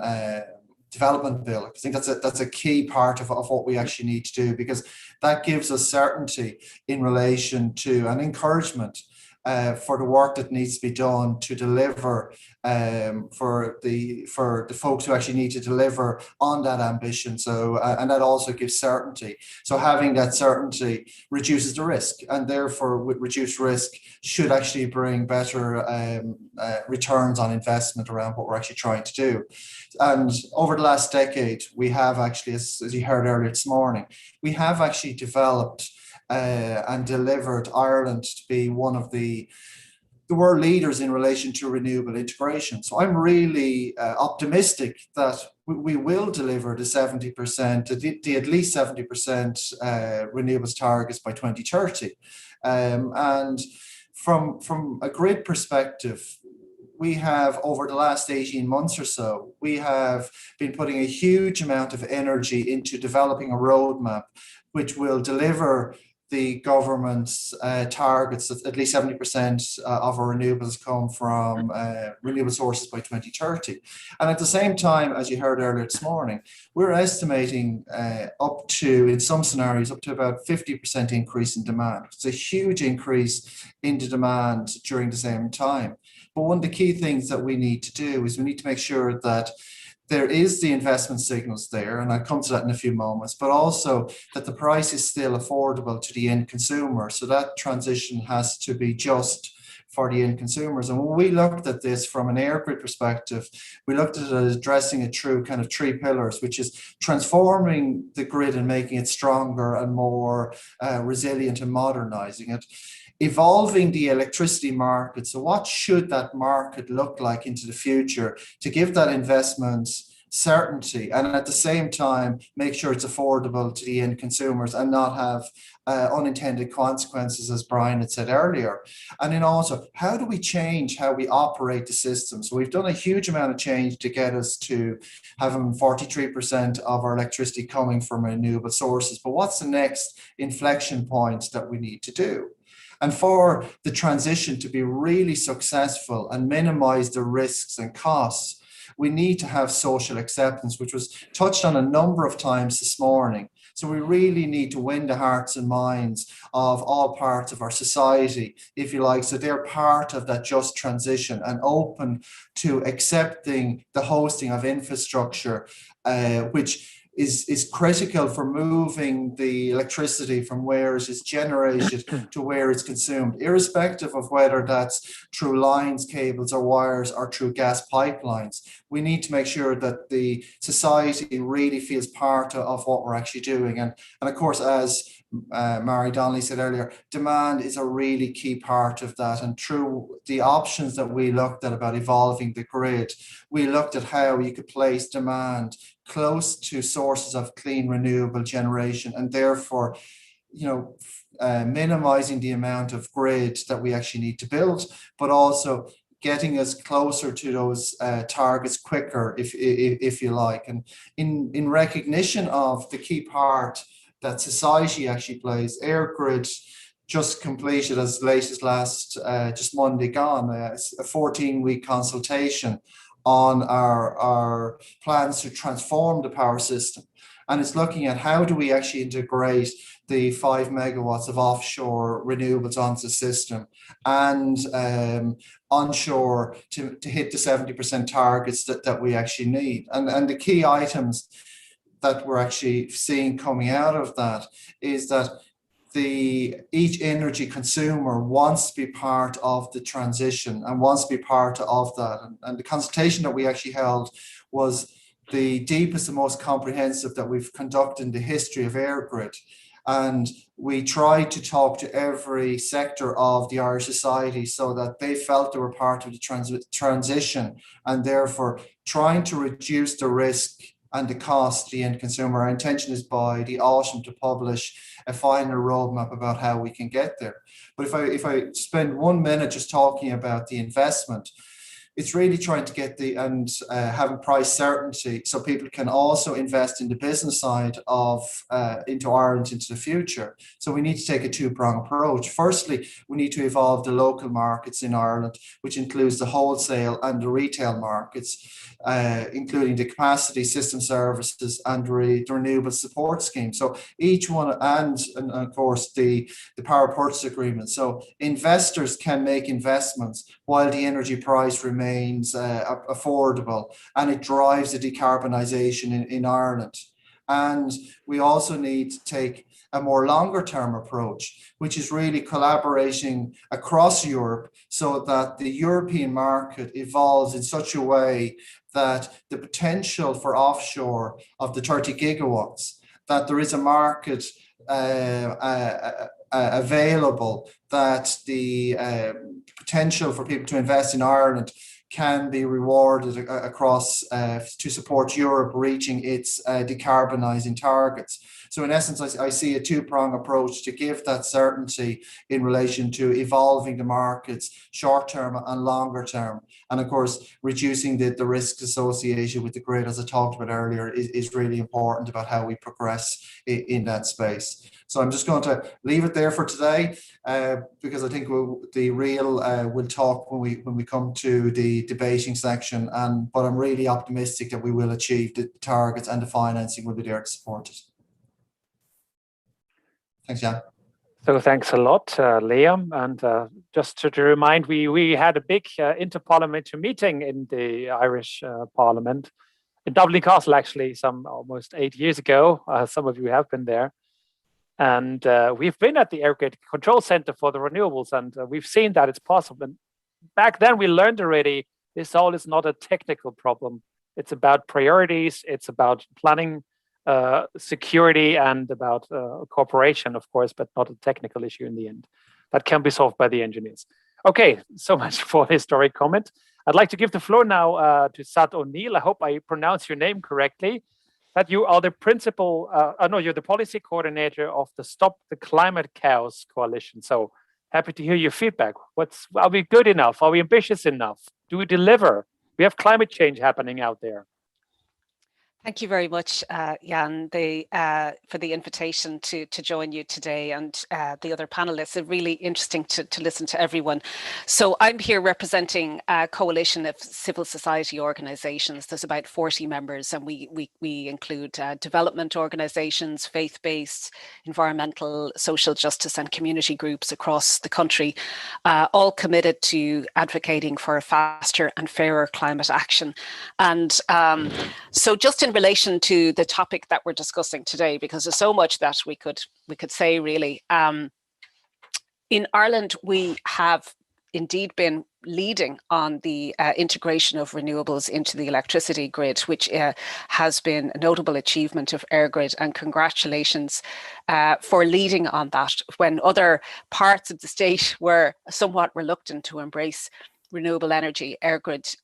development bill. I think that's a key part of what we actually need to do, because that gives us certainty in relation to an encouragement for the work that needs to be done to deliver for the folks who actually need to deliver on that ambition. So and that also gives certainty. So having that certainty reduces the risk, and therefore with reduced risk should actually bring better returns on investment around what we're actually trying to do. And over the last decade, we have actually, as you heard earlier this morning, we have actually developed and delivered Ireland to be one of the world leaders in relation to renewable integration. So I'm really optimistic that we will deliver the 70%, the at least 70% renewables targets by 2030. And from a grid perspective, we have, over the last 18 months or so, we have been putting a huge amount of energy into developing a roadmap which will deliver the government's targets that at least 70% of our renewables come from renewable sources by 2030. And at the same time, as you heard earlier this morning, we're estimating up to, in some scenarios, up to about 50% increase in demand. It's a huge increase in the demand during the same time. But one of the key things that we need to do is we need to make sure that there is the investment signals there, and I'll come to that in a few moments, but also that the price is still affordable to the end consumer. So that transition has to be just for the end consumers. And when we looked at this from an EirGrid perspective, we looked at it as addressing it through kind of 3 pillars, which is transforming the grid and making it stronger and more resilient and modernizing it. Evolving the electricity market. So what should that market look like into the future to give that investment certainty, and at the same time make sure it's affordable to the end consumers and not have unintended consequences, as Brian had said earlier. And then also, how do we change how we operate the system? So we've done a huge amount of change to get us to having 43% of our electricity coming from renewable sources. But what's the next inflection point that we need to do? And for the transition to be really successful and minimize the risks and costs, we need to have social acceptance, which was touched on a number of times this morning. So we really need to win the hearts and minds of all parts of our society, if you like, so they're part of that just transition and open to accepting the hosting of infrastructure, which is critical for moving the electricity from where it is generated to where it's consumed, irrespective of whether that's through lines, cables or wires or through gas pipelines. we need to make sure that the society really feels part of what we're actually doing. And of course, as Mary Donnelly said earlier, demand is a really key part of that. And through the options that we looked at about evolving the grid, we looked at how you could place demand close to sources of clean renewable generation, and therefore, minimizing the amount of grid that we actually need to build, but also getting us closer to those targets quicker, if you like. And in recognition of the key part that society actually plays, EirGrid just completed, as late as last, just Monday gone, a 14-week consultation on our plans to transform the power system. And it's looking at how do we actually integrate the 5 megawatts of offshore renewables onto the system and onshore to hit the 70% targets that we actually need. And the key items that we're actually seeing coming out of that is that each energy consumer wants to be part of the transition and wants to be part of that. And the consultation that we actually held was the deepest and most comprehensive that we've conducted in the history of EirGrid. And we tried to talk to every sector of the Irish society so that they felt they were part of the transition, and therefore trying to reduce the risk and the cost to the end consumer. Our intention is by the autumn to publish a final roadmap about how we can get there. But if I spend 1 minute just talking about the investment, it's really trying to get having price certainty so people can also invest in the business side of into Ireland into the future. So we need to take a two-pronged approach. Firstly, we need to evolve the local markets in Ireland, which includes the wholesale and the retail markets, including the capacity system services and the renewable support scheme. So each one, and of course the power purchase agreement. So investors can make investments while the energy price remains affordable, and it drives the decarbonisation in Ireland. And we also need to take a more longer term approach, which is really collaborating across Europe so that the European market evolves in such a way that the potential for offshore of the 30 gigawatts, that there is a market available, that the potential for people to invest in Ireland can be rewarded across to support Europe reaching its decarbonising targets. So in essence, I see a two-prong approach to give that certainty in relation to evolving the markets, short-term and longer term. And of course, reducing the risks associated with the grid, as I talked about earlier, is really important about how we progress in that space. So I'm just going to leave it there for today because I think we'll talk when we come to the debating section. But I'm really optimistic that we will achieve the targets and the financing will be there to support it. Thanks, Jan. So thanks a lot, Liam. And just to remind, we had a big interparliamentary meeting in the Irish Parliament in Dublin Castle, actually, almost 8 years ago. Some of you have been there. And we've been at the EirGrid Control Center for the renewables, and we've seen that it's possible. And back then we learned already this all is not a technical problem. It's about priorities, it's about planning, security, and about cooperation, of course, but not a technical issue in the end. That can be solved by the engineers. Okay, so much for historic comment. I'd like to give the floor now to Sad O'Neill. I hope I pronounce your name correctly. That you are the principal, you're the policy coordinator of the Stop the Climate Chaos Coalition. So happy to hear your feedback. Are we good enough? Are we ambitious enough? Do we deliver? We have climate change happening out there. Thank you very much, Jan, for the invitation to join you today and the other panelists. It's really interesting to listen to everyone. So I'm here representing a coalition of civil society organisations. There's about 40 members, and we include development organisations, faith-based, environmental, social justice and community groups across the country, all committed to advocating for a faster and fairer climate action. And so just in relation to the topic that we're discussing today, because there's so much that we could say really. In Ireland, we have indeed been leading on the integration of renewables into the electricity grid, which has been a notable achievement of EirGrid, and congratulations for leading on that when other parts of the state were somewhat reluctant to embrace renewable energy. EirGrid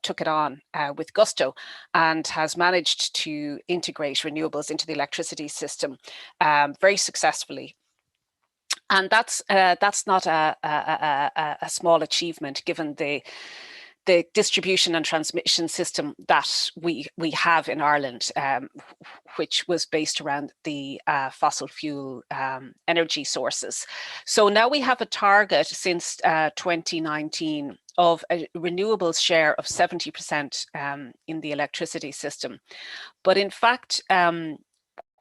took it on with gusto and has managed to integrate renewables into the electricity system very successfully. And that's not a small achievement, given the distribution and transmission system that we have in Ireland, which was based around the fossil fuel energy sources. So now we have a target since 2019 of a renewables share of 70% in the electricity system. But in fact,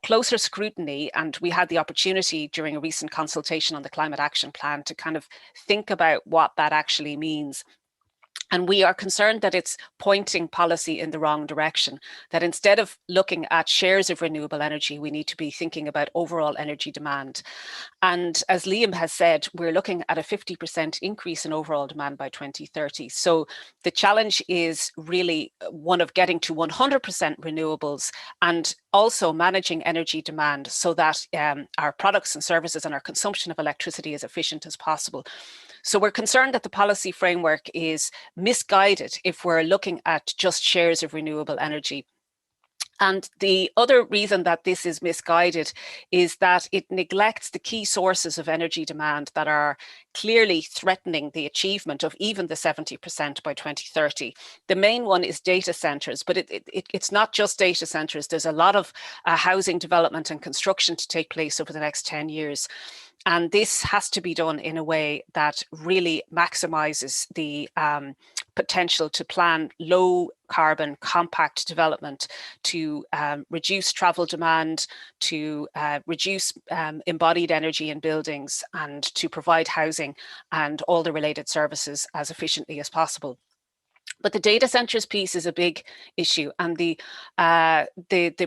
closer scrutiny, and we had the opportunity during a recent consultation on the Climate Action Plan to kind of think about what that actually means. And we are concerned that it's pointing policy in the wrong direction, that instead of looking at shares of renewable energy, we need to be thinking about overall energy demand. And as Liam has said, we're looking at a 50% increase in overall demand by 2030. So the challenge is really one of getting to 100% renewables and also managing energy demand so that our products and services and our consumption of electricity is efficient as possible. So we're concerned that the policy framework is misguided if we're looking at just shares of renewable energy. And the other reason that this is misguided is that it neglects the key sources of energy demand that are clearly threatening the achievement of even the 70% by 2030. The main one is data centers, but it's not just data centers. There's a lot of housing development and construction to take place over the next 10 years. And this has to be done in a way that really maximizes the potential to plan low carbon compact development to reduce travel demand, to reduce embodied energy in buildings, and to provide housing and all the related services as efficiently as possible. But the data centers piece is a big issue, and the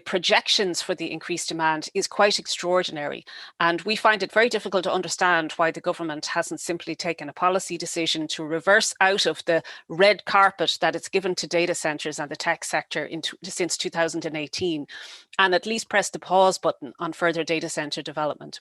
projections for the increased demand is quite extraordinary. And we find it very difficult to understand why the government hasn't simply taken a policy decision to reverse out of the red carpet that it's given to data centers and the tech sector since 2018, and at least press the pause button on further data center development.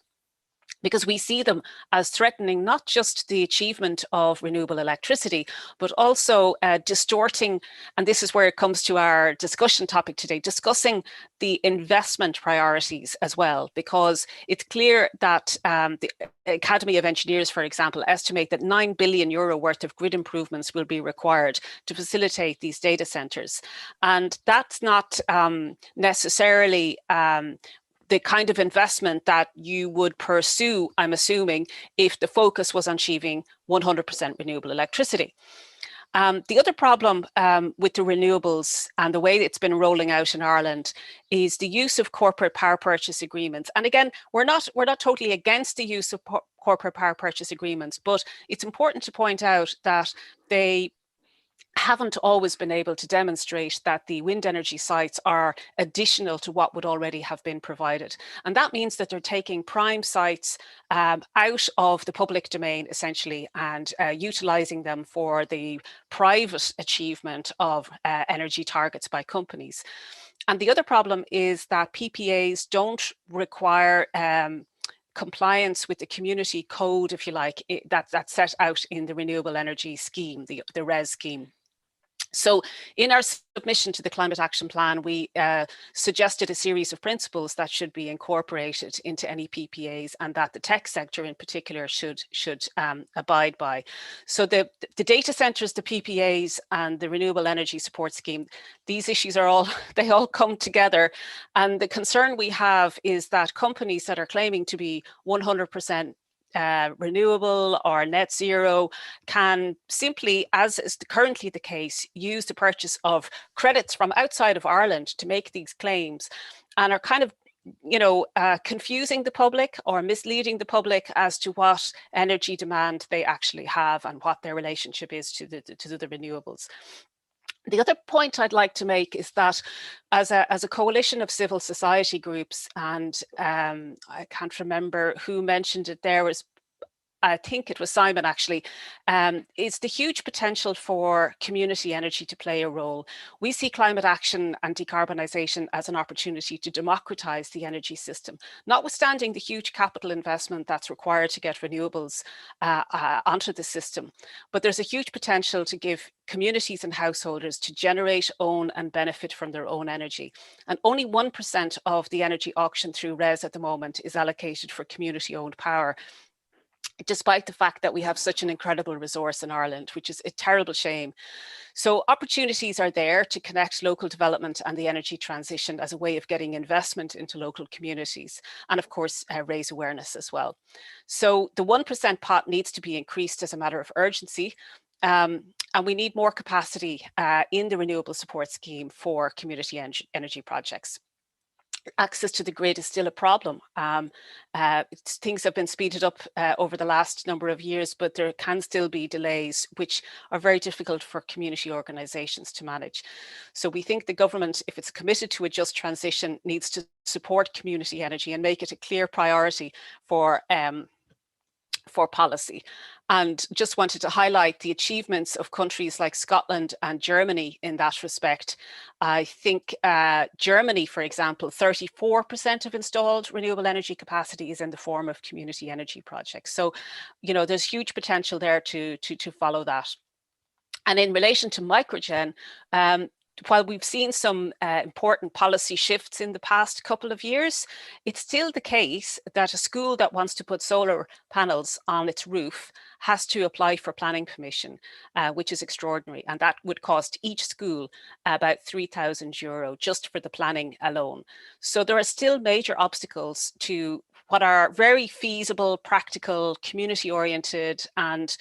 Because we see them as threatening not just the achievement of renewable electricity, but also distorting, and this is where it comes to our discussion topic today, discussing the investment priorities as well, because it's clear that the Academy of Engineers, for example, estimate that €9 billion worth of grid improvements will be required to facilitate these data centers. And that's not necessarily the kind of investment that you would pursue, I'm assuming, if the focus was on achieving 100% renewable electricity. The other problem with the renewables and the way it's been rolling out in Ireland is the use of corporate power purchase agreements. And again, we're not totally against the use of corporate power purchase agreements, but it's important to point out that they haven't always been able to demonstrate that the wind energy sites are additional to what would already have been provided. And that means that they're taking prime sites out of the public domain, essentially, and utilising them for the private achievement of energy targets by companies. And the other problem is that PPAs don't require compliance with the community code, if you like, that's set out in the renewable energy scheme, the RES scheme. So in our submission to the Climate Action Plan, we suggested a series of principles that should be incorporated into any PPAs and that the tech sector in particular should abide by. So the data centers, the PPAs and the Renewable Energy Support Scheme, these issues are they all come together. And the concern we have is that companies that are claiming to be 100% renewable or net zero can simply, as is currently the case, use the purchase of credits from outside of Ireland to make these claims, and are kind of confusing the public or misleading the public as to what energy demand they actually have and what their relationship is to the renewables. The other point I'd like to make is that as a coalition of civil society groups, and I can't remember who mentioned it, there was I think it was Simon actually, is the huge potential for community energy to play a role. We see climate action and decarbonisation as an opportunity to democratise the energy system, notwithstanding the huge capital investment that's required to get renewables onto the system. But there's a huge potential to give communities and householders to generate, own and benefit from their own energy. And only 1% of the energy auction through RES at the moment is allocated for community-owned power, despite the fact that we have such an incredible resource in Ireland, which is a terrible shame. So opportunities are there to connect local development and the energy transition as a way of getting investment into local communities, and of course, raise awareness as well. So the 1% pot needs to be increased as a matter of urgency. And we need more capacity in the renewable support scheme for community energy projects. Access to the grid is still a problem. Things have been speeded up over the last number of years, but there can still be delays, which are very difficult for community organisations to manage. So we think the government, if it's committed to a just transition, needs to support community energy and make it a clear priority for policy. And just wanted to highlight the achievements of countries like Scotland and Germany in that respect. I think Germany, for example, 34% of installed renewable energy capacity is in the form of community energy projects. So, you know, there's huge potential there to follow that. And in relation to microgen, while we've seen some important policy shifts in the past couple of years, it's still the case that a school that wants to put solar panels on its roof has to apply for planning permission, which is extraordinary. And that would cost each school about €3,000 just for the planning alone. So there are still major obstacles to what are very feasible, practical, community-oriented and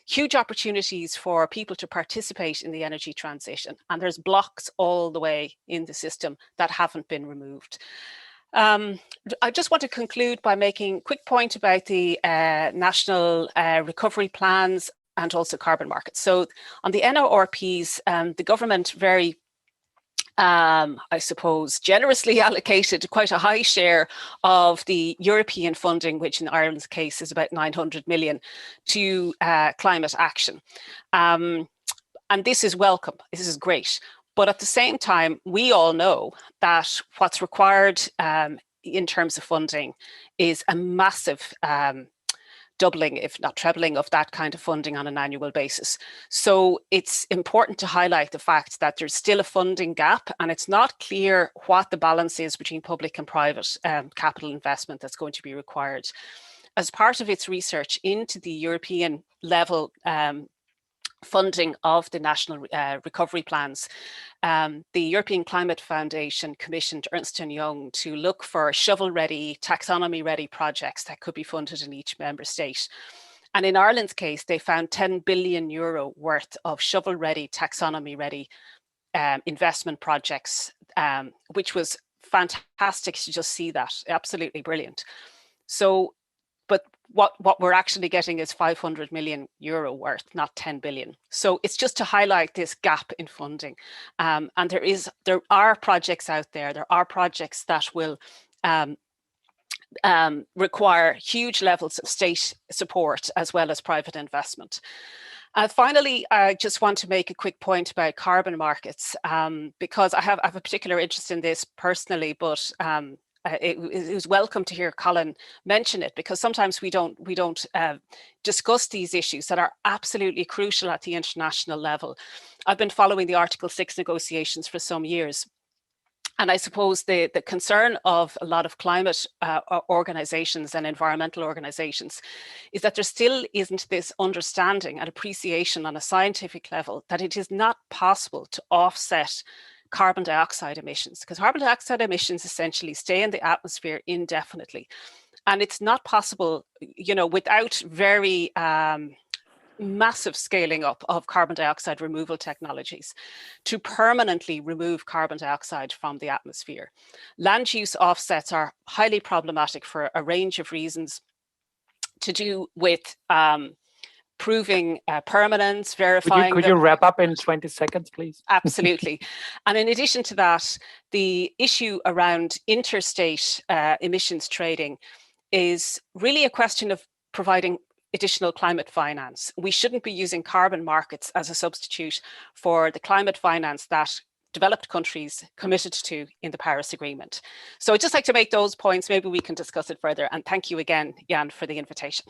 huge opportunities for people to participate in the energy transition. And there's blocks all the way in the system that haven't been removed. I just want to conclude by making a quick point about the national recovery plans and also carbon markets. So on the NORPs, the government very I suppose, generously allocated quite a high share of the European funding, which in Ireland's case is about 900 million, to climate action. And this is welcome, this is great. But at the same time, we all know that what's required in terms of funding is a massive doubling, if not trebling, of that kind of funding on an annual basis. So it's important to highlight the fact that there's still a funding gap, and it's not clear what the balance is between public and private capital investment that's going to be required. As part of its research into the European level funding of the national recovery plans, the European Climate Foundation commissioned Ernst & Young to look for shovel-ready, taxonomy-ready projects that could be funded in each member state. And in Ireland's case, they found €10 billion worth of shovel-ready, taxonomy-ready investment projects, which was fantastic to just see that, absolutely brilliant. So, but what we're actually getting is €500 million worth, not 10 billion. So it's just to highlight this gap in funding. And there are projects out there. There are projects that will require huge levels of state support as well as private investment. Finally, I just want to make a quick point about carbon markets, because I have a particular interest in this personally, but it was welcome to hear Colin mention it, because sometimes we don't discuss these issues that are absolutely crucial at the international level. I've been following the Article 6 negotiations for some years. And I suppose the concern of a lot of climate organizations and environmental organizations is that there still isn't this understanding and appreciation on a scientific level that it is not possible to offset carbon dioxide emissions, because carbon dioxide emissions essentially stay in the atmosphere indefinitely. And it's not possible, you know, without very massive scaling up of carbon dioxide removal technologies to permanently remove carbon dioxide from the atmosphere. Land use offsets are highly problematic for a range of reasons to do with proving permanence, verifying. Could you wrap up in 20 seconds, please? Absolutely. And in addition to that, the issue around interstate emissions trading is really a question of providing additional climate finance. We shouldn't be using carbon markets as a substitute for the climate finance that developed countries committed to in the Paris Agreement. So I'd just like to make those points. Maybe we can discuss it further. And thank you again, Jan, for the invitation.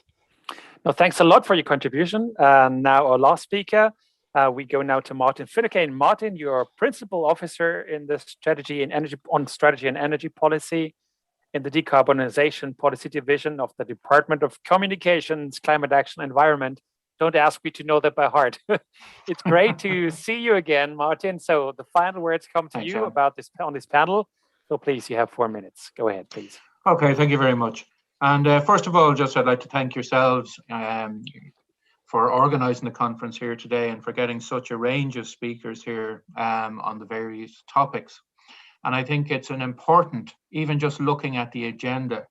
No, thanks a lot for your contribution. Now our last speaker, we go now to Martin Finnecane. Martin, you're principal officer in the strategy and energy policy in the Decarbonization Policy Division of the Department of Communications, Climate Action, Environment. Don't ask me to know that by heart. It's great to see you again, Martin. So the final words come to you about this on this panel. So please, you have 4 minutes. Go ahead, please. Okay, thank you very much. And first of all, I'd like to thank yourselves for organising the conference here today and for getting such a range of speakers here on the various topics. And I think it's an important, even just looking at the agenda,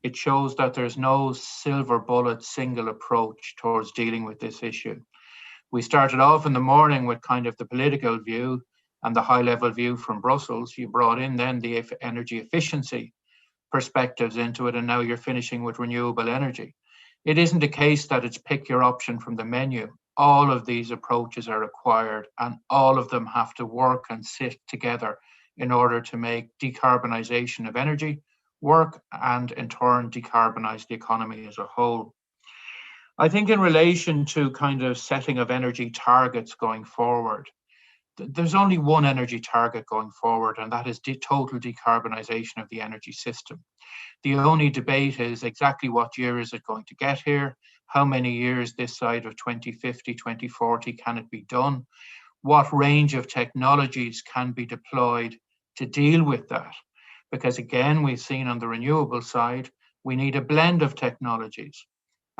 it shows that there's no silver bullet single approach towards dealing with this issue. We started off in the morning with kind of the political view and the high level view from Brussels. You brought in then the energy efficiency perspectives into it, and now you're finishing with renewable energy. It isn't a case that it's pick your option from the menu. All of these approaches are required and all of them have to work and sit together in order to make decarbonisation of energy work and in turn decarbonize the economy as a whole. I think in relation to kind of setting of energy targets going forward, there's only one energy target going forward, and that is total decarbonisation of the energy system. The only debate is exactly what year is it going to get here, how many years this side of 2050, 2040 can it be done, what range of technologies can be deployed to deal with that. Because again, we've seen on the renewable side, we need a blend of technologies.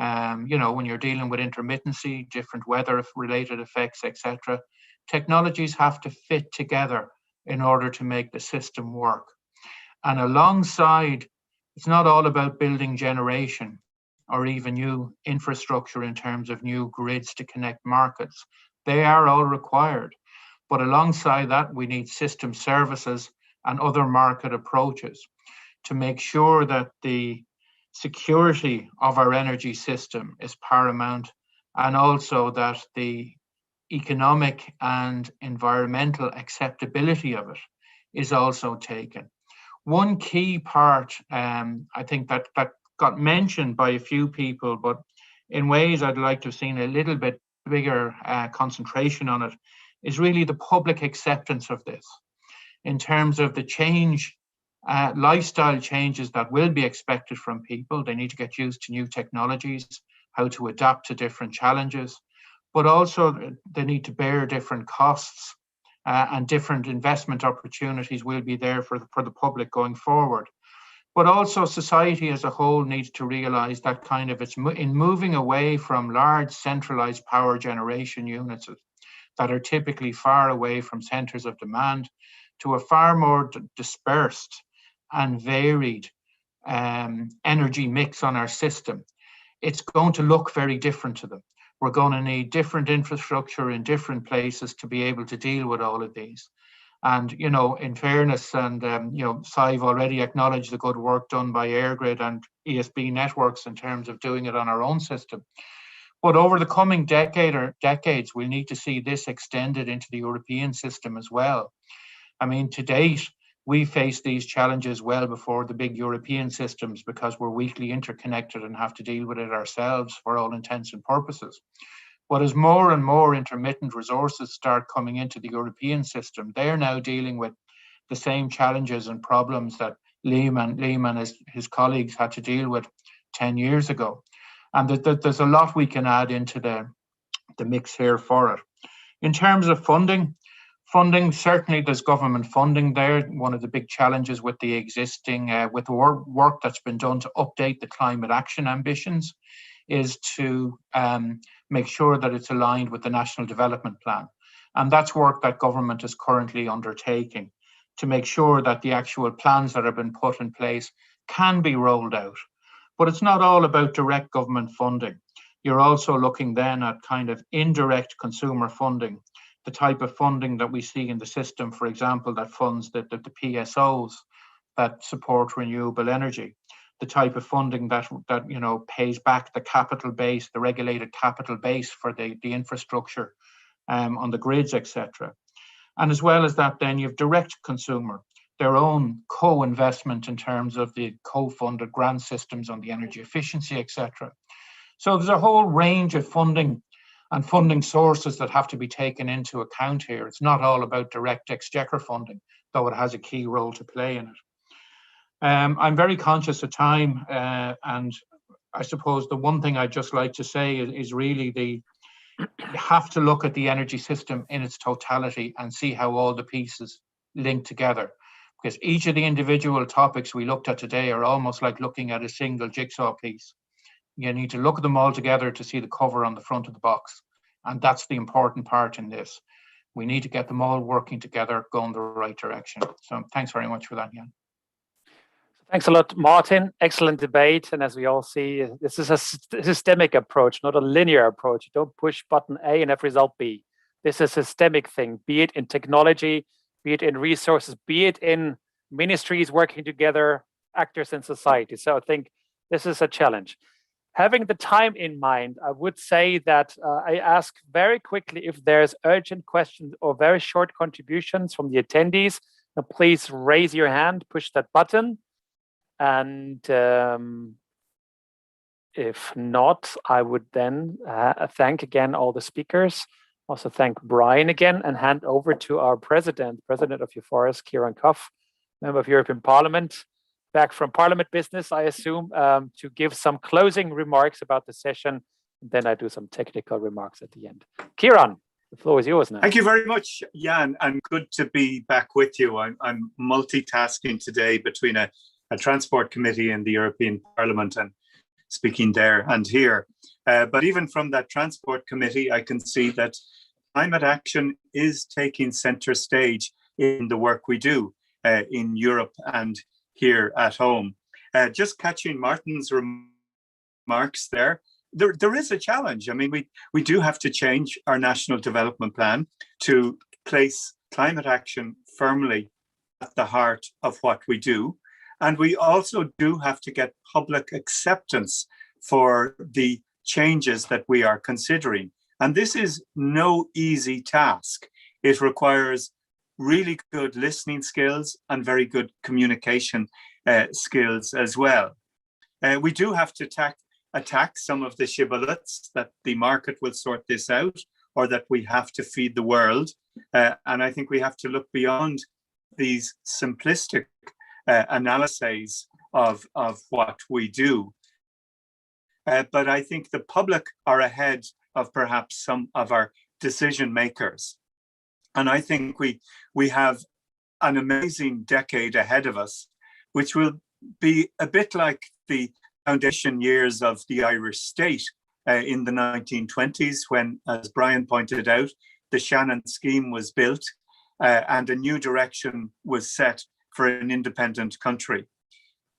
You know, when you're dealing with intermittency, different weather-related effects, etc., technologies have to fit together in order to make the system work. And alongside, it's not all about building generation or even new infrastructure in terms of new grids to connect markets. They are all required. But alongside that, we need system services and other market approaches to make sure that the security of our energy system is paramount, and also that the economic and environmental acceptability of it is also taken. One key part, I think that got mentioned by a few people, but in ways I'd like to have seen a little bit bigger concentration on it, is really the public acceptance of this. In terms of the change, lifestyle changes that will be expected from people. They need to get used to new technologies, how to adapt to different challenges, but also they need to bear different costs and different investment opportunities will be there for the public going forward. But also society as a whole needs to realize that kind of in moving away from large centralized power generation units that are typically far away from centers of demand, to a far more dispersed and varied energy mix on our system, it's going to look very different to them. We're going to need different infrastructure in different places to be able to deal with all of these. And, you know, in fairness, and, you know, Sive already acknowledged the good work done by EirGrid and ESB networks in terms of doing it on our own system. But over the coming decade or decades, we need to see this extended into the European system as well. I mean, to date, we face these challenges well before the big European systems because we're weakly interconnected and have to deal with it ourselves for all intents and purposes. But as more and more intermittent resources start coming into the European system, they're now dealing with the same challenges and problems that Liam and his colleagues had to deal with 10 years ago. And that there's a lot we can add into the mix here for it. In terms of funding, certainly there's government funding there. One of the big challenges with the existing, with the work that's been done to update the climate action ambitions is to make sure that it's aligned with the National Development Plan. And that's work that government is currently undertaking to make sure that the actual plans that have been put in place can be rolled out. But it's not all about direct government funding. You're also looking then at kind of indirect consumer funding, the type of funding that we see in the system, for example, that funds the PSOs that support renewable energy. the type of funding that pays back the capital base, the regulated capital base for the infrastructure on the grids, etc. And as well as that, then you have direct consumer, their own co-investment in terms of the co-funded grant systems on the energy efficiency, etc. So there's a whole range of funding and funding sources that have to be taken into account here. It's not all about direct exchequer funding, though it has a key role to play in it. I'm very conscious of time, and I suppose the one thing I'd just like to say is really you have to look at the energy system in its totality and see how all the pieces link together. Because each of the individual topics we looked at today are almost like looking at a single jigsaw piece. You need to look at them all together to see the cover on the front of the box. And that's the important part in this. We need to get them all working together, going the right direction. So thanks very much for that, Jan. Thanks a lot, Martin. Excellent debate. And as we all see, this is a systemic approach, not a linear approach. You don't push button A and have result B. This is a systemic thing, be it in technology, be it in resources, be it in ministries working together, actors in society. So I think this is a challenge. Having the time in mind, I would say that I ask very quickly if there's urgent questions or very short contributions from the attendees. Now please raise your hand, push that button. And if not, I would then thank again all the speakers. Also thank Brian again and hand over to our President of EUFORES, Kieran Cuff, Member of European Parliament, back from Parliament business, I assume, to give some closing remarks about the session. And then I do some technical remarks at the end. Kieran, the floor is yours now. Thank you very much, Jan, and good to be back with you. I'm multitasking today between a transport committee in the European Parliament and speaking there and here. But even from that transport committee, I can see that climate action is taking center stage in the work we do in Europe and here at home. Just catching Martin's remarks there is a challenge. I mean, we do have to change our national development plan to place climate action firmly at the heart of what we do. And we also do have to get public acceptance for the changes that we are considering. And this is no easy task. It requires really good listening skills and very good communication skills as well. We do have to attack some of the shibboleths that the market will sort this out, or that we have to feed the world. And I think we have to look beyond these simplistic analyses of what we do. But I think the public are ahead of perhaps some of our decision makers. And I think we have an amazing decade ahead of us, which will be a bit like the foundation years of the Irish state in the 1920s, when, as Brian pointed out, the Shannon scheme was built and a new direction was set for an independent country.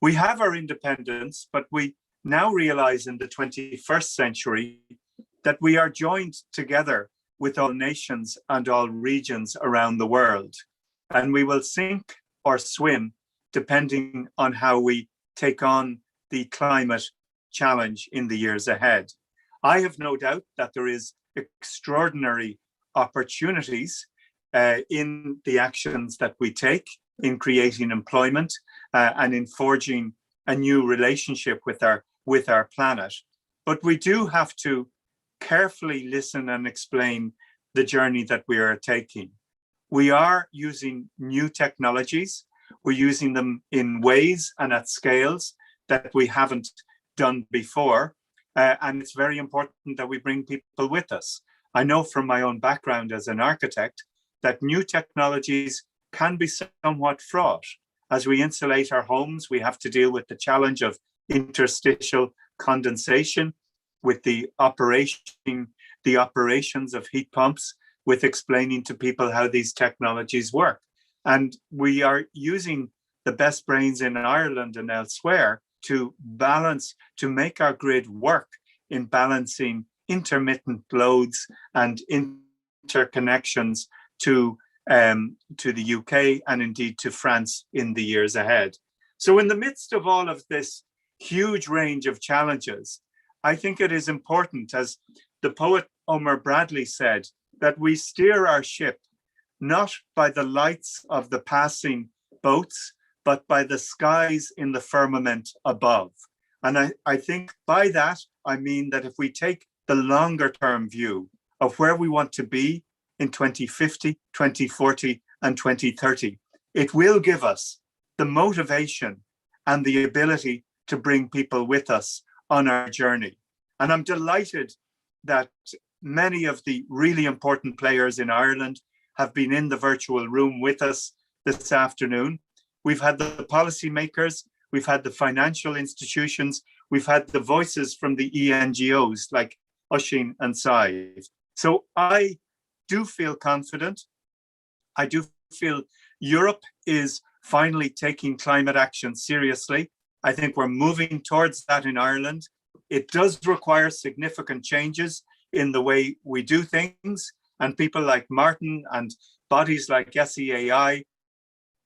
We have our independence, but we now realize in the 21st century that we are joined together with all nations and all regions around the world. And we will sink or swim depending on how we take on the climate challenge in the years ahead. I have no doubt that there is extraordinary opportunities in the actions that we take in creating employment and in forging a new relationship with our planet. But we do have to carefully listen and explain the journey that we are taking. We are using new technologies. We're using them in ways and at scales that we haven't done before. And it's very important that we bring people with us. I know from my own background as an architect that new technologies can be somewhat fraught. As we insulate our homes, we have to deal with the challenge of interstitial condensation, with the operations of heat pumps, with explaining to people how these technologies work. And we are using the best brains in Ireland and elsewhere to balance, to make our grid work in balancing intermittent loads and interconnections to the UK and indeed to France in the years ahead. So in the midst of all of this huge range of challenges, I think it is important, as the poet Omar Bradley said, that we steer our ship not by the lights of the passing boats, but by the skies in the firmament above. And I think by that, I mean that if we take the longer term view of where we want to be in 2050, 2040, and 2030, it will give us the motivation and the ability to bring people with us on our journey. And I'm delighted that many of the really important players in Ireland have been in the virtual room with us this afternoon. We've had the policymakers, we've had the financial institutions, we've had the voices from the ENGOs like Oisín and Said. So I do feel confident. I do feel Europe is finally taking climate action seriously. I think we're moving towards that in Ireland. It does require significant changes in the way we do things, and people like Martin and bodies like SEAI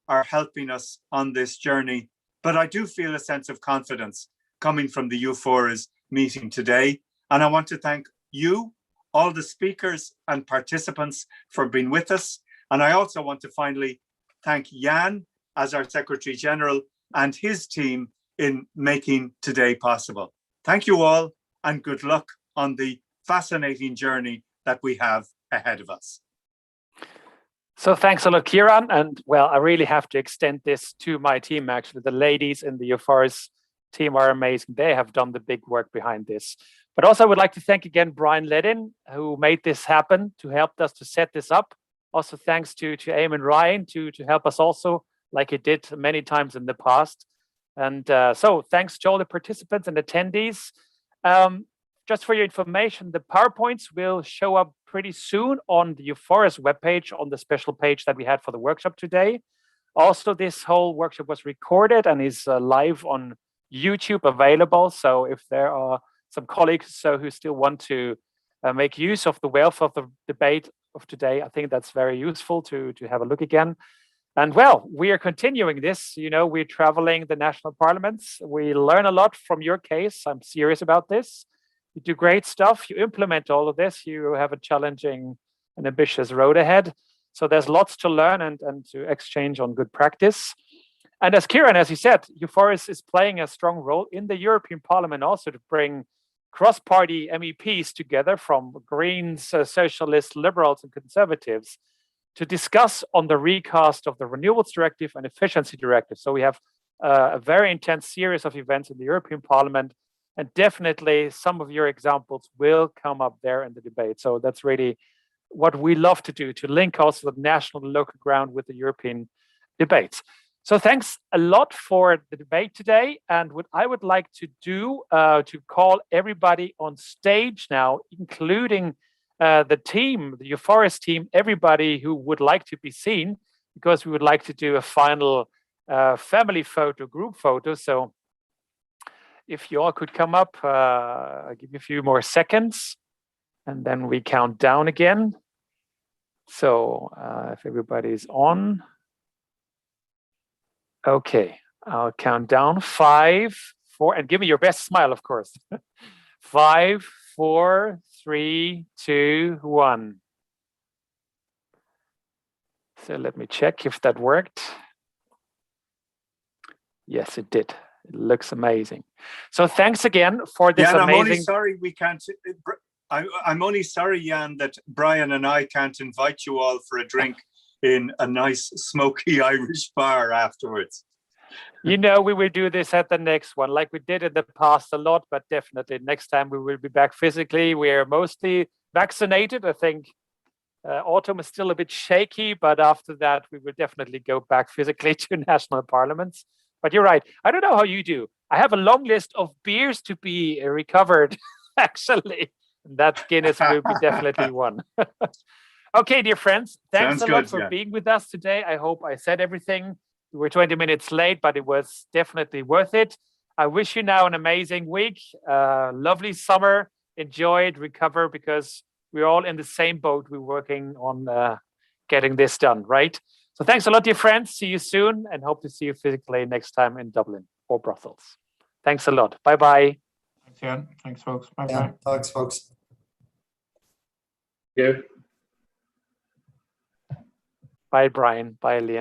are helping us on this journey. But I do feel a sense of confidence coming from the EUFORES meeting today. And I want to thank you, all the speakers and participants, for being with us. And I also want to finally thank Jan as our Secretary General and his team in making today possible. Thank you all, and good luck on the fascinating journey that we have ahead of us. So thanks a lot, Kieran. And well, I really have to extend this to my team, actually. The ladies in the EUFORES team are amazing. They have done the big work behind this. But also I would like to thank again Brian Ledin, who made this happen, to help us to set this up. Also thanks to Eamon Ryan to help us also, like he did many times in the past. And so thanks to all the participants and attendees. Just for your information, the PowerPoints will show up pretty soon on the EUFORES webpage, on the special page that we had for the workshop today. Also, this whole workshop was recorded and is live on YouTube available. So if there are some colleagues who still want to make use of the wealth of the debate of today, I think that's very useful to have a look again. And well, we are continuing this. You know, we're traveling the national parliaments. We learn a lot from your case. I'm serious about this. You do great stuff. You implement all of this. You have a challenging and ambitious road ahead. So there's lots to learn and to exchange on good practice. And as Kieran, as he said, EUFORES is playing a strong role in the European Parliament also to bring cross-party MEPs together from Greens, Socialists, Liberals, and Conservatives to discuss on the recast of the Renewables Directive and Efficiency Directive. So we have a very intense series of events in the European Parliament, and definitely some of your examples will come up there in the debate. So that's really what we love to do, to link also the national and local ground with the European debates. So thanks a lot for the debate today. And what I would like to do to call everybody on stage now, including the team, the EUFORES team, everybody who would like to be seen, because we would like to do a final family photo, group photo. So if you all could come up, I'll give you a few more seconds and then we count down again. So if everybody's on. Okay, I'll count down 5, 4, and give me your best smile, of course. 5, 4, 3, 2, 1. So let me check if that worked. Yes, it did. It looks amazing. So thanks again for this Jan, amazing. I'm only sorry we can't. I'm only sorry, Jan, that Brian and I can't invite you all for a drink in a nice smoky Irish bar afterwards. You know, we will do this at the next one, like we did in the past a lot, but definitely next time we will be back physically. We are mostly vaccinated. I think autumn is still a bit shaky, but after that, we will definitely go back physically to national parliaments. But you're right. I don't know how you do. I have a long list of beers to be recovered, actually. That Guinness will be definitely one. Okay, dear friends, thanks a lot for being with us today. I hope I said everything. We were 20 minutes late, but it was definitely worth it. I wish you now an amazing week, lovely summer. Enjoy it, recover, because we're all in the same boat. We're working on getting this done, right? So thanks a lot, dear friends. See you soon and hope to see you physically next time in Dublin or Brussels. Thanks a lot. Bye-bye. Thanks, Jan. Thanks, folks. Bye-bye. Yeah, thanks, folks. Yeah. Bye, Brian. Bye, Liam.